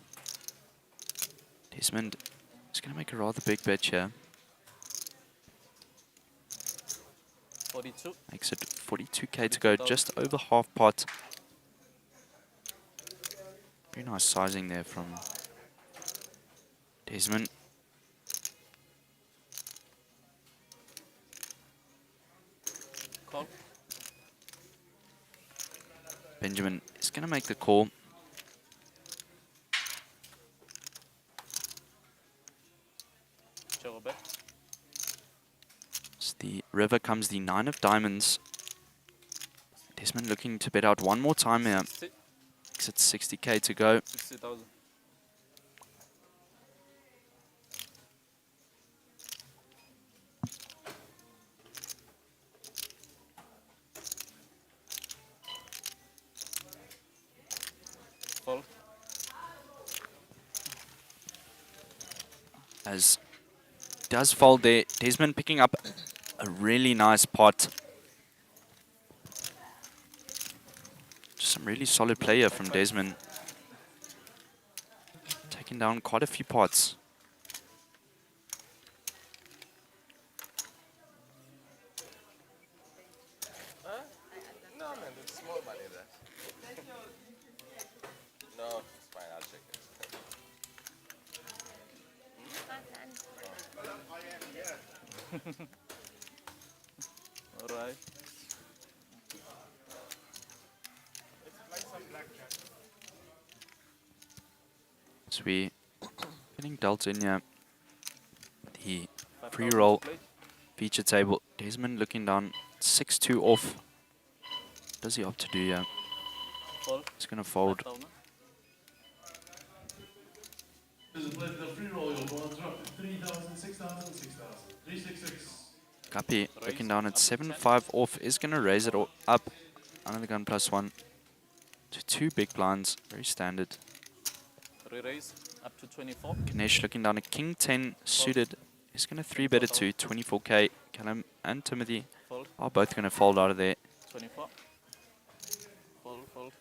Desmond is going to make a rather big bet here. 42. Makes it 42k to go, just over half pot. Very nice sizing there from Desmond. Call. Benjamin is going to make the call. Chobet. As the river comes the 9 of diamonds. Desmond looking to bet out one more time here. Makes it 60k to go. 60,000. Fold. As does fold there. Desmond picking up a really nice pot. Just some really solid player from Desmond. Taking down quite a few pots. Huh? No, man, it's small money there. No, it's fine, I'll check it. All right. So we getting dealt in here. The pre-roll feature table. Desmond looking down 6-2 off. What does he opt to do here? Fold. He's going to fold. This is played the free roll. Your bonds are up to 3,000, 6,000, 6,000. 366. Guppy looking down at 7-5 off. Is going to raise it up. Under the gun plus one. To 2 big blinds. Very standard. Re-raise up to 24. Ganesh looking down at King 10 suited. He's going to 3-bet it to 24k. Callum and Timothy Fold. are both going to fold out of there. 24. Fold, fold.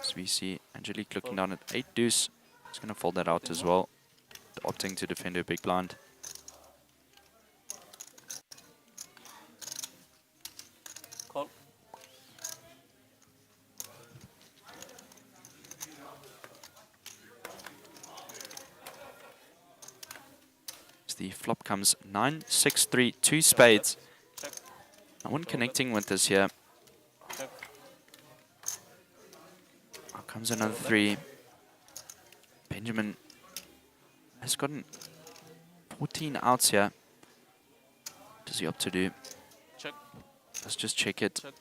So we see Angelique looking down at 8 deuce. He's going to fold that out as well, opting to defend her big blind. Call. As the flop comes 9, 6, 3, 2 spades. Check. No one connecting with this here. Check. Out comes another 3. Benjamin has gotten 14 outs here. What does he opt to do? Check. Let's just check it. Check.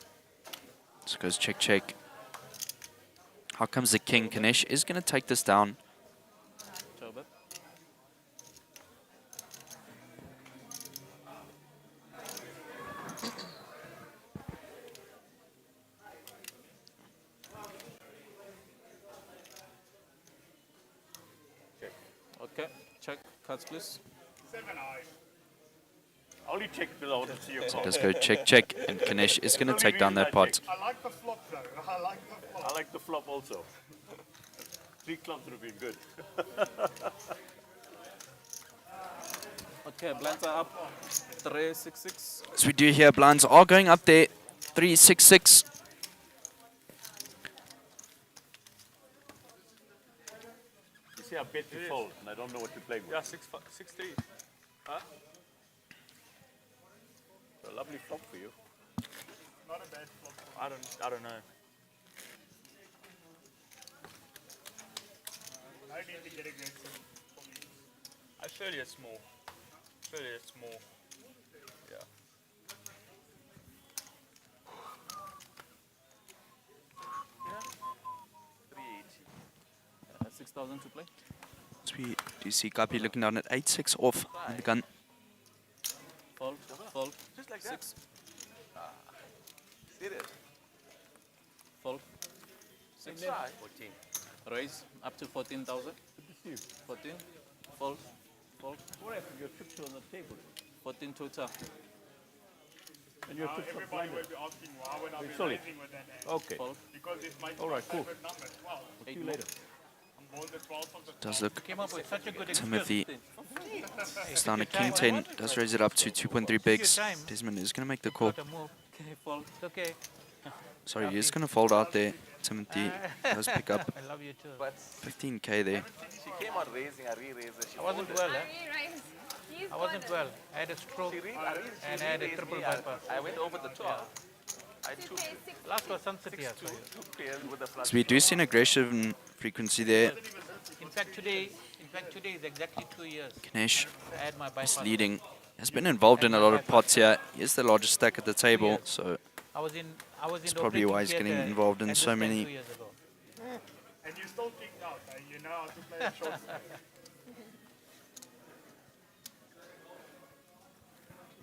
So it goes check, check. Out comes the king. Ganesh is going to take this down. Jobber. Okay, check. Cards, please. 7 eye. Only check because I want to see your So it card. does go check, check. And Ganesh is going to take down that pot. I like the flop though. I like the flop. I like the flop also. 3 clubs would have been good. Okay, blinds are up. 366. As we do here, blinds are going up there. 3, 6, 6. You see, I bet to fold, and I don't know what to play with. Yeah, 6, 3. Huh? A lovely flop for you. Not a bad flop. I don't know. No need to get aggressive for me. Surely it's small. Surely it's small. Yeah. Yeah. 380. 6,000 to play. As we do see Gabi looking down at 8, 6 off in the gun. Fold, fold. Just like 6. Serious? Fold. 6. 14. Raise up to 14,000. 14. Fold. Fold. What happened? Your chips are on the table. 14 total. And your Now chips are everybody blinded. will be asking why would I be Solid. raising with that hand? Okay. Fold. Because it's my All right, cool. favorite number, 12. See you later. I'm born the 12th of the Does look Came up with such a good Timothy. excuse. It's down to king 10. Does raise it up to 2.3 bigs. time. Desmond is going to make the call. Got a move. Okay, fold. It's okay. Sorry, he's going to fold out there. Timothy does pick up I love you too. 15k there. She came out raising, I re-raised her. She I wasn't folded. well, I wasn't well. I had a stroke She and I had a re-raised triple me. bypass. I went over the top. I took Last was Sunset here. So. 2 pairs with the flush. So we do see an aggressive frequency there. In fact, today is exactly 2 years. Ganesh I had my is bypass. leading. Has been involved in a lot of pots here. He is the largest stack at the table, so I was in that's the probably operating why he's getting theatre involved in at this so time many. 2 years ago. And you still kicked out, eh? You know how to play a short game.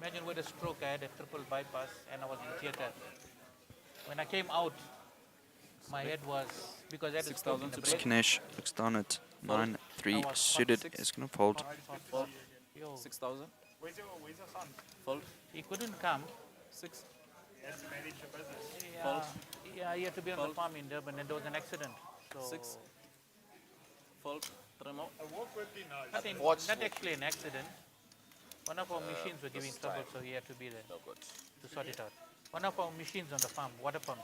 Imagine with a stroke, I had a triple bypass and I was in theatre. When I came out, my head was, because I had a stroke in the brain. Ganesh looks down at 9, 3 suited. Is going to fold. Fold. Yo, 6,000. Where's your son? Fold. he couldn't come. 6. He has to manage the business. Yeah, yeah, he had to be on the farm in Durban and there was an accident. So 6. Fold. 3 more. A walk would be nice. not actually an accident. One of our machines were giving trouble, so he had to be there to sort it out. One of our machines on the farm, water pumps,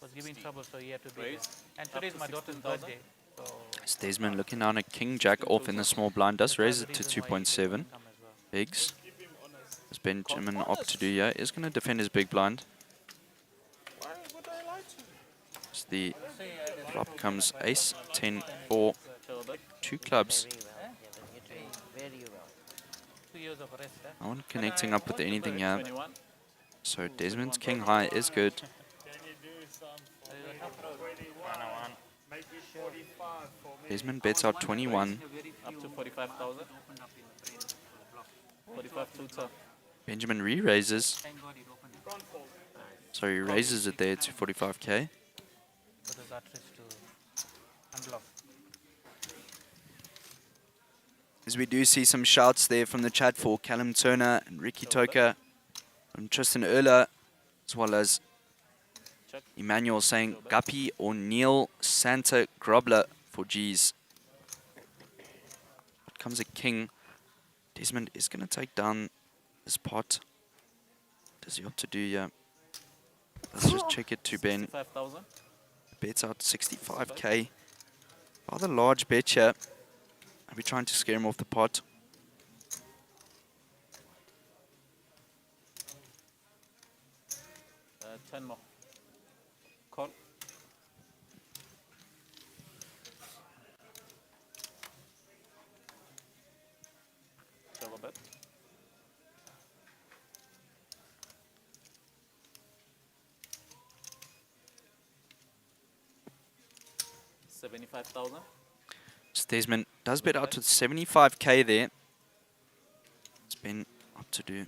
was giving trouble, so he had to be there. Raise. And Up today's to my daughter's 16,000. birthday, so As Desmond looking down at king jack off in the small blind. Does raise it to 2.7 bigs. As Benjamin opt to do here is going to defend his big blind. Why would I lie to you? As the flop comes ace, 10, 4, 2 clubs. Very well. 2 years of rest. No one connecting up with anything here. 21. So Desmond's king high is good. Can you do some for 21? Make it 45 for me. Desmond bets out 21. Up to 45,000. 45 total. Benjamin re-raises. Can't fold. So he raises it there to 45k. So there's artist to unblock. As we do see some shouts there from the chat for Callum Turner and Ricky Toka, from Tristan Erler, as well as Emmanuel saying Guppy or Neil Santa Grobler for G's. Out comes a king. Desmond is going to take down this pot. Does he opt to do here? Let's just check it to Ben. 65,000. Bets out 65k. Rather large bet here. Are we trying to scare him off the pot? Uh, 10 more. Call. Shove a bet. 75,000. Desmond does bet out to 75k there. It's been up to do.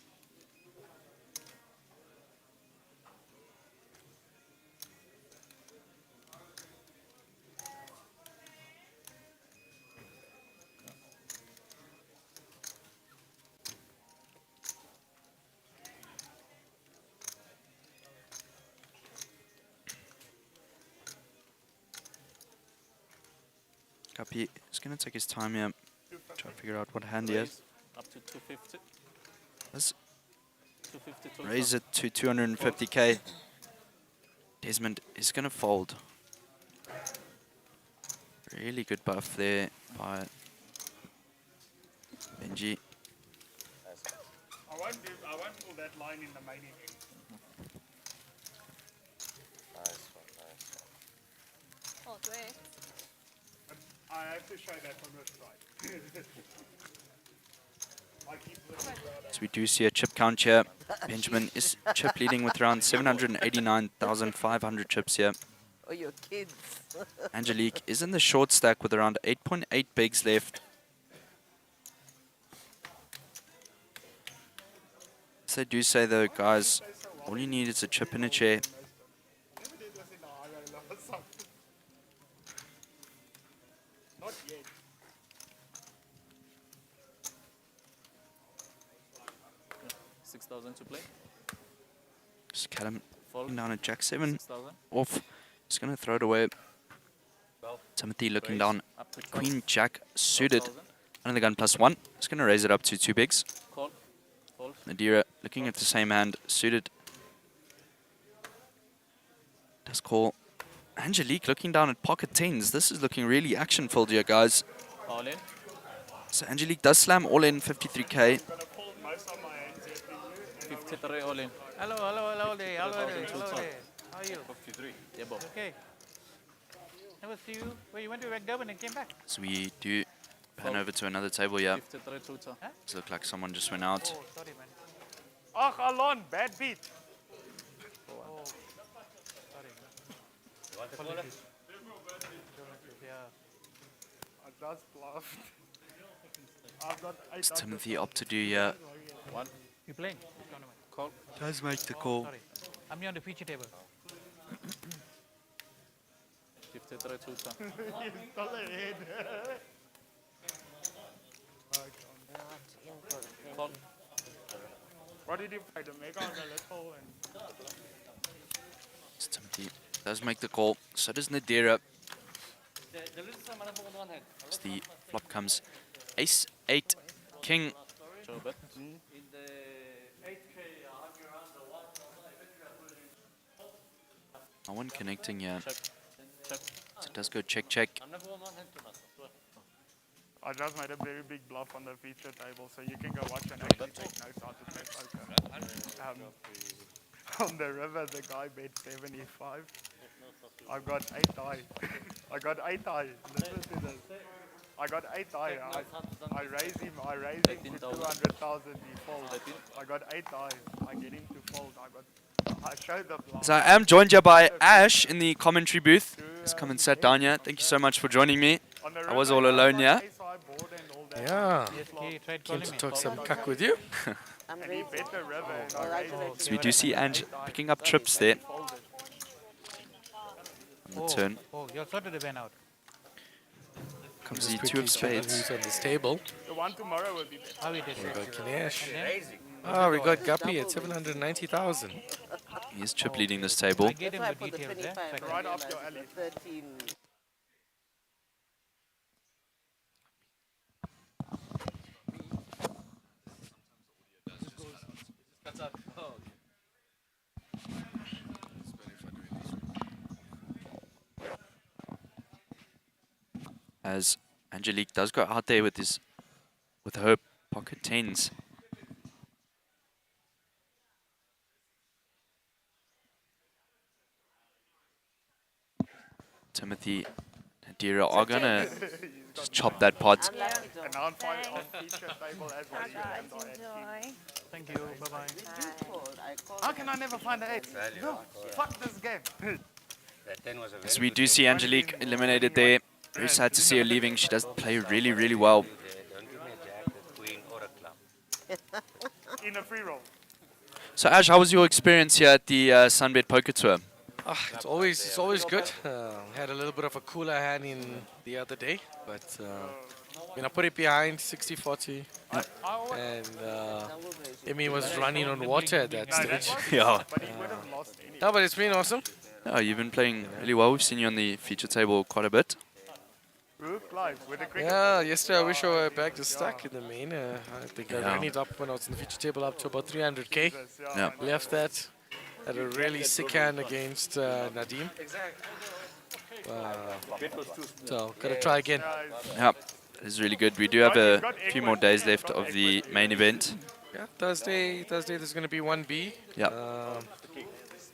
Guppy is going to take his time here, try to figure out what hand he has. Up to 250. Let's 250 raise it to 250k. Desmond is going to fold. Really good buff there by Benji. I won't pull that line in the main event. Oh, great. But I have to show that from this side. I keep looking around. So we do see a chip count here. Benjamin is chip leading with around 789,500 chips here. Oh, your kids. Angelique is in the short stack with around 8.8 bigs left. As they do say though, guys, all you need is a chip in a chair. Not yet. $6,000 to play. Just Callum Fold. down at Jack 7 6,000. off. Just going to throw it away. Timothy looking down. Queen Jack suited. Under the gun +1. Just going to raise it up to 2 bigs. Call. Fold. Nadira looking at the same hand. Suited. Does call. Angelique looking down at pocket 10s. This is looking really action-filled here, guys. All in. So Angelique does slam all in 53k. 53 all in. Hello there. Hello there. How are you? 53. Yeah, Bob. Okay. Never see you. Where you went to Durban and came back? So we do pan over to another table here. 53 total. Does look like someone just went out. Oh, sorry, man. Ach, Alon, bad beat. Oh, sorry. You want to call it? Yeah. I just bluffed. I've got Does Timothy opt to do here? One. You playing? Call. Does make the call. Sorry. I'm here on the feature table. 53 total. He's still ahead. Call. What did you play? The mega or the little? And Does Timothy does make the call. So does Nadira. As the flop comes Ace 8 King. Show a bet. No one connecting here. Check. Check. So it does go check check. I just made a very big bluff on the feature table, so you can go watch and actually take notes how to play poker. On the river, the guy bet 75. I've got 8 die. I got 8 die. Listen to this. I got 8 die. I raise him to 200,000. He folds. I got 8 die. I get him to fold. I showed the bluff. So I am joined here by Ash in the commentary booth. He's come and sat down here. Thank you so much for joining me. I was all alone here. Yeah. Came to talk some cuck with you. And he bet the river and I raised it. So we do see Ange picking up trips there. On the turn. Oh, you sorted the van out. Comes Just the two quickly of check spades. who's on this table. The one tomorrow will be better. How it is? We got Kinesh. And Oh, we got Guppy at 790,000. He's chip leading this table. I get him the details there. So I can Right up your alley. 13. As Angelique does go out there with her pocket tens. Timothy and Nadira are gonna just chop that pot. And now I'm fine on feature table as well. Enjoy. Thank you. Bye-bye. How can I never find the 8? No, fuck this game. That 10 was a very As we good do game. see Angelique eliminated there. Very sad to see her leaving. She does play really, really well. Don't give me a jack, a queen, or a club. In a free roll. So Ash, how was your experience here at the SunBet Poker Tour? It's always good. Had a little bit of a cooler hand in the other day, but I put it behind 60-40, and Emmy was running on water at that stage. Yeah. No, but it's been awesome. Oh, you've been playing really well. We've seen you on the feature table quite a bit. Yeah, yesterday I wish I were back to stack in the main. I think I ran it up when I was in the feature table up to about 300k. Yeah. Left that. Had a really sick hand against Nadim. So, gotta try again. Yeah, it's really good. We do have a few more days left of the main event. Yeah, Thursday there's gonna be 1B. Yeah.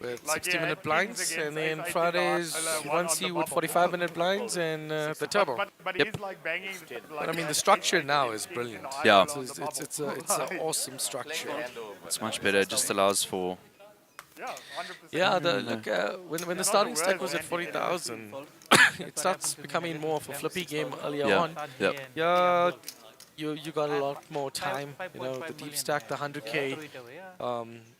With 60-minute blinds, and then Friday's 1C with 45-minute blinds and the turbo. Yep. But I mean, the structure now is brilliant. Yeah. It's an awesome structure. It's much better. It just allows for... Yeah, when the starting stack was at 40,000, it starts becoming more of a flippy game earlier on. Yep. Yeah, you got a lot more time. The deep stack, the 100k,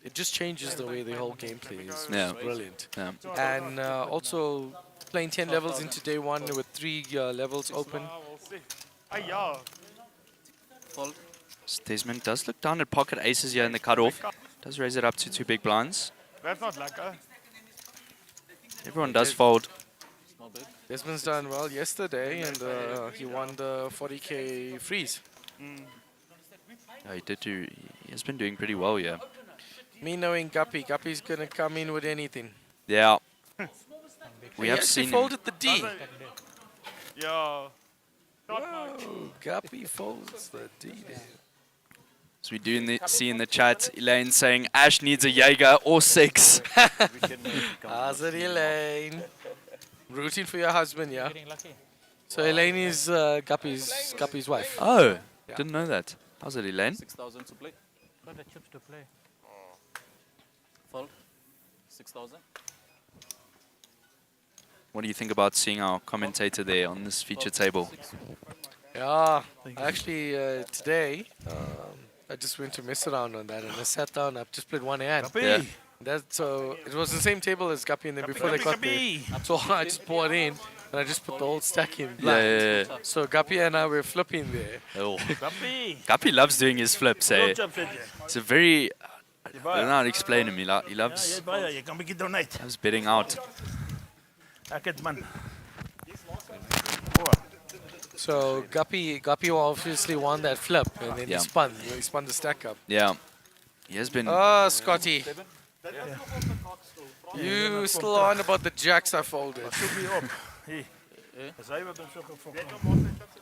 it just changes the way the whole game plays. Yeah. It's brilliant. Yeah. And also playing 10 levels into day one with 3 levels open. Desmond does look down at pocket aces here in the cutoff. Does raise it up to 2 big blinds. That's not lekker. Everyone does fold. Desmond's done well yesterday, and he won the 40k freeze. Yeah, he did do. He has been doing pretty well here. Me knowing Guppy's gonna come in with anything. Yeah. We He have actually seen him. folded the D. Yeah. Whoa, Guppy folds the D there. As we do see in the chat, Elaine saying Ash needs a Jaeger or 6. How's it, Elaine? Rooting for your husband, yeah? So Elaine is Guppy's wife. Oh, Yeah. didn't know that. How's it, Elaine? 6,000 to play. Got the chips to play. Fold. 6,000. What do you think about seeing our commentator there on this feature table? Yeah, actually today I just went to mess around on that, and I sat down. I've just played one hand. Yeah. So it was the same table as Guppy, and then before they got there, so I just bought in, and I just put the whole stack in blind. Yeah. So Guppy and I were flipping there. Oh. Guppy loves doing his flips, eh? It's a very... I don't know how to explain him. He loves betting out. So Guppy obviously won that flip, and then Yeah. he spun the stack up. Yeah. He has been... Oh, Scotty. You still on about the jacks I folded.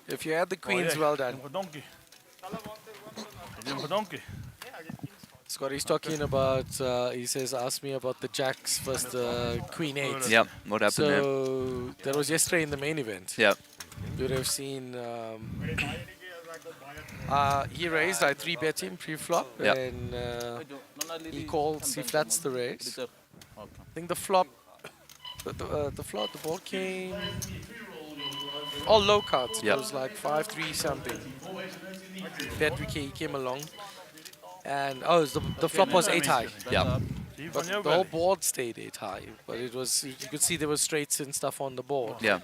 If you had the queens, well done. Scotty's talking about, he says, ask me about the jacks versus the queen 8. Yep, what happened there? So that was yesterday in the main event. Yep. You would have seen he raised, I 3-bet him pre-flop, Yep. and he calls, he flats the raise. I think the flop, the board came all low cards. Yep. It was like 5-3 something. He came along, and the flop was 8 high. Yeah. But the whole board stayed 8 high. But it was, you could see there were straights and stuff on the board. Yeah.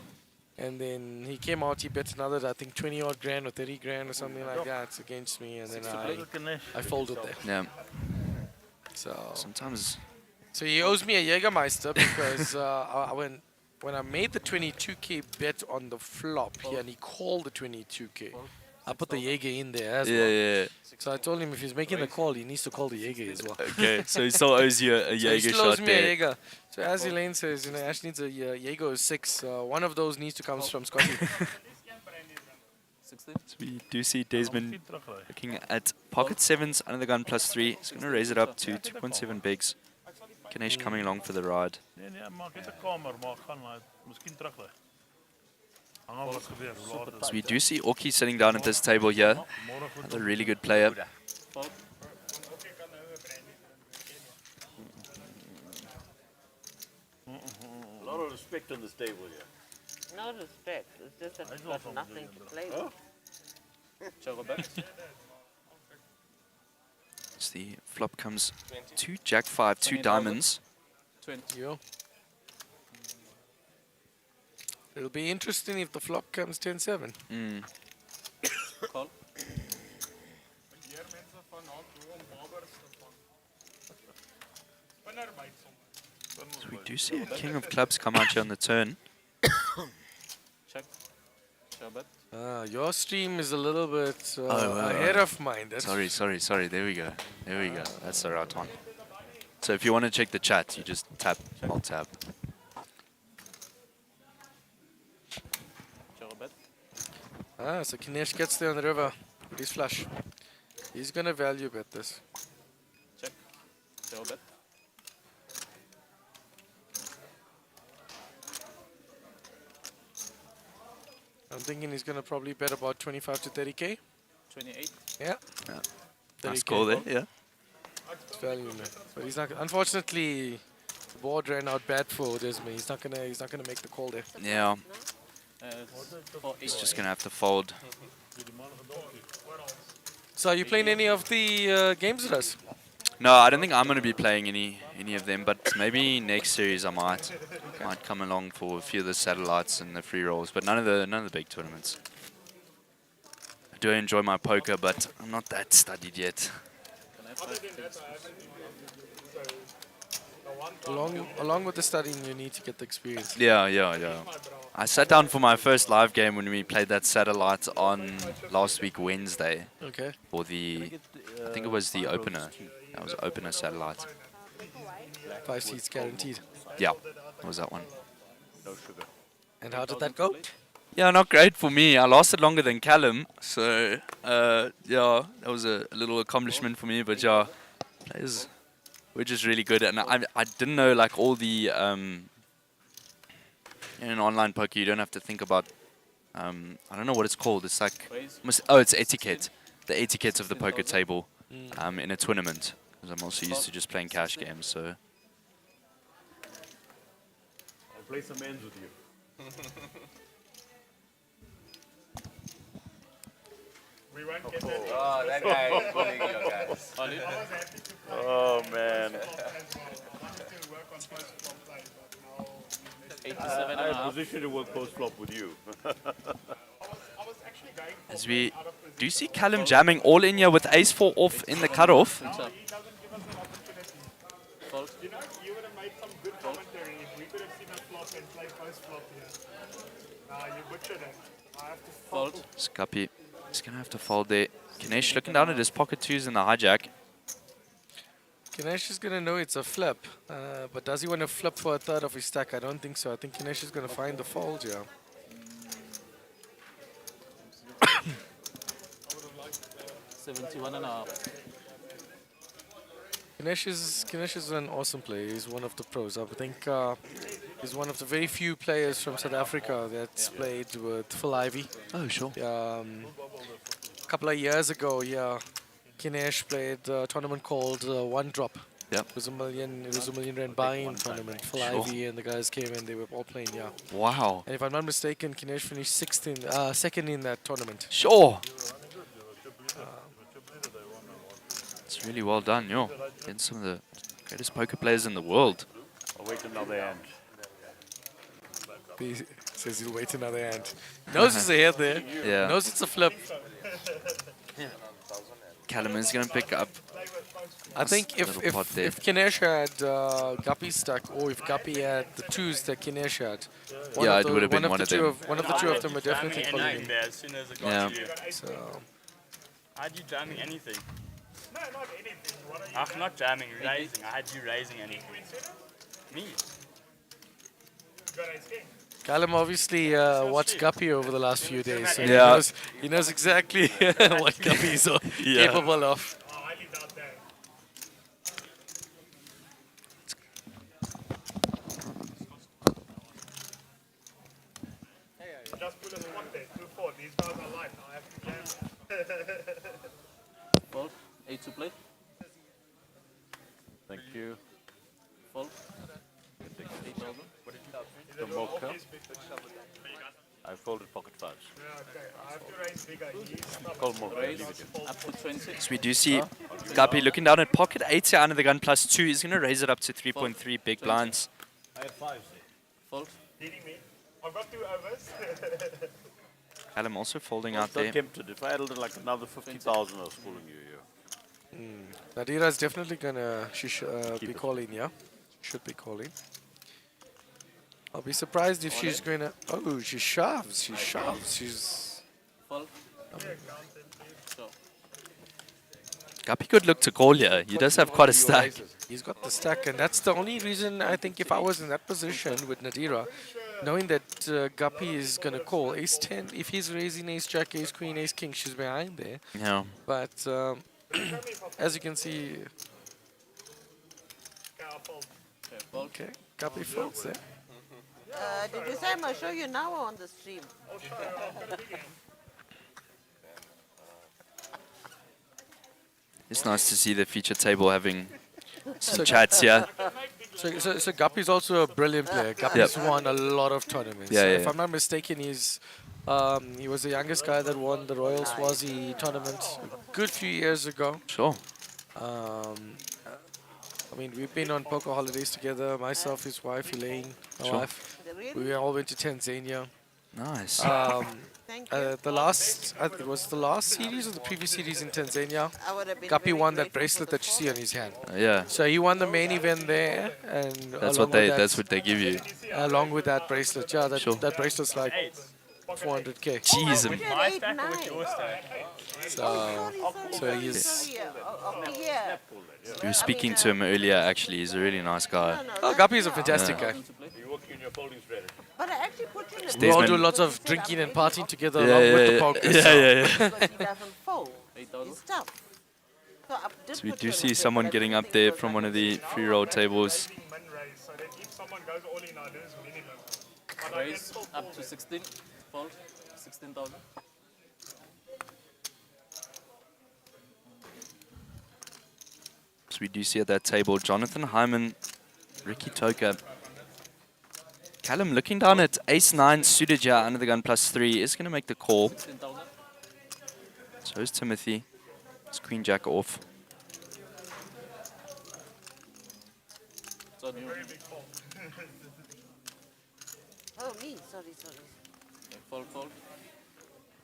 And then he came out, he bet another, I think, 20 odd grand or 30 grand or something like that against me. And then I folded there. Yeah. So sometimes. So he owes me a Jägermeister because when I made the 22k bet on the flop here and he called the 22k, I put the Jaeger in there as well. Yeah. So I told him if he's making the call, he needs to call the Jaeger as well. Okay, so he still owes you a So Jaeger he still shot owes me there. a Jaeger. So as Elaine says, Ash needs a Jaeger 6. One of those needs to come from Scotty. So we do see Desmond looking at pocket sevens under the gun +3. He's going to raise it up to 2.7 bigs. Ganesh coming along for the ride. Nee, maak net 'n kamer, maar gaan miskien terug lê. Hang af wat gebeur, hoe laat is So we do see Orki sitting down at this table here. Another really good player. A lot of respect on this table here. No respect. It's just that he's got nothing to play with. As the flop comes 2 Jack 5, 2 diamonds. 20. Yo. It'll be interesting if the flop comes 10-7. Call. So we do see a king of clubs come out here on the turn. Check. Bet. Your stream is a little bit ahead of mine. That's Sorry. There we go. That's the right one. So if you want to check the chat, you just tap alt tab. So Kinesh gets there on the river with his flush. He's gonna value bet this. Check. Bet. I'm thinking he's gonna probably bet about 25 to 30k. 28. Yeah. Nice call there, yeah. It's value, man. But he's not. Unfortunately, the board ran out bad for Desmond. He's not gonna make the call there. Yeah. He's just gonna have to fold. So are you playing any of the games with us? No, I don't think I'm gonna be playing any of them, but maybe next series I might come along for a few of the satellites and the free rolls, but none of the big tournaments. I do enjoy my poker, but I'm not that studied yet. Along with the studying, you need to get the experience. Yeah. I sat down for my first live game when we played that satellite on last week Wednesday. Okay. For the, I think it was the opener. That was opener satellite. 5 seats guaranteed. Yeah, that was that one. No sugar. And how did that go? Yeah, not great for me. I lasted longer than Callum, so yeah, that was a little accomplishment for me. But yeah, players were just really good, and I didn't know like all the in an online poker you don't have to think about I don't know what it's called. It's like it's etiquette, the etiquette of the poker table in a tournament. Because I'm also used to just playing cash games, so. I'll play some ends with you. We won't get that. Oh, that guy is bullying you guys. Oh, man. 87 I am positioned to work post-flop with you. As we do see Callum jamming all in here with ace-4 off in the cutoff. You would have made some good commentary if we could have seen a flop and play post-flop here. You butchered it. I have to fold. Scuppy is going to have to fold there. Ganesh looking down at his pocket twos in the hijack. Ganesh is going to know it's a flip, but does he want to flip for a third of his stack? I don't think so. I think Ganesh is going to find the fold, yeah. 71.5. Ganesh is an awesome player. He's one of the pros. I think he's one of the very few players from South Africa that's played with Phil Ivey. Oh, sure. A couple of years ago, yeah, Ganesh played a tournament called One Drop. Yep. It was $1 million rand buy-in tournament. Phil Ivey and the guys came and they were all playing, yeah. Wow. And if I'm not mistaken, Ganesh finished second in that tournament. Sure. It's really well done, yo. Getting some of the greatest poker players in the world. I'll wait another end. Says he'll wait another hand. Knows there's a head there. Yeah. Knows it's a flip. Callum is going to pick up. I think if Kinesh had Guppy stuck, or if Guppy had the twos that Kinesh had, Yeah, it would have been one of them. One of the two of them would definitely Jamming calling anything him. there as soon as it got Yeah. to you. So, Had you jamming anything? No, not anything. What are you Ach, not jamming, raising. I had you raising anything. Me? got ace king? Callum obviously watched Guppy over the last few days, so Yeah. he knows exactly what Guppy is capable of. Oh, I leave out there. Just put a spot there, 2-4. These guys are live. I have to jam. Fold. 8 to play. Thank you. Fold. 8,000. The mocha. I folded pocket fives. Yeah, okay. I have to raise bigger. Call mocha. Raise Leave it in. up to 20. So we do see Guppy looking down at pocket 8 here under the gun plus 2. He's going to raise it up to 3.3 big blinds. I have fives there. Fold. Beating me. I've got 2 overs. Callum also folding I was out so there. tempted. If I had like another 50,000, I was calling you here. Nadira's definitely gonna be calling, yeah? Should be calling. I'll be surprised if she's gonna. Oh, she shoves. She shoves. She's. Fold. Guppy could look to call here. He does have quite a stack. He's got the stack, and that's the only reason I think if I was in that position with Nadira, knowing that Guppy is gonna call ace 10, if he's raising ace jack, ace queen, ace king, she's behind there. Yeah. But as you can see, okay, Guppy folds there. Did you say I'm going to show you now or on the stream? It's nice to see the feature table having some So- chats here. So Guppy's also a brilliant player. Guppy's won a lot of tournaments. Yeah, yeah, If I'm not mistaken, he was the youngest guy that won the Royal Swazi tournament a good few years ago. Sure. I mean, we've been on poker holidays together. Myself, his wife, Elaine, my Sure. wife. We all went to Tanzania. Nice. It was the last series or the previous series in Tanzania. I would have been Guppy very won that grateful bracelet that you see on his hand. Yeah. So he won the main event there, and That's along what they. with That's what they give you. along with that bracelet. Yeah, that Sure. that bracelet's like 400k. Jeez. With my stack or with your stack? So he's. Yeah. We were speaking to him earlier. Actually, he's a really nice guy. Oh, Guppy is a fantastic Yeah. guy. You walk in your folding strategy. But I actually put you in a We all do Desmond. lots of drinking and partying together Yeah, along yeah, with the yeah. poker. Yeah, so- yeah, yeah. because he doesn't fold. It's tough. So I did So we put do you in a see table, someone but getting up everything there goes from like one of this. the free roll tables. Min raise, so that if someone goes all in, I lose minimum. But I Raise can still up fold to it. 16. Fold. 16,000. So we do see at that table Jonathan Hyman, Ricky Toka. Callum looking down at ace 9 suited here under the gun plus 3 is going to make the call. 16,000. So is Timothy. It's queen jack off. So you Oh, me. Sorry. fold, fold.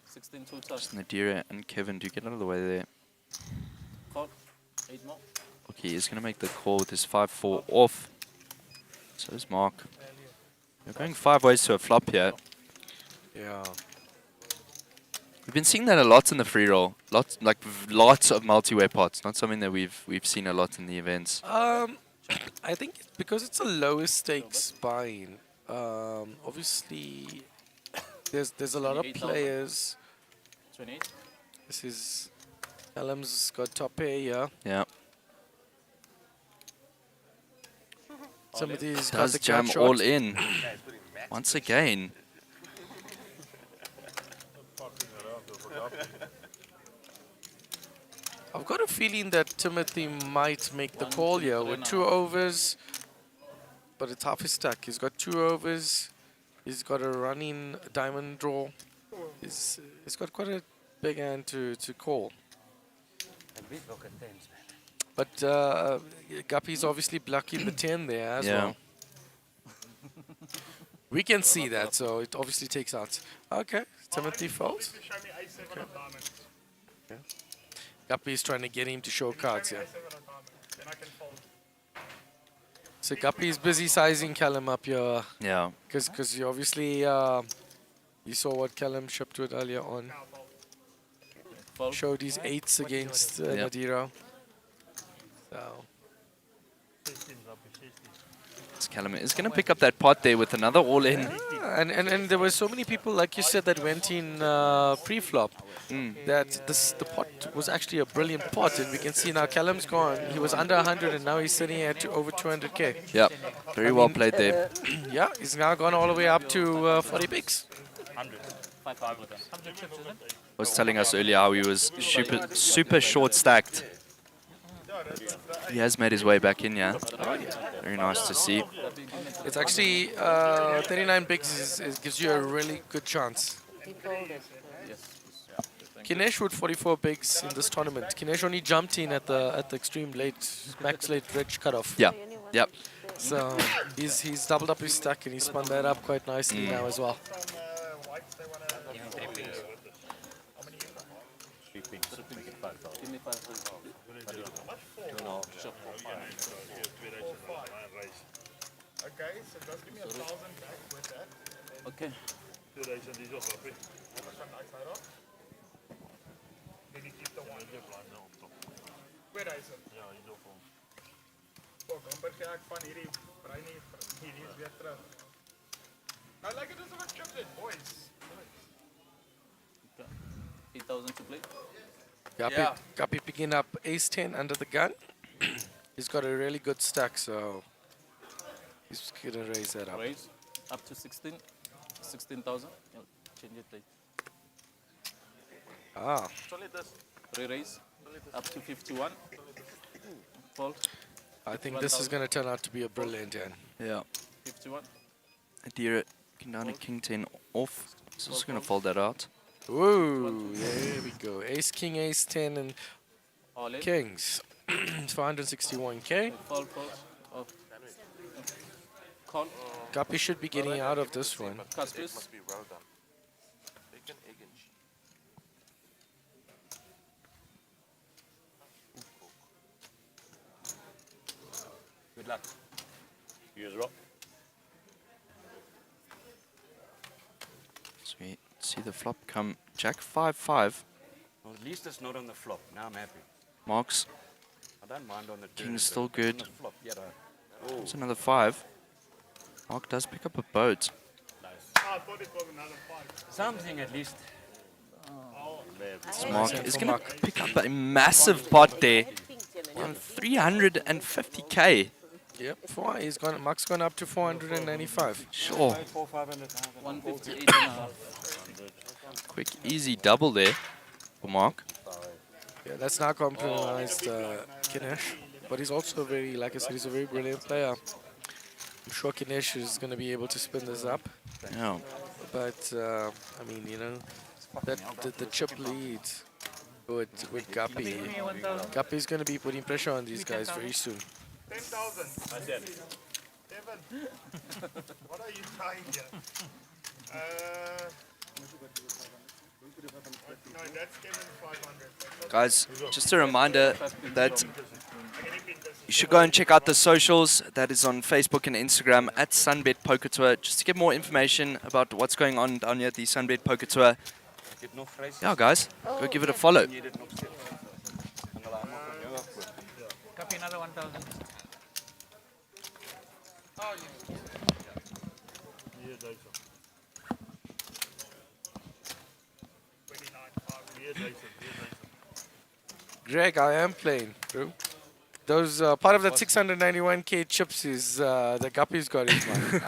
16 two touch. Just Nadira and Kevin do get out of the way there. Fold. 8 more. Okay, he's going to make the call with his 5-4 off. So is Mark. You're going 5 ways to a flop here. Yeah. We've been seeing that a lot in the free roll. Lots of multi-way pots. Not something that we've seen a lot in the events. I think because it's a lower stakes buying, obviously there's a lot of 28,000. players. 28. This is Callum's got top pair here. Yeah. Some of these Does got the jam cat all shot. in. Once again. I've got a feeling that Timothy might make the call here with 2 overs, but it's half his stack. He's got 2 overs. He's got a running diamond draw. He's got quite a big hand to call. But Guppy's obviously blocking the 10 there as Yeah. well. We can see that, so it obviously takes out. Okay, Timothy folds. Show me A7 of diamonds. Okay. Guppy is trying to get him to show cards here. A7 of diamonds. Then I can fold. So Guppy is busy sizing Callum up here. Yeah. Because you obviously you saw what Callum shipped with earlier on. Showed his 8s against Yep. Nadiro. So. Callum is going to pick up that pot there with another all-in. And there were so many people, like you said, that went in pre-flop. That the pot was actually a brilliant pot, and we can see now Callum's gone. He was under 100, and now he's sitting at over 200k. Yep, very well played there. Yeah, he's now gone all the way up to 40 bigs. 100. 5 with them. 100 chips, isn't it? Was telling us earlier how he was super short stacked. He has made his way back in, yeah. Very nice to see. It's actually 39 bigs gives you a really good chance. Kinesh with 44 bigs in this tournament. Kinesh only jumped in at the extreme late, max late reg cutoff. Yeah. Yep. So he's doubled up his stack and he spun that up quite nicely now as well. Give me 5. Okay, so just give me 1,000 back with that. Okay. 2,000 is off, happy. Then you keep the one. Where is it? Ja, hier op hom. Ook, amper ga ek van hierdie hierdie is weer terug. Nou lyk dit asof ek chipped it, boys. 8,000 to play. Guppy picking up ace-10 under the gun. He's got a really good stack, so he's gonna raise that up. Raise up to 16,000. Change it like. Ah. Re-raise up to 51. Fold. I think this is gonna turn out to be a brilliant hand. Yeah. 51. Adira King down to King 10 off. So just gonna fold that out. Woo! There we go. Ace, King, Ace, 10, and All in. Kings. 461k. Fold. Oh. Call. Guppy should be getting out of this one. Cast please. Good luck. Here's rock. Sweet. See the flop come Jack 5-5. Well, at least it's not on the flop. Now I'm happy. Marks. I don't mind on the turn. King's still On good. the flop, yeah, though. It's another 5. Mark does pick up a boat. I thought it was another 5. Something at least. This Mark is going to pick up a massive pot there on 350k. Yep, Mark's gone up to 495. Sure. 158.5. Quick, easy double there for Mark. Yeah, that's not compromised Kinesh. But he's also very, like I said, he's a very brilliant player. I'm sure Kinesh is going to be able to spin this up. Yeah. But, I mean, you know, the chip lead with Guppy. Guppy's going to be putting pressure on these guys very soon. 10,000. I said. Kevin, what are you trying here? No, that's Kevin's 500. Guys, just a reminder that you should go and check out the socials. That is on Facebook and Instagram at SunBet Poker Tour, just to get more information about what's going on down here at the SunBet Poker Tour. Yeah, guys, go give it a follow. Copy another 1,000. Greg, I am playing, bro. Those part of that 691k chips is the Guppy's got in mind.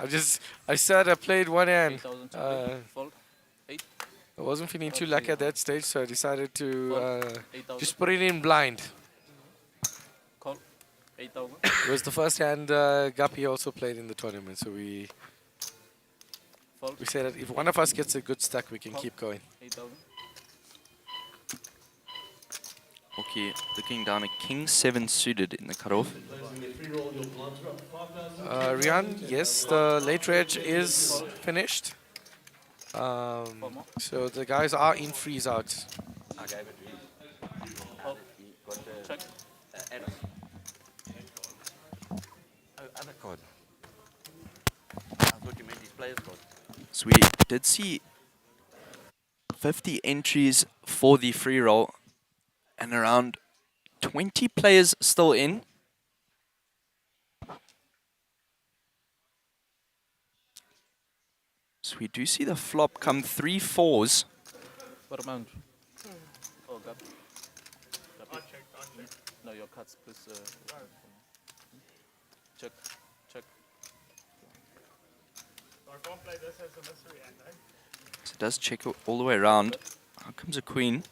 I played one hand. I wasn't feeling too lucky at that stage, so I decided to just put it in blind. Call. 8,000. It was the first hand Guppy also played in the tournament, so we said that if one of us gets a good stack, we can keep going. 8,000. Okay, looking down a King 7 suited in the cutoff. Freeroll, your blinds are up 5,000. Rian, yes, the late reg is finished. So the guys are in freeze out. I gave it to him. Oh, he got the check. Add-on. Oh, other card. I thought you meant his player's card. So we did see 50 entries for the free roll and around 20 players still in. So we do see the flop come 3 4s. What amount? Oh, God. No, your cards, please. Check. Check. I can't play this as a mystery hand, eh? So it does check all the way around. Out comes a queen.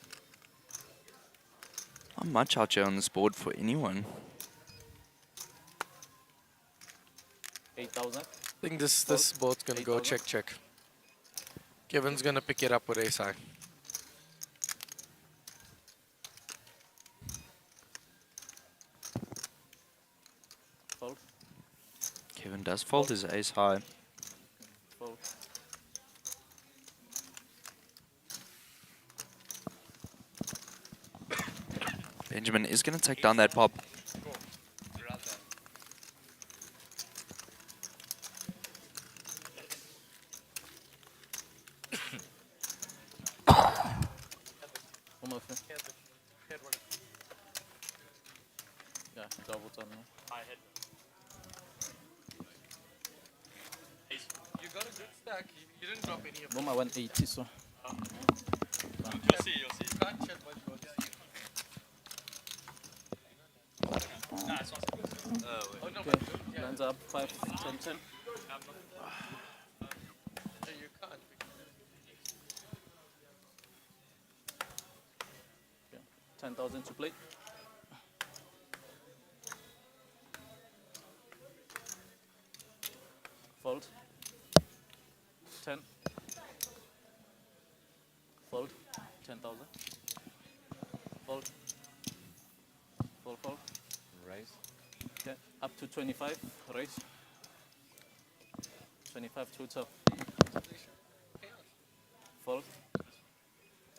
Not much out here on this board for anyone. 8,000. I think this board's gonna go check. Kevin's gonna pick it up with ace high. Fold. Kevin does fold his ace high. Fold. Benjamin is going to take down that pop. Almost. Yeah, double turn. You got a good stack. You didn't drop any of them. I went 80, so. You'll see. You can't check much more. Okay, lands up 5, 10, 10. You can't. 10,000 to play. Fold. 10. Fold. 10,000. Fold. Fold. Raise. Okay, up to 25. Raise. 25 total. Fold.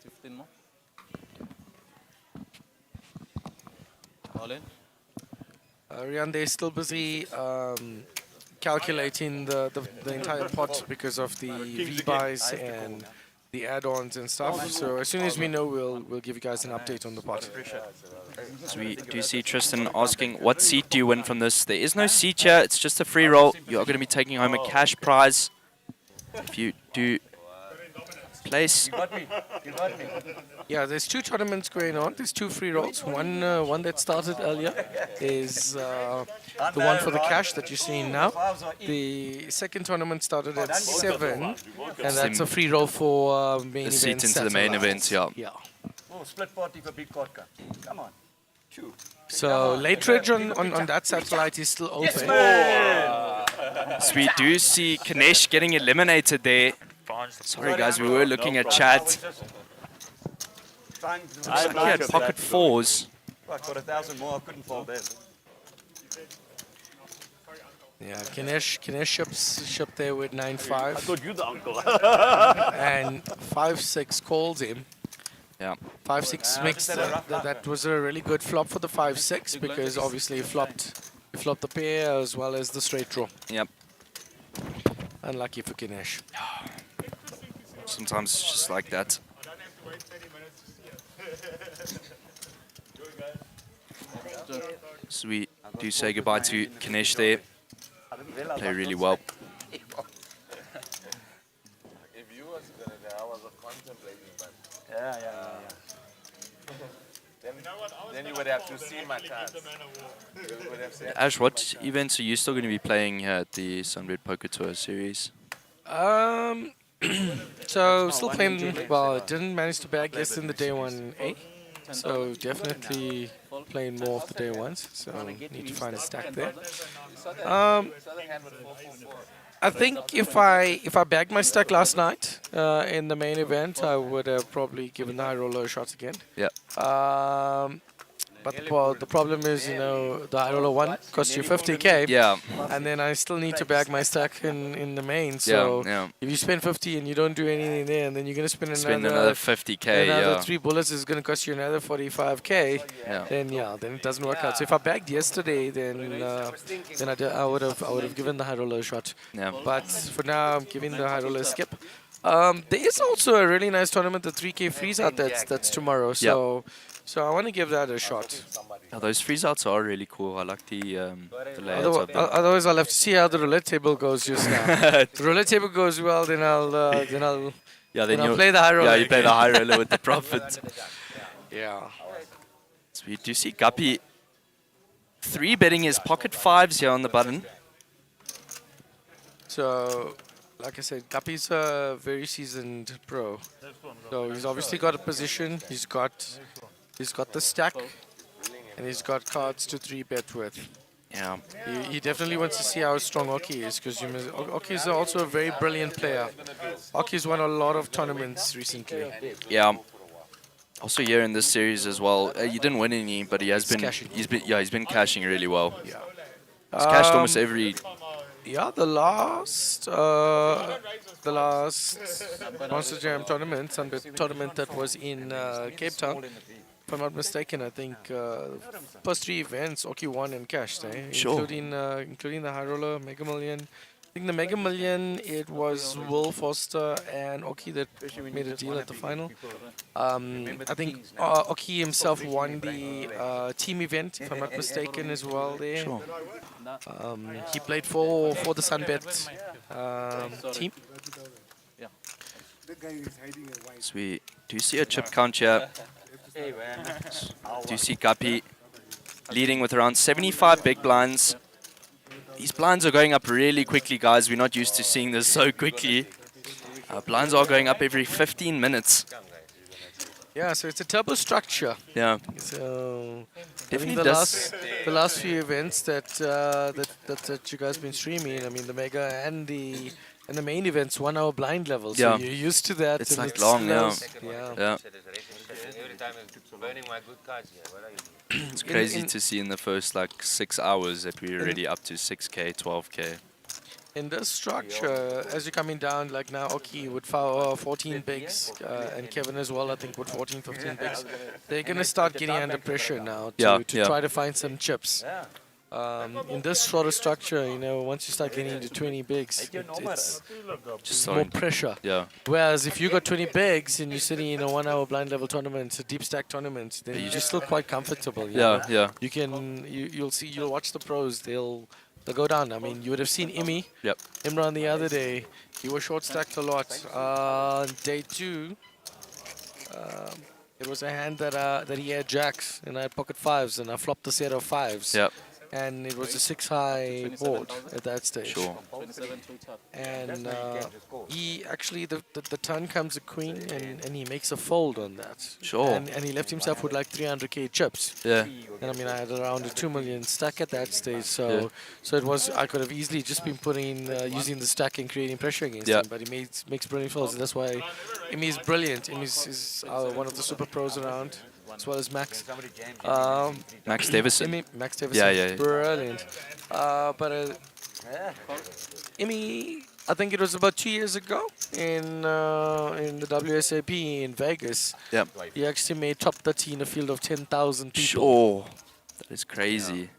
15 more. All in. Rian, they're still busy calculating the entire pot because of the V-buys and the add-ons and stuff. So as soon as we know, we'll give you guys an update on the pot. So we do see Tristan asking, what seat do you win from this? There is no seat here, it's just a free roll. You are going to be taking home a cash prize if you do place. You got me. Yeah, there's 2 tournaments going on. There's 2 free rolls. One that started earlier is the one for the cash that you're seeing now. The second tournament started at 7, and that's a free roll for main event. The seat into the main event, yeah. Oh, split party for big vodka. Come on. 2. So late reg on that satellite is still open. So we do see Kanesh getting eliminated there. Sorry guys, we were looking at chat. Looks like he had pocket 4s. I got 1,000 more, I couldn't fold them. Yeah, Kinesh shipped there with 9-5. I thought you the uncle. And 5-6 calls him. Yeah. 5-6 mixed. That was a really good flop for the 5-6 because obviously he flopped the pair as well as the straight draw. Yep. Unlucky for Kinesh. Sometimes it's just like that. So we do say goodbye to Kanesh there. Play really well. If you was gonna do, I was contemplating, but then you would have to see my cards. You would have said, Ash, what events are you still going to be playing here at the SunBet Poker Tour series? So still playing. Well, didn't manage to bag yes in the day 1A. So definitely playing more of the day ones. So need to find a stack there. I think if I bagged my stack last night in the main event, I would have probably given the high roller a shot again. Yeah. But the problem is, you know, the high roller 1 costs you 50k. Yeah. And then I still need to bag my stack in the main. So if you spend 50 and you don't do anything there, and then you're gonna spend another 50k. Another 3 bullets is gonna cost you another 45k. Then it doesn't work out. So if I bagged yesterday, then I would have given the high roller a shot. Yeah. But for now, I'm giving the high roller a skip. There is also a really nice tournament, the 3K freeze out that's tomorrow. So I want to give that a shot. Yeah, those freeze outs are really cool. I like the layouts of them. Otherwise, I'll have to see how the roulette table goes just now. If the roulette table goes well, then I'll play the high roller. Yeah, you play the high roller with the profit. Yeah. Sweet. Do you see Guppy 3-betting his pocket 5s here on the button? So, like I said, Guppy's a very seasoned pro. So he's obviously got a position. He's got the stack, and he's got cards to 3-bet with. Yeah. He definitely wants to see how strong Oki is, because Oki is also a very brilliant player. Oki's won a lot of tournaments recently. Yeah. Also here in this series as well. He didn't win any, but he's been cashing really well. Yeah. He's cashed almost every. Yeah, the last Monster Jam tournament, SunBet tournament that was in Cape Town. If I'm not mistaken, I think first 3 events Oki won and cashed, Sure. including the High Roller, Mega Million. I think the Mega Million, it was Will Foster and Oki that made a deal at the final. I think Oki himself won the team event, if I'm not mistaken, as well there. Sure. He played for the SunBet team. Sweet. Do you see a chip count here? Do you see Guppy leading with around 75 big blinds? These blinds are going up really quickly, guys. We're not used to seeing this so quickly. Blinds are going up every 15 minutes. Yeah, so it's a turbo structure. Yeah. So Definitely the last few events that you guys been streaming, I mean the Mega and the main events 1 hour blind level. So you're used to that. It's like long, yeah. It's crazy to see in the first like 6 hours that we're already up to 6k, 12k. In this structure, as you're coming down, like now Oki with 14 bigs, and Kevin as well, I think with 14, 15 bigs, they're going to start getting under pressure now to try to find some chips. In this sort of structure, you know, once you start getting into 20 bigs, it's just more pressure. Yeah. Whereas if you got 20 bigs and you're sitting in a 1 hour blind level tournament, a deep stack tournament, then you're still quite comfortable. You know? You can, you'll watch the pros, they'll go down. I mean, you would have seen Imran the other day. He was short stacked a lot. Day 2, it was a hand that he had jacks and I had pocket 5s and I flopped a set of 5s. Yep. And it was a 6-high board at that stage. Sure. And he actually, the turn comes a queen and he makes a fold on that. Sure. And he left himself with like 300k chips. Yeah. And I mean, I had around a 2 million stack at that stage. So it was, I could have easily just been using the stack and creating pressure against him. But he makes brilliant folds. And that's why Imi is brilliant. Imi is one of the super pros around, as well as Max. Max Davison. Max Davison. Yeah. Brilliant. But Imi, I think it was about 2 years ago in the WSAP in Vegas. Yep. He actually made top 30 in a field of 10,000 people. Sure. That is crazy.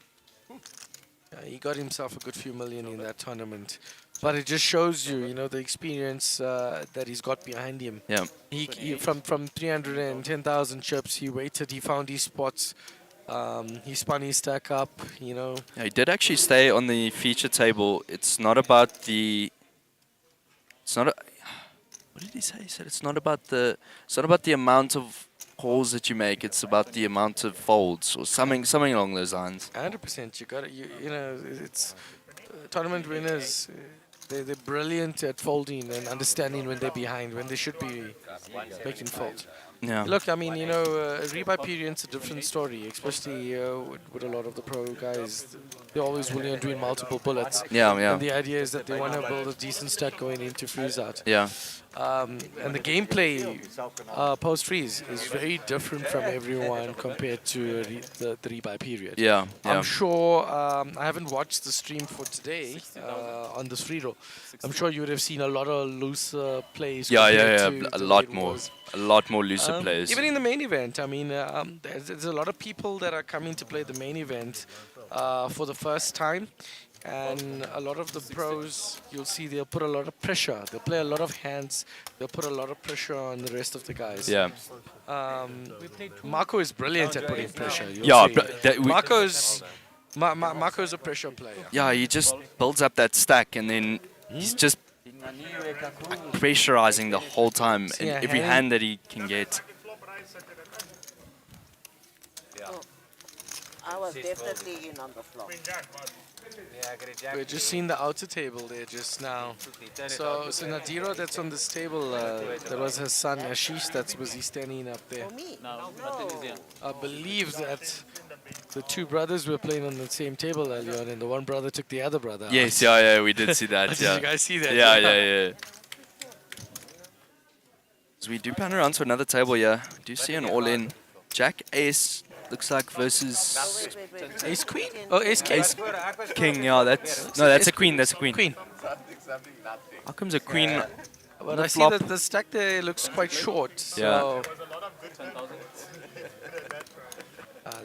Yeah, he got himself a good few million in that tournament. But it just shows you, you know, the experience that he's got behind him. Yeah. He from 310,000 chips, he waited, he found his spots. He spun his stack up, you know. Yeah, he did actually stay on the feature table. It's not about the... what did he say? He said it's not about the amount of calls that you make. It's about the amount of folds or something along those lines. 100%. You got it. You know, it's tournament winners. They're brilliant at folding and understanding when they're behind, when they should be making folds. Yeah. Look, I mean, rebuy period's a different story, especially with a lot of the pro guys. They're always willing on doing multiple bullets. Yeah, yeah. And the idea is that they want to build a decent stack going into freeze out. Yeah. And the gameplay post freeze is very different from everyone compared to the rebuy period. Yeah, yeah. I'm sure, I haven't watched the stream for today on this Freeroll. I'm sure you would have seen a lot of looser plays. Yeah. To A the lot way it more. was. A lot more looser players. Even in the main event, I mean, there's a lot of people that are coming to play the main event for the first time. And a lot of the pros, you'll see they'll put a lot of pressure. They'll play a lot of hands. They'll put a lot of pressure on the rest of the guys. Yeah. Marco is brilliant at putting pressure. Yeah, Marco's a pressure player. Yeah, he just builds up that stack and then he's just pressurizing the whole time in Yeah, every hand that he can get. I was definitely in on the flop. We're just seeing the outer table there just now. So Nadiro that's on this table, that was his son Ashish that's busy standing up there. I believe that the two brothers were playing on the same table earlier on and the one brother took the other brother out. Yes, yeah, we did see that. Did yeah. you guys see that? Yeah. So we do pan around to another table here. We do see an all-in. Jack Ace looks like versus Ace Queen? Oh, Ace King. Ace King, yeah, that's a queen, that's a queen. Queen. How comes a queen? But I see that the stack there looks quite short. So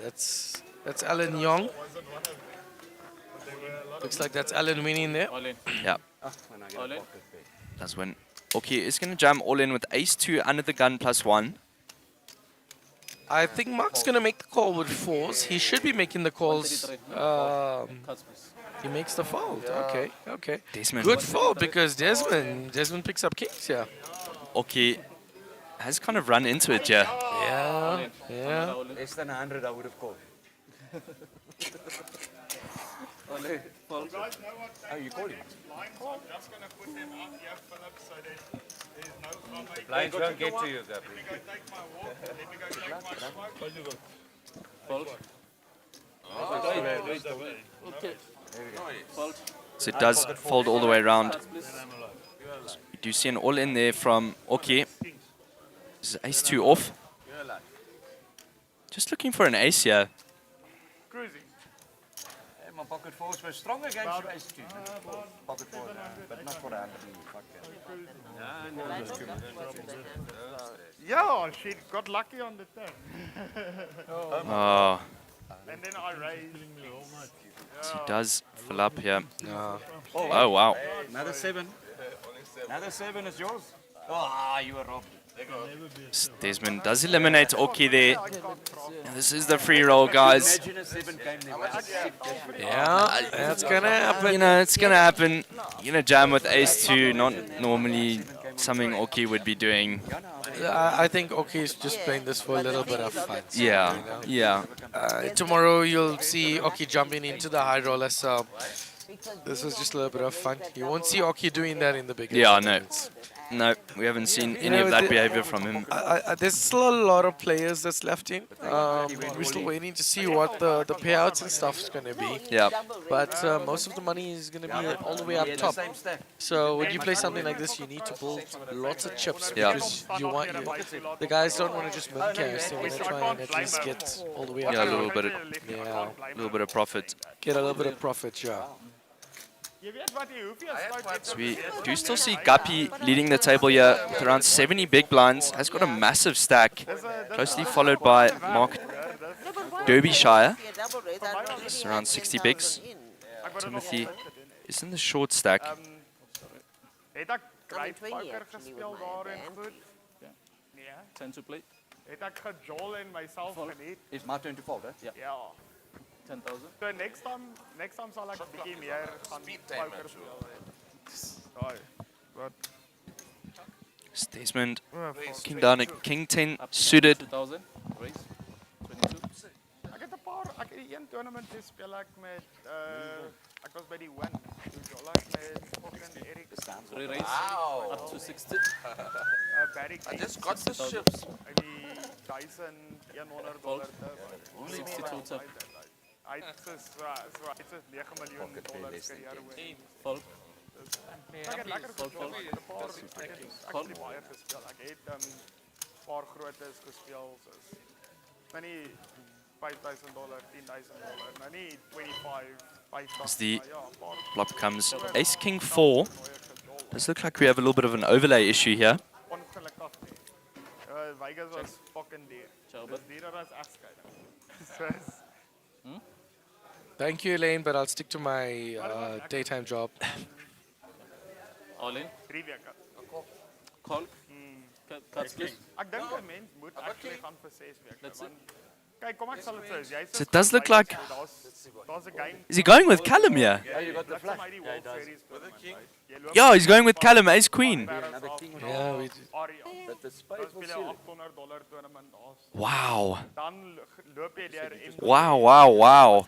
that's Alan Young. Looks like that's Alan winning there. Yeah. That's when. Okay, is going to jam all in with ace 2 under the gun +1. I think Mark's going to make the call with fours. He should be making the calls. He makes the fold. Okay. Desmond. Good fold because Desmond picks up kings, yeah. Okay. Has kind of run into it, yeah. Yeah. Less than 100 I would have called. You guys know what? Oh, you called him? Blinds are just going to put them out here, Philip, so there's no drama. Blinds won't get to you, Let me go take my walk. Let me go take my smoke. Fold. So it does fold all the way around. You do see an all in there from okay. This is ace 2 off. Just looking for an ace here. Cruising. My pocket fours were strong against your ace 2. Pocket four, but not for 100. Yeah, she got lucky on the turn. Oh. And then I raised. So he does fill up here. Oh, Oh, wow. Another 7. Another 7 is yours. Oh, you were robbed. Desmond does eliminate Oki there. And this is the free roll, guys. Imagine a 7 came there. Yeah, that's going to happen. You know, it's going to happen. You're going to jam with ace 2, not normally something Oki would be doing. I think Oki is just playing this for a little bit of fun. Yeah, yeah. Tomorrow you'll see Oki jumping into the high roller, so this is just a little bit of fun. You won't see Oki doing that in the big Yeah, no. tournaments. No, we haven't seen any of that behavior from him. There's still a lot of players that's left in. We're still waiting to see what the payouts and stuff is going to be. Yeah. But most of the money is going to be all the way up top. So when you play something like this, you need to build lots of chips because the guys don't want to just min cash. They want to try and at least get all the way up. Yeah, a little bit of profit. Get a little bit of profit, yeah. So we do still see Guppy leading the table here with around 70 big blinds. Has got a massive stack, closely followed by Mark Derbyshire. It's around 60 bigs. Timothy is in the short stack. Het ek great poker gespeel daarin goed? Nee. 10 to play. Het ek gejol en myself geniet? It's my turn to fold, hè? Ja. 10,000. So next time sal ek 'n bietjie meer gaan poker speel. Sorry. Wat? Desmond, King down at King 10 suited. 2,000. Raise. 22. Ek het 'n paar, ek het die een tournament gespeel ek met ek was by die win. Three raise up to 60. I just got the ships. En die $1,100 Only 62 tip. Hy het so 9 miljoen dollars carrière oor. Fold. Ek het lekker gespeel met 'n paar ek het baie gespeel. Ek het paar grootes gespeel soos nou nie $5,000, $10,000, nou nie 25, 50. As the maar ja, 'n paar flop comes Ace King 4. Does look like we have a little bit of an overlay issue here. ongelukkig nie. Vegas was fucking duur. Dis duurder as egskeiding. Soos Thank you, Elaine, but I'll stick to my daytime job. All in. 3 weke. Call. Cut split. Ek dink 'n mens moet actually gaan vir 6 weke. Want kyk, kom ek sal dit sê, jy So it does look like... daar's 'n game. Is he going with Callum here? Yeah, you got the flag. With the king. Yeah, he's going with Callum, Ace Queen. Yeah, we That the space was $800 tournament daar's. Wow. Dan loop jy deur en Wow, wow, wow.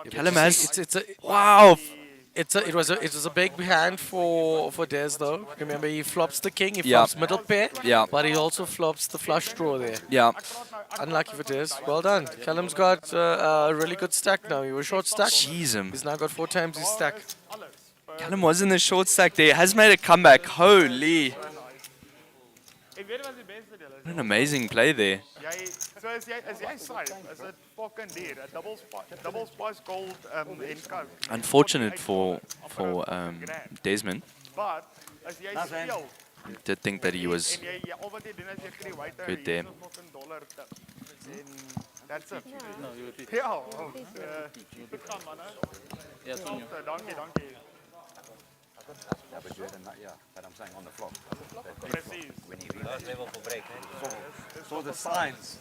Callum has... It's a Wow. it was a big hand for Des though. Remember, he flops the king, he Yeah. flops middle pair, Yeah. but he also flops the flush draw there. Yeah. Unlucky for Des. Well done. Callum's got a really good stack now. He was short stack. Jeez, him. He's now got 4 times his stack. Callum was in the short stack there. Has made a comeback. Holy. Ek weet wat die beste deel is. What an amazing play there. Jy so as jy save, is dit fucking duur. 'n double spice gold en coke. Unfortunate for Desmond. But as jy speel Did think that he was en jy al wat jy doen is jy kry white good there. fucking dollar tip. En that's it. No, you repeat. Ja, goed gaan man. Yes, dankie. Yeah, but you had a but I'm saying on the flop. Precies. When you read level for break. So the signs.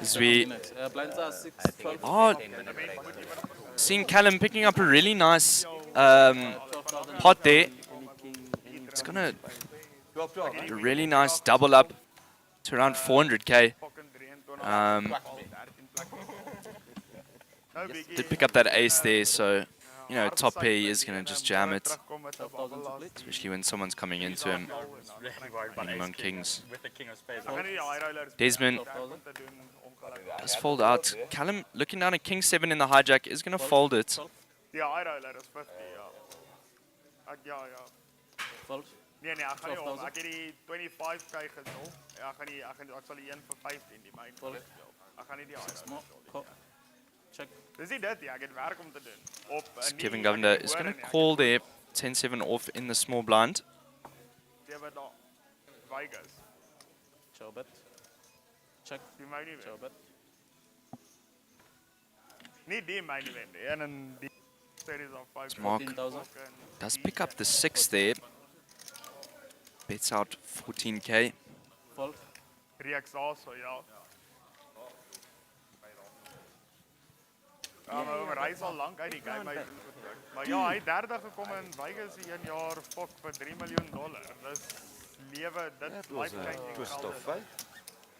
As we blinds are 6, 12. Oh, seeing Callum picking up a really nice pot there. It's gonna a really nice double up to around 400k. Did pick up that ace there, so you know top pair is gonna just jam it, especially when someone's coming into him. Winning on kings. With the king of spades. Desmond does fold out. Callum looking down at king 7 in the hijack is gonna fold it. Ja, I roller is 50, ja. Ja. Fold. Nee, ek gaan nie om. Ek het die 25k gedol. Ek sal die een vir 15 die myn. Ek gaan nie die ander. Check. Dis nie dit, ek het werk om te doen. Op Kevin Governor is gonna call there 10-7 off in the small blind. David daar. Vegas. Chobet. Check. Die my nie weet. Chobet. Nie die my nie weet. En in die series of 5. Mark does pick up the 6 there. Bets out 14k. Fold. Reeks also, ja. Maar hy is al lank uit die game. Maar ja, hy het derde gekom in Vegas in 1 jaar fok vir $3 miljoen. Dis lewe, dit life changing. Twist of fate.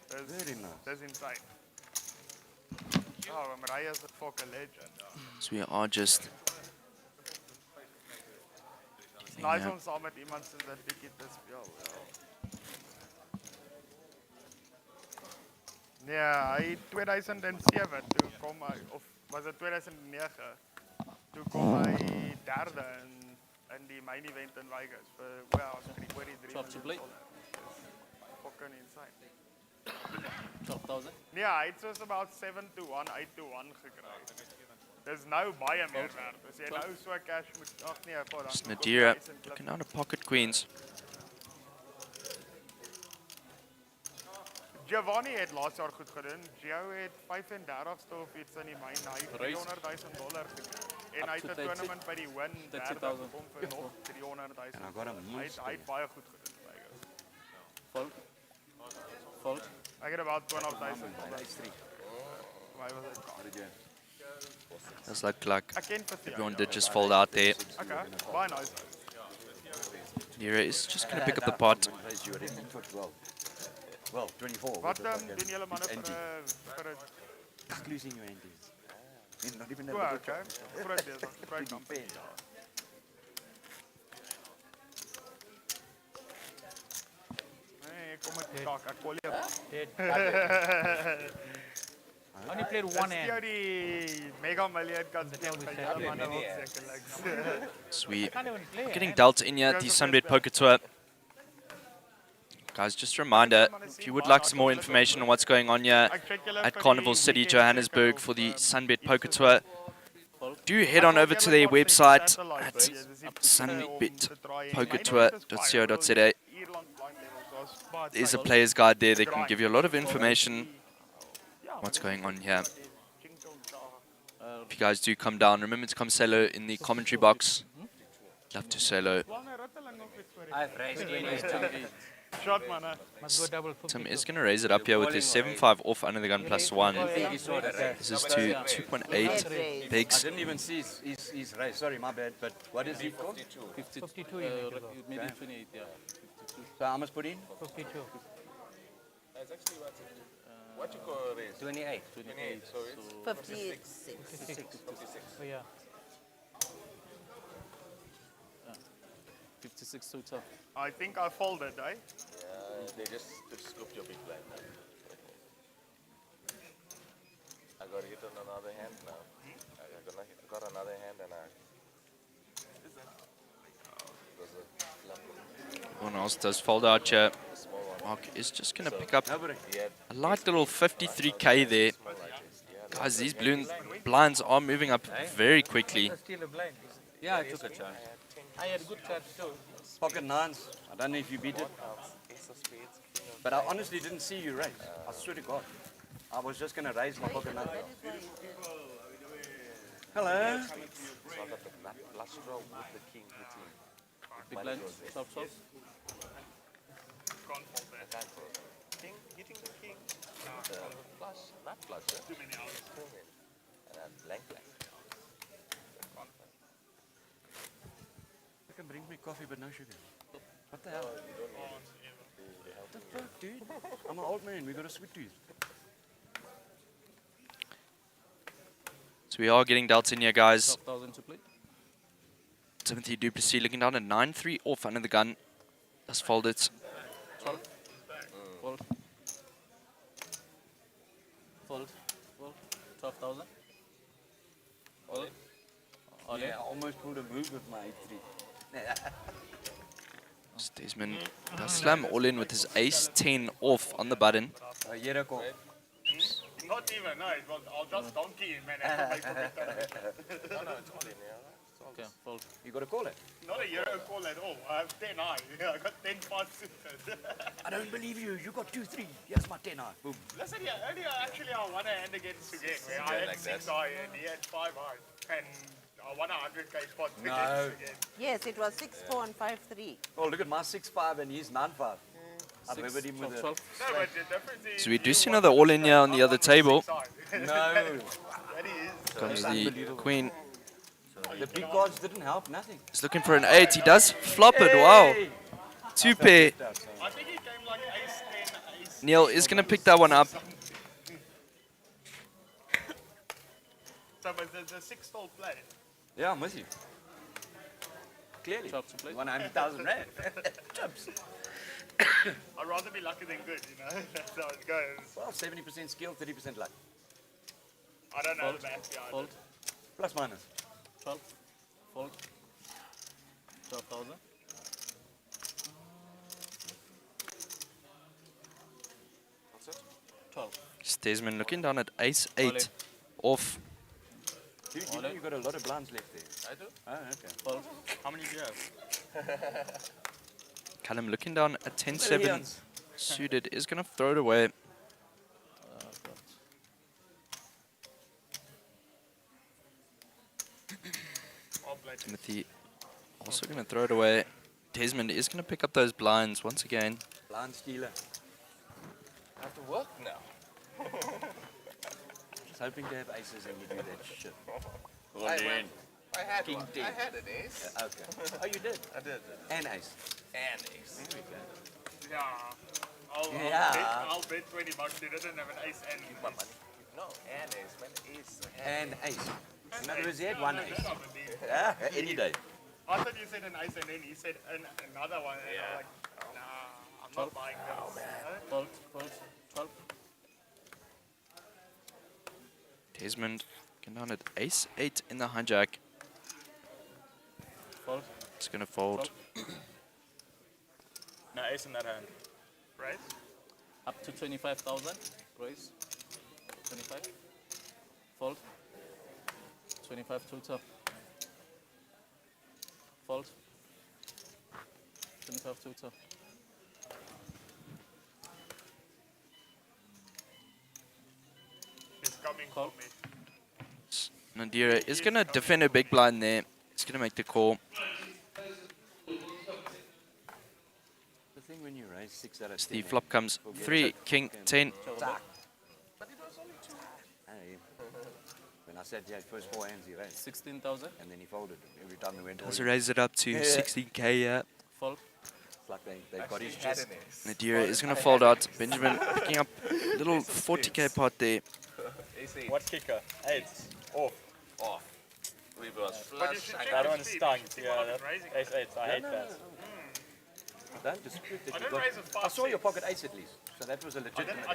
Very nice. Dis insane. Ja, maar hy is 'n fucking legend. So we are just Nice om saam met iemand so dat bietjie te speel. Ja, hy 2007 toe kom hy of was dit 2009 toe kom hy derde in die main event in Vegas vir oor die $3 miljoen. Fucking insane. 12,000. Nee, hy het soos about 7-1, 8-1 gekry. Dis nou baie meer werd. As jy nou so cash moet nee, dan Nadira looking out of pocket queens. Giovanni het laas jaar goed gedoen. Gio het 35ste of iets in die main. Hy het $300,000 gekry. En hy het 'n tournament by die Win derde gekom vir nog $300,000. Hy het baie goed gedoen by Vegas. Fold. Fold. Ek het about $12,000. Why was it? Does look like I can't put everyone did just fold out there. Okay, why nice. Nadira is just gonna pick up the pot. Well, 24. Wat doen julle manne vir 'n losing your anties. Not even Toe, okay. Groot besig, groot company. Nee, kom met kak, ek call jou. Only played one hand. Dis die Mega Million kan speel by julle manne ook sekerlik. Sweet. Can't even play, Getting eh? dealt in here at the SunBet Poker Tour. Guys, just a reminder, if you would like some more information on what's going on here at Carnival City, Johannesburg for the SunBet Poker Tour, do head on over to their website at sunbetpokertour.co.za. There's a player's guide there that can give you a lot of information on what's going on here. If you guys do come down, remember to come say hello in the commentary box. Love to say hello. I've raised 20. Shot man. Must go double 50. Tim is going to raise it up here with his 7-5 off under the gun plus 1. This is to 2.8 bigs. I didn't even see his raise. Sorry, my bad. But what is he called? 52 you need to go. Maybe 28, yeah. 52. So how much put in? 52. That's actually what you call a raise? 28. 28. So it's 56. 56. Oh yeah. 56 so tough. I think I folded, eh? Yeah, they just scooped your big blind. I got hit on another hand now. I got another hand and Everyone else does fold out here. Mark is just going to pick up a light little 53k there. Guys, these blinds are moving up very quickly. Steal a blind. Yeah, I took a chance. I had good cards too. Pocket nines. I don't know if you beat it. But I honestly didn't see you raise. I swear to God. I was just going to raise my pocket nine. Hello. so I got the last draw with the king hitting. Big blind. Stop. Can't fold that. King hitting the king. Flush, not flush. Too many hours. And then blank. You can bring me coffee but no sugar. What the hell? What the fuck, dude? I'm an old man. We got a sweet tooth. So we are getting dealt in here, guys. 12,000 to play. Timothy Duplessis looking down at 9-3 off under the gun. Just fold it. 12. Fold. Fold. 12,000. All in. Yeah, I almost pulled a move with my 8-3. Desmond does slam all in with his ace-10 off on the button. Jericho. Not even, no, it was, I'll just donkey him, man. No, it's all in, yeah. Okay, fold. You got to call it. Not a Euro call at all. I have 10 eye. I got 10 parts suited. I don't believe you. You got 2-3. Here's my 10 eye. Boom. Listen, yeah, earlier actually I won a hand against again where I had like 6 that. eye and he had 5 eye. And I won a 100k spot No. against again. Yes, it was 6-4 and 5-3. Oh, look at my 6-5 and he's 9-5. I remembered him with a... No, but the difference is... So we do see another all-in here on the other table. No. That is. Comes the queen. The big cards didn't help, nothing. He's looking for an 8. He does flop it. Wow. 2 pair. I think he came like ace 10, ace... Neil is going to pick that one up. So, but the 6 stall play. Yeah, I'm with you. Clearly. You won 100,000 rand. Chips. I'd rather be lucky than good, you know? That's how it goes. Well, 70% skill, 30% luck. I don't know the math behind Fold. it. Plus minus. 12. Fold. 12,000. What's it? 12. Desmond looking down at ace-8 off. Dude, you know you got a lot of blinds left there. I do. Oh, okay. Fold. How many do you have? Callum looking down at 10-7 suited is going to throw it away. Timothy also going to throw it away. Desmond is going to pick up those blinds once again. Blind stealer. I have to work now. Just hoping to have aces and you do that shit. I had King one. 10. I had an ace. Okay. Oh, you did? I did. And ace. And ace. There we go. Yeah. I'll bet 20 bucks. He doesn't have an ace and Keep my money. No, and ace. When ace. And ace. In other words, he had one ace. Yeah, any day. I thought you said an ace and then he said another one. And I'm like, nah, I'm not buying this. Fold, fold, fold. Desmond can down at ace 8 in the hijack. Fold. It's gonna fold. No ace in that hand. Right? Up to 25,000. Raise. 25. Fold. 25 total. Fold. 25 total. He's coming for me. Nadira is gonna defend a big blind there. He's gonna make the call. The thing when you raise 6 out of 10. Steve flop comes 3, king, 10. Hey, when I said, yeah, first 4 hands he raised. 16,000. And then he folded every time they went Does all raise it up to 16k, yeah. Fold. It's like they got his chest. Nadira is gonna fold out. Benjamin picking up a little 40k pot there. What kicker? 8. Off. Off. We was But you flush. should check That with one Steve. stung. Steve Yeah, wasn't that raising. ace 8. I hate that. Don't dispute that I you didn't got. raise with I 5, saw your 6. pocket ace at least, so that was a I legitimate.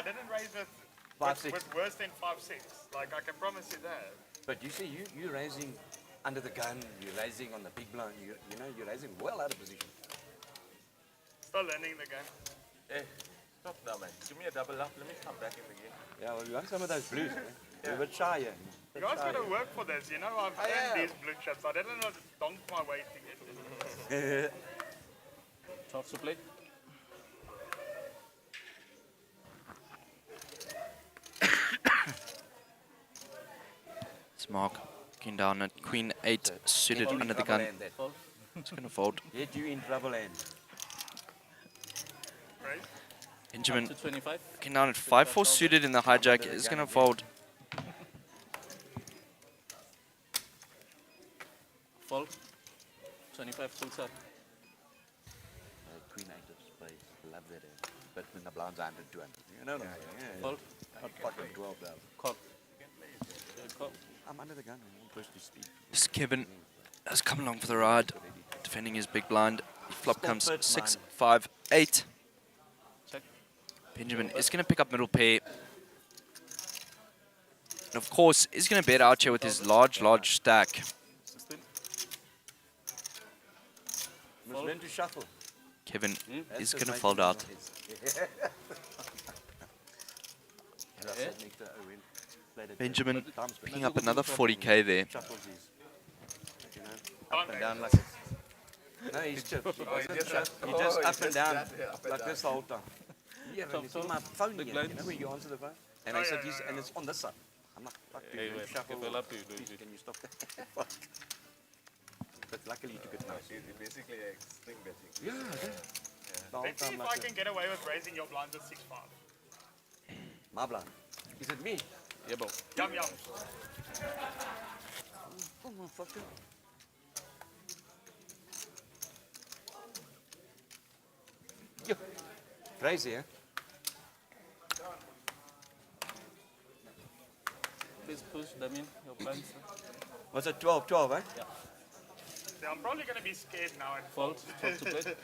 didn't raise with 5, 6. with worse than 5, 6. Like I can promise you that. But you see, you raising under the gun, you're raising on the big blind, you know, you're raising well out of position. Still learning the game. Hey, stop now, man. Give me a double up. Let me come back in the game. Yeah, well, you want some of those blues, man. You're a bit shy, yeah. You guys gotta work for this, you know. I've earned these blue chips. I didn't know donk my way to get to this. 12 to play. It's Mark looking down at queen 8 suited Get you in under the trouble, gun. hand, that. It's gonna fold. Get you in trouble, hand. Right? Benjamin Up to 25. looking down at 5-4 suited in the hijack is gonna fold. Fold. 25 total. Queen 8 of spades, love that hand. But when the blinds are 100, 200. You know what I'm saying? Yeah, Fold. Not fucking 12,000. Call. Call. I'm under the gun, man. I'm supposed to speak. This Kevin has come along for the ride, defending his big blind. Flop comes 6, 5, 8. Check. Benjamin is going to pick up middle pair. And of course, he's going to bet out here with his large stack. 16. Must learn to shuffle. Kevin That's is the going to making fold out. noise. And I said next to Owen, played it Benjamin times, but picking up another 40k there. shuffles his, you know, up and down like this. No, he's chipped. He just up and down like this the whole time. Yeah, and it's on my phone here, you know, when you answer the phone. And I said, and it's on this side. I'm like, fuck, dude, you shuffle. Please, can you stop that? Fuck. But luckily you took it nice. Basically, string betting. Yeah, the whole Let's see time if like I that. can get away with raising your blinds at 6-5. My blind. Is it me? Yeah, bro. Yum yum. Oh, motherfucker. Yo. Crazy, eh? Please push them in. Your blinds. What's it, 12, 12, eh? Yeah. See, I'm probably gonna be scared now and Fold. 12 to play.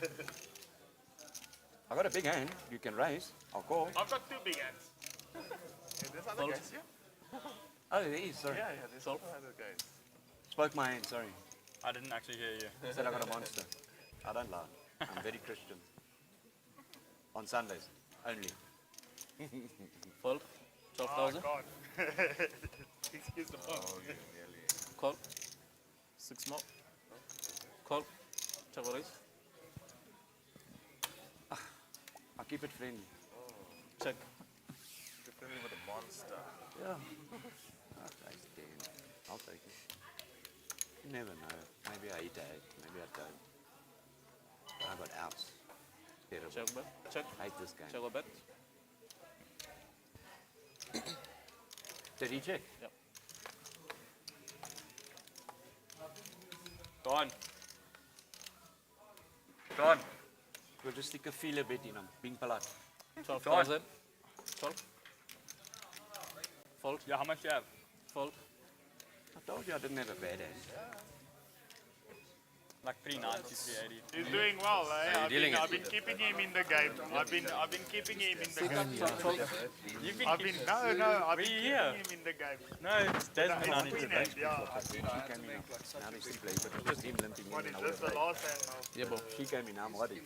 I got a big hand. You can raise. I'll call. I've got 2 big hands. There's other Fold. guys here? Oh, there is, sorry. Yeah, there's Solve. other guys. Spoke my hand, sorry. I didn't actually hear you. Said I got a monster. I don't lie. I'm very Christian. On Sundays, only. Fold. Oh 12,000. God. Excuse the phone. Call. 6 more. Call. Check raise. I'll keep it friendly. Check. Definitely with a monster. Yeah. I'll take it. You never know. Maybe I eat it. Maybe I don't. But I got outs. Terrible. Check bet. Check. I hate this game. Check or bet. Did he check? Yep. Gone. Gone. We'll just stick a feeler bit in him. Being polite. 12,000. 12. Fold. Yeah, how much do you have? Fold. I told you I didn't have a bad hand. Like 390, 380. He's doing well, eh? Are you dealing I've it? been keeping him in the game. I've been keeping him in the game. You've been I've been I've been keeping here? him in the game. No, it's Desmond It's on it. Queen hand, yeah. She came in now. Now they still play, but it's just him limping in. What is and I this, the would've last hand now? played. Yeah, but she came in, I'm ready.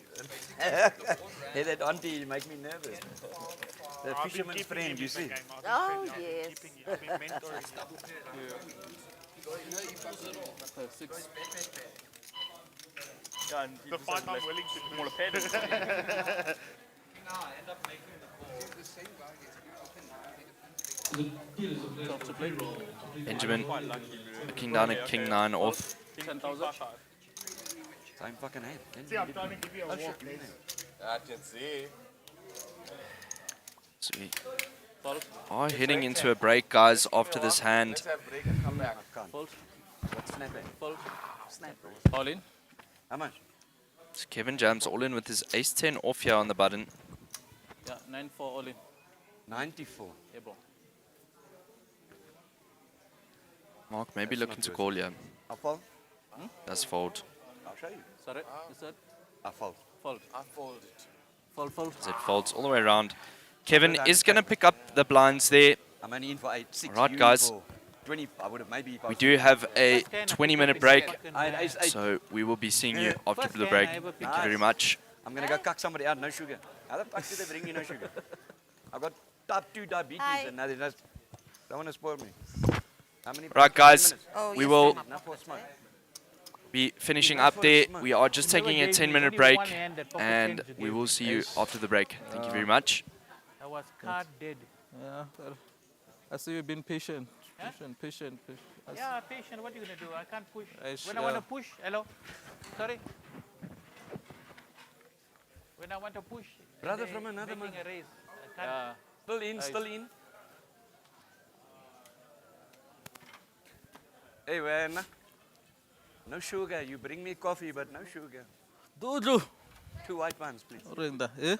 Hey, that auntie make me nervous. The I've been fisherman's keeping friend, him you in the see. game. I've Oh, been yes. keeping him. I've been mentoring him. Six. Yeah, and The fight I'm willing to smaller do. pad. Benjamin looking down at King 9 off. 10,000. Same fucking hand. See, I'm trying to give you a walk. I can see. So we are heading into a break, guys, after this hand. Let's have break and come back. Fold. What's snapping? Fold. Snap. All in? How much? So Kevin Jams all in with his ace-10 off here on the button. Yeah, 9-4 all in. 94. Yeah, bro. Mark maybe looking to call you. I fold. That's fold. I'll show you. Sorry, you said? I fold. Fold. I fold it. Fold, fold. As it folds all the way around. Kevin is going to pick up the blinds there. I'm only in for 8, 6. All right, guys. 20. I would have maybe. We do have a 20-minute break, I had ace 8. so we will be seeing you after First the can break. I ever Thank pick you very up? much. I'm going to go cuck somebody out, no sugar. How the fuck do they bring you no sugar? I've got type 2 diabetes Hi. and now they don't want to spoil me. How many? Right, guys, 10 minutes? Oh, we yes, will Enough for smoke. be finishing up there. We are just taking a 10-minute break, and we will see you after the break. Thank you very much. I was card dead. Yeah, well, I see you've been patient. Huh? Patient. Yeah, patient. What are you going to do? I can't push. Yes, When I want yeah. to push, hello? Sorry? When I want to push, Brother they from another making man. a race. I can't. Still in, still in. Hey, man. No sugar. You bring me coffee, but no sugar. Dojo. 2 white ones, please. Orenda, eh?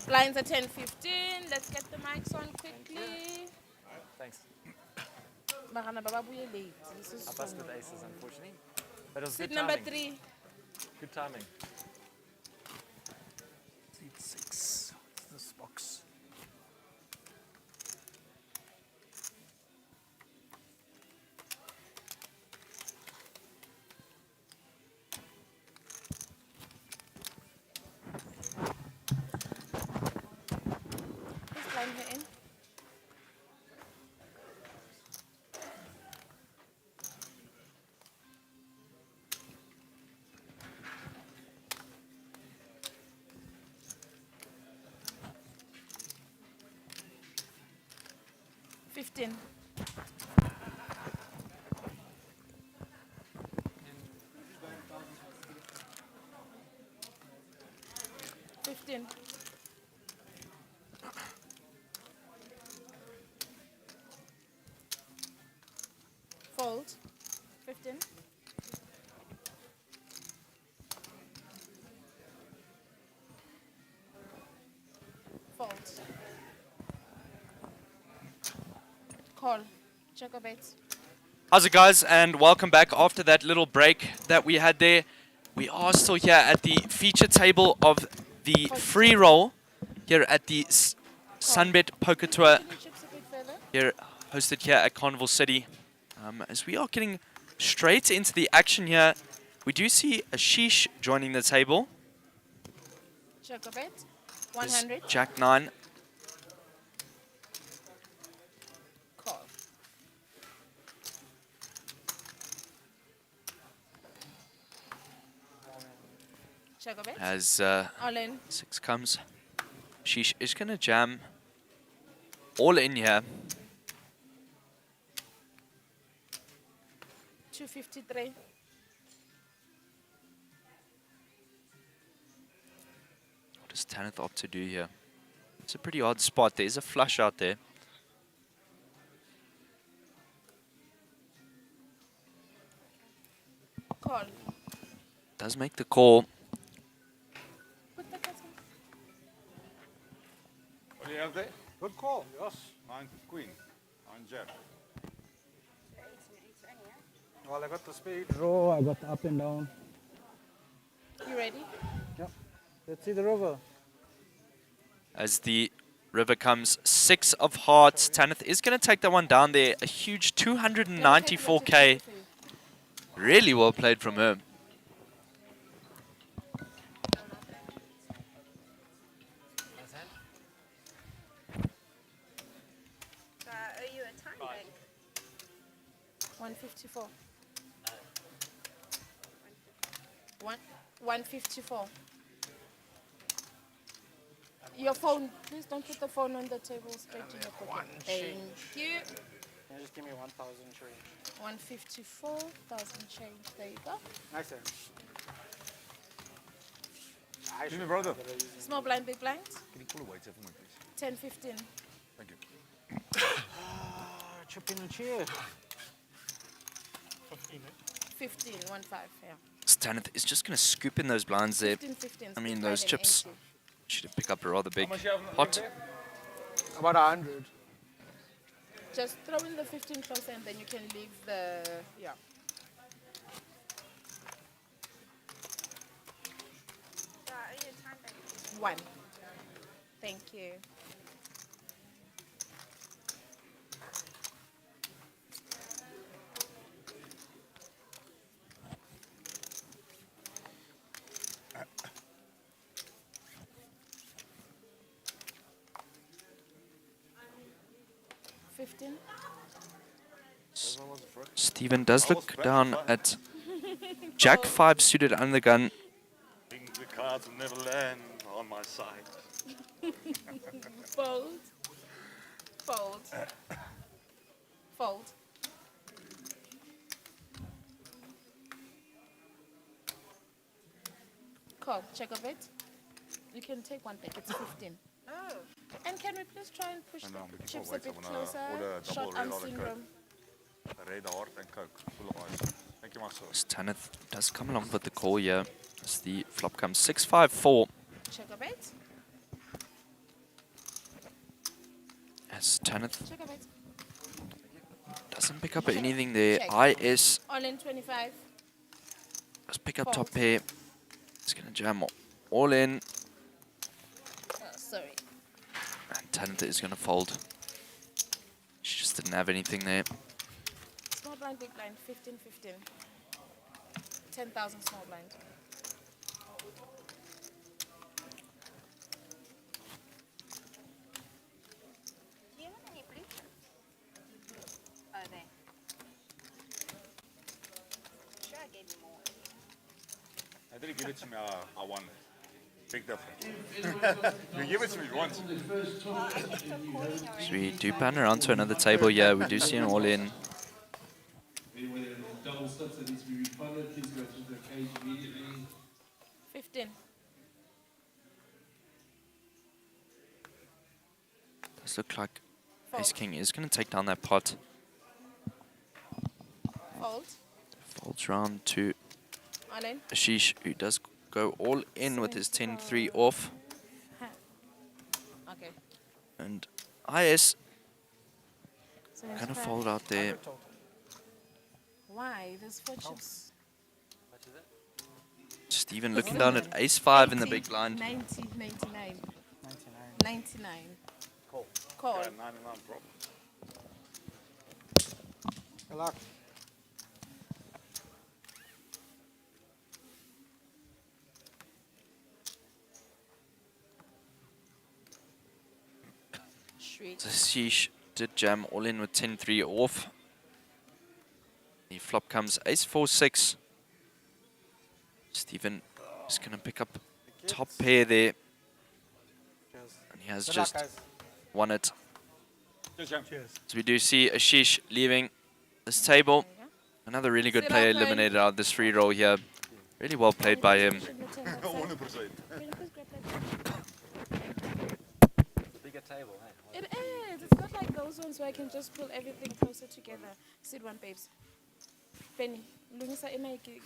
Blinds are 10-15. Let's get the mics on quickly. Thanks. Marana Baba buye late. This is I busted aces, unfortunately. But it was Seat good number timing. 3. Good timing. Seat 6. What's this box? Who's blind her in? $15. $15. Fold. 15. Fold. Call. Check a bet. How's it, guys? And welcome back after that little break that we had there. We are still here at the feature table of the Freeroll here at the SunBet Poker Tour here, hosted here at Carnival City. As we are getting straight into the action here, we do see Ashish joining the table. Check a bet. 100. Jack 9. Call. Check a bet. As All in. 6 comes, Ashish is going to jam all in here. 253. What does Tanith opt to do here? It's a pretty odd spot. There's a flush out there. Call. Does make the call. Put the cards on. What do you have there? Good call, yes. 9 queen, 9 jack. Well, I got the speed draw, I got the up and down. You ready? Yep. Let's see the river. As the river comes, 6 of hearts. Tanith is going to take that one down there. A huge 294k. Really well played from her. Are you a time bank? 154. 154. Your phone, please don't put the phone on the table straight in your pocket. Thank you. Yeah, just give me 1,000 change. 154,000 change. There you go. Nice. Give me, brother. Small blind, big blind. Can you pull a waiter for me, please? 10, 15. Thank you. Chip in the chair. 15, 1, 5, yeah. Tanith is just going to scoop in those blinds there. 15, 15. I mean, those chips should have picked up a rather big much you have pot. About 100. Just throw in the 15 closer and then you can leave the, yeah. One. Thank you. Steven does look down at Jack 5 suited under the gun. Think the cards will never land on my side. Fold. Fold. Fold. Call. Check of it. You can take one pick. It's 15. Oh. And can we please try and push the chips a bit closer? Shot arm syndrome. Red heart and coke. Full of ice. Thank you, Marcel. Tanith does come along with the call here as the flop comes 6-5-4. Check of it. As Tanith Check a bit. doesn't pick up anything there. Check. IS All in 25. does pick up Fold. top pair. It's going to jam all in. Oh, sorry. And Tanith is going to fold. She just didn't have anything there. Small blind, big blind, 15, 15. 10,000 small blind. Do you have any blue chips? Oh, there. Sure, I gave you more. I didn't give it to me, I won. Big difference. You give it to me once. So we do pan around to another table. Yeah, we do see an all in. Anyway, there are double steps that needs to be refunded. Please go to the cage immediately. 15. Does look like Ace King is going to take down that pot. Fold. Folds round to All in. Ashish, who does go all in with his 10-3 off. Okay. And IS So kind of fold out there. Why? There's 4 chips. Just even looking down at Ace-5 in the big blind. 90, 99. 99. Call. Call. Yeah, 99 problem. Good luck. So Ashish did jam all in with 10-3 off. The flop comes Ace-4-6. Stephen is going to pick up top pair there. And he has Good luck, just guys. won it. Cheers. So we do see Ashish leaving this table. Another really good player eliminated out of this free roll here. Really well played by him. 100%. Bigger table, hey? It is. It's not like those ones where I can just pull everything closer together. Sit one, babes. Penny, lungisa imike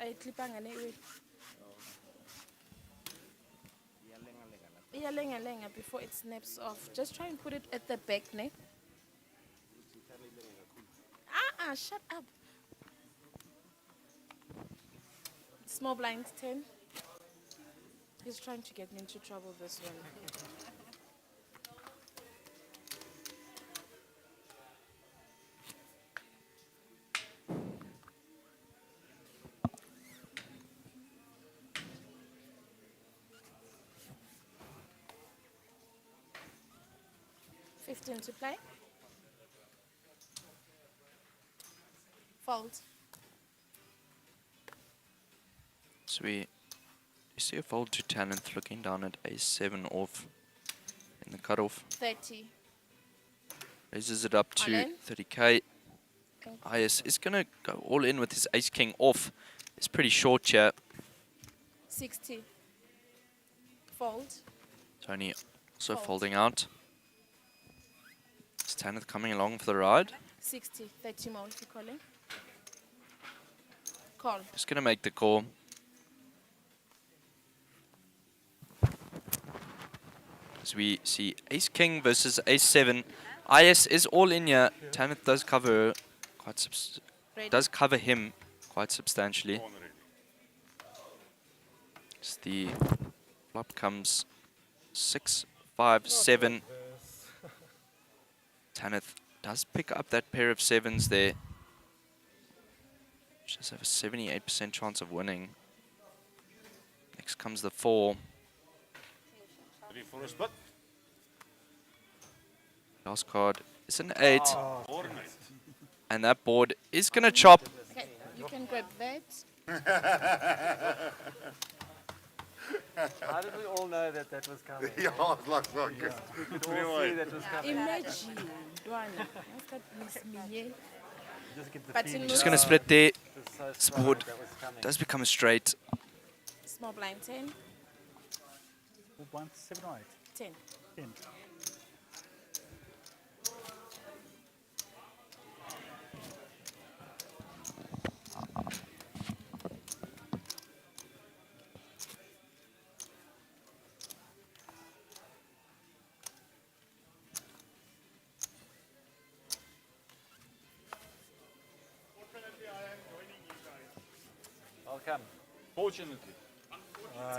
ayiclipanga newe. Iyalenga before it snaps off. Just try and put it at the back, ne? Shut up. Small blind 10. He's trying to get me into trouble this one. To play. Fold. So we see a fold to Tanith looking down at Ace-7 off in the cutoff. 30. Raises it up All to in. 30k. IS is going to go all in with his Ace-King off. It's pretty short here. 60. Fold. Tony also Fold. folding out. Is Tanith coming along for the ride? 60. 30 more if you're calling. Call. Just going to make the call. As we see Ace-King versus Ace-7. IS is all in here. Tanith does cover him quite substantially. As the flop comes 6, 5, 7. Tanith does pick up that pair of 7s there. She does have a 78% chance of winning. Next comes the 4. Ready for a split? Last card is an 8. Or an 8. And that board is going to chop. Okay, you can grab that. How did we all know that that was coming? Yeah, look. We could all see that was coming. Imagine. Dwana. Just get the But feeling. in Just going to split there. Just so This strong board that was coming. does become a straight. Small blind 10. 7 or 8? 10. 10. I'll come. Fortunately.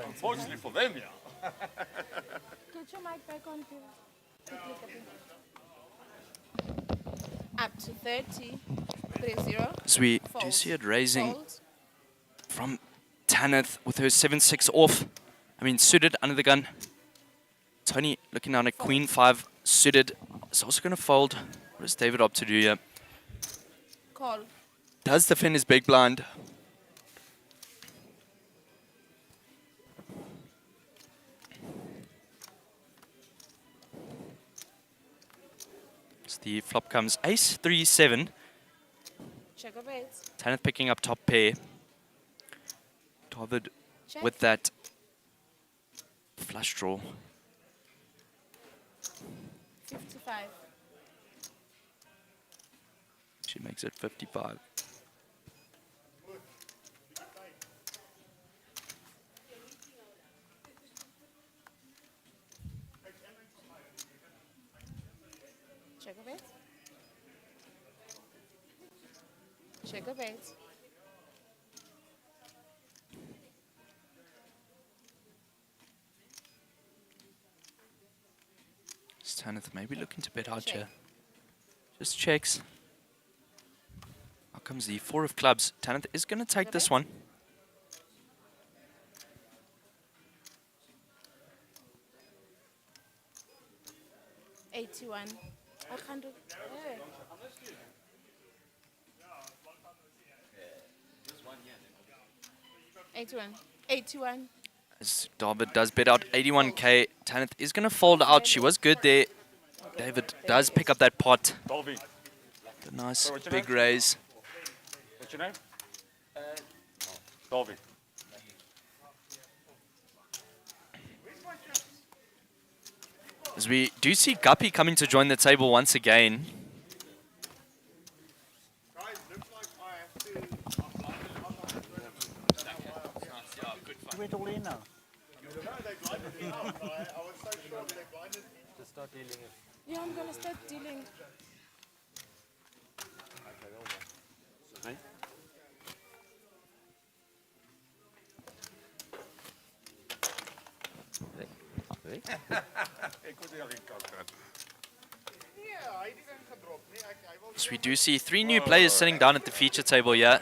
Unfortunately for them, yeah. Get your mic back on, please. Up to 30. 3-0. As we do Fold. see it raising Fold. from Tanith with her 7-6 off. I mean, suited under the gun. Tony looking down at Queen 5 suited. It's also going to fold. What is David up to do here? Call. Does defend his big blind. As the flop comes ace 3-7. Check of eight. Tanith picking up top pair. David Check. with that flush draw. 55. She makes it 55. Check of eight. Check of eight. Tanith maybe looking to bet out here. Just checks. Out comes the 4 of clubs. Tanith is going to take this one. $81. I can't do. Yeah. 81. 81. As David does bet out 81k. Tanith is going to fold out. She was good there. David does pick up that pot. Dolby. The nice Sorry, what's your big name? raise. What's your name? Dolby. As we do see Guppy coming to join the table once again. You went all in now. Just start dealing it. Yeah, I'm gonna start dealing. So we do see 3 new players sitting down at the feature table here.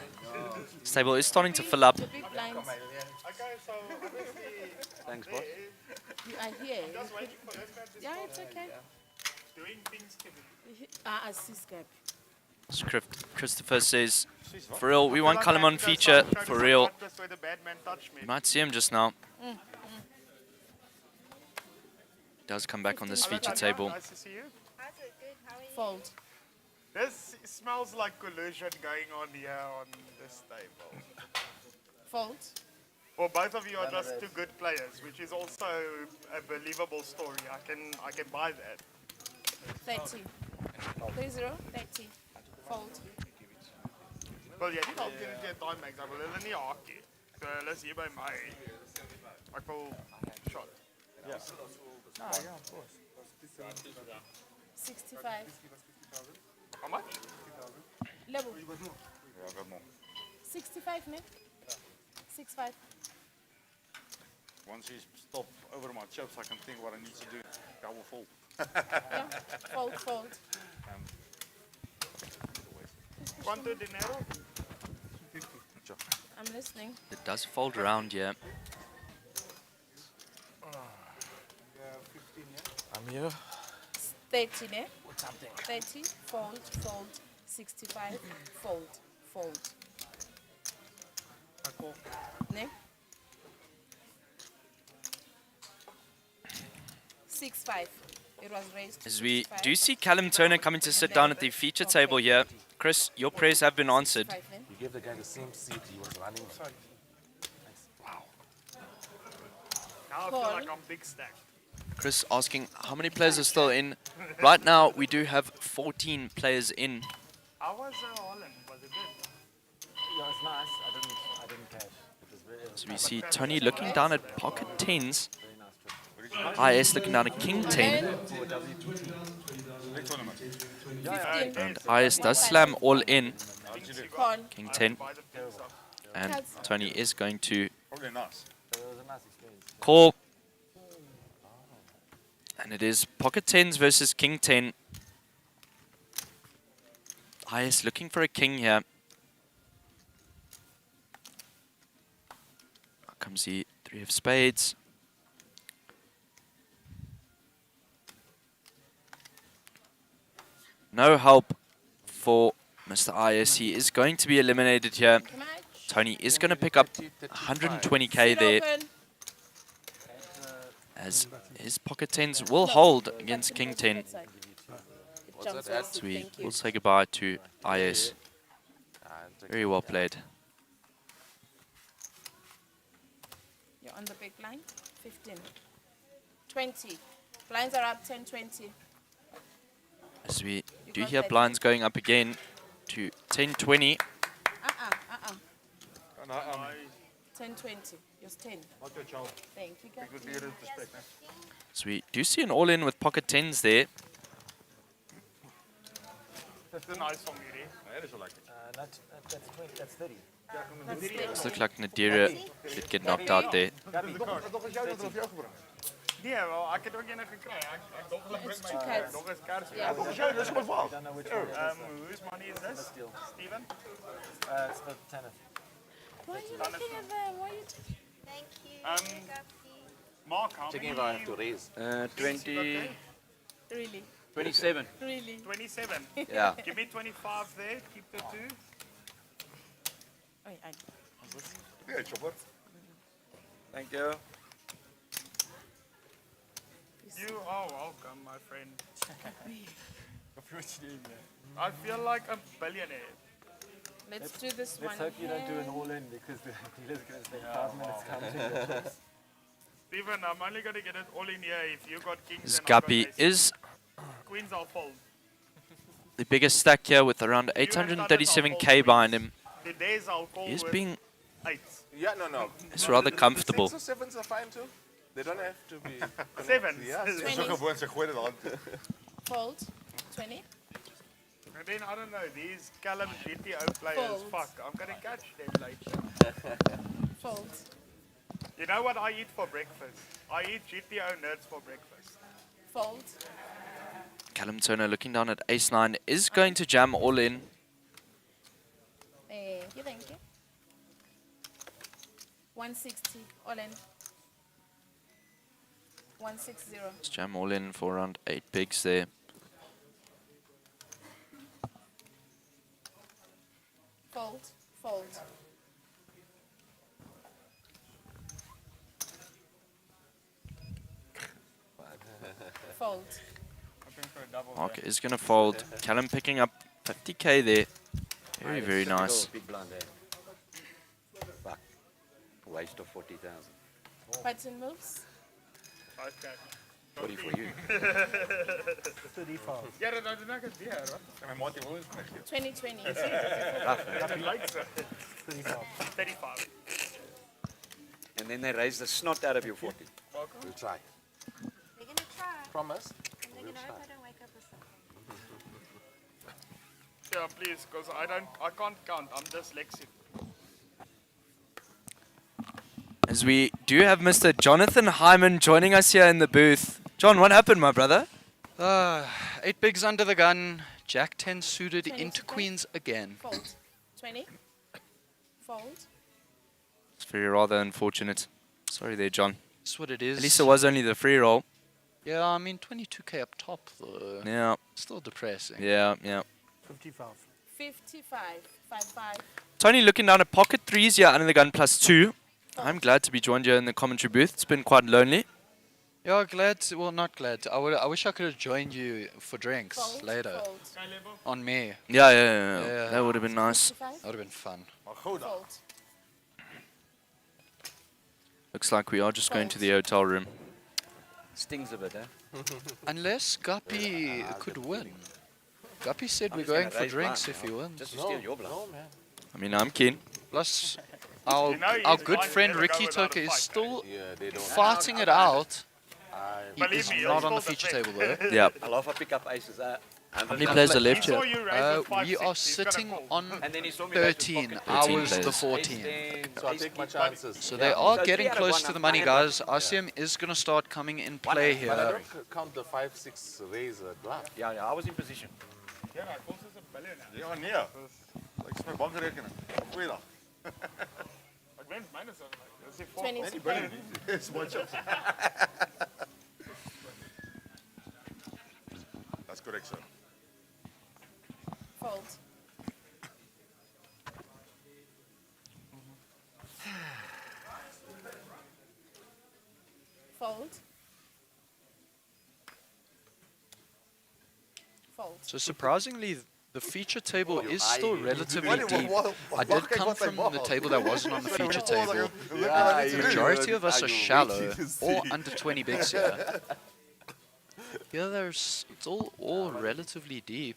This table is starting to fill up. Big blinds. Thanks, boss. You are here. Yeah, it's okay. Doing things to me. I see Skype. So Christopher says, for real, we want Cullum on feature. For real. You might see him just now. Does come back on this feature table. Nice to see you. Fold. This smells like collusion going on here on this table. Fold. Well, both of you are just two good players, which is also a believable story. I can buy that. 30. 30. 30. Fold. Wel jy nie dalk teen die time max, ek wil hulle nie haak nie. So hulle is hier by my. Ek wil shot. Yeah. Yeah, of course. 65. How much? Level. Yeah, I got more. 65, ne? 65. Once you stop over my chips, I can think what I need to do. I will fold. Yeah, fold, fold. ¿Cuánto dinero? I'm listening. It does fold around, yeah. I'm here. 30, ne? 30, fold, fold. 65, fold, fold. Ne? 6-5. It was raised. As we do see Callum Turner coming to sit down at the feature table here. Chris, your prayers have been answered. You gave the guy the same seat he was running. Wow. Now I feel like I'm big stacked. Chris asking how many players are still in. Right now, we do have 14 players in. How was Holland? Was it good? Yeah, it's nice. I didn't cash. It was very, So we see Tony looking down at pocket 10s. IS looking down at king 10. And IS does slam all in. King 10. And Cards. Tony is going to Probably nice. call. And it is pocket 10s versus king 10. IS looking for a king here. Here comes the 3 of spades. No help for Mr. IS. He is going to be eliminated here. Tony is going to pick up 120k there, as his pocket 10s will hold against king 10. So we will say goodbye to IS. Very well played. You're on the big blind. 15. 20. Blinds are up 10, 20. As we do hear blinds going up again to 10-20. 10, 20. Just 10. Thank you, guys. So we do see an all-in with pocket 10s there. That's a nice song, Yuri. That's 30. Looks like Nadira did get knocked out there. Nee, wel, ek het ook een gekry. Ek dog hulle bring my cards. nog eens kaart. Yeah. Nog eens jou, dis my fault. Whose money is this? Steven? It's the tennis. Why are you looking at them? Why are you taking... Thank you. Mark, how Checking if many? I have to raise. 20. Really? 27. Really? 27. Yeah. Give me 25 there, keep the 2. Yeah, chop it. Thank you. You are welcome, my friend. I feel like a billionaire. Let's do this one. Let's hope you don't do an all-in because the dealer's going to spend 5 minutes counting. Steven, I'm only going to get it all in here if you got kings This and I got Guppy aces. is Queens I'll fold. the biggest stack here with around 837k behind him. The days I'll call He's with being 8s. Yeah, no. It's rather comfortable. 6 or 7s are fine too. They don't have to be... 7s. Ja, dis is ook gewoon sy gooi dit aan. Fold. 20. And then, I don't know, these Callum GTO players, Fold. fuck, I'm going to catch them later. Fold. You know what I eat for breakfast? I eat GTO nerds for breakfast. Fold. Callum Turner looking down at ace-9 is going to jam all in. Thank you, thank you. 160. All in. 160. Let's jam all in for around 8 bigs there. Fold. Fold. Fold. Mark is going to fold. Callum picking up 50k there. Very, very nice. Big blind there. Fuck. Waste of 40,000. Button moves. 5k. 40 for you. Ja, dat is nog eens weer, hoor. En mijn maat die wil eens krijg je. 2020. Dat lijkt zo. 35. And then they raise the snot out of your 40. We'll try. We're going to try. Promise? I'm going to hope I don't wake up with something. Yeah, please, because I can't count. I'm dyslexic. As we do have Mr. Jonathan Hyman joining us here in the booth. John, what happened, my brother? 8 bigs under the gun. Jack 10 suited 20 into to go. queens again. Fold. 20. Fold. It's very rather unfortunate. Sorry there, John. That's what it is. At least it was only the free roll. Yeah, I mean 22k up top though. Yeah. Still depressing. Yeah, yeah. 55. 55. 55. Tony looking down at pocket 3s here under the gun +2. I'm glad to be joined here in the commentary booth. It's been quite lonely. Yeah, glad. Well, not glad. I wish I could have joined you for drinks Fold, later. fold. On me. Yeah. That would have been nice. 55. That would have been fun. Fold. Looks like we are just going to the hotel room. Stings a bit, eh? Unless Guppy could win. Guppy said I'm we're just gonna going for raise drinks blind, if he wins. Just to steal your blind. No, man. I mean, I'm keen. Plus, You know our he's good blind, friend never Ricky go without a Toka is fight, still Yeah, they don't. fighting it out. He Believe is me, not he'll on the still feature table defend. though. Yeah. I love I pick up aces. How many players are left here? We are sitting on And then he saw me raise 13. his I pocket. was the 14. So I take my chances. So they are getting close to the money, guys. RCM is going to start coming in play But I here. don't count the 5-6 raise bluff. Yeah, I was in position. Ja, ons is 'n biljonair. Ja, nee. Ek is my bankrekening. Goeiedag. Ek wens myne is ook. Dis die 20 Nee, nie biljoen nie. Dis my chips. That's correct, sir. Fold. Fold. Fold. So surprisingly, the feature table is still relatively What- deep. what- I did come from the table that wasn't on the feature table. The majority of us are shallow or under 20 bigs here. Here it's all relatively deep.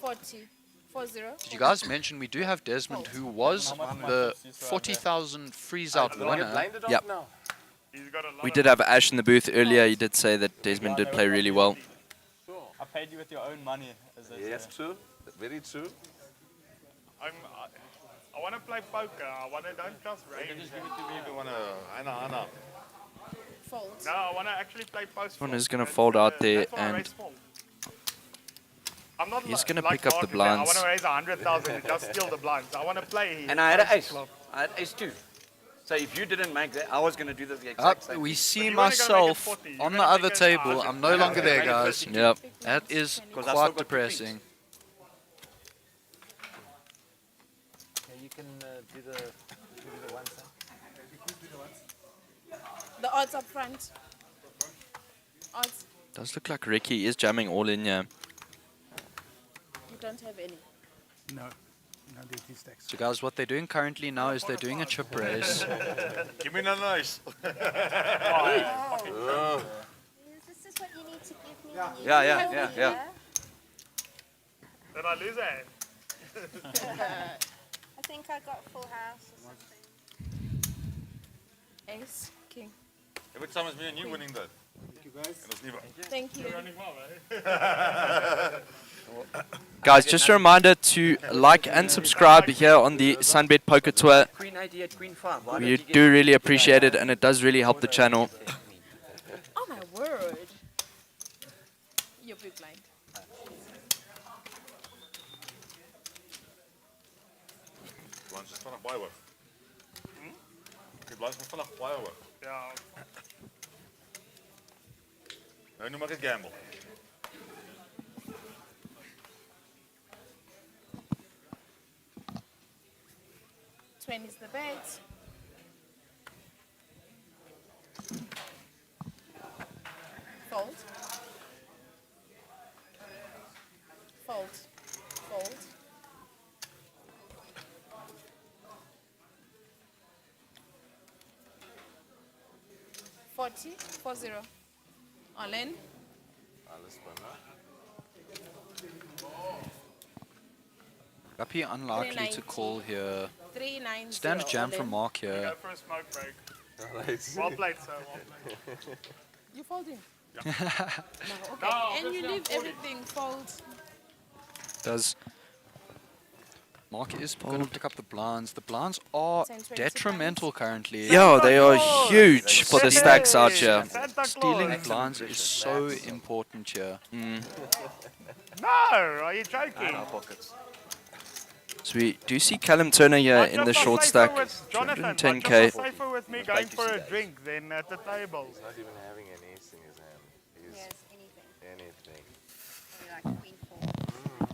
40. 40. Did you guys mention we do have Desmond, who was the 40,000 freeze out winner? Yep. We did have Ash in the booth earlier. He did say that Desmond did play really well. I paid you with your own money. As they Yes, say. true. Very true. I want to play poker. I want to don't trust range. Just give it to me if you want to. Anna. Fold. No, I want to actually play post. One is going to fold out there, and I'm not he's li- going to like pick up the Martin there. I blinds. want to raise 100,000 and just steal the blinds. I want to play. And I had an ace. I had ace 2. So if you didn't make that, I was going to do the exact same. We thing. see myself on the other table. I'm no longer there, guys. Yep. That is Because I still quite got 2 depressing. Yeah, you can do the ones. The odds up front. Odds. Does look like Ricky is jamming all in here. You don't have any. No. No DT stacks. So guys, what they're doing currently now is they're doing a chip race. Give me the nice. This is what you need to give me. when you Yeah. come here. Then I lose a hand. I think I got full house or something. Ace. King. Every time it's me and you winning that. Thank you guys. En ons nuwe. Thank you. You're running well, eh? Guys, just a reminder to like and subscribe here on the SunBet Poker Tour. Queen 88, Queen 5. Why We don't you do get- really appreciate it, and it does really help the channel. Oh my word. You're big blind. Blinds is vanaf baie hoog. Die blinds is vanaf baie hoog. Ja. Nou noem ek 'n gamble. Is the bet. Fold. Fold. Fold. $40. 40. All in. Alles banana. Guppy unlikely to call here. 390. Standard jam from Mark here. Go for a smoke break. Alright. Well played, sir. Well played. You folding? No, Okay. And you leave everything fold. Does Mark is going to pick up the blinds. The blinds are 10, 20 detrimental currently. Yeah, they are huge for the stacks out here. Stealing blinds is so important here. No, are you joking? So we do see Callum Turner here in the short stack, Jonathan, 210k. safer with me going for a drink than at the table. He's not even having an ace in his hand. He's Yes, anything. anything. Maybe like queen 4.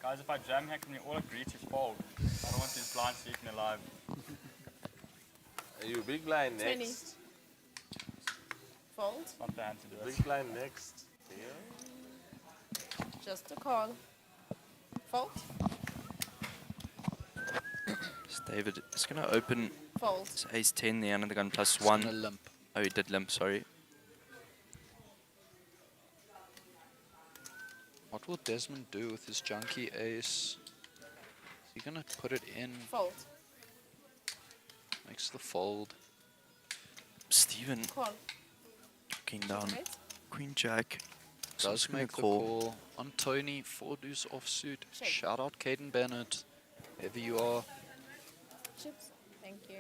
Guys, if I jam hack, we all agree to fold. I don't want these blinds eaten alive. Are you big blind 20. next? Fold. Not the hand to do it. Big blind next. Yeah. Just a call. Fold. So David is going to open Fold. his ace 10 there under the gun plus He's gonna 1. limp. Oh, he did limp, sorry. What will Desmond do with his junkie ace? Is he going to put it in? Fold. Makes the fold. Steven Call. looking down Right? Queen Jack. So Does it's gonna make the call on Tony, 4 deuce offsuit. Shout out Caden Bennett, wherever you are. Chips. Thank you.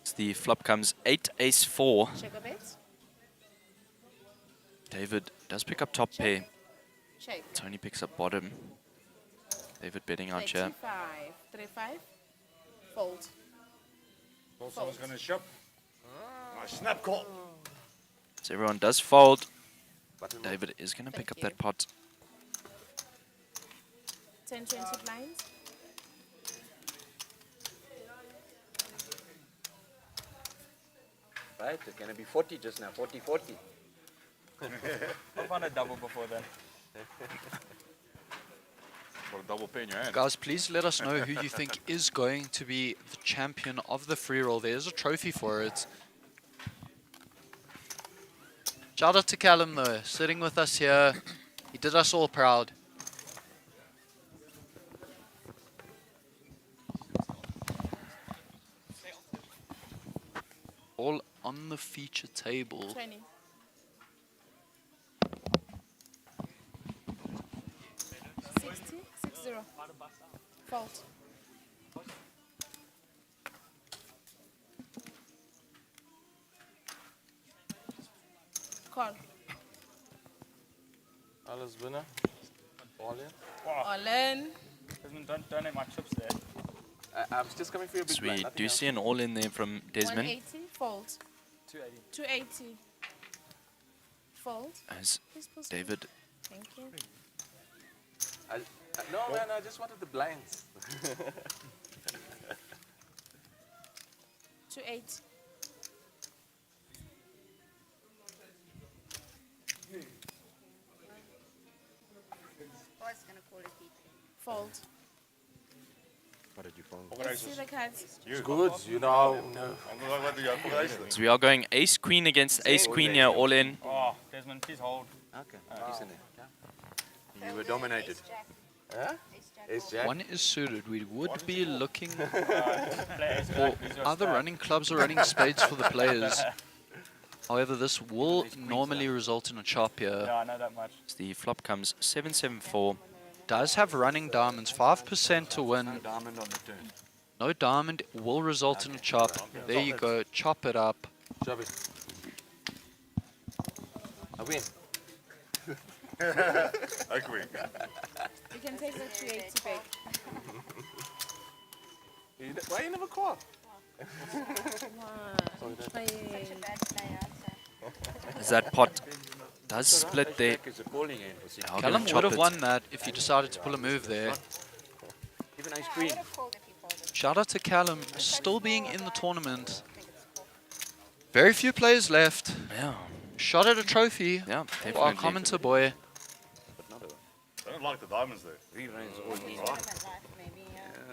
As the flop comes 8 ace 4. Check a bit. David does pick up top pair. Check. Tony picks up bottom. David betting out Play here. 3-5. 3-5. Fold. Thought someone's going to shove. Nice snap call. So everyone does fold. David is going to pick up that pot. 10, 20 blinds. Right, it's going to be 40 just now, 40-40. I'll find a double before then. Got a double pair in your hand. Guys, please let us know who you think is going to be the champion of the free roll. There's a trophy for it. Shout out to Callum though, sitting with us here. He did us all proud. All on the feature table. 20. Fault. Call. Alles winner. All in. All in. Don't have my chips there. I was just coming for your big So we blind, nothing do else. see an all in there from Desmond. 180. Fold. 280. 280. Fold. As Please pause it. David Thank you. No, man, I just wanted the blinds. 280. I was gonna call it deepening. Fold. What did you fold? Let's see the cards. It's good, you know. So we are going ace queen against ace queen here, all in. Oh, Desmond, please hold. Okay, he's in there. You were dominated. Huh? Ace jack. One is suited. We would be looking Play ace for jack, lose your other stack. running clubs or running spades for the players. However, this will normally result in a chop here. Yeah, I know that much. As the flop comes 7-7-4. Does have running diamonds, 5% to win. No diamond on the turn. No diamond will result in a chop. There you go, chop it up. Chop it. I win. I agree. You can take the 280 back. Why you never call? As that pot does split there. It's a calling hand for six. I'll Callum chop would have it. won that if you decided to pull a move there. Even ace queen. Shout out to Callum, still being in the tournament. Very few players left. Yeah. Shot at a trophy. Yeah, for our definitely. commenter boy. I don't like the diamonds there. Reruns all these.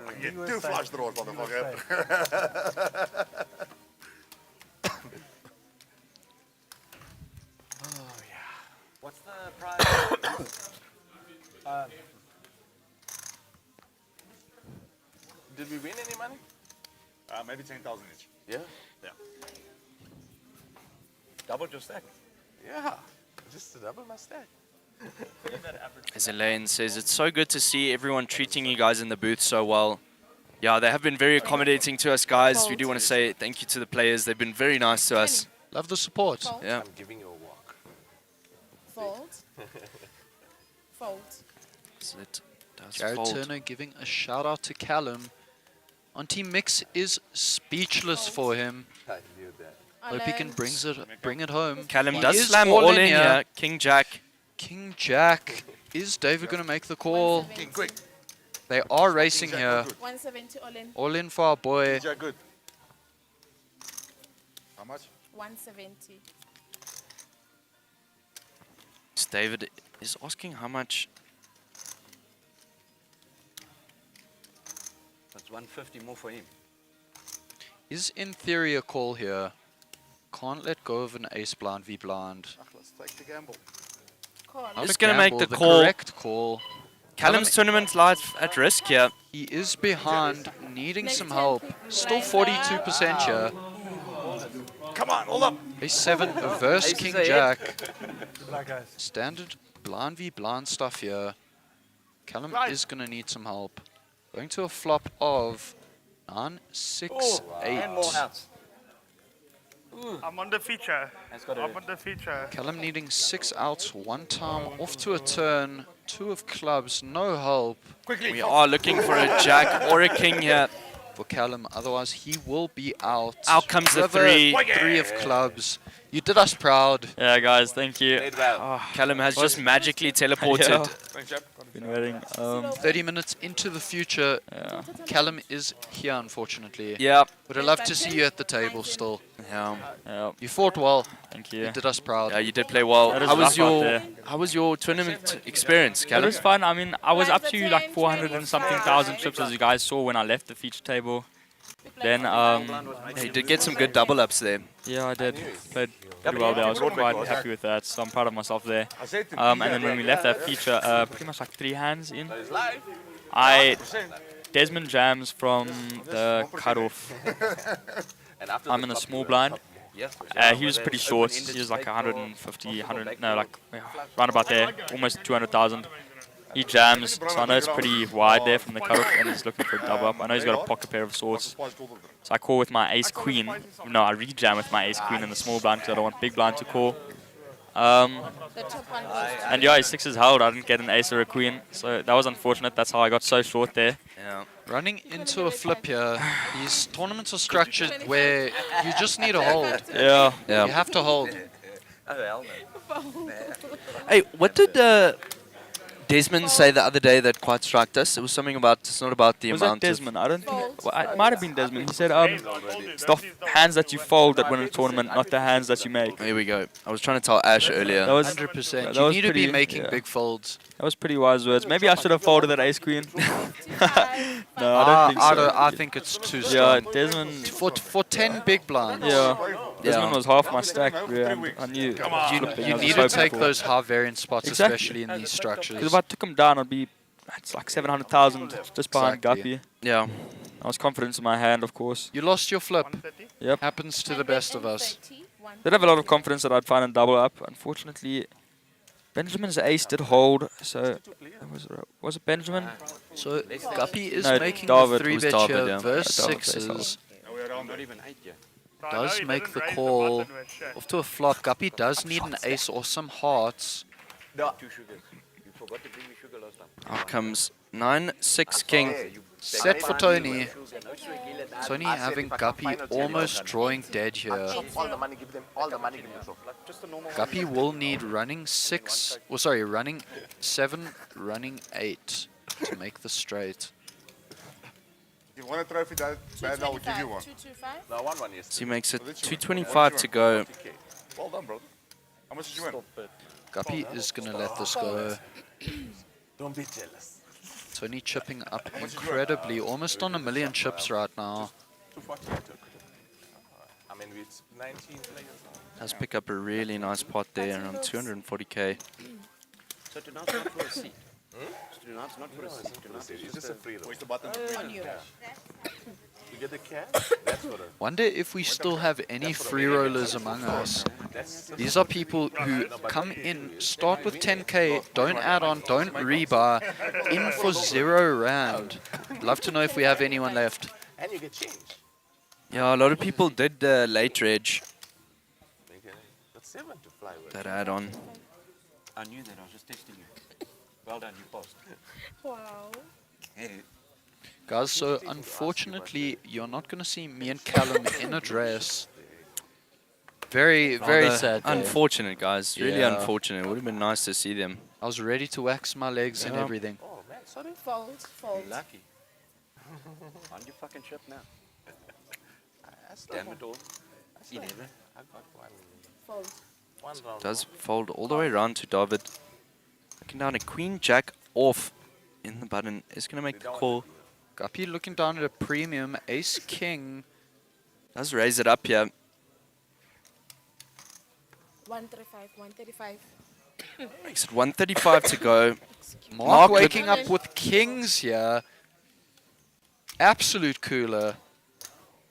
I can get 2 flush draws, motherfucker. What's the prize? Did we win any money? Maybe 10,000 each. Yeah. Yeah. Doubled your stack. Yeah. Just to double my stack. As Elaine says, it's so good to see everyone treating you guys in the booth so well. Yeah, they have been very accommodating to us, guys. We do want to say thank you to the players. They've been very nice to us. Love the support. Fold. Yeah. I'm giving you a walk. Fold. Fold. So it does Jared fold. Turner giving a shout out to Callum. Auntie Mix is speechless for him. I knew that. Hope he can bring it home. Callum He does is slam all in here. King Jack. King Jack. Is David going to make the call? King, quick. They are racing Jack, here. good. 170 all in. All in for our boy. King Jack, good. How much? 170. So David is asking how much. That's 150 more for him. Is in theory a call here. Can't let go of an ace blind v blind. Let's take the gamble. Call. Not Just a gonna make gamble, the call. correct call. Callum's tournament life at risk here. He is behind, needing some help. Still 42% here. Come on, hold up. Ace 7 versus King Jack. Standard blind v blind stuff here. Callum is going to need some help. Going to a flop of 9, 6, 8. And more outs. I'm on the feature. I'm on the feature. Callum needing 6 outs, 1 time, off to a turn, 2 of clubs, no help. We are looking for a jack or a king here. For Callum, otherwise he will be out. Out comes the River, 3 of clubs. You did us proud. Yeah, guys, thank you. Callum has just magically teleported. Been waiting. 30 minutes into the future. Callum is here, unfortunately. Yeah. Would have loved to see you at the table still. Yeah. You fought well. Thank you. You did us proud. Yeah, you did play well. That is How was your tournament experience, It Callum? was fun. I mean, I was up to like 400 and something thousand chips, as you guys saw when I left the feature table. Then, you did get some good double ups there. Yeah, I did. Played pretty well there. I was quite happy with that, so I'm proud of myself there. And then when we left that feature, pretty much like 3 hands in, Desmond jams from the cutoff. I'm in a small blind. He was pretty short. He was like 150, 100, no, like round about there, almost 200,000. He jams, so I know it's pretty wide there from the cutoff, and he's looking for a double up. I know he's got a pocket pair of sorts. So I call with my ace queen. No, I re-jam with my ace queen in the small blind because I don't want big blind to call. And yeah, his 6 is held. I didn't get an ace or a queen, so that was unfortunate. That's how I got so short there. Yeah. Running into a flip here, these tournaments are structured where you just need a hold. Yeah. You have to hold. Hey, what did Desmond say the other day that quite struck us? It was something about, it's not about the Was amount that Desmond? I don't think it might have been Desmond. He said, it's the hands that you fold that win a tournament, not the hands that you make. Here we go. I was trying to tell Ash earlier. That was 100%. that You was need to be pretty- making yeah. big folds. That was pretty wise words. Maybe I should have folded that ace queen. No, I don't think so. I think it's too Yeah, strong. Desmond. For 10 big blinds. Yeah. Desmond was half my stack. Yeah, I knew. You need to take those high variance spots, Exactly. especially in these structures. Because if I took him down, it's like 700,000 just behind Exactly. Guppy. Yeah. I was confident in my hand, of course. You lost your flip. Yep. Happens to the best of us. Did have a lot of confidence that I'd find a double up. Unfortunately, Benjamin's ace did hold, so was it Benjamin? So Guppy is No, making David. the 3 It was bet David, here yeah. versus David's ace 6s. Not even 8 yet. Does make the call off to a flop. Guppy does need an ace or some hearts. 2 sugars. You forgot to bring me sugar last time. Out comes 9, 6, king. Set for Tony. Tony having Guppy almost drawing dead here. All the money, give them all the money, give them so. Just a normal. Guppy will need running 6, or sorry, running 7, running 8 to make the straight. If you want a trophy that bad, I will give you one. 225? No, one yes. So he makes it 225 to go. Well done, bro. How much did you win? Guppy is going to let this go. Don't be jealous. Tony chipping up incredibly, almost on 1 million chips right now. 240 I took. I mean, it's 19 players. Does pick up a really nice pot there, around 240k. So tonight's not for a seat. Tonight's not for a seat. Tonight's It's just a free roll. Where's the button? You get the cash, that's for it. Wonder if we still have any free rollers among us. These are people who come in, start with 10k, don't add on, don't rebuy, in for 0 rand. Love to know if we have anyone left. And you get change. Yeah, a lot of people did the late reg, That's 7 to fly with. that add on. I knew that. I was just testing you. Well done. You passed. Wow. Guys, so unfortunately, you're not going to see me and Callum in a dress. Very, very Rather sad. day. Unfortunate, guys. Really Yeah. unfortunate. It would have been nice to see them. I was ready to wax my legs and Yeah. everything. Oh, man, sorry. Fold, fold. Lucky. On your fucking ship now. Damn it all. 11. I got one. Fold. One round. Does fold all the way around to David. Looking down a queen jack off in the button. Is going to make the call. Guppy looking down at a premium ace king. Does raise it up here. 135, 135. Makes it 135 to go. Mark waking up with kings here. Absolute cooler.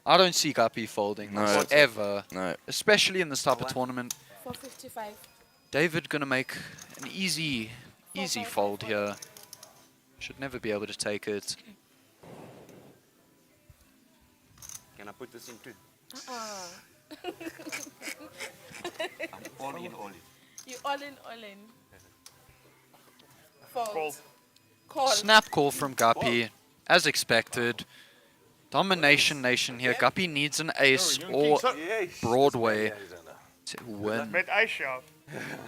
I don't see Guppy folding this ever. No. Especially in this type of tournament. 455. David gonna make an easy fold here. Should never be able to take it. Can I put this in too? I'm all in, all in. You all in. Fold. Call. Snap call from Guppy, as expected. Domination nation here. Guppy needs an ace or Broadway to win. Met ice shop.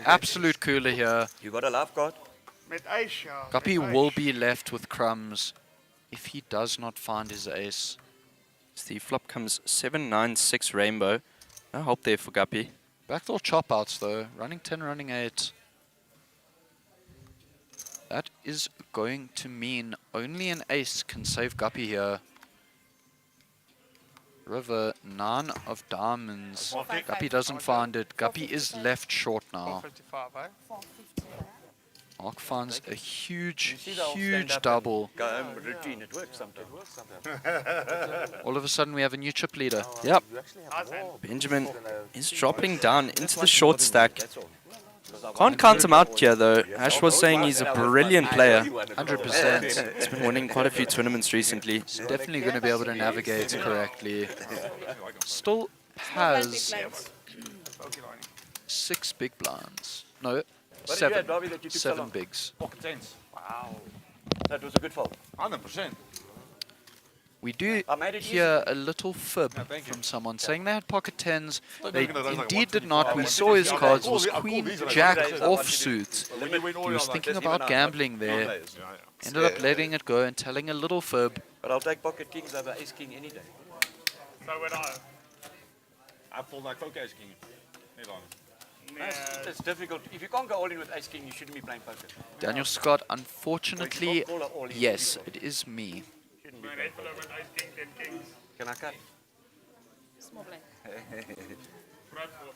Absolute cooler here. You got a love card? Met ice shop. Guppy will be left with crumbs if he does not find his ace. The flop comes 7-9-6 rainbow. No hope there for Guppy. Backdoor chop outs though. Running 10, running 8. That is going to mean only an ace can save Guppy here. River, 9 of diamonds. Guppy doesn't find it. Guppy is left short now. 455, eh? Mark finds a huge double. Go home routine. It works sometimes. All of a sudden we have a new chip leader. Yep. Benjamin is dropping down into the short stack. Can't count him out here though. Ash was saying he's a brilliant player. 100%. He's been winning quite a few tournaments recently. He's definitely going to be able to navigate correctly. Still has 6 big blinds. No, What did you have, Bobby, that you took so 7 long? bigs. Pocket tens. Wow. That was a good fold. 100%. We do hear a little fib from someone saying they had pocket 10s. They indeed did not. We saw his cards. It was Queen Jack offsuit. He was thinking about gambling there. Ended up letting it go and telling a little fib. But I'll take pocket kings over ace king any day. So would I. I pulled like poker ace king. It's difficult. If you can't go all in with ace king, you shouldn't be playing poker. Daniel Scott, unfortunately, yes, it is me. Can I cut? Small blind.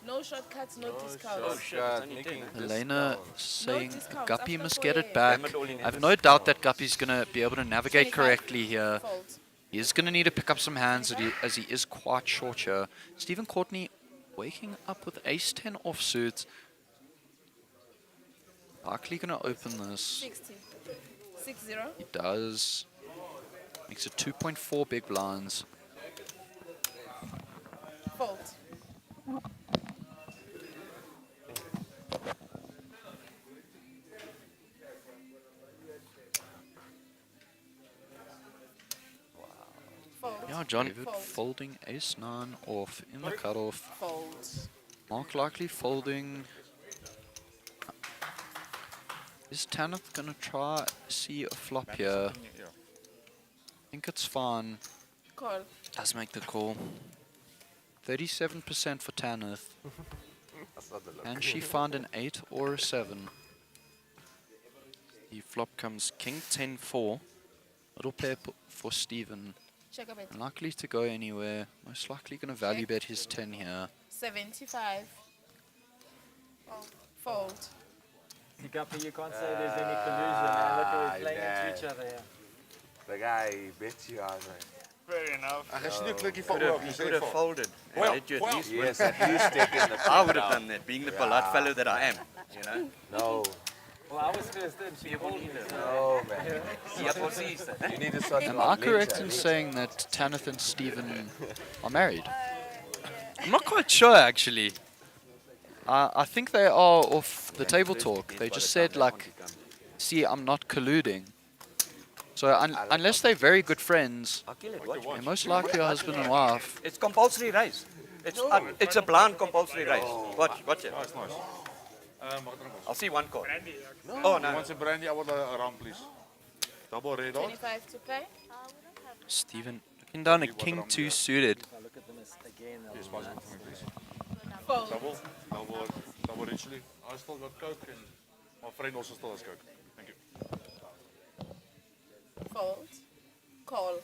No shortcuts, no discounts. Oh shit, it's only 10. Elena saying discounts. Guppy After must 4 get it years. back. Limit all in I have no doubt that Guppy's going to be able to navigate 25. correctly here. Fold. He is going to need to pick up some hands as he is quite short here. Stephen Courtney waking up with ace-10 offsuit. Barkley going to open this. 60. 60. He does. Makes it 2.4 big blinds. Fold. Fold. Yeah, John folding ace-9 off in the cutoff. Fold. Mark likely folding. Is Tanith gonna try see a flop here? I think it's fine. Call. Does make the call. 37% for Tanith. And she found an 8 or a 7. The flop comes king 10-4. Little pair for Steven. Check a bit. Unlikely to go anywhere. Most likely gonna value bet his 10 here. 75. Fold. Guppy, you can't say there's any collusion, man. Look at we're playing into each other, yeah. The guy bet you out, man. Fair enough. Could have folded. And let you at least win. Yes, at least step in the I would have done that, being the polite fellow that I am. You know? No. Well, I was first in, so you folded. No, man. You need to sort Am I correct in saying that Tanith and Steven are married? I'm not quite sure actually. I think they are off the table talk. They just said like, see, I'm not colluding. So unless they're very good friends, they're most likely a husband and wife. It's compulsory race. It's a blind compulsory race. Watch it. I'll see one card. Oh no. Once a brandy, I want a round, please. Double red on. 25 to play. Steven looking down a king 2 suited. Yes, possible for me, please. Fold. Double richly. I still got Coke and my friend also still has Coke. Thank you. Fold. Call.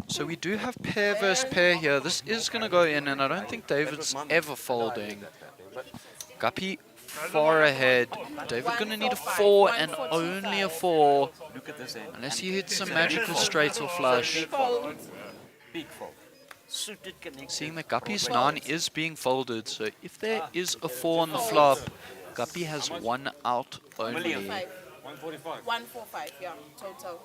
So we do have pair versus pair here. This is going to go in, and I don't think David's ever folding. Guppy far ahead. David gonna need a 4 and only a 4. Look at this hand. Unless he hits some magical straight or flush. Big fold. Suited connect. Seeing that Guppy's 9 is being folded, so if there is a 4 on the flop, Guppy has 1 out only. 145. 145, yeah, total.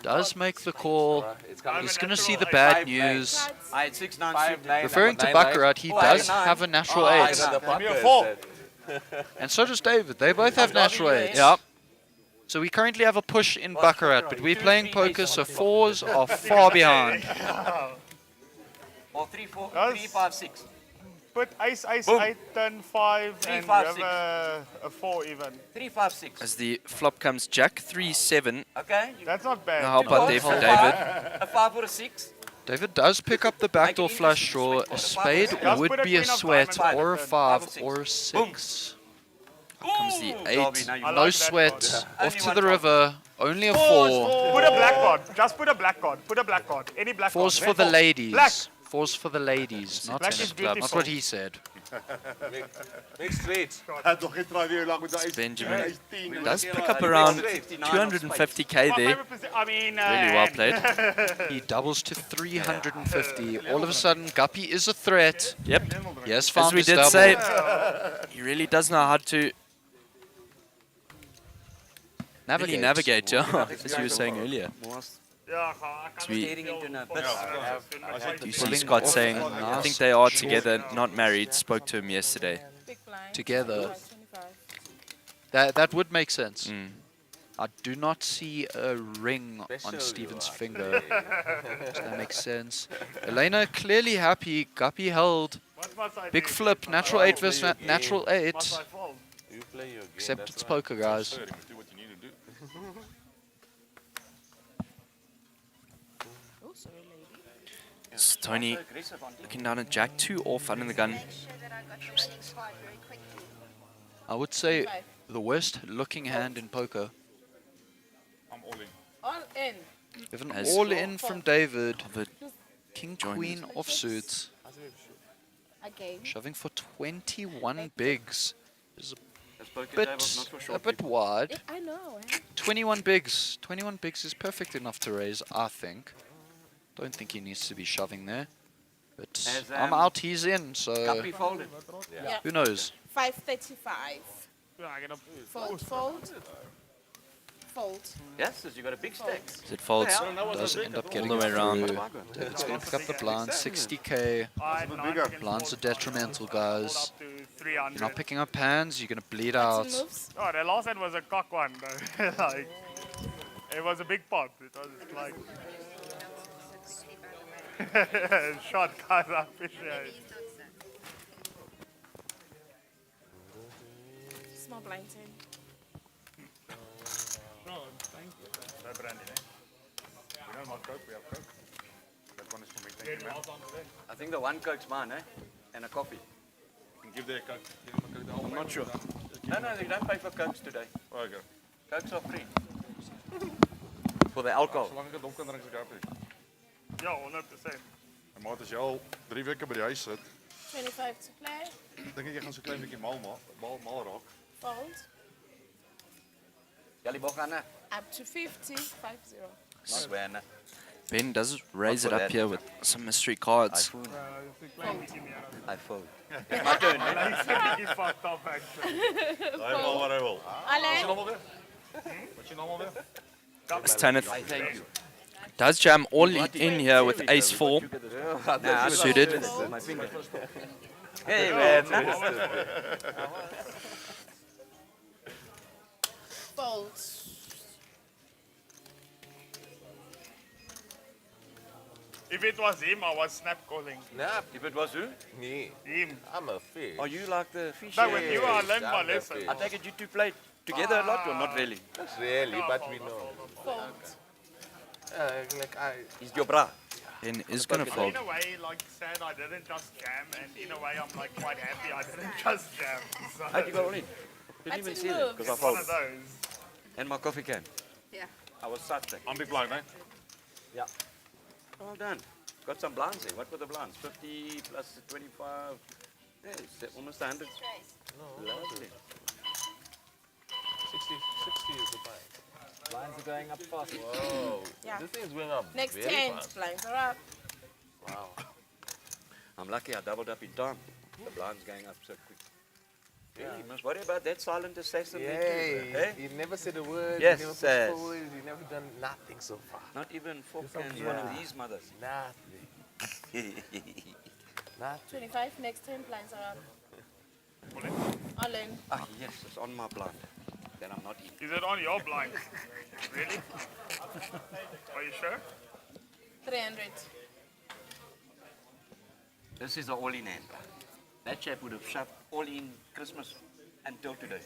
Does make the call. He's going to see the bad news. I had 6, 9, Referring to Baccarat, he does have a natural 8. And so does David. They both have natural 8s. Yep. So we currently have a push in Baccarat, but we're playing poker, so 4s are far behind. Or 3, 4, 3, 5, 6. Put ace, 8, turn 5, Three, and five, you have a 4 even. 3, 5, 6. As the flop comes Jack 3, 7. Okay. That's not bad. How about there for David? A 5 or a 6. David does pick up the backdoor flush draw. A spade would be a sweat, or a 5, or a 6. Up comes the 8. No sweat. Off to the river. Only a 4. Put a black card. Just put a black card. Put a black card. Any black card. 4's for the ladies. Black. 4's for the ladies, not tennis club. Not what he said. Next straight. Benjamin does pick up around 250k there. I mean, Really well played. He doubles to 350. All of a sudden, Guppy is a threat. Yep. Yes, found As we his did double. say, he really does know how to navigate, yeah, as you were saying earlier. As we do see Scott saying, I think they are together, not married. Spoke to him yesterday. Together. That would make sense. I do not see a ring on Steven's finger. So that makes sense. Elena clearly happy. Guppy held. Big flip. Natural 8 versus natural 8. Except it's poker, guys. It's Tony looking down at Jack 2 off under the gun. I would say the worst looking hand in poker. I'm all in. All in. We have an As all in from David. the King, joined. queen offsuit. Again. Shoving for 21 bigs. Is a a bit wide. I know. 21 bigs. 21 bigs is perfect enough to raise, I think. Don't think he needs to be shoving there. But I'm out, he's in, so Guppy folded. Yeah. who knows? 535. Fold, fold. Fold. Yes, so you got a big stack. As it folds, Does end up getting all the way around. through. David's going to pick up the blind, 60k. Blinds are detrimental, guys. You're not picking up hands, you're going to bleed out. Oh, the last hand was a cock one, though. Like, it was a big pot. It was like... Shot, guys, I appreciate it. Small blind ten. No, thank you. No brandy, eh? We don't want Coke, we have Coke. That one is for me, thank you, man. I think the one Coke's mine, eh? And a coffee. You can give their Coke. Give them a Coke. I'm not sure. No, they don't pay for Cokes today. Oh, okay. Cokes are free. For the alcohol. Zolang ek 'n dop kan drink, is ek happy. Ja, 100%. En maat, as jy al 3 weke by die huis sit, 25 to play. dink ek jy gaan so klein bietjie mal raak. Fold. Jali Bogana. Up to 50. 50. Swana. Ben does raise it up here with some mystery cards. I fold. It's my turn, eh? He's fucked up, actually. Daai mal wat hy wil. Alain. Wat jy normaal weer? Staneth Thank you. does jam all in here with ace 4 suited. My finger. Hey, man. Fold. If it was him, I was snap calling. Snap? If it was who? Me. Him. I'm a fish. Are you like the fish? No, with you, I learned my I'm the lesson. fish. I take it you two play together a lot or not really? Not really, but we know. Fold. Like I... He's your bra. Ben is going to fold. In a way, like, sad I didn't just jam, and in a way, I'm like quite happy I didn't just jam. So How'd you go all in? Didn't even see it because I it's one folded. of those. And my coffee can. Yeah. I was such a... I'm big blind, eh? Yeah. Well done. Got some blinds there. What were the blinds? 50 plus 25. Yeah, it's almost 100. Lovely. 60 is the buy. Blinds are going up fast. Whoa. Yeah. This thing's going up Next very 10 fast. blinds are up. Wow. I'm lucky I doubled up in time. The blind's going up so quick. Yeah, you must worry about that silent assassin. Yeah, he never said a word. Yes, he never yes. pushed forward. He never done nothing so far. Not even fork Just and yeah. one of these mothers. Nothing. Nothing. 25, next 10 blinds are up. All in. Ah, yes, it's on my blind. Then I'm not in. Is it on your blind? Really? Are you sure? 300. This is the all-in hand. That chap would have shoved all in Christmas until today.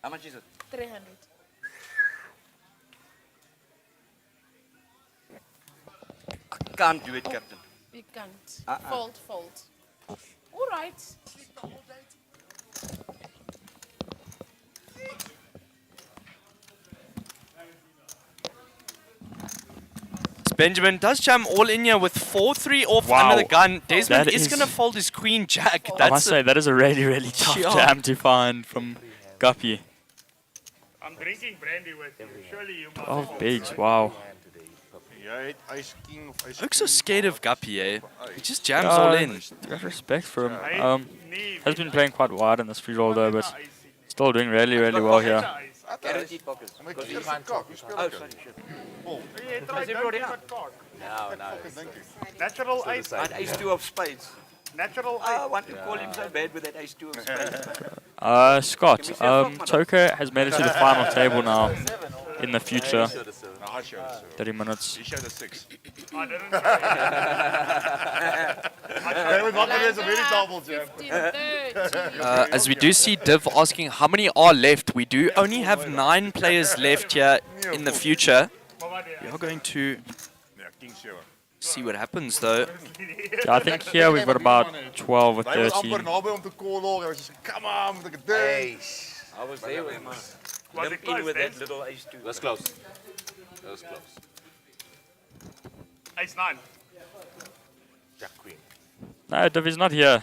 How much is it? 300. I can't do it, Captain. You can't. Uh-uh. Fold. All right. Benjamin does jam all in here with 4-3 off Wow. under the gun. Desmond That is is- going to fold his queen jack. I must say, that is a really, really tough Yeah. jam to find from Guppy. I'm drinking brandy with you. Surely you must. 12 bigs, wow. Looks so scared of Guppy, eh? He just jams all in. Got respect for him. Has been playing quite wide in this free roll though, but still doing really, really well here. Guaranteed pockets. Because he can't talk. Oh, sorry, shit. Has he brought it out? No. Natural So ice. an ace-2 of spades. Natural I ice. want to call him so bad with that ace-2 of spades. Scott, Can we see a flop, man? Toko has made it to the final table now in the future. No, I showed it. 30 minutes. He showed a 6. I didn't That was not a very double jam. As we do see Div asking how many are left. We do only have 9 players left here in the future. We are going to see what happens though. Yeah, I think here we've got about 12 or Hij was 13. amper naby om te call hoor. Hij was just, come on, moet ik het doen? I was there with my Was it limp close in with then? that little ace-2. That's close. That was close. Ace 9. Jack Queen. No, Div is not here.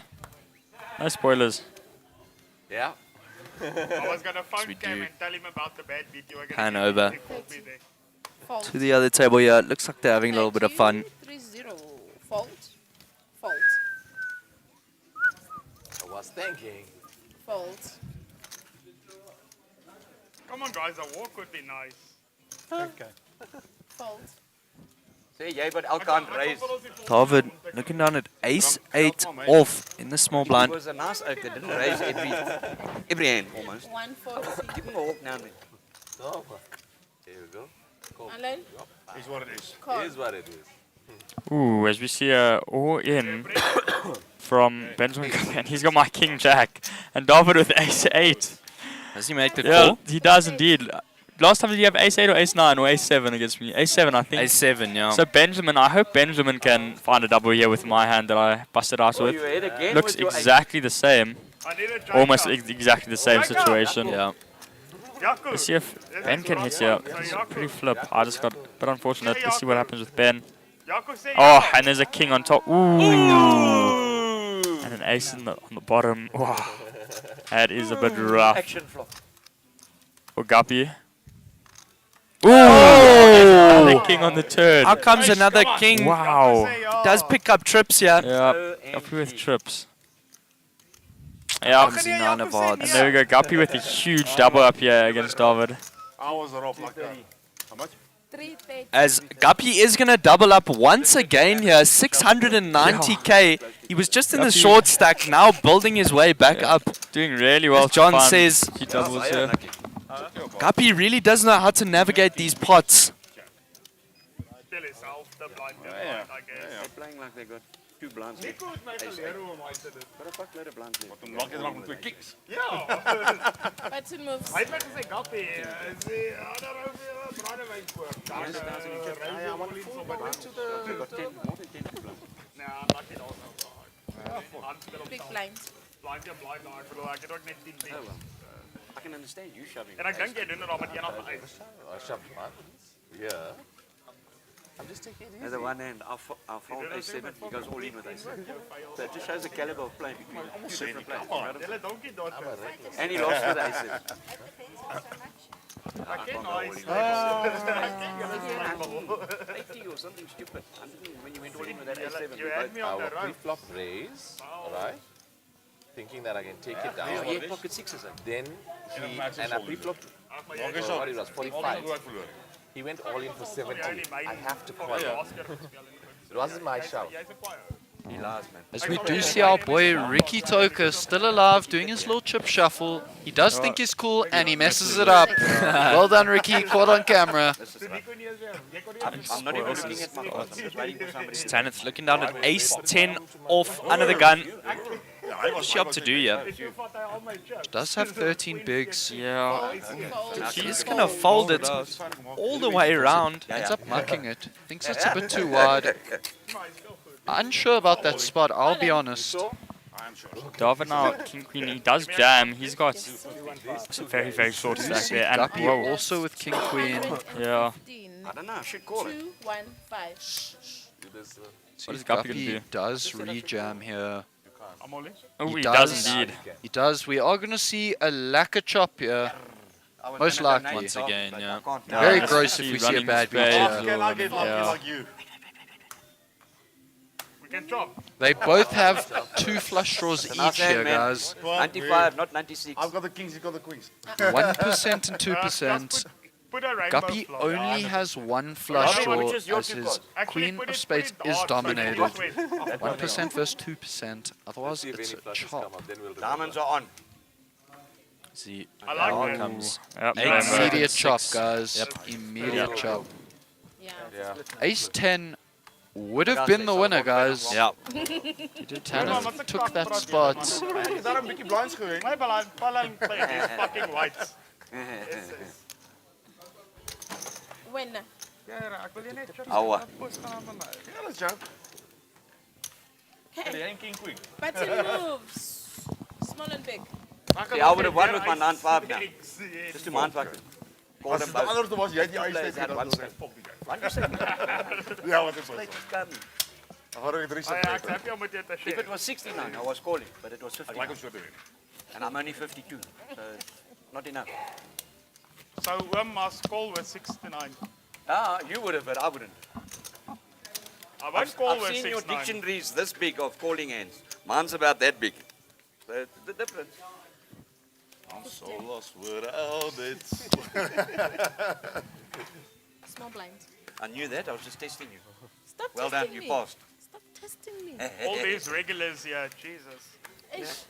No spoilers. Yeah. I was gonna phone we Cam do. and tell him about the bad beat you were gonna Pan get. over He called me there. Fold. to the other table here. It looks like they're having a little bit of fun. 3-0. Fold. I was thinking. Fold. Come on, guys, a walk would be nice. Okay. Fold. Say, jy wat elke hand raise. David looking down at ace-8 off in the small It blind. was a nice oak. They didn't raise every hand almost. 140. Give him a walk now and then. Oh, there we go. Cool. Alan? Is what it is. Call. It is what it is. Ooh, as we see all in from Benjamin Guppy, and he's got my king jack. And David with ace-8. Does he make the Yeah, call? he does indeed. Last time did you have ace-8 or ace-9 or ace-7 against me? Ace-7, I think. Ace-7, yeah. So Benjamin, I hope Benjamin can find a double here with my hand that I busted out Oh, with. you hit again Looks with your ace. exactly the same. I need a joker. Almost exactly the same Joker. situation. Yeah. Yaku. Let's see if Ben can hit here. It's a pretty flip. I just got a bit unfortunate. Let's see what happens with Ben. Yaku say Oh, and there's a king on top. Ooh. And an ace on the bottom. Wow. That is a bit rough. Action flop. For Guppy. Ooh! Another king on the turn. Out comes another king. Wow. Does pick up trips here. Yeah, Guppy with trips. Yeah, Comes in 9 of hearts. and there we go. Guppy with a huge double up here against David. I was rough like that. How much? 330. As Guppy is going to double up once again here, 690k. He was just in the Guppy. short stack, now building his way back up. Doing really well. As John to find says, he doubles here. Guppy really does know how to navigate these pots. Tell yourself the blind, I guess. They're playing like they got 2 blinds left. Nico het my Ace geleer eight. hoe om uit te doen. Got a fuckload of blinds left. Dan maak je er nog met 2 kicks. Ja. Button moves. Hy het my gesê, Gappie, is die ander ou weer brandewyn voor. Daar is daar in die chip. I want to fall back to the... They got 10, more than 10 blinds. Nee, lucky daar nou. Big blind. Blind, nou, ek bedoel, ek het ook net 10 Oh, bies. well. I can understand you shoving. En ek dink jy doen dit al met een af uit. I shoved buttons. Yeah. I'm just taking it At the one hand, I'll fold A7, he goes all in with A7. So it just shows the caliber of play between two different players. And he lost with A7. I can't go all in with A7. 80 or something stupid. When you went all in with that A7, You had me on the run. Pre-flop raise, alright? Thinking that I can take it down. Yeah, he had pocket sixes. Then he, and I pre-flop, what it was, 45. He went all in for 70. I have to call him. It wasn't my shout. He lies, man. As we do see our boy Ricky Toker still alive, doing his little chip shuffle. He does think he's cool, and he messes it up. Well done, Ricky. Caught on camera. I'm not even looking at my cards. I'm just waiting for somebody. Tanith looking down at ace 10 off under the gun. What's she up to do here? Does have 13 bigs. Yeah. He's gonna fold it all the way around. Ends up mucking it. Thinks it's a bit too wide. Unsure about that spot, I'll be honest. Darvin now, King Queen, he does jam. He's got a very, very short stack there. And Guppy whoa. also with King Queen. Yeah. I don't know, I should call it. 2, 1, 5. What is Guppy gonna do? Does rejam here. Oh, he does indeed. He does. We are going to see a lacquer chop here. Most likely. Once again, yeah. Very gross if we see a bad beat here. Can I get lucky like you? We can chop. They both have 2 flush draws each here, guys. 95, not 96. I've got the kings, you've got the queens. 1% and 2%. Guppy only has 1 flush draw as his queen of spades is dominated. 1% versus 2%. Otherwise, it's a chop. Diamonds are on. See, like comes immediate chop, guys. Yep. Immediate chop. Yeah. Ace 10 would have been the winner, guys. Yeah. Tanith took that spot. Daarom bietjie blinds gewen. My balance play is fucking whites. When? Aua. Ja, dat is jou. Hey. King queen. Button moves. Small and big. Yeah, I would have won with my 9-5 now. Just to mindfuck. As het de andere was, jy het die ijs tegen dat Ja, wat is het? If it was 69, I was calling, but it was 59. And I'm only 52, so not enough. So must call with 69. Ah, you would have, but I wouldn't. I won't call with I've seen your 69. dictionaries this big of calling hands. Mine's about that big. So the difference. I'm so lost without it. Small blind. I knew that, I was just testing you. Stop Well done, testing you me. passed. Stop testing me. All these regulars here, Jesus. Ish.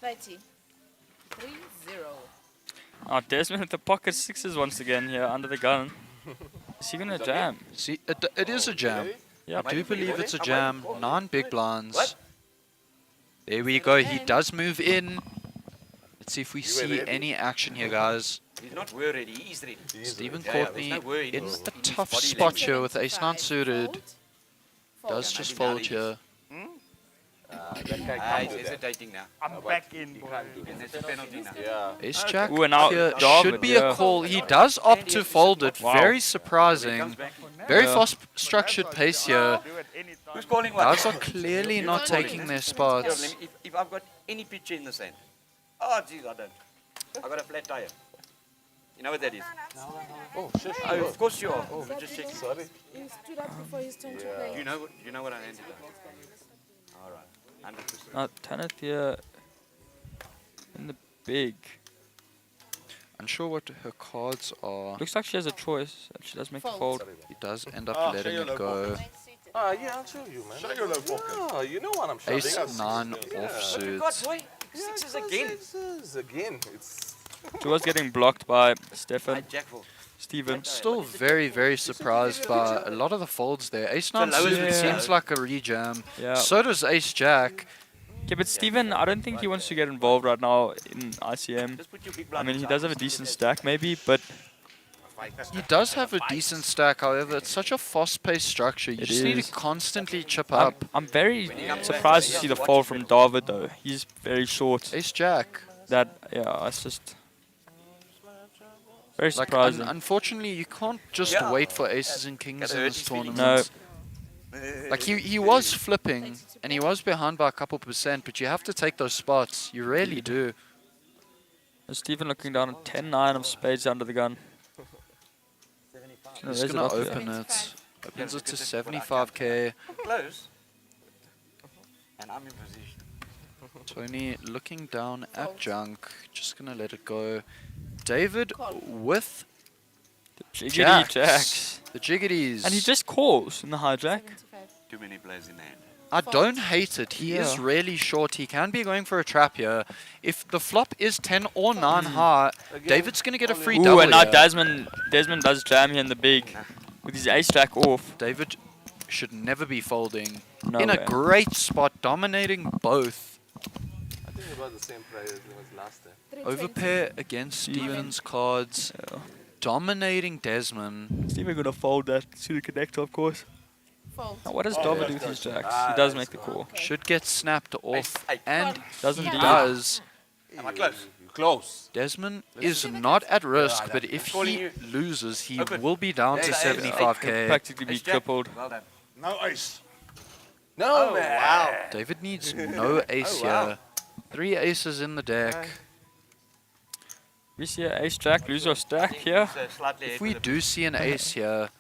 30. 3-0. Oh, Desmond with the pocket sixes once again here under the gun. Is he gonna jam? See, it is a jam. Yeah, I do believe it's a jam. 9 big blinds. There we go. He does move in. Let's see if we see any action here, guys. He's not worried, he's ready. Stephen Yeah, Courtney there's no worry in his a tough body spot language. here with ace-9 suited. Does Yeah, just maybe fold now here. He's hesitating now. I'm back in, boy. And that's a penalty now. Yeah. Ace jack Ooh, and now here Darvin, should be yeah. a call. He does opt to fold it. Wow. Very surprising. Very fast structured pace here. Who's calling what? Guys are clearly not taking their spots. If I've got any picture in the sand. Oh, jeez, I don't. I got a flat tire. You know what that is? Oh, shit. Oh, of course you are. Oh, We're just checking. sorry. He stood up before his turn to play. You know what I ended up. All right, 100%. Tanith here in the big. Unsure what her cards are. Looks like she has a choice. And she does make a fold. He does end up letting it go. Yeah, I'll show you, man. Show your low pocket. Oh, you know what I'm showing. Ace-9 offsuit. God, boy. Sixes again. Sixes again. It's She was getting blocked by Stefan. Jack fold. Steven. Still very, very surprised by a lot of the folds there. Ace-9 The lowest suited we see. seems like a rejam. Yeah. So does ace-jack. Okay, but Steven, I don't think he wants to get involved right now in ICM. Just put your big I blind mean, he inside. does have a decent stack maybe, but He does have a decent stack, however, it's such a fast-paced structure. You It just need is. to constantly chip up. I'm very surprised to see the fold from David though. He's very short. Ace-jack. That, yeah, it's just... Very Like, surprising. unfortunately, you can't just wait for aces and kings in this tournament. No. Like, he was flipping, and he was behind by a couple %, but you have to take those spots. You really do. There's Stephen looking down at 10-9 of spades under the gun. He's going to open it. Opens it to 75k. Close. And I'm in position. Tony looking down at junk. Just going to let it go. David with Jiggity jacks. The jiggities. And he just calls in the hijack. Too many players in hand. I don't hate it. He is really short. He can be going for a trap here. If the flop is 10 or 9 high, David's going to get a free double. Ooh, and now here. Desmond does jam here in the big with his ace jack off. David should never be folding. No in way. a great spot, dominating both. I think about the same price as it was last time. Overpair against Steven's cards. Dominating Desmond. Steven gonna fold that to the connector, of course. Fold. Now, what does David do with his jacks? He does make the call. Should get snapped off, and Doesn't he do. does. Am I close? Close. Desmond is not at risk, but if he loses, he will be down to 75k. Practically be tripled. Well done. No ace. No, man. Wow. David needs no ace here. 3 aces in the deck. We see an ace jack, lose your stack here. If we do see an ace here,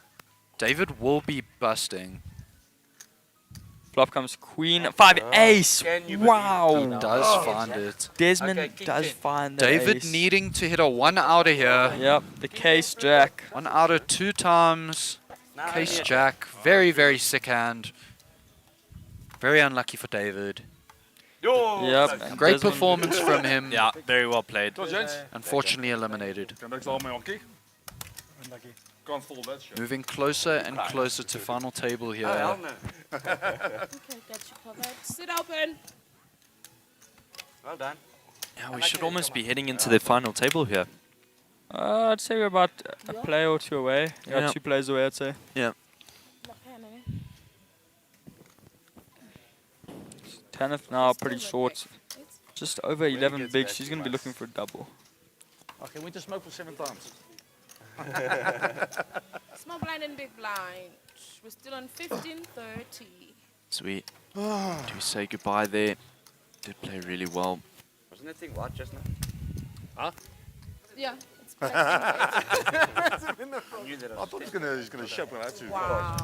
David will be busting. Flop comes queen, 5 ace. Wow. He does find it. Desmond does find the David ace. needing to hit a 1 outer here. Yep, the case jack. 1 outer 2 times. Case jack. Very, very sick hand. Very unlucky for David. Yep. and Great Desmond- performance from him. Yeah, very well played. Unfortunately eliminated. Kan niks al mee, honkie. Can't fold that shit. Moving closer and closer to final table here. Okay, got you covered. Sit open. Well done. Yeah, we should almost be heading into the final table here. I'd say we're about a play or two away. Yeah, 2 plays away, I'd say. Yeah. Tanith now pretty short. Just over 11 big. She's going to be looking for a double. Okay, we just smoke for 7 times. Small blind and big blind. We're still on 15:30. Sweet. Do we say goodbye there? Did play really well. Wasn't that thing white just now? Huh? Yeah. It's I knew that thought he was gonna ship when I had to. Wow.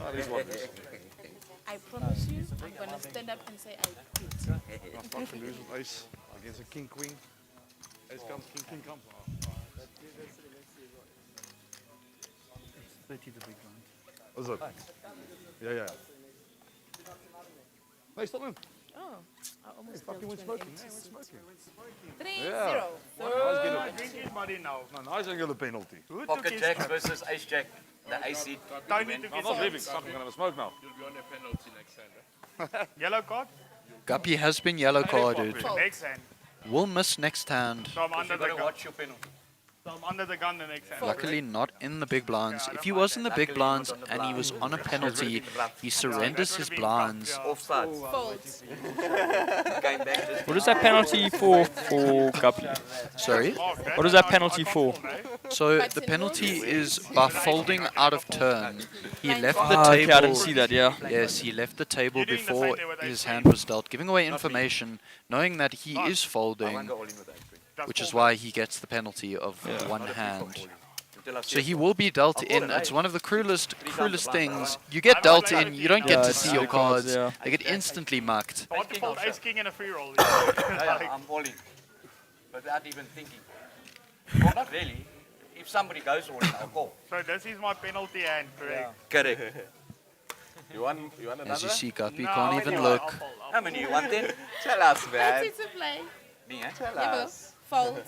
Oh, these ones. I promise you, I'm gonna stand up and say I quit. I fucking lose with ace against a king queen. Ace comes, king comes. 30 the big one. What's that? Yeah. Hey, stop him. Oh, I almost fucking went smoking. Hey, went smoking. 3-0. Drink his money now. No, now he's gonna get a penalty. Who took Pocket his jacks versus ace jack. The ace seat. Tony took I'm his not leaving. shots. I'm gonna have a smoke now. You'll be on a penalty next hand. Yellow card? Guppy has been yellow carded. Next hand. Will miss next hand. So I'm under the gun. Watch your penalty. So I'm under the gun the next hand. Luckily not in the big blinds. If he was in the big blinds and he was on a penalty, he surrenders his blinds. Offside. Folds. What is that penalty for Guppy? Sorry? What is that penalty for? So the penalty is by folding out of turn. He left the Ah, okay, table. I didn't see that, yeah. Yes, he left the table before his hand was dealt, giving away information, knowing that he is folding, which is why he gets the of 1 hand. So he will be dealt in. It's one of the cruelest things. You get dealt in, you don't get to see your cards. They get instantly mucked. I want to fold ace king and a free roll. I'm all in. Without even thinking. Well, not really. If somebody goes all in, I'll call. So this is my penalty hand, correct? Correct. You want another? As you see, Guppy No, can't I'll even fold, look. I'll fold. How many you want then? Tell us, man. That's it to play. Me, eh? Tell Yeah, us. fold.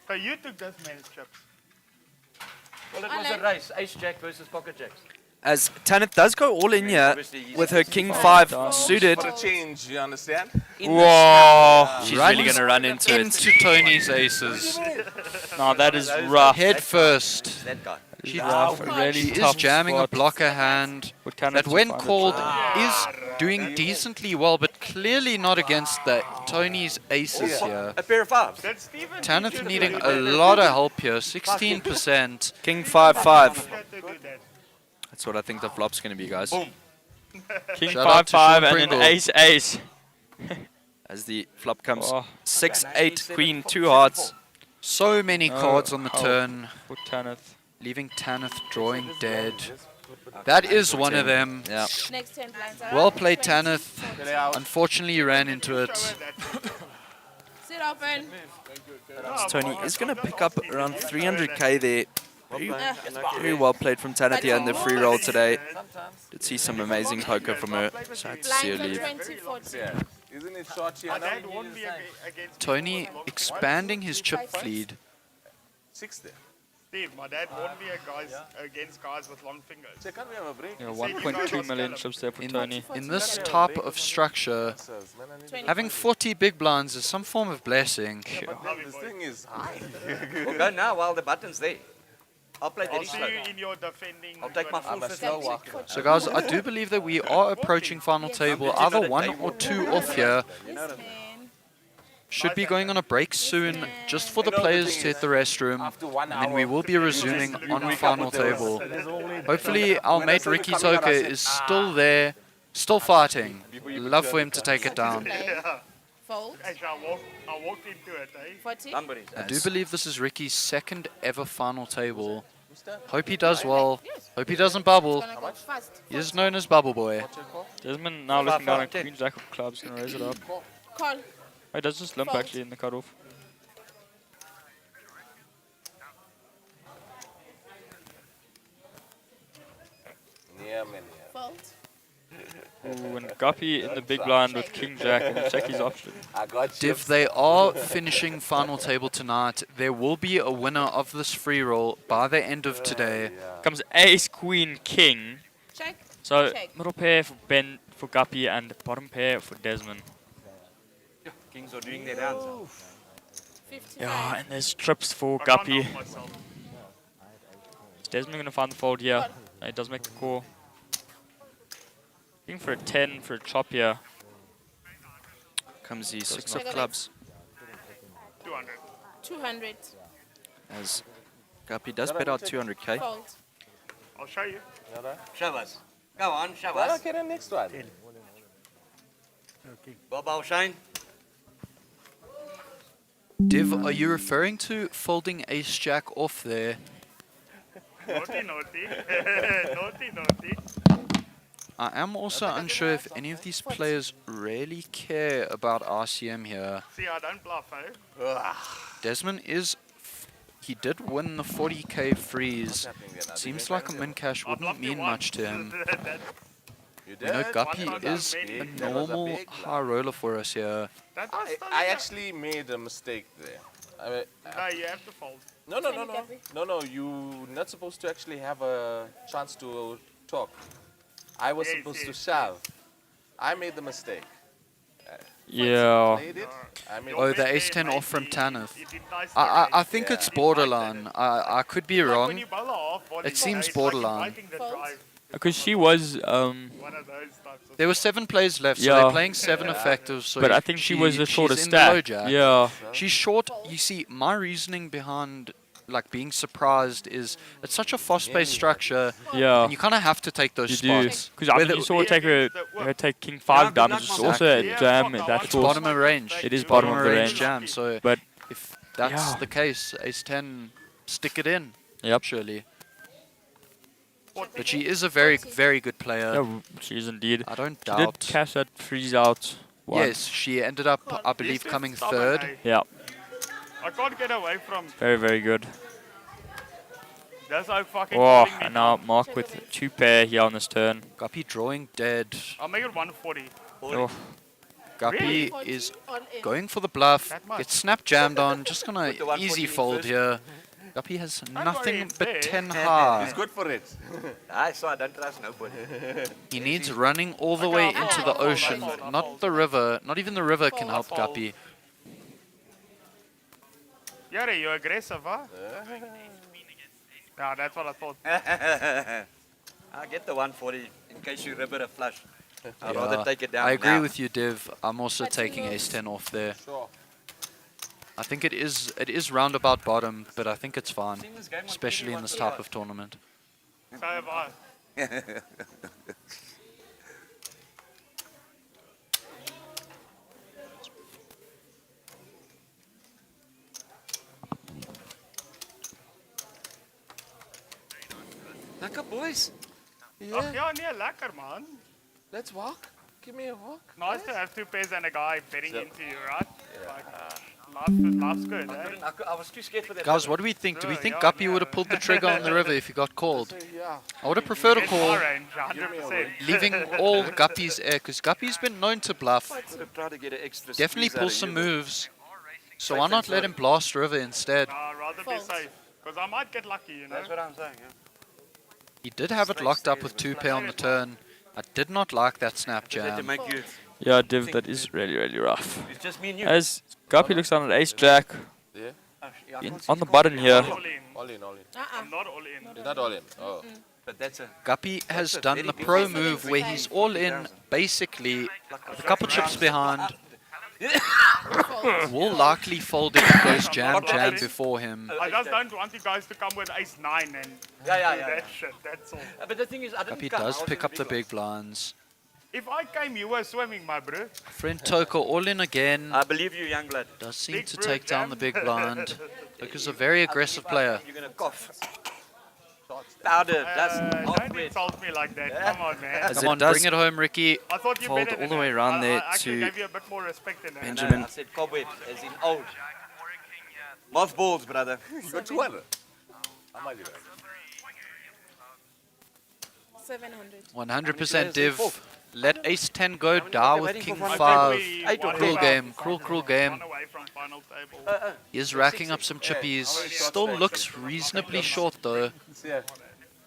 So you took this man's chips. Well, it was a race. Ace jack versus pocket jacks. As Tanith does go all in here with her king 5 suited. For a change, you understand? Whoa, she's really gonna run into it. Into Tony's aces. No, that is rough. Head first. That guy. She is jamming a blocker hand that, when called, is doing decently well, but clearly not against the Tony's aces here. A pair of fives. Tanith needing a lot of help here. 16%. King 5-5. That's what I think the flop's going to be, guys. King Shout out to 5-5 Sean and Pringle. an ace-ace. As the flop comes 6-8, queen, 2 hearts. So many cards on the turn, For Tanith. leaving Tanith drawing dead. That is one of them. Yeah. Next 10 blinds. Well played, Tanith. Unfortunately, you ran into it. Sit open. So Tony is going to pick up around 300k there. Very well played from Tanith here in the free roll today. Did see some amazing poker from her, so I had to see her leave. Isn't it short here now? Tony expanding his chip lead. 6 there. Steve, my dad won't be against guys with long fingers. So can't we have a break? Yeah, 1.2 million chips there for Tony. In this type of structure, having 40 big blinds is some form of blessing. This thing is high. We'll go now while the button's there. I'll play I'll very see slow. you in your defending. I'll take my full 50. So guys, I do believe that we are approaching final table. Either 1 or 2 off here. Should be going on a break soon, just for the players to hit the restroom, and then we will be resuming on final table. Hopefully our mate Ricky Toka is still there, still fighting. Love for him to take it down. Fold. Actually, I walked into it, eh? 40. I do believe this is Ricky's second ever final table. Hope he does well. Hope he doesn't bubble. He is known as Bubble Boy. Desmond now looking down at Queen Jack of clubs, gonna raise it up. Call. Wait, does this limp actually in the cutoff? Yeah, man. Fold. Ooh, and Guppy in the big blind with King Jack and check his option. If they are finishing final table tonight, there will be a winner of this free roll by the end of today. Comes Ace, Queen, King. Check. So Check. middle pair for Ben, for Guppy, and bottom pair for Desmond. Kings are doing their rounds. Yeah, and there's trips for Guppy. Is Desmond gonna find the fold here? No, he does make the call. Looking for a 10 for a chop here. Comes the 6 of clubs. 200. 200. As Guppy does bet out 200k. Fold. I'll show you. Show us. Go on, show Well, us. okay, the next one. Bobo Shane. Div, are you referring to folding Ace Jack off there? Naughty, naughty. Naughty, naughty. I am also unsure if any of these players really care about RCM here. See, I don't bluff, eh? Desmond is... He did win the 40k freeze. Seems like a min cash wouldn't mean much to him. You know, Guppy is a normal high roller for us here. I actually made a mistake there. No, you have to fold. No, you're not supposed to actually have a chance to talk. I was supposed to shove. I made the mistake. Yeah. Oh, the ace-10 off from Tanith. I think it's borderline. I could be wrong. It seems borderline. Because she was... There were 7 plays left, so Yeah. they're playing 7 effectives. So But I think she was the shortest she's in the low stack. jack. Yeah. She's short. You see, my reasoning behind like being surprised is it's such a fast-paced structure. Yeah. And you kind of have to take those You do. spots. Because I mean, you saw her take King 5 diamonds, which is also a jam. That's It's bottom of range. It is It's bottom of the range. jam. So But if that's yeah. the case, ace-10, stick it in. Yep. Surely. But she is a very, very good player. Yeah, she is indeed. I don't She doubt. did cash that freeze out. once. Yes, she ended up, I believe, coming third. Yeah. I can't get away from. Very, very good. That's how fucking. Oh, calling me. and now Mark with 2 pair here on this turn. Guppy drawing dead. I'll make it 140. Oh. Guppy is going for the bluff. Gets snap jammed on. Just gonna easy fold here. Guppy has nothing but 10 high. He's good for it. I saw I don't trust nobody. He needs running all the way into the ocean, not the river. Not even the river can help Guppy. Yare, you're aggressive, huh? Yeah, that's what I thought. I get the 140 in case you river a flush. I'd Yeah, rather take it down I agree now. with you, Div. I'm also But taking look. ace 10 off there. Sure. I think it is roundabout bottom, but I think it's fine, Seen this game on especially TV in this once or type of tournament. So have I. Lekker boys. Ach ja, nee, lekker man. Let's walk. Give me a walk. Nice to have two pairs and a guy betting So- into you, right? Yeah. Life's good, eh? I was too scared for that. Guys, what do we think? Do we think Yeah, Guppy would have pulled the trigger on the river if he got called? Yeah. I would have preferred a It's call, my range, 100%. leaving all Guppy's air, because Guppy's been known to bluff. Would have tried to get an extra Definitely squeeze out pull of some you, but- moves. So why not let him blast river instead? I'd rather be safe, because I might get lucky, you know? That's what I'm saying, yeah. He did have it locked up with 2 pair on the turn. I did not like that snap Just had to jam. make you Yeah, Div, that is really, really rough. It's just me and you. As Guppy looks down at ace jack Yeah. on the button here. All in. All in, all in. I'm not all in. You're not all in. Oh. But that's a Guppy has a done very the big pro difference. move where he's all in, basically, with a couple chips behind. Will likely fold if he goes jam before him. I just don't want you guys to come with ace 9 and Yeah, do yeah. that shit, that's all. But the thing is, I didn't Guppy come. I does was pick in up the big big blinds. If I came, you were swimming, my bro. Friend Toko all in again. I believe you, young blood. Does seem Big to bro take down jam. the big blind. Toko's a very aggressive player. You're gonna cough. Powder, dust, Don't insult me like that, come on, man. As Come it on, does bring it home, Ricky. I thought you fold better all than the way that. around there I actually to gave you a bit more respect than that. Benjamin. I said cobweb, as in old. Mothballs, brother. You got 200. I might do that. 700. 100% div. Let ace 10 go, die with king I 5. think we won Cruel about game, cruel game. one away from final table. He is racking up some chippies. Still looks reasonably short though. Yeah.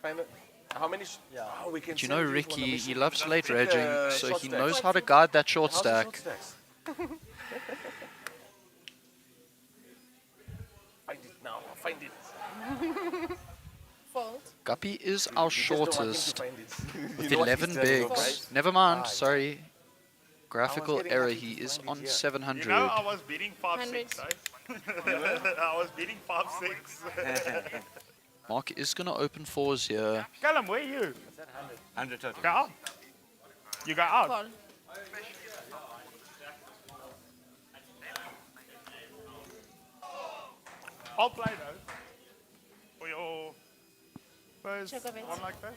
Find it. How many? Oh, we can Do you know send you Ricky, one of he the loves late check, raging, so short he stacks. knows how to guide that short How's the stack. stacks? Find it now. Find it. Fold. Guppy is our You just don't want him to shortest find it. with You know what 11 he's telling bigs. us? Never mind, Ah, sorry. Graphical getting error, lucky he to is find it on here. 700. You know, I was beating 5-6, eh? I was beating 5-6. Mark is going to open fours here. Callum, where are you? 100 total. Go out. You go out. Call. I'll play though. For your first Check of it. one like this.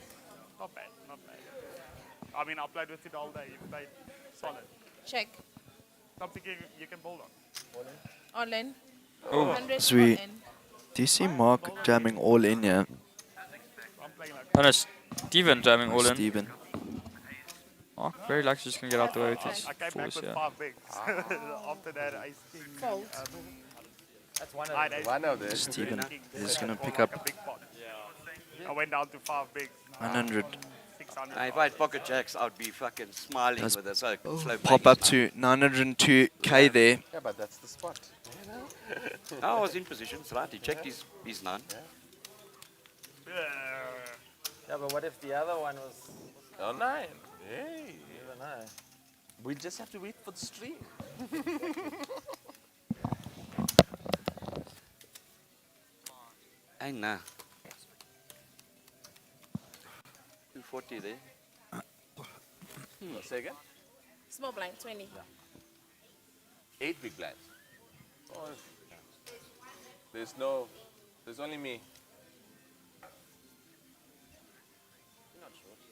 Not bad, not bad. I mean, I played with you the whole day. You played solid. Check. Something you can build on. All in. Oh, 100 sweet. all in. Do you see Mark jamming all in here? I'm playing like Oh no, Steven jamming all in. Steven. Mark very likely just gonna get out the way with his I came back fours with here. 5 bigs. After that, I king. Fold. That's one I had One of them. Steven is going going to pick up big pot. I went down to 5 bigs. 100. 600. If I had pocket jacks, I'd be fucking smiling Does with this. Like, slow pop banging. up to 902k there. Yeah, but that's the spot. I was in position, it's right. He checked his 9. Yeah, but what if the other one was? Oh, 9. Hey. You don't know. We just have to wait for the stream. Ain't nah. 240 there. Say again? Small blind, 20. 8 big blinds. Oh, there's only me.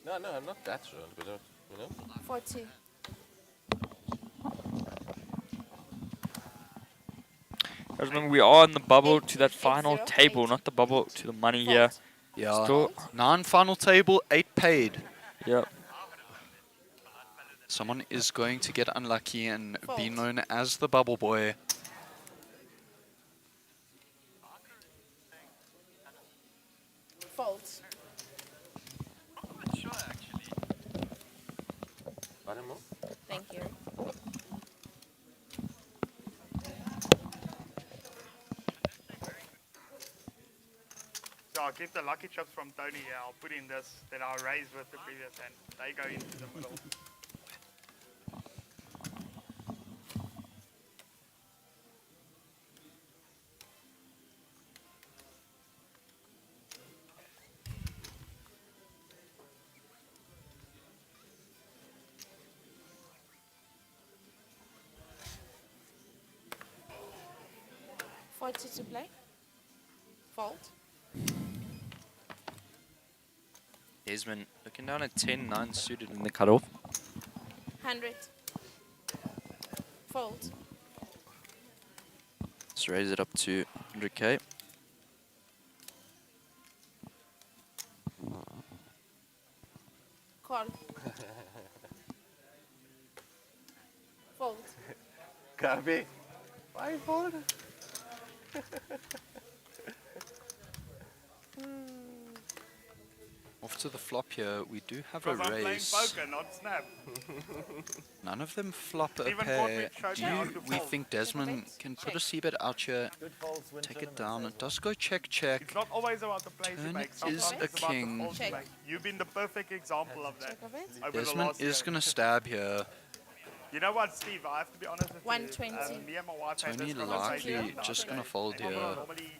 No, I'm not that sure, but you know. 40. Guys, remember we are in the bubble to that final table, not the bubble to the money here. Yeah. Still, 9 final table, 8 paid. yeah. Someone is going to get unlucky and be known as the bubble boy. Fold. Bottom move? Thank you. Yeah, keep the lucky chips from Tony here. I'll put in this that I raised with the previous hand. They go into the middle. To play. Fold. Desmond looking down at 10-9 suited in the cutoff. 100. Fold. Let's raise it up to 100k. Call. Fold. Gabi, why fold? Off to the flop here, we do have a Because I'm playing raise. poker, not snap. None of them flop a Stephen pair. Ford showed Do me how you, to we fold. think Desmond can put a c-bet out here, take it down, it does go check, check. It's not always about the plays you Turn make. is Sometimes a it's about the king. folds you make. You've been the perfect example of that. Over the Desmond last is year. going to stab here. You know what, Steve? I have to be honest with you. 120. Me and my wife had Tony this conversation likely the other just going to day. fold here. Normally,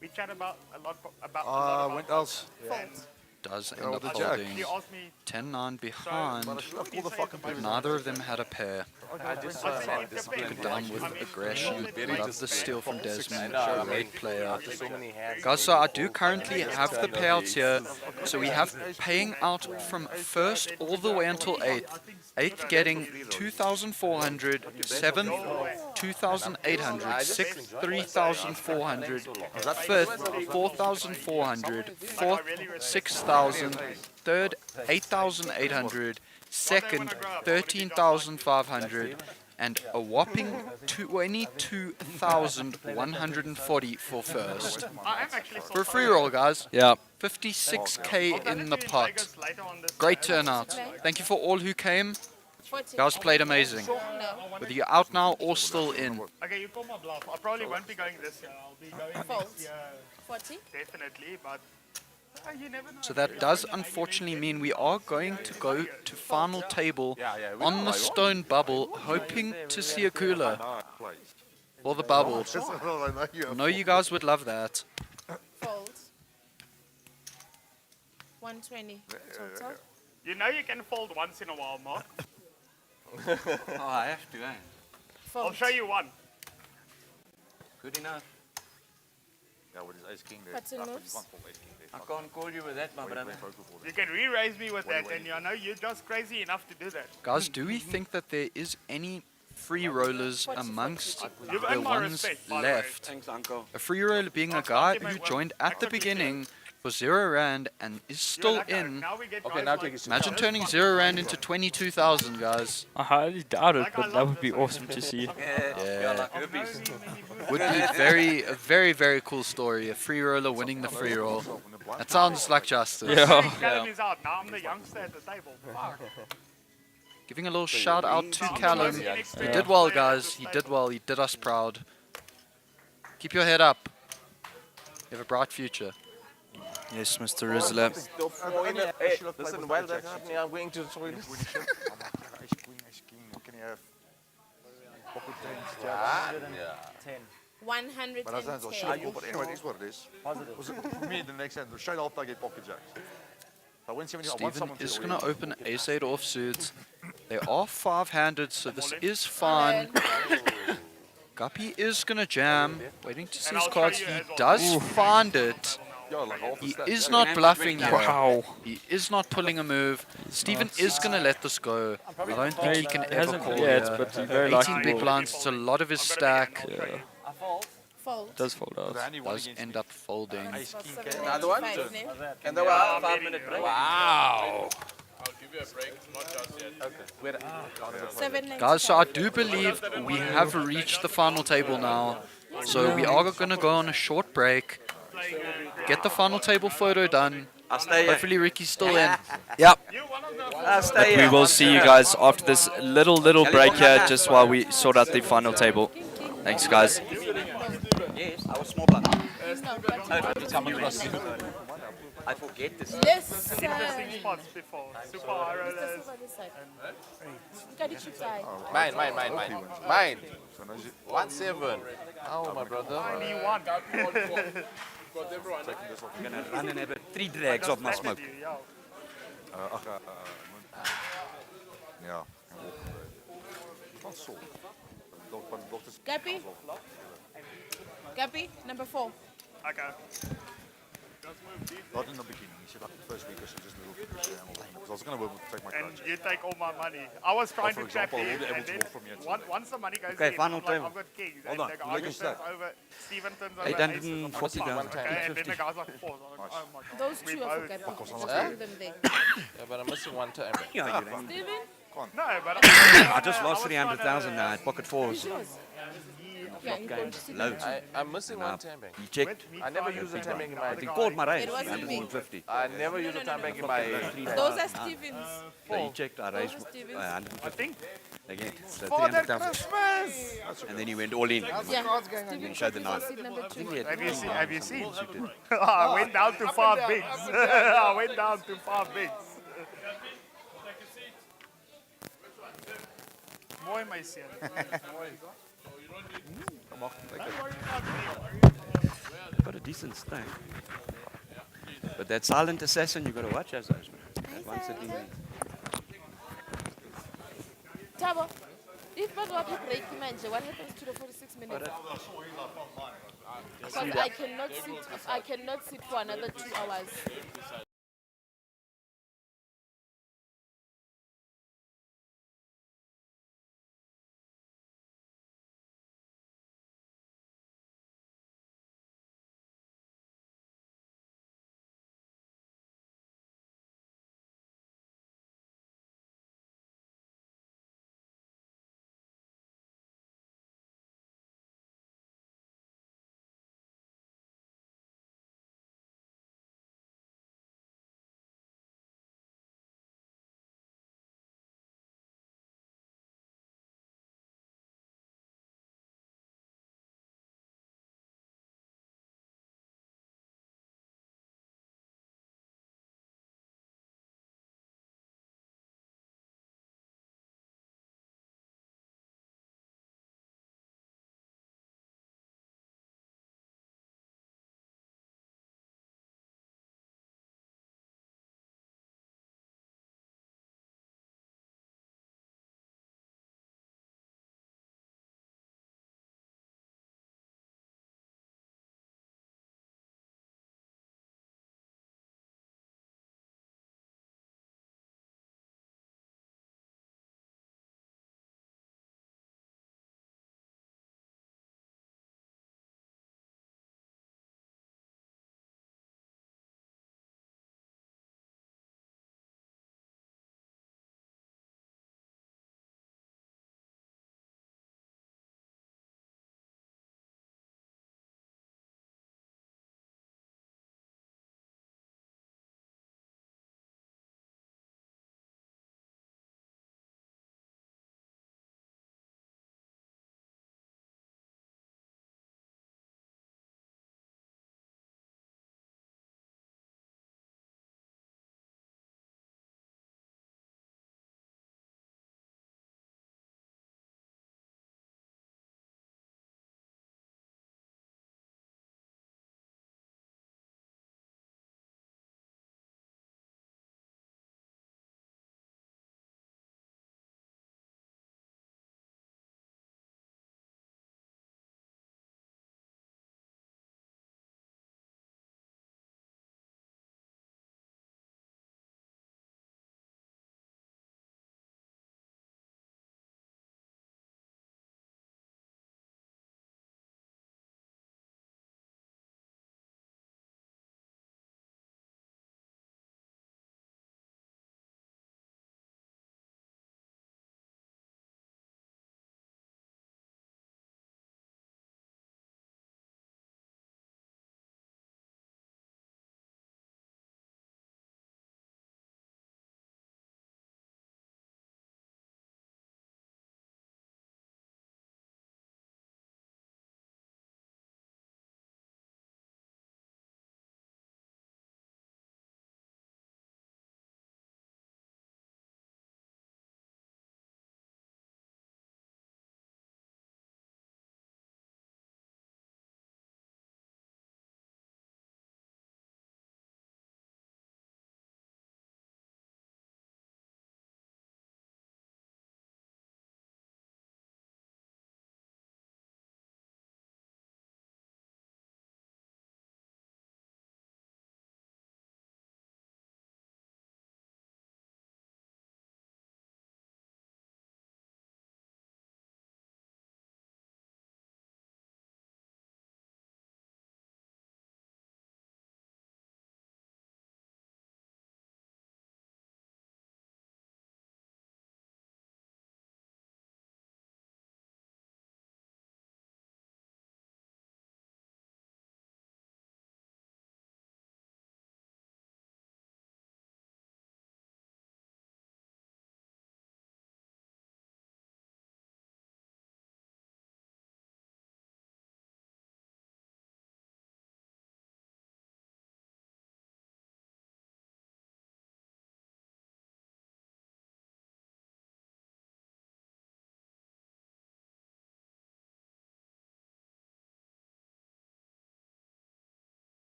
we chat about a lot about Went else. folds. Does Yeah, end up with the jack. folding. She asked me, 10-9 behind. But I should have called the fucking But previous neither of them had a pair. I just Took it down with aggression. Love the steal from Desmond. Great player. Guys, so I do currently have the payouts here. So we have paying out from first all the way until 8th. 8th getting 2,400, 7th 2,800, 6th 3,400, 5th 4,400, 4th 6,000, 3rd 8,800, 2nd 13,500, and a whopping 22,140 for first. For a free roll, guys. Yeah. 56k in the pot. Great turnout. Thank you for all who came. Guys played amazing. Whether you're out now or still in. okay, you call my bluff. I probably won't be going this year. I'll be going next year. 40. Definitely, but you never know. So that does unfortunately mean we are going to go to final table on the stone bubble, hoping to see a cooler for the bubble. I know you guys would love that. Fold. 120 total. You know you can fold once in a while, Mark. Oh, I have to, eh? I'll show you one. Good enough. Yeah, with his ace king there. Button moves. I can't call you with that, my brother. You can re-raise me with that, and I know you're just crazy enough to do that. Guys, do we think that there is any free rollers amongst You've the earned my ones respect, by the way. left? Thanks, uncle. A free roller being a guy who joined at the beginning for 0 rand and is still in. Okay, now take it. Imagine turning 0 rand into 22,000, guys. I highly doubt it, but that would be awesome to see. Yeah. Would be a very, very cool story. A free roller winning the free roll. That sounds like justice. Callum is out. Now I'm the youngster at the table. Fuck. Giving a little shout out to Callum. He did well, guys. He did well. He did us proud. Keep your head up. You have a bright future. Yes, Mr. Rizla. Hey, listen, while that happening, I'm going to the toilet. Ace king, can you have pocket tens, Yeah. jacks? 110. Maar dat zijn zo shit, but anyway, it is what it is. For me, the next hand, straight off, I get pocket jacks. I win 70, I want Steven someone is to going to open ace-8 offsuit. They are 5-handed, so this is fine. Guppy is going to jam, waiting to see his cards. He does find it. He is not bluffing here. Wow. He is not pulling a move. Steven is going to let this go. I don't think he can ever hasn't call yet, here. but he very 18 likely big will. blinds, it's a lot of his stack. Yeah. Fold. Does fold out. Does end up folding. Another one? And then we'll have a 5-minute break. Wow. I'll give you a break, not just yet. Okay. 7 Guys, so I do believe we have reached the final table now. So we are going to go on a short break. Get the final table photo done. I'll stay here. Hopefully Ricky's still in. Yep. I'll stay But we here. will see you guys after this little break here, just while we sort out the final table. Thanks, guys. Yes, I was small blind. No, Come across. I forget this. Yes, Interesting spots before. Super high rollers. Mine. Mine. 1-7. Oh, my brother. Only one. I'm gonna run and have 3 drags of my smoke. Ja. Not so. Gappy? Gappy, number 4. Okay. Not in the beginning. You should like the first week or so just a little bit. Because I was going to take my And cards. you take all my money. I was trying for to trap example, I him, will be able and to then walk from here to once the money goes Okay, in, final I'm like, table. I've got kings. Hold and on, the you're guy looking turns stuck. over, Steven turns over 840 aces. I'm like, down. okay, and then the guy's like 4. I'm like, oh my god. Those We two are for both- Gappy. Just Huh? leave them there. Yeah, but I'm missing one time. Yeah, you know. Steven? No, but I just lost 300,000 now at pocket fours. Yeah, you don't see Loads. I'm missing And, one time bank. He checked. I never use a time bank in my. He called my raise. It wasn't me. 150. I never use a time bank in my. Those are Steven's. So he checked. I raised Those are Steven's. 150 again. So Father 300,000. Christmas! And then he went all in. Yeah, And Steven he showed the knife. seat number 2. Have you seen? I went down to 5 bigs. I went down to 5 bigs. Mooi my seun. Kom op, take it. Got a decent stack. But that silent assassin, you got to watch as those. That one sitting there. Tabo, if but what break manje, what happens to the 46 minutes? Because I cannot sit for another 2 hours.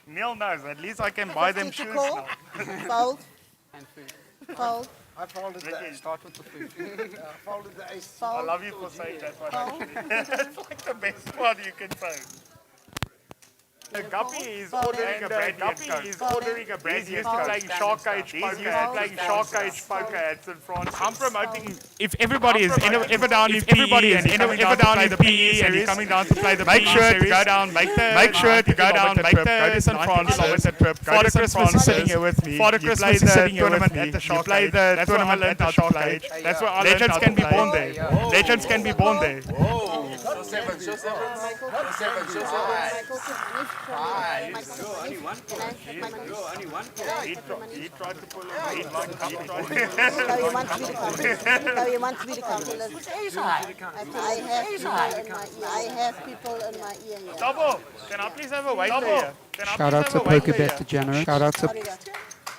Neil knows. At least I can buy them shoes now. Fold. And food. Fold. I folded Ricky, the. Start with the food. I folded the ace. I love you for saying that one. Actually. It's like the best one you can say. Guppy is ordering a brandy and coke. He's ordering a brandy and coke. He's used to playing Shark Cage poker at St. Francis. I'm promoting. If everybody is ever down in PE and ever down in PE and you're coming down to play the PE series, go down, make sure to go down, make the St. Francis trip. Father Christmas is sitting here with me. Father Christmas is sitting here with me. You play the tournament at the Shark Cage. That's where legends can be born there. Legends can be born there. Show seven. Only one. He tried to pull him. So you want me to come? So you want me to come? I have people in my ear here. Double. Can I please have a waiter here? Shout out to PokerBet Degenerate. Shout out to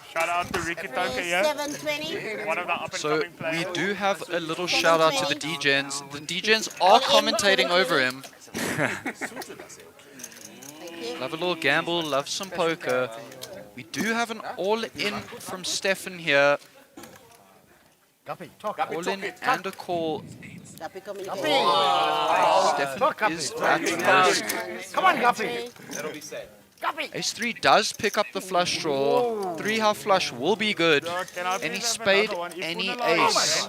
Shout out to Ricky Toka here. 720. One of the up and So coming players. we do have a little shout out to the DJs. The DJs are commentating over him. Love a little gamble, love some poker. We do have an all-in from Stefan here. All-in and a call. Stefan is at risk. Come on, Guppy. That'll be sad. Ace-3 does pick up the flush draw. 3-half flush will be good. Any spade, any ace.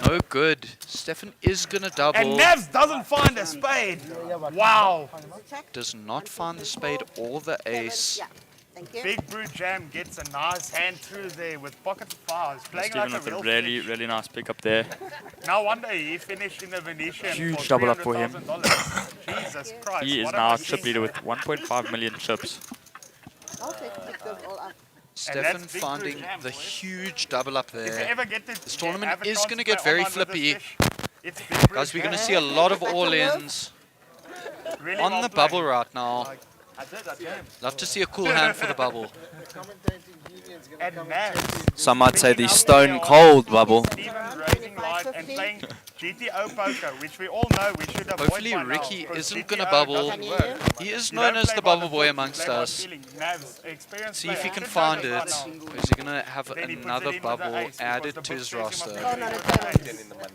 No good. Stefan is going to double. And Nevs doesn't find a spade. Wow. Does not find the spade or the ace. Big Brew Jam gets a nice hand through there with pocket fives. Playing Steven like with a a real really nice pick up there. No wonder he finished in the Venetian Huge for double up for him. $300,000. Jesus Christ. He is what now a a chip machine. leader with 1.5 million chips. Stefan finding the huge double up If you there. ever get to This tournament have a is chance going to play get very online with flippy. this fish, it's Big Brew Guys, we're going to Jam. see a lot of all-ins Really on well the played. bubble right now. I did. Love to see a cool hand for the bubble. And Nevs. Some might say the stone cold bubble. Steven raising light and playing GTO poker, which we all know we should avoid. Hopefully by now, Ricky because isn't going to GTO bubble. doesn't work. He is You known don't as play the by bubble the boy book, amongst you play by us. feeling. Nevs, experienced See if he player, can should find know it. this by now. Or is he going to have Then he puts another it in with the bubble ace, added because to the his book says he roster? must Then in the money.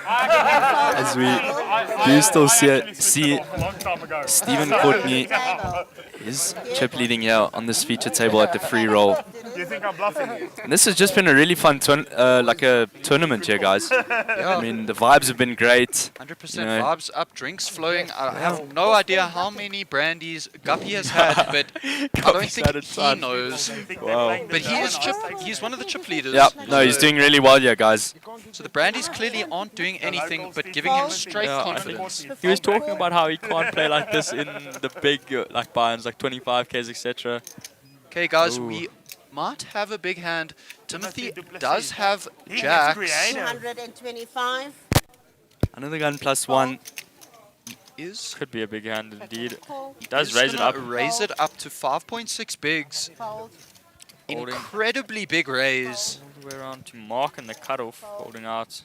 As we do still see Stephen Courtney is chip leading here on this feature table at the free roll. You think I'm bluffing? And this has just been a really fun like a tournament here, guys. I mean, the vibes have been great. 100% You know. vibes up, drinks flowing. I have no idea how many brandies Guppy has had, but I don't think he knows. Wow. But he is he's one of the chip leaders. Yeah, no, he's doing really well here, guys. So the brandies clearly aren't doing anything but giving him straight Yeah, I confidence. He was talking about how he can't play like this in the big like buy-ins, like 25Ks, etc. Okay, guys, Ooh. we might have a big hand. Timothy does have jacks. 225. Another gun +1. Is Could be a big hand indeed. He Does is raise it gonna up. Raise it up to 5.6 bigs. Fold. Holding. Incredibly big raise. All the way around to Mark and the cutoff, holding out.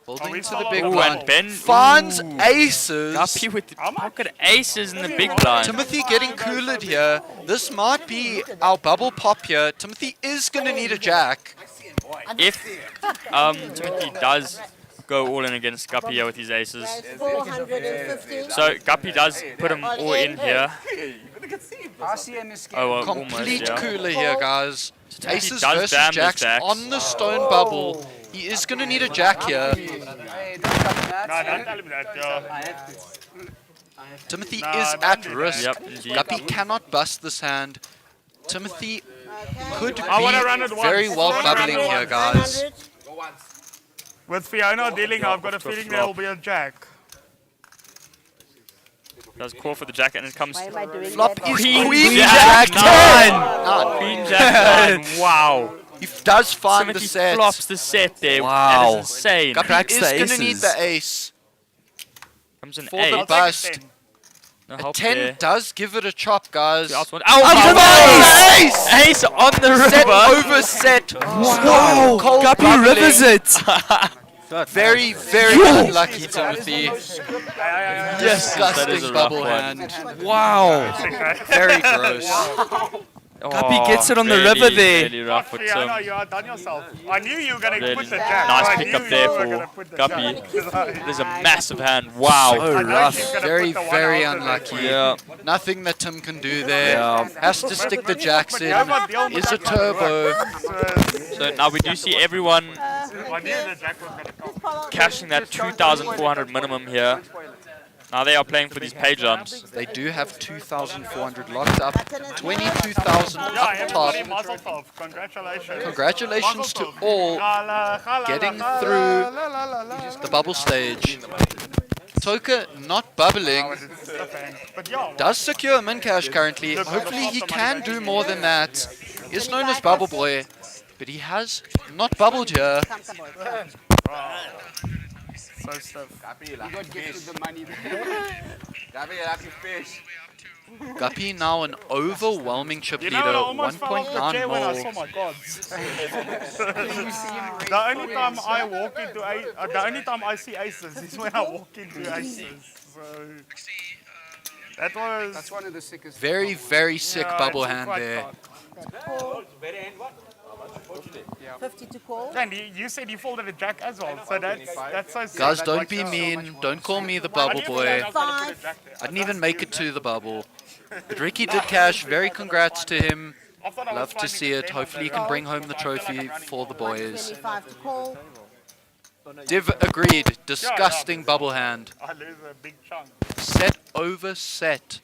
Holding to still the on big the blind. bubble? Ben Finds ooh. aces. Guppy with the pocket aces in the big blind. Timothy getting coolered here. This might be our bubble pop here. Timothy is going to need a jack. If Timothy does go all in against Guppy here with his aces, 450. so Guppy does put him all in here. Oh, well, Complete almost, yeah. cooler here, guys. Timothy Aces does versus jam his jacks jacks. on the stone bubble. He is going to need a jack here. No, don't tell him that. Timothy Nah, is don't at do risk. Yep, indeed. Guppy cannot bust this hand. Timothy could I wanna run it be once. very well I wanna bubbling run it here, once. guys. With Fiona dealing, I've got a feeling there will be a jack. Does call for the jack and it comes. Flop is Queen Queen Jack Jack 10. nine. Queen Jack 9. Wow. He does find the Timothy set. flops the set there. Wow. That is insane. Guppy Cracks is the going to need aces. the ace Comes an for the 8. bust. No A help 10 there. does give it a chop, guys. Oh, my ace! Ace on the river. Set over set. Wow, Cold Guppy bubbling. rivers it. Very, very unlucky, Timothy. Disgusting bubble hand. Wow. Very gross. Guppy gets it on the river there. Really rough for Actually, I know Tim. you outdone yourself. I knew you were going to Really put the jack. nice I pick knew up you there were for gonna put the Guppy. jack. There's a massive hand. Wow. So rough. Very, very unlucky. Yeah. Nothing that Tim can do there. Yeah. Has to stick the jacks in. Is a turbo. So now we do see everyone I knew the jack was going to come. cashing that 2,400 minimum here. Now they are playing for these pay jumps. They do have 2,400 locked up. 22,000 Yeah, up everybody, top. mazel tov. Congratulations. Congratulations to all getting through the bubble stage. Toka not bubbling. Does secure min cash currently. Hopefully he can do more than that. Is known as Bubble Boy, but he has not bubbled here. So stiff. Guppy, lucky fish. The money. Guppy, lucky fish. Guppy now an overwhelming chip You leader, know, I almost fell off the 1.9 chair when I saw mil. my cards. The only time I walk into the only time I see aces is when I walk into aces. So that's one of the sickest. Very, very sick Yeah, bubble it's hand quite there. hard. 50 to call. And you said you folded a jack as well, so that's so sick. Guys, That don't makes be it so mean. much more. Don't call me the I bubble didn't boy. realize I was gonna put a jack there. I didn't even make it to the bubble. But Ricky did cash. Very congrats to him. Love to see it. Hopefully he can bring home the trophy for the boys. 25 to call. Div agreed. Disgusting bubble hand. I lose a big chunk. Set over set.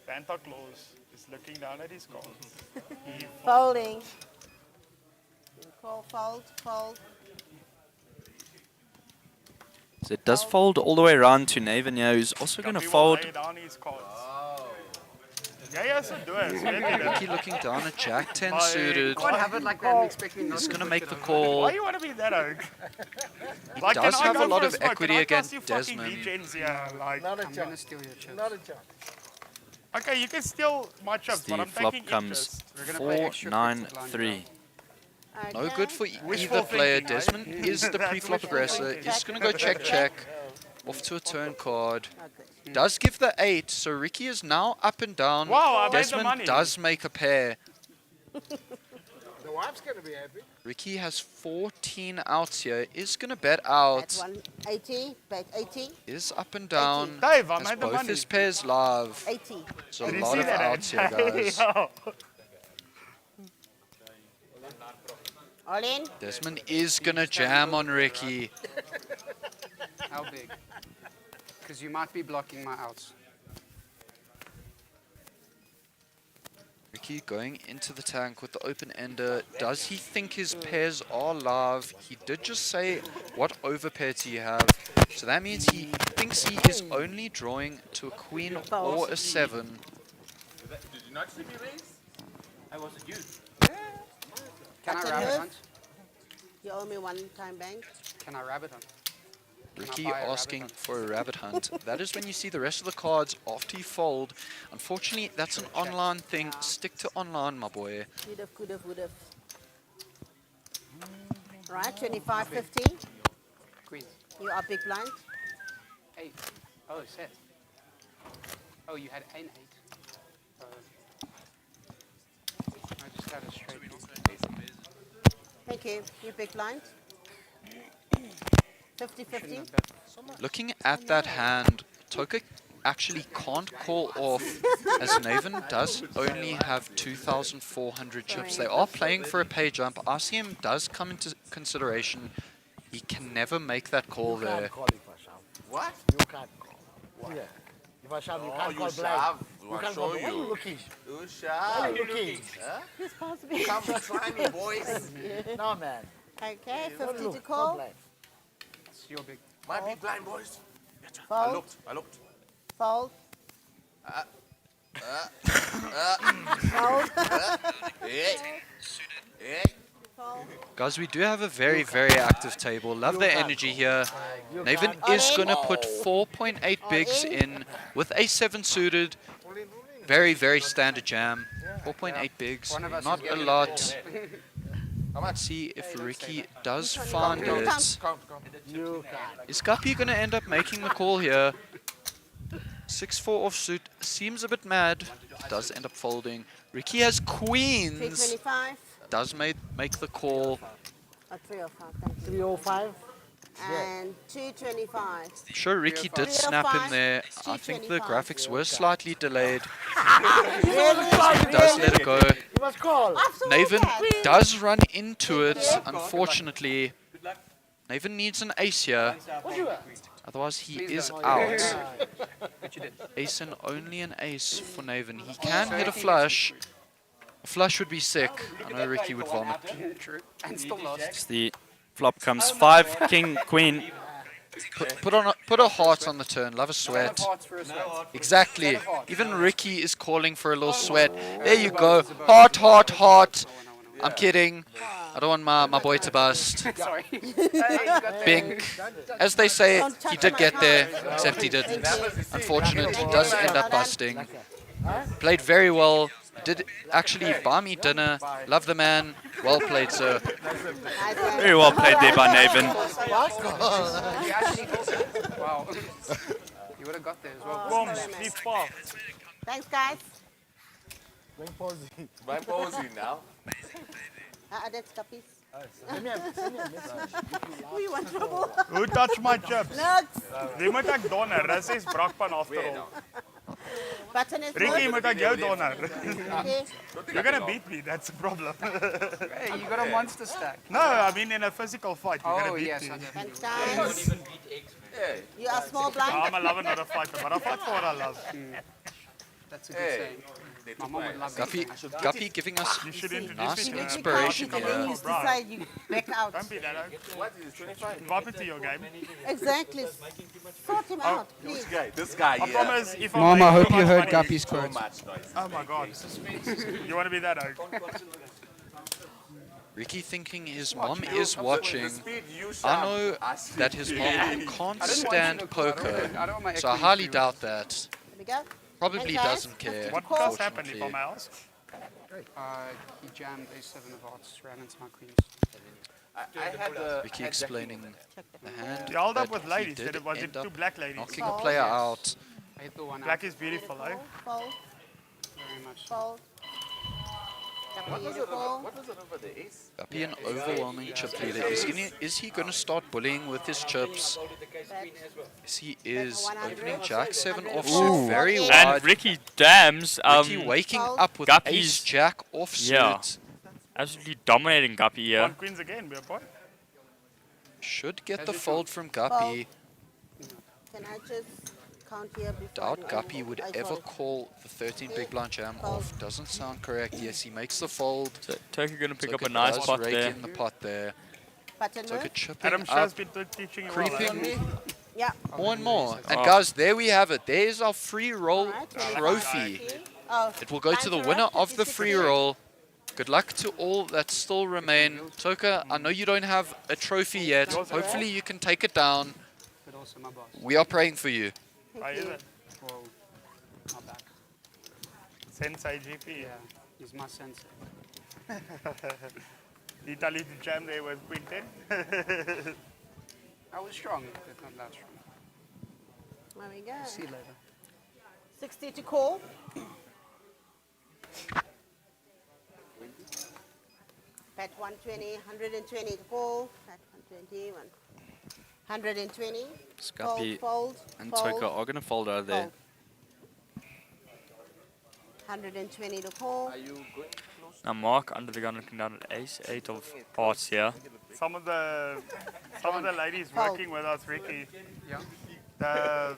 Santa Claus is looking down at his cards. He Folding. Call, fold, fold. So it does fold all the way around to Naven here, who's also going to fold. lay down his cards. Yeah, yes, do it. Ricky looking down at Jack 10 I suited. can't have it like that and expect me He's going to make the call. Why you want to be that oak? He Like, does can I have go a lot for of smoke? equity Can I against toss you fucking Desmond. legends here? Like, Not a I'm chance. gonna steal your chips. Not a chance. Okay, you can steal my chips, but The I'm flop taking comes interest. 4-9-3. No good for Wishful either player. thinking, eh? Desmond is the That's pre-flop wishful aggressor. thinking. Is going to go check. Off to a turn card. Does give the 8, so Ricky is now up and down. Wow, I made the Desmond money. does make a pair. The wife's going to be happy. Ricky has 14 outs here. Is going to bet out. At 180, bet 80. Is up and down. Dave, I Has made the both money. his pairs live. 80. So a Did you lot see of that, outs here, Andy? guys. All in. Desmond is going to jam on Ricky. How big? Because you might be blocking my outs. Ricky going into the tank with the open ender. Does he think his pairs are live? He did just say what overpair do you have. So that means he thinks he is only drawing to a queen or a 7. Did you not see me raise? I was a youth. Can I Button rabbit hoof. hunt? You owe me one time bank. Can I rabbit hunt? Ricky buy a rabbit asking hunt? for a rabbit hunt. That is when you see the rest of the cards after you fold. Unfortunately, that's an online thing. Stick to online, my boy. Would have. Right, 25, 50. Queen. You are big blind. 8. Oh, set. Oh, you had an 8. I just got a straight. Thank you. You big blind. 50, 50. Looking at that hand, Toka actually can't call off as Naven does only have 2,400 chips. They are playing for a pay jump. RCM does come into consideration. He can never make that call there. What? You can't call. Yeah. If I shove, you can't you call shove. blind. We want can't to call. show Why are you you. looking? You Why are shove. you looking? Huh? You're supposed to be. Come try me, boys. No, man. Okay, Don't 50 look, to not call. blind. It's your big. Might be blind, boys. Fold. I looked. Fold. Hey. Hey. Guys, we do have a very, very active table. Love the energy here. Naven is going to put 4.8 bigs in with a 7 suited. Very, very standard jam. 4.8 bigs. One of us Not is a getting lot. Let's see if Ricky does find it. You Is Guppy going to end up making the call here? 6-4 offsuit. Seems a bit mad. Does end up folding. Ricky has queens. 325. Does make the call. 305. Thank you. 305. And 225. I'm sure Ricky did snap in there. I think the graphics were slightly delayed. Really? Does let it go. You must call. Naven does run into it, unfortunately. Naven needs an ace here. Otherwise he is out. Ace and only an ace for Naven. He can hit a flush. A flush would be sick. I know Ricky would vomit. True. And still lost. The flop comes 5, king, queen. Put a heart on the turn. Love a sweat. Exactly. Even Ricky is calling for a little sweat. There you go. Heart, heart, heart. I'm kidding. I don't want my boy to bust. Sorry. Bink. As they say, he did get there, except he didn't. Unfortunate, he does end up busting. Played very well. Did actually buy me dinner. Love the man. Well played, sir. Very well played there by Naven. Wow. You would have got there as well. Boom, deep fall. Thanks, guys. My posy now. That's Guppy's. Send me a message. Who you want trouble? Who touched my chips? Lux. Wie moet ek donder? Dis is brakpan after all. Button is Ricky, good. moet ek jou donder? Okay. You're gonna beat me, that's the problem. Hey, you got a monster stack. No, I mean in a physical fight, you're gonna Oh, beat yes, me. I did. Thanks, guys. You are small blind. I'm a lover, not a fighter, but I fight for what I love. That's a good saying. My mom would love that. Guppy giving us You should introduce nice me to inspiration And then you here. decide you back out. Don't be that. What is 25? What happened to your game? Exactly. Sort him out, please. This guy I here. promise if I Mom, make I hope too you much heard money- Guppy's So quotes. much noise. Oh my god. You want to be that old? Ricky thinking his mom is watching. I know that his mom can't stand poker, so I highly doubt that. There we go. Probably Thanks, guys. doesn't care. What does happen if I may ask? He jammed a7 of hearts, ran into my queens. I had a Ricky explaining the hand. You held up that with he ladies, did did it? Was it end up two black ladies? knocking a player out. I hit the one Black out. is beautiful, eh? Fold. Very much. Fold. What was it over the ace? Guppy an overwhelming chip leader. Is he going to start bullying with his chips? Yes, he is. Opening Jack 7 offsuit, very wide. And Ricky jams. Ricky waking up with Guppy's- ace Jack offsuit. Yeah. Absolutely dominating Guppy here. One queens again, dear boy. Should get the fold from Guppy. Can I just count here before Doubt I Guppy would I ever fold? call the 13 big blind jam off. Doesn't sound correct. Yes, he makes the fold. So Turkey going to pick up a Toka nice does pot rake there. in the pot there. Button Toka move? chipping Adam Shaw's up, been teaching you well, eh? creeping Yeah. more and more. And Oh. guys, there we have it. There's our free roll Alright, trophy. Oh, It will go to the winner of the free roll. Good luck to all that still remain. Toka, I know you don't have a trophy yet. Hopefully you can take it down. But also my boss. We are praying for you. Why is it? Whoa. My back. Sensei GP. Yeah. He's my sensei. Italy to jam there with Queen 10. I was strong, but not that strong. There we go. See you later. 60 to call. Bet 120, 120 to call. Bet 120, 120. Scuppy Fold, and fold, Toka are going to fold out of there. fold. 120 to call. Now Mark under the gun looking down at ace 8 of hearts here. Some of the ladies Fold. working with us, Ricky. Yeah. The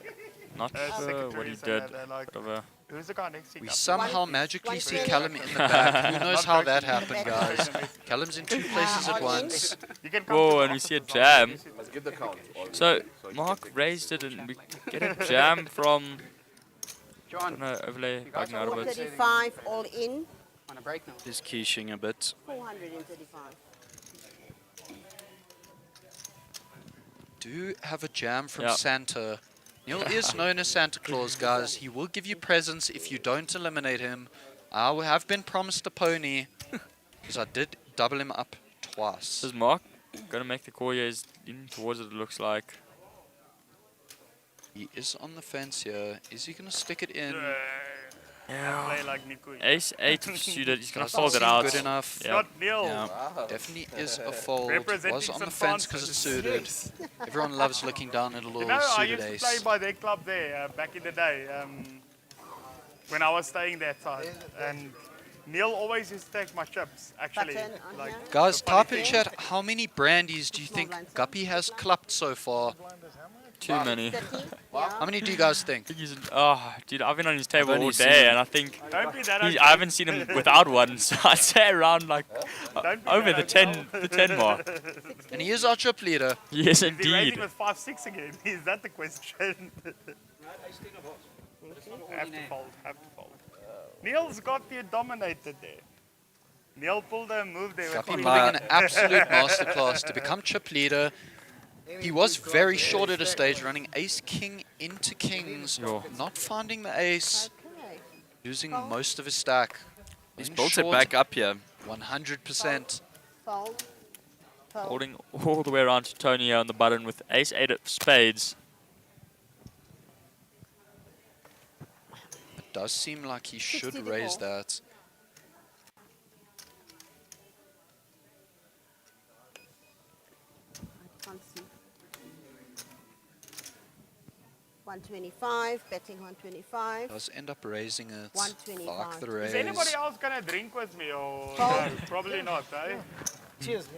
Not sure what he secretaries did. and they're like, Whatever. who's the guy next to We you? somehow magically see Callum in the back. Who knows how that happened, guys? Callum's in two places at once. You can come Whoa, to and we see a jam. Let's give the count. So Mark raised it and we get a jam from. John, No, overlay bugging out a bit. 435 all in. on a break now. He's quiching a bit. 435. Do have a jam from Yeah. Santa. Neil is known as Santa Claus, guys. He will give you presents if you don't eliminate him. I have been promised a pony, because I did double him up twice. This is Mark gonna make the call here. He's leaning towards it, it looks like. He is on the fence here. Is he going to stick it in? Play like Nico. Ace 8 suited. He's gonna Doesn't fold it seem out. good enough. Yeah. Not Neil. Yeah, definitely is a fold. Representing Was on the St. fence because it's suited. Francis. Everyone loves looking down at a little You know, I suited used to ace. play by their club there back in the day when I was staying that side. And Neil always used to take my chips, actually. Like, Guys, the funny type in thing- chat, how many brandies do you think Guppy has clubbed so far? Too many. How many do you guys think? Oh, dude, I've been on his table only all seen day, him. and I think Don't be that I haven't seen him without one. So I'd say around like over the 10 mark. And he is our chip leader. Yes, Is he rating indeed. with 5-6 again? Is that the question? Have to fold, have to fold. Neil's got you dominated there. Neil pulled a move there. Guppy with pulling an absolute masterclass to become chip leader. He was very short at a stage, running ace-king into kings, not finding the ace, losing most of his stack. He's In built it short, back up here. 100%. Fold. Holding all the way around to Tony here on the button with ace 8 of spades. It does seem like he should raise that. Can't see. 125, betting 125. Does end up raising it. 125. Like the raise. Is anybody else gonna drink with me or Fold. no? Probably not, eh? Cheers.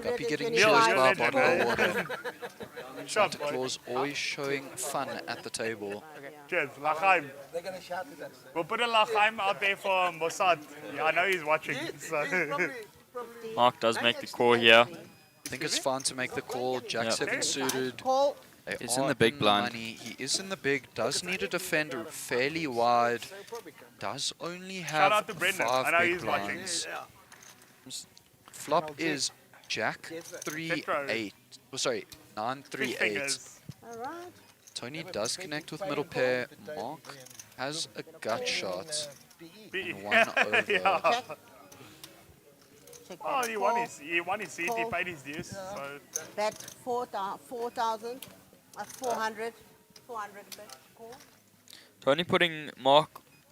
Guppy getting 125. chills by a legend, bottle of eh? water. Shot, Santa boy. Claus always showing fun at the table. Cheers, Lachaim. They're gonna shout at us. We'll put a Lachaim out there for Mossad. Yeah, I know he's watching. So. Mark does make the call here. I think it's fine to make the call. Jack Yep. 7 suited. Call. They He's are in the big blind. money. He is in the big. Does need to defend fairly wide. Does only Shout out have to Brendan. 5 I know big he's watching. blinds. Flop is Jack 3-8. Oh, sorry, 9-3-8. fingers. All right. Tony does connect with middle pair. Mark has a gut shot. And 1 over. Yeah. Check Oh, back. he Call. won his seat, he Call. paid his dues. So. Bet 4,000. 400. 400 bet. Call. Tony putting Mark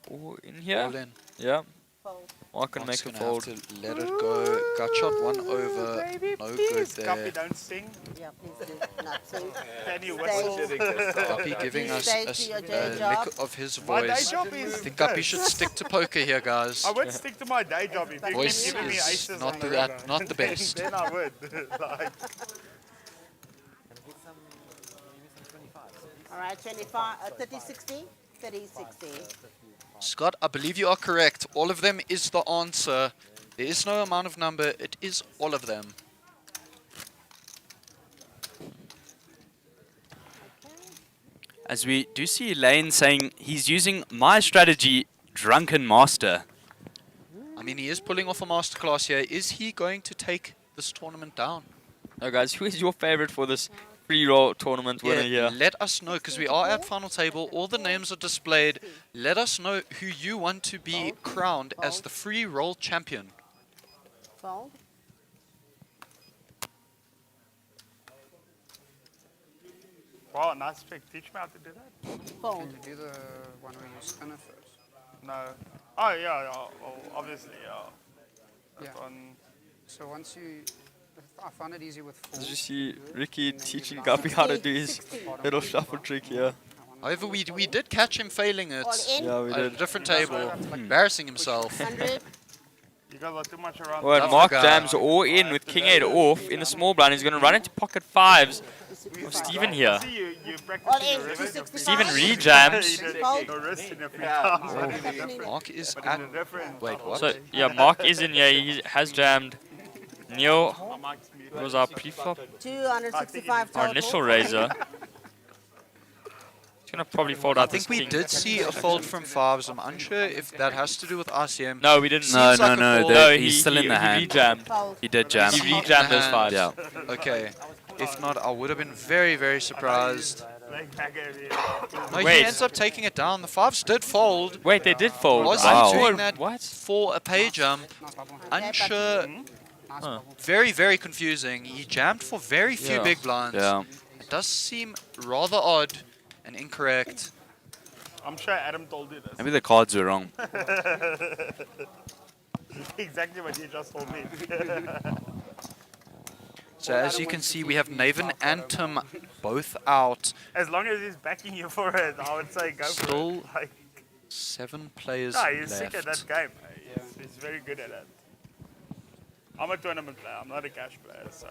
all in here. All in. Yeah. Fold. Mark can Mark's make a gonna have fold. to let it go. Gut shot 1 over. No good Guppy, there. don't sing. Yeah, please do. Not sing. Can you Stay. whistle? Guppy giving Please us stay a to your a day job. lick of his My day voice. job I is think Guppy this. should stick to poker here, guys. I would stick to my day job if you Voice keep giving me is aces not on the that- river. not the best. Then I would. Like, All right, 25, 30, 60, 30, 60. Scott, I believe you are correct. All of them is the answer. There is no amount of number. It is all of them. As we do see Lane saying he's using my strategy, Drunken Master. I mean, he is pulling off a masterclass here. Is he going to take this tournament down? Now, guys, who is your favorite for this Freeroll tournament winner here? Let us know, because we are at final table. All the names are displayed. Let us know who you want to be crowned as the Freeroll champion. Fold. wow, nice trick. Teach me how to do that. Fold. Can you do the one where you spin it first? No. Oh, yeah, well, obviously, yeah. That Yeah. one. So once you, I find it easy with four. Did you see Ricky teaching Guppy how to do his little shuffle trick here? However, we did catch him failing it All in. Yeah, we at a did. different table, embarrassing himself. 100. You guys are too much around. Well, Tough Mark guy. jams all in with King 8 off in the small blind. He's going to run into pocket 5s of Steven here. See, you practice All in, your rhythm. 265. Steven re-jams. Fold. Your wrist in a few Oh, times. Mark is But at... in a different. Wait, what? So, yeah, Mark is in here. He has jammed. Neil was our pre-flop, 265 total. our initial raiser. He's going to probably fold I out think this we king. did see a fold from 5s. I'm unsure if that has to do with RCM. No, we didn't. No, Seems like a fold. no, No, he's still in the he hand. re-jammed. Fold. He did jam. He re-jammed those 5s. Yeah. Okay. If not, I would have been very, very surprised. Like back area. No, he Wait. ends up taking it down. The 5s did fold. Wait, they did fold. Was Wow. he doing that What? for a pay jump? Unsure Nice Huh. bubble. Very, very confusing. He jammed for very few Yeah. big blinds. Yeah. It does seem rather odd and incorrect. I'm sure Adam told you this. Maybe the cards were wrong. Exactly what you just told me. So as you can see, we have Naven and Tim both out. As long as he's backing you for it, I would say go Still for it. Like, 7 players no, he's sick at left. that game. He's very good at it. I'm a tournament player. I'm not a cash player, so.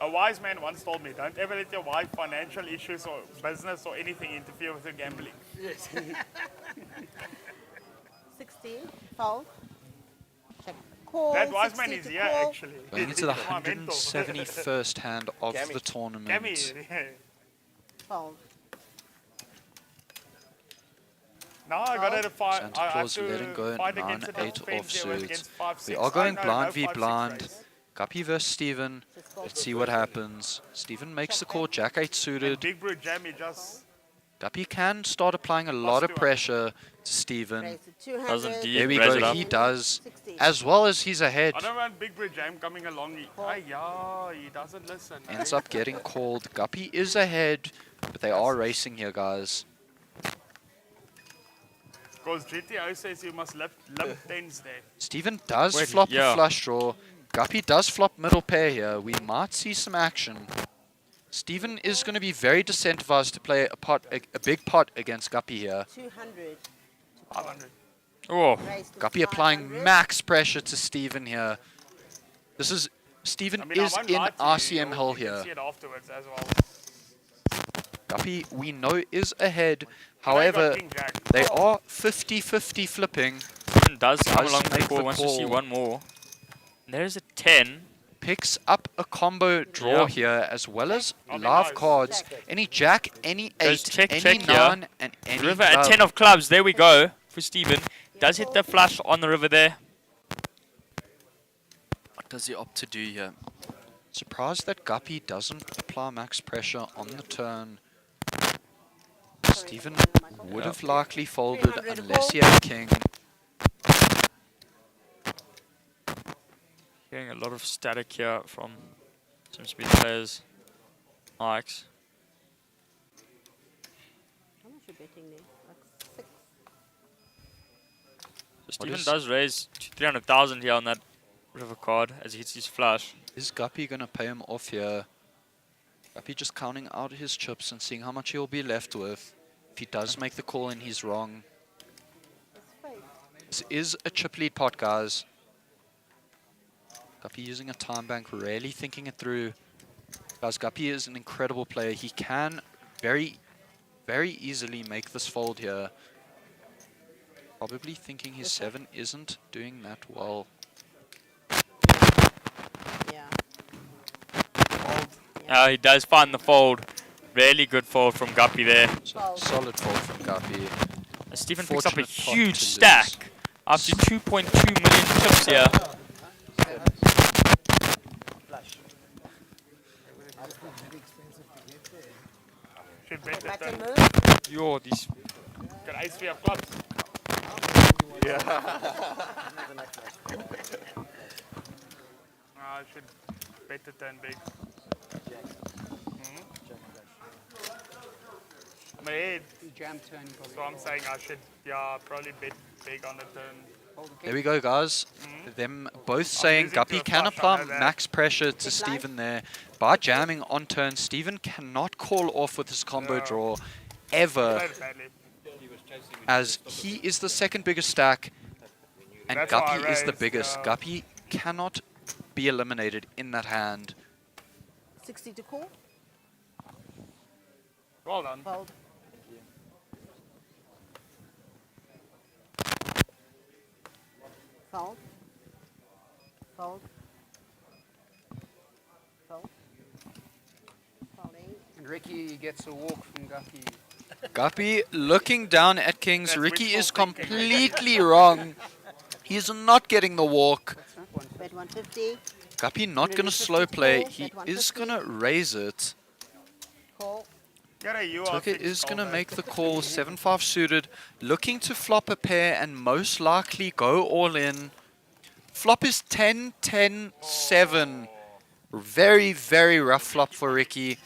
A wise man once told me, don't ever let your wife, financial issues or business or anything interfere with your gambling. Yes. 16. Fold. Check. Call. That wise man 60 is to here, call. actually. Going into the He's my mentor. 171st hand of the tournament. Gammy. Fold. Now I got to fight. Santa I have Claus to letting go fight 9-8 against a defense offsuit. against 5-6. We are going Oh, no, blind no, v 5-6 blind. race. Guppy versus Steven. Let's see what happens. Steven makes the call, Jack 8 And suited. Big Bro Jammy just. Guppy can start applying a lot of pressure to Steven. Raise it 200. Does indeed There we raise go, it up. he does. 60. As well as he's ahead. I don't want Big Bro Jam coming along. He doesn't listen. Ends up getting called. Guppy is ahead, but they are racing here, guys. Because GTO says you must limp tens there. Steven does Wait, flop yeah. a flush draw. Guppy does flop middle pair here. We might see some action. Steven is going to be very disincentivized to play a big pot against Guppy here. 200. 500. Oh, Raise to Guppy applying 500. max pressure to Steven here. This is Steven I mean, I is won't in lie to you, RCM hell you can here. see it afterwards as well. Guppy, we know, is ahead. I know you got However, King Jack. they are 50-50 flipping. Steven does come Does along make the call, the wants to see call. one more. There's a 10. Picks up a combo draw Yeah. here, as well as I'll be live nice. cards. Any jack, any Goes 8, check, any check 9, here. and any River at club. 10 of clubs. There we go for Steven. Does hit the flush on the river there. What does he opt to do here? Surprised that Guppy doesn't apply max pressure on the turn. Steven would have likely folded 300 unless he had king. Hearing a lot of static here from some speed players. Mikes. How much are you betting there? Like 6. So Steven is- does raise 300,000 here on that river card as he hits his flush. Is Guppy going to pay him off here? Guppy just counting out his chips and seeing how much he'll be left with. If he does make the call and he's wrong. This is a chip lead pot, guys. Guppy using a time bank, really thinking it through. Guys, Guppy is an incredible player. He can very, very easily make this fold here. Probably thinking his 7 isn't doing that well. Yeah. He does find the fold. Really good fold from Guppy there. Solid fold from Guppy. Steven picks up a Fortunate pot huge to stack. Up to 2.2 million chips here. Should bet that Button turn. move. Yo, these. Got ace 3 of clubs. I should bet the turn big. I'm ahead. Jam turn. So I'm saying I should, probably bet big on the turn. There we go, guys. Them both saying losing Guppy to a can flush, I apply know that. max pressure to Steven there. By jamming on turn, Steven cannot call off with his combo draw ever, Played it badly. as he is the second biggest stack and That's why I Guppy is the raised, biggest. Guppy cannot be eliminated in that hand. 60 to call. Well done. Fold. Fold. Fold. Fold. Folding. And Ricky gets a walk from Guppy. Guppy looking down at Kings. That's Ricky is wishful thinking. completely wrong. He's not getting the walk. Bet 150. Guppy not going to slow play. He is going to raise it. Call. Tucker is going to make the call, 7-5 suited, looking to flop a pair and most likely go all in. Flop is 10, 10, 7. Very, very rough flop for Ricky.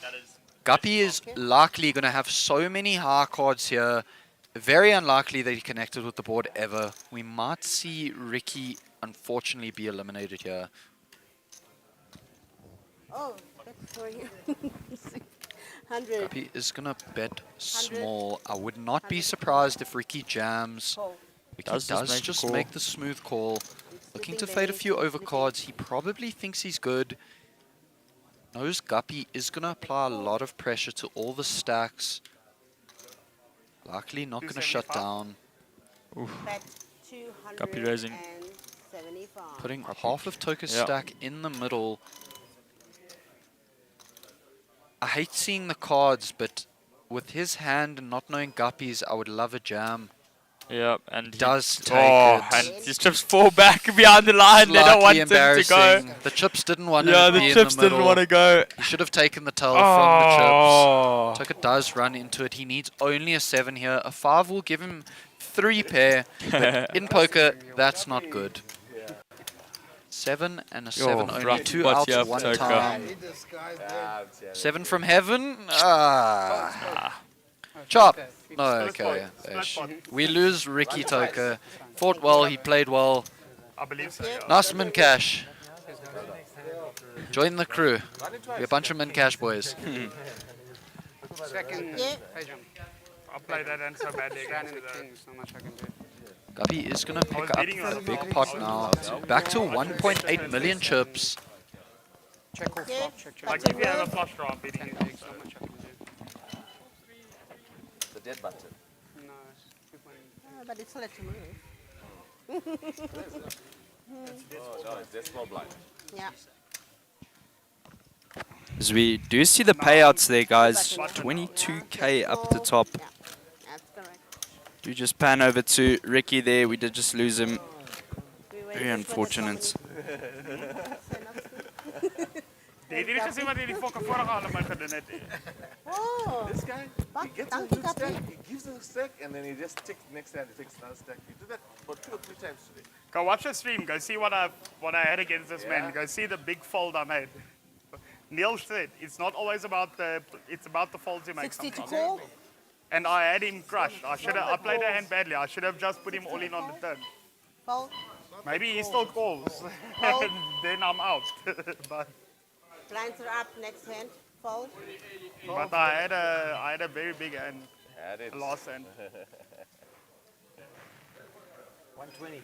Guppy is likely going to have so many high cards here. Very unlikely that he connected with the board ever. We might see Ricky, unfortunately, be eliminated here. Oh, that's for you. 100. Guppy is going to bet small. I would not be surprised if Ricky jams. Ricky does just make the smooth call. Looking to fade a few overcards. He probably thinks he's good. Knows Guppy is going to apply a lot of pressure to all the stacks. Likely not going to shut down. Bet Guppy raising. 275. Putting half of Toka's stack in the middle. I hate seeing the cards, but with his hand and not knowing Guppy's, I would love a jam. Yeah, and he does take it. And his chips fall back behind the line. They don't want him to go. The chips didn't want to the be chips in the middle. didn't want to go. He should have taken the tail from the chips. Toka does run into it. He needs only a 7 here. A 5 will give him 3 pair. But in poker, that's not good. 7 and a 7, only 2 outs at one time. 7 from heaven. Chop. No, okay. We lose Ricky Toka. Fought well, he played well. I believe so. Nice min cash. Join the crew. We're a bunch of min cash boys. Second, I played that end so badly against the kings, not much I can do. Guppy is going to pick up a big pot now. Back to 1.8 million chips. Check or flop, check. Like if you have a flush draw, I'm beating you. Not much I can do. The dead button. No, but it's let to move. Oh, no, it's dead small blind. Yeah. As we do see the payouts there, guys. 22k up the top. That's correct. Do just pan over to Ricky there. We did just lose him. Very unfortunate. Het jy nie gesien wat hierdie fokke vorige allemaal gedoen het? Oh, this guy, he gets a good stack, he gives a stack, and then he just takes next hand, he takes another stack. He did that for 2 or 3 times today. Go watch the stream, go see what I had against this man. Go see the big fold I made. Neil said it's not always about the folds you make. 60 to sometimes. call. And I had him crushed. I played a hand badly. I should have just put him all in on the turn. Fold. Maybe he still calls. And then I'm out. But Blinds are up, next hand. Fold. But I had a very big hand. A lost hand. 120.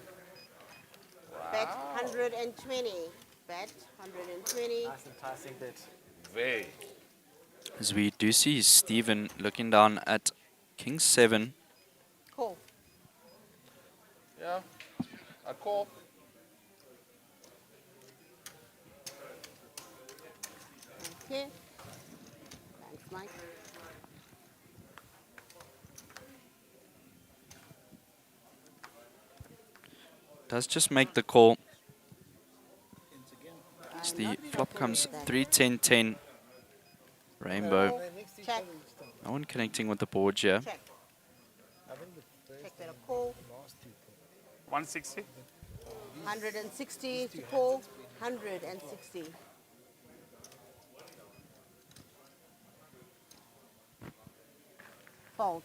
Bet 120. Bet 120. Nice enticing bit. Very. As we do see Steven looking down at King 7. Call. Yeah, I call. Okay. Thanks, Mike. Does just make the call. As the flop comes 3, 10, 10. Rainbow. Check. No one connecting with the board here. Check. Check that a call. 160. 160 to call. 160. Fold.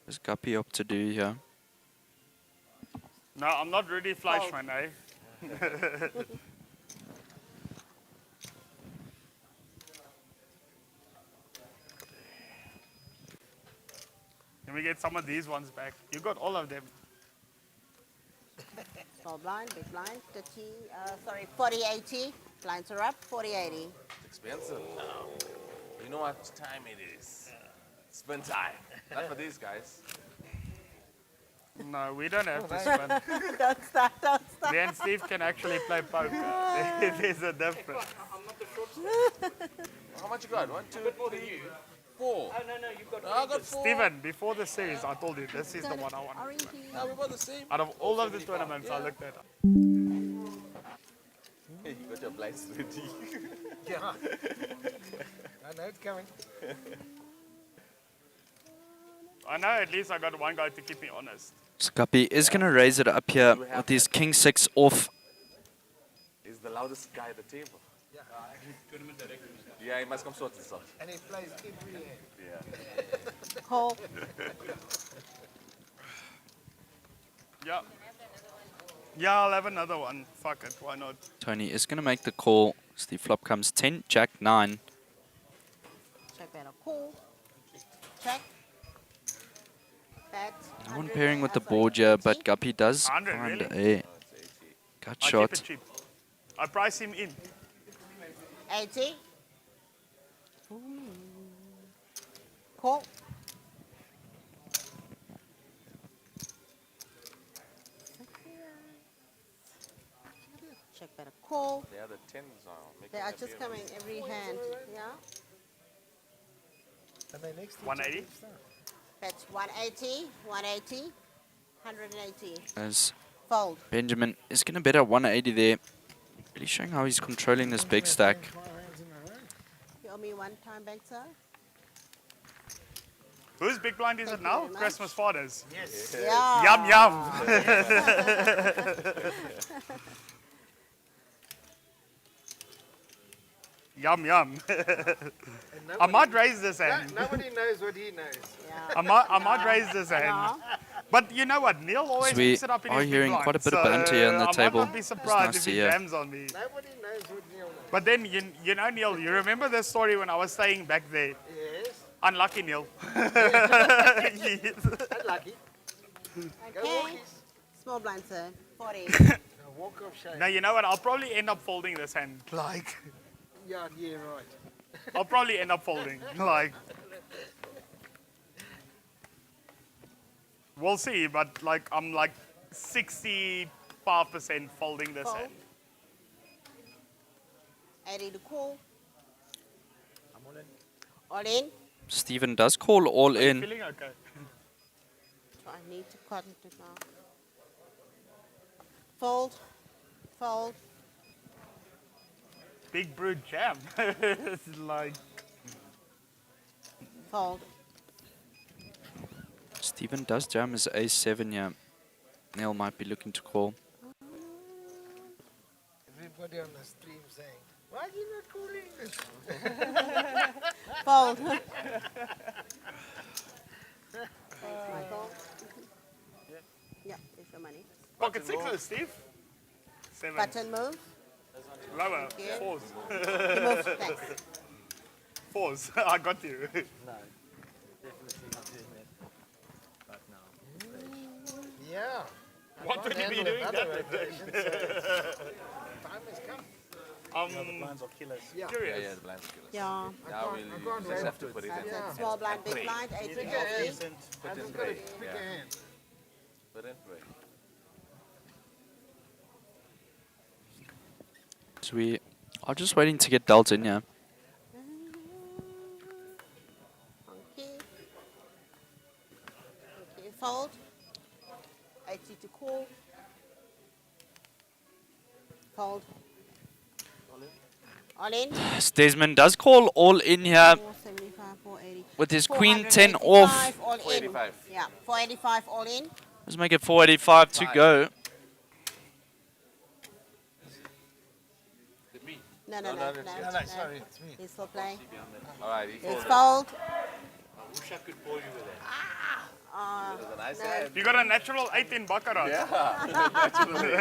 What's Guppy up to do here? No, I'm not really flush, man, eh? Can we get some of these ones back? You got all of them. Small blind, big blind, 40-80. Blinds are up, 40-80. Expensive. You know what time it is. Spend time. Not for these guys. No, we don't have to spend. Don't start. Me and Steve can actually play poker. There's a difference. How much you got? 1, 2, 3, 4. Oh, no, you've got I got 4. Steven, before the series, I told you this is the one I want. Yeah, we got the same. Out of all of the tournaments I looked at. Hey, you got your blinds ready. Yeah. I know it's coming. I know at least I got one guy to keep me honest. Scuppy is going to raise it up here with his king 6 off. He's the loudest guy at the table. Yeah, he must come sort this out. And he plays every hand. Yeah. Call. Yeah. Yeah, I'll have another one. Fuck it, why not? Tony is going to make the call. As the flop comes 10, Jack 9. Check better. Call. Check. Bet. No one pairing with the board here, but Guppy does 100, find really? a gut I shot. keep it cheap. I price him in. 80. Call. Check better. Call. Yeah, the tens are making They are that just deal. coming every hand. Yeah. And they next 180. Bet 180. 180. 180. As Fold. Benjamin is going to bet at 180 there. Really showing how he's controlling this big stack. You owe me one time, bank, sir. Whose big blind is it now? very much. Christmas Fathers. Yes. Yeah. Yum yum. Yum yum. I might raise this hand. Nobody knows what he knows. I might raise this hand. But you know what? Neil always So we picks it up in are his big hearing blind, quite a bit of so banter here on the I table. might not be It's surprised nice if to he hear. jams on me. Nobody knows what Neil knows. But then, you know, Neil, you remember the story when I was staying back there? Yes. Unlucky, Neil. Unlucky. Okay. Small blind, sir. 40. Walk of shame. Now, you know what? I'll probably end up folding this hand. Like, Yeah, right. I'll probably end up folding. Like, we'll see, but like, I'm like 65% folding this Fold. hand. 80 to call. I'm all in. All in. Stephen does call all in. Feeling okay? So I need to cut it now. Fold. Fold. Big brood jam. It's like, Fold. Stephen does jam his A7 here. Neil might be looking to call. Everybody on the stream saying, why are you not calling this? Fold. Yeah, there's your money. pocket sixes, Steve. 7. Button move. Lower. Okay. 4s. You move next. 4s. I got you. No, definitely not doing that right now. Yeah. What would you be doing that? Time has come. The blinds are killers. Curious. Yeah, the blinds are killers. Yeah. Now we'll just have to put it in. That's small blind, big blind, 80 Bigger off hand. in. I just got a bigger hand. Put in pray. So we are just waiting to get dealt in here. Okay. Okay, fold. 80 to call. Fold. All in. Desmond does call all in here 475, 480. with his queen 10 off. 485 all in. 485. Yeah, 485 all in. Let's make it 485 to go. No, Sorry, it's me. He's still playing. All right, he It's folded. fold. I wish I could ball you with that. It was a nice hand. You got a natural 8 in Baccarat. Yeah, naturally.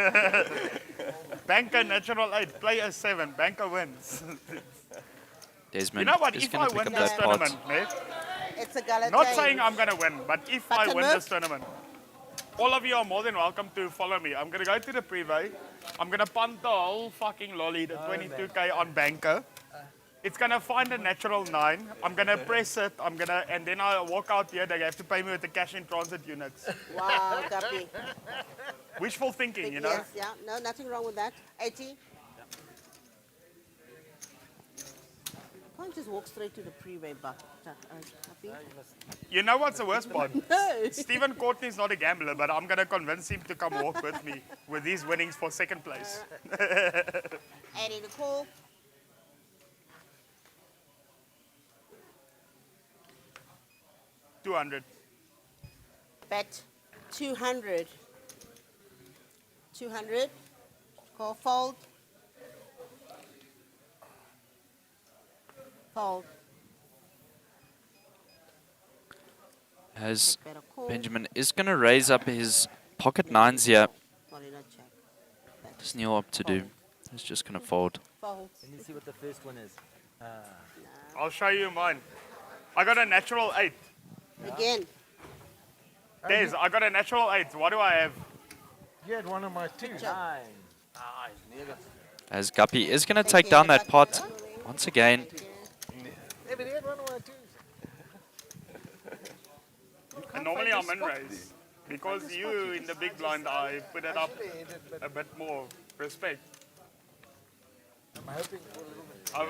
Banker natural 8. Play a 7. Banker wins. Desmond You know what? is If going I to pick win up this that pot. tournament, mate. It's a gala Not game. saying I'm going to win, but if I Button win move. this tournament, all of you are more than welcome to follow me. I'm going to go to the preview. I'm going to punt the whole fucking lolly, the 22k on banker. It's going to find a natural 9. I'm going to press it. And then I'll walk out here. They have to pay me with the cash in transit units. Wow, Guppy. Wishful thinking, you know? Yes, yeah. No, nothing wrong with that. 80. Can't just walk straight to the freeway, Guppy. You know what's the worst part? No. Stephen Courtney's not a gambler, but I'm going to convince him to come walk with me with these winnings for second place. 80 to call. $200. Bet 200. 200. Call fold. Fold. As Benjamin is going to raise up his pocket nines here. There's no up to do. He's just going to fold. Fold. Let me see what the first one is. I'll show you mine. I got a natural 8. Again. Des, I got a natural 8. What do I have? You had one of my 2s. 9. As Guppy is going to take down that pot once again. Yeah, but he had one of my 2s. And normally I'm in raise. Because you in the big blind, I put it up a bit more respect. I'm hoping for a little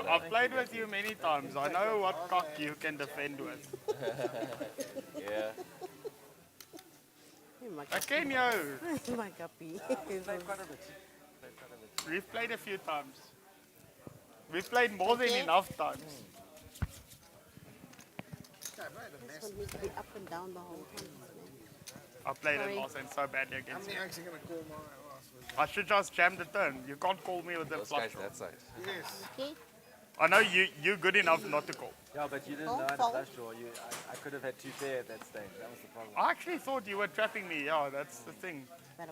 bit. I've played with you many times. I know what cock you can defend with. Yeah. Again, yo. My guppy. We've played a few times. We've played more than enough times. This one needs to be up and down the whole time. I played Sorry. it last and so badly against I'm you. actually going to call my ass. I should just jam the turn. You can't call me with the Those flop guys draw. that side. Yes. Okay. I know you're good enough not to call. Yeah, but you didn't Fold, know how to fold. flush draw. I could have had 2 pair at that stage. That was the problem. I actually thought you were trapping me. Yeah, that's the thing.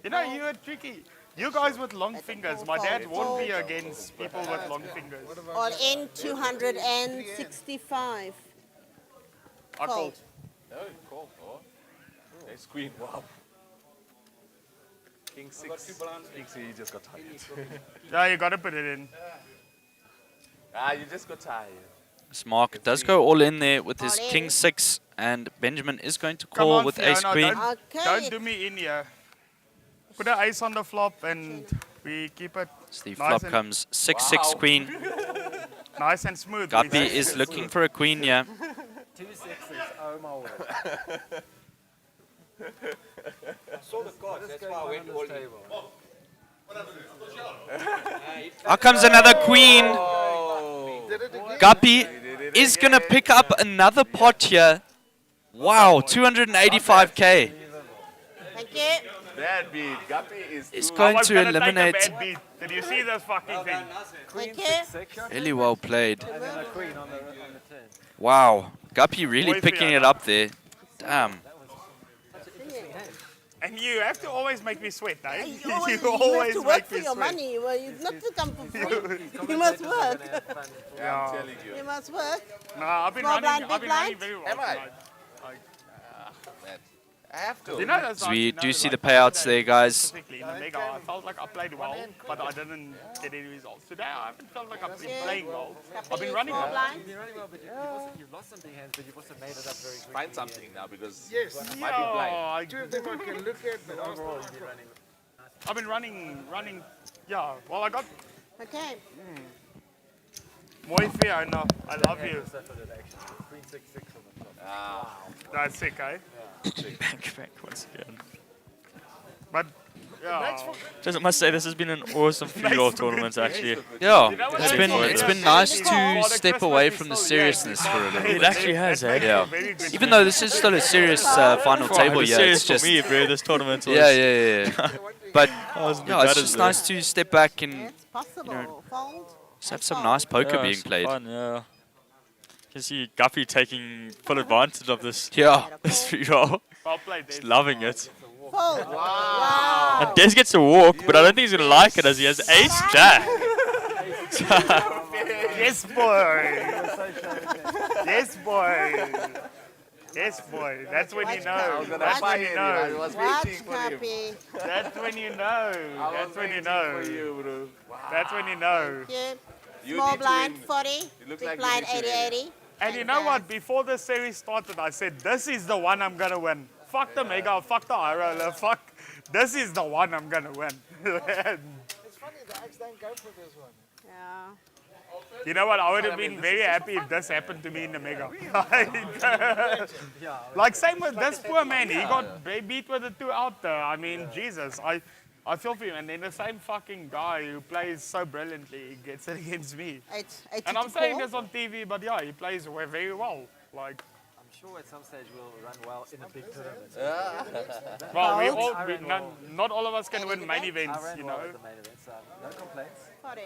You know, you were tricky. You guys with long fingers. My dad won't be against people with long fingers. All in 265. I called. No, call. Oh. Ace queen. Wow. King 6. King 6, he just got tired. Yeah, you gotta put it in. You just got tired. Mark does go all in there with his king 6, and Benjamin is going to Come call on, with Fiona, ace queen. Don't do me in here. Put an ace on the flop and we keep it The nice flop and comes 6-6 queen. nice and smooth. Guppy is looking for a queen here. 2 6s. Oh my word. I saw the cards, that's why I went all in. Out comes another queen. Guppy is going to pick up another pot here. Wow, 285k. Thank you. Bad beat. Guppy is It's too- going I was to gonna eliminate. Take a bad beat. Did you see this fucking thing? Thank you. Really well played. And then a queen on the turn. Wow, Guppy really Boy, picking Fiona. it up there. Damn. And you have to always make me sweat, eh? You have to work make for me your sweat. money. Well, you not to come for free. You must work. Yeah. I'm telling you. You must work. Nah, I've been Small running. blind, I've big been running blind? very well Am I? tonight. Like, Man, I have to. you know, that's So like, we you know, do see the like, payouts today there, guys. Specifically in the mega, I felt like I played well, but I didn't get any results. Today, I haven't felt like I've been playing well. I've been running Small well. blind. You've been running well, but you've lost some big hands, but you've also made it up very quickly. Find something now because Yes. it might be blind. Yeah, 2 of them I can look at, but Overall, you've been running. I've been running. Yeah, well, I got Okay. Moi Fiona. I love you. Queen 6 6 on the top. Ah. That's sick, eh? Back once again. But, yeah. Just must say, this has been an awesome Freeroll tournament, actually. Yeah, You know what it's I been mean? it's been Yeah. nice Yeah. to step away from the seriousness for a little It bit. actually has, eh? Yeah. Very good. Even though this is still a serious final table, It was yeah, serious it's just for me, bro. This tournament was. yeah. But was yeah, it's gutted, just bro. nice to step back and It's possible. Fold. just have some nice poker Yeah, being it's played. Fun, yeah. You can see Guppy taking full advantage of this. Yeah. This Freeroll. Well played, Just Des. loving it. Fold. Wow. And Des gets a walk, but I don't think he's gonna like it as he has Ace Jack. Yes, boy. Yes, boy. Yes, boy. That's when you know. That's when you I know. was Watch, waiting for you. copy. That's when you know. I That's was when you waiting know. for you, bro. That's when you know. Here. You Small need to blind win. 40. You look Big like you blind need to 80 win. 80. And you know what? Before the series started, I said, this is the one I'm going to win. Fuck the mega, fuck the high roller, fuck. This is the one I'm going to win. it's funny, the Axe don't go for this one. Yeah. You know what? I would have been very happy if this happened to me in the mega. Like same with this poor man. He got beat with the 2 out there. I mean, Jesus. I feel for him. And then the same fucking guy who plays so brilliantly gets it against me. Eight And I'm to saying call. this on TV, but yeah, he plays very well. Like, sure at some stage we'll run well in a big tournament. Well, not all of us can win main events, I ran you well know. at the main event, so no complaints. 40.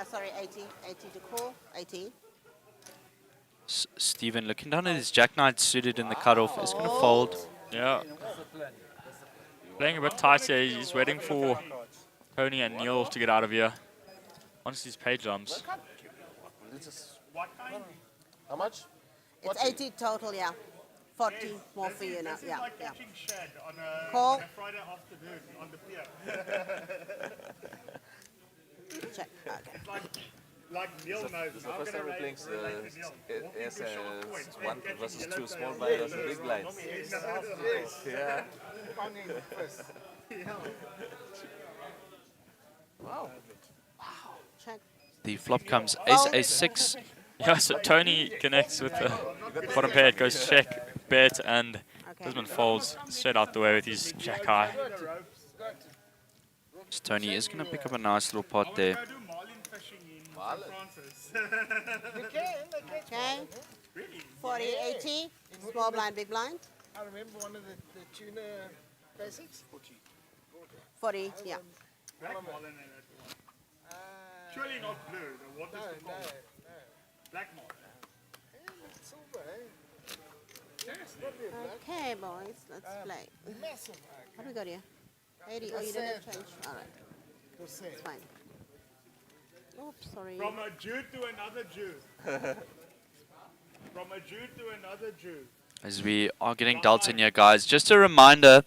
Sorry, 80. 80 to call. 80. Steven looking down at his jackknight suited in the cutoff. Is going to fold. Yeah. Playing a bit tight here. He's waiting for Tony and Neil to get out of here. Once these page jumps. How much? It's 80 total, yeah. 40 more for you now. This is Yeah, like yeah. catching shad on Call. a Friday afternoon on the pier. Check. Okay. It's like Neil knows. This is the first time we're playing one versus two small blind versus big blinds. Yeah. Wow. Check. The flop comes ace, ace, 6. Yeah, so Tony connects with the bottom pair. It goes check, bet, and Desmond folds straight out the way with his jack high. So Tony is going to pick up a nice little pot there. Okay. 40, 80. Small blind, big blind. I remember one of the tuna basics. 40, yeah. Surely not blue. The water's too cold. Black mark. Silver, eh? Okay, boys, let's play. Massive. What do we got here? 80. Oh, you don't have change. All right. It's fine. Oops, sorry. From a Jew to another Jew. From a Jew to another Jew. As we are getting dealt in here, guys. Just a reminder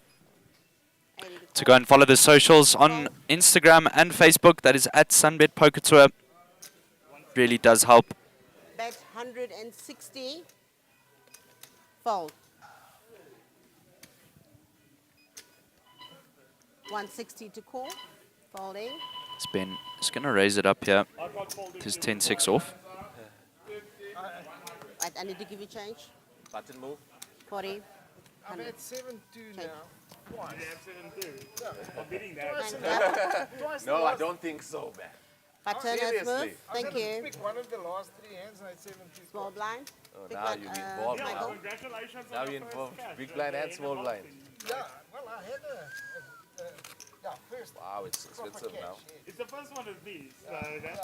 to go and follow the socials on Instagram and Facebook. That is at SunBet Poker Tour. Really does help. Bet 160. Fold. 160 to call. Folding. It's been. It's going to raise it up here. Just 10-6 off. Right, I need to give you change. Button move. 40. I'm at 7-2 now. Why? They have 7-2. I'm beating that. No, I don't think so, man. Button as Seriously. move. Thank you. Pick one of the last 3 hands and I had 7-2. Small blind. Oh, Big now blind, you involved. Michael. Congratulations Now on you the involved first cash. big blind and small blind. Yeah, well, I had first. Wow, it's expensive now. It's the first one of these. So that's,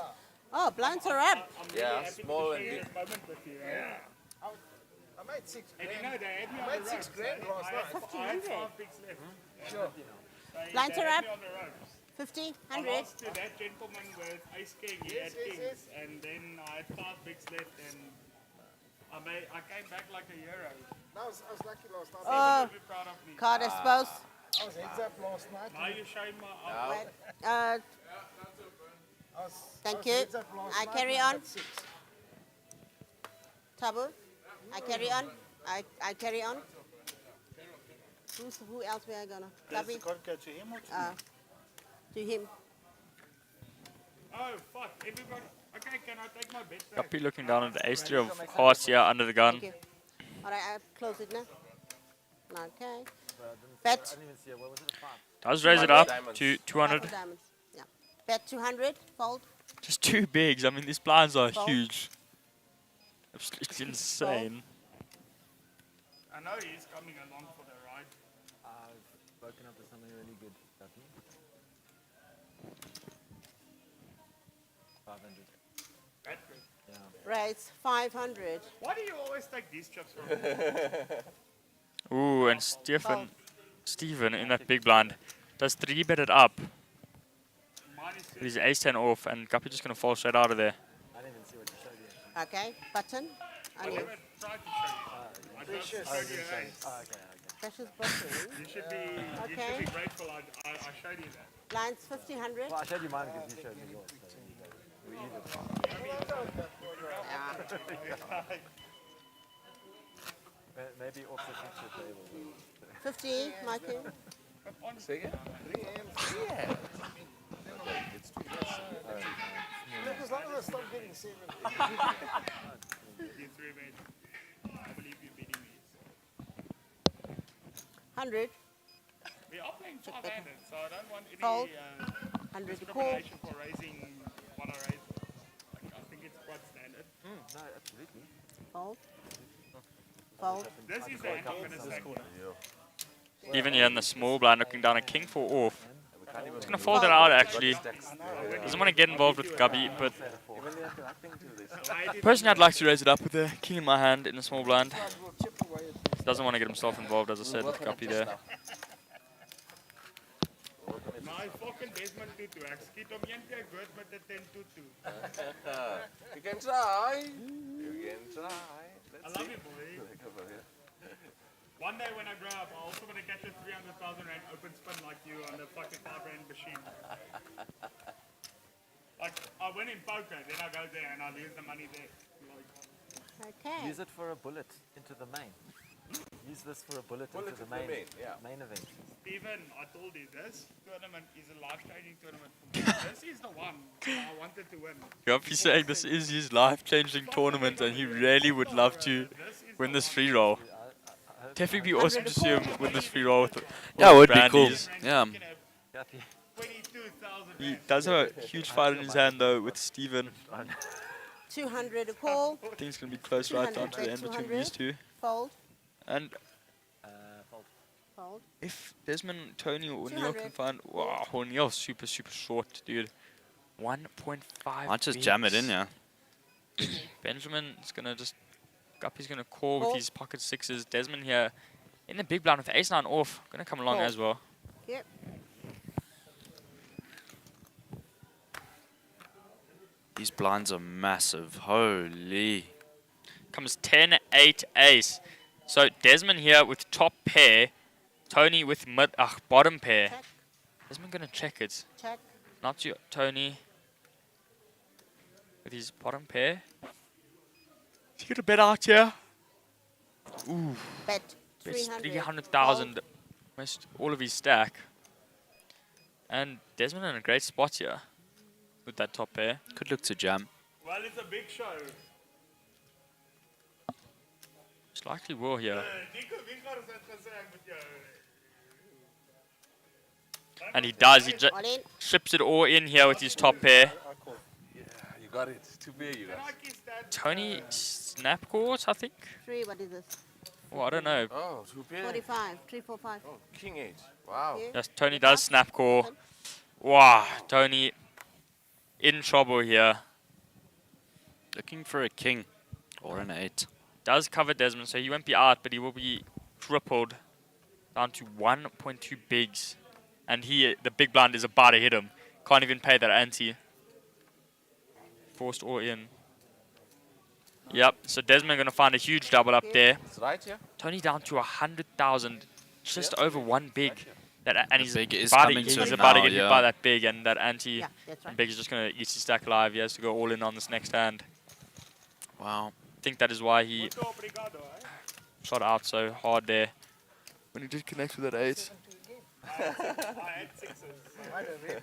Oh, blinds are up. I'm really Yeah, happy small to and share big. this moment with you. Yeah. I made 6 And grand. you know, they had me I on made the 6 ropes. grand last I night. had 5 bigs left. Sure. Blinds They are had up. me on the ropes. 50, I 100. lost to that gentleman with ace king. He Yes, had yes, kings. yes. And then I had 5 bigs left. And I came back like a hero. I was lucky last night. Oh, Be proud of me. card, I suppose. I was heads up last night. Now you showed my Right. Thank I was you. heads up last I night carry and on. had 6. Tabu. I carry on. I carry on. Who else we are gonna? Tabi? to him or To him. Oh, fuck. Everybody. Okay, can I take my bet back? Guppy looking down at the ace 3 of hearts here under the gun. Thank you. All right, I'll close it now. Okay. Bet. Does raise it up to 200. Diamonds. Yeah. Bet 200. Fold. Just 2 bigs. I mean, these blinds are Fold. huge. Absolutely insane. I know he's coming along for the ride. I've woken up with something really good. 500. That's good. Raise 500. Why do you always take these chips from me? Ooh, and Stephen in that big blind does 3-bet it up. With his ace 10 off, and Guppy just going to fall straight out of there. I didn't even see what you showed you. Okay. Button. I Onion. never tried to show you. I just showed you an ace. Precious button. You should be Okay. grateful I showed you that. Blinds 50, 100. Well, I showed you mine because you showed me yours. So we even. Maybe off the feature table. 50, Michael. Say again? 3 hands. Yeah. Look, as long as I stop getting 7. You 3-bet. I believe you're beating me. 100. We are playing 5-handed, so I don't want Fold. any 100 to call. discrimination for raising what I raised. Like, I think it's quite standard. No, absolutely. Fold. Fold. This is the hand I'm gonna stack. Even here in the small blind, looking down a king 4 off. He's gonna fold it out actually. Doesn't want to get involved with Gubby, but personally I'd like to raise it up with the king in my hand in the small blind. He doesn't want to get himself involved, as I said, with Guppy there. My fucking basement tutu. Ek skiet hom een keer goed met 'n 10 tutu. You can try. You can try. I love you, boy. One day when I grow up, I also want to catch a 300,000 rand open spin like you on the fucking 5 rand machine. Like, I win in poker, then I go there and I lose the money there. Like, Okay. Use it for a bullet into the main. Use this for a bullet into the main, main event. Steven, I told you this tournament is a life-changing tournament for me. This is the one I wanted to win. Guppy's saying this is his life-changing tournament and he really would love to win this free roll. Definitely be awesome to see him win this free roll with Yeah, it would be Brandies. cool. Yeah. He does have a huge fight in his hand though with Steven. 200 a call. I think it's going to be close right down to the end between these two. Fold. And Fold. if Desmond, Tony, or O'Neill 200. can find... Wow, O'Neill's super short, dude. 1.5 Might just jam it in, yeah. Benjamin is going to just... Guppy's going to call with Call. his pocket sixes. Desmond here in the big blind with ace-9 off. Going to come along Call. as well. Yep. These blinds are massive. Holy. Comes 10, 8, ace. So Desmond here with top pair. Tony with bottom pair. Check. Desmond going to check it. Check. Not to Tony with his bottom pair. Is he going to bet out here? Ooh. Bet Bets 300. 300,000. Almost all of his stack. And Desmond in a great spot here with that top pair. Could look to jam. well, it's a big show. It's likely will here. Nico Winkler het gesê ek moet jou. And he does. He All in. strips it all in here with his top pair. Yeah, you got it. Too big, you guys. Tony snap calls, I think. 3, what is this? Oh, I don't know. Oh, 2 pair. 45. 3, 4, 5. Oh, king 8. Wow. Yeah. Yes, Tony does snap call. Wow, Tony in trouble here. Looking for a king or an 8. Does cover Desmond, so he won't be out, but he will be crippled down to 1.2 bigs. And he, the big blind is about to hit him. Can't even pay that ante. Forced all in. Yep, so Desmond going to find a huge double up there. It's right here. Tony down to 100,000, just over one big. That, and he's big is about to, coming he's soon about to now, get hit yeah. by that big, and that ante. Yeah, that's right. And big is just going to eat his stack alive. He has to go all in on this next hand. Wow. I think that is why he shot out so hard there. When he did connect with that 8. I had sixes. Button.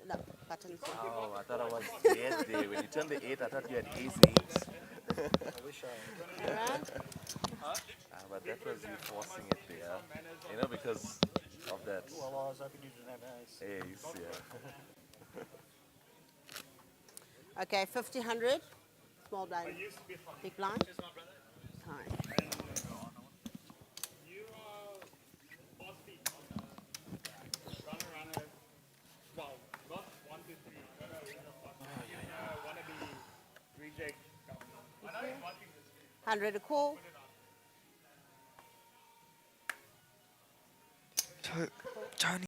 No, buttons. Oh, I thought I was dead there. When you turned the 8, I thought you had ace 8. I wish I Around. but that was you forcing it there. You know, because of that. Well, I was hoping you didn't have ace. Ace, yeah. Okay, 50, 100. Small blind. Big blind. Fine. Well, not 1, 2, 3. Wanna be reject. I know he's watching this. 100 a call. Tony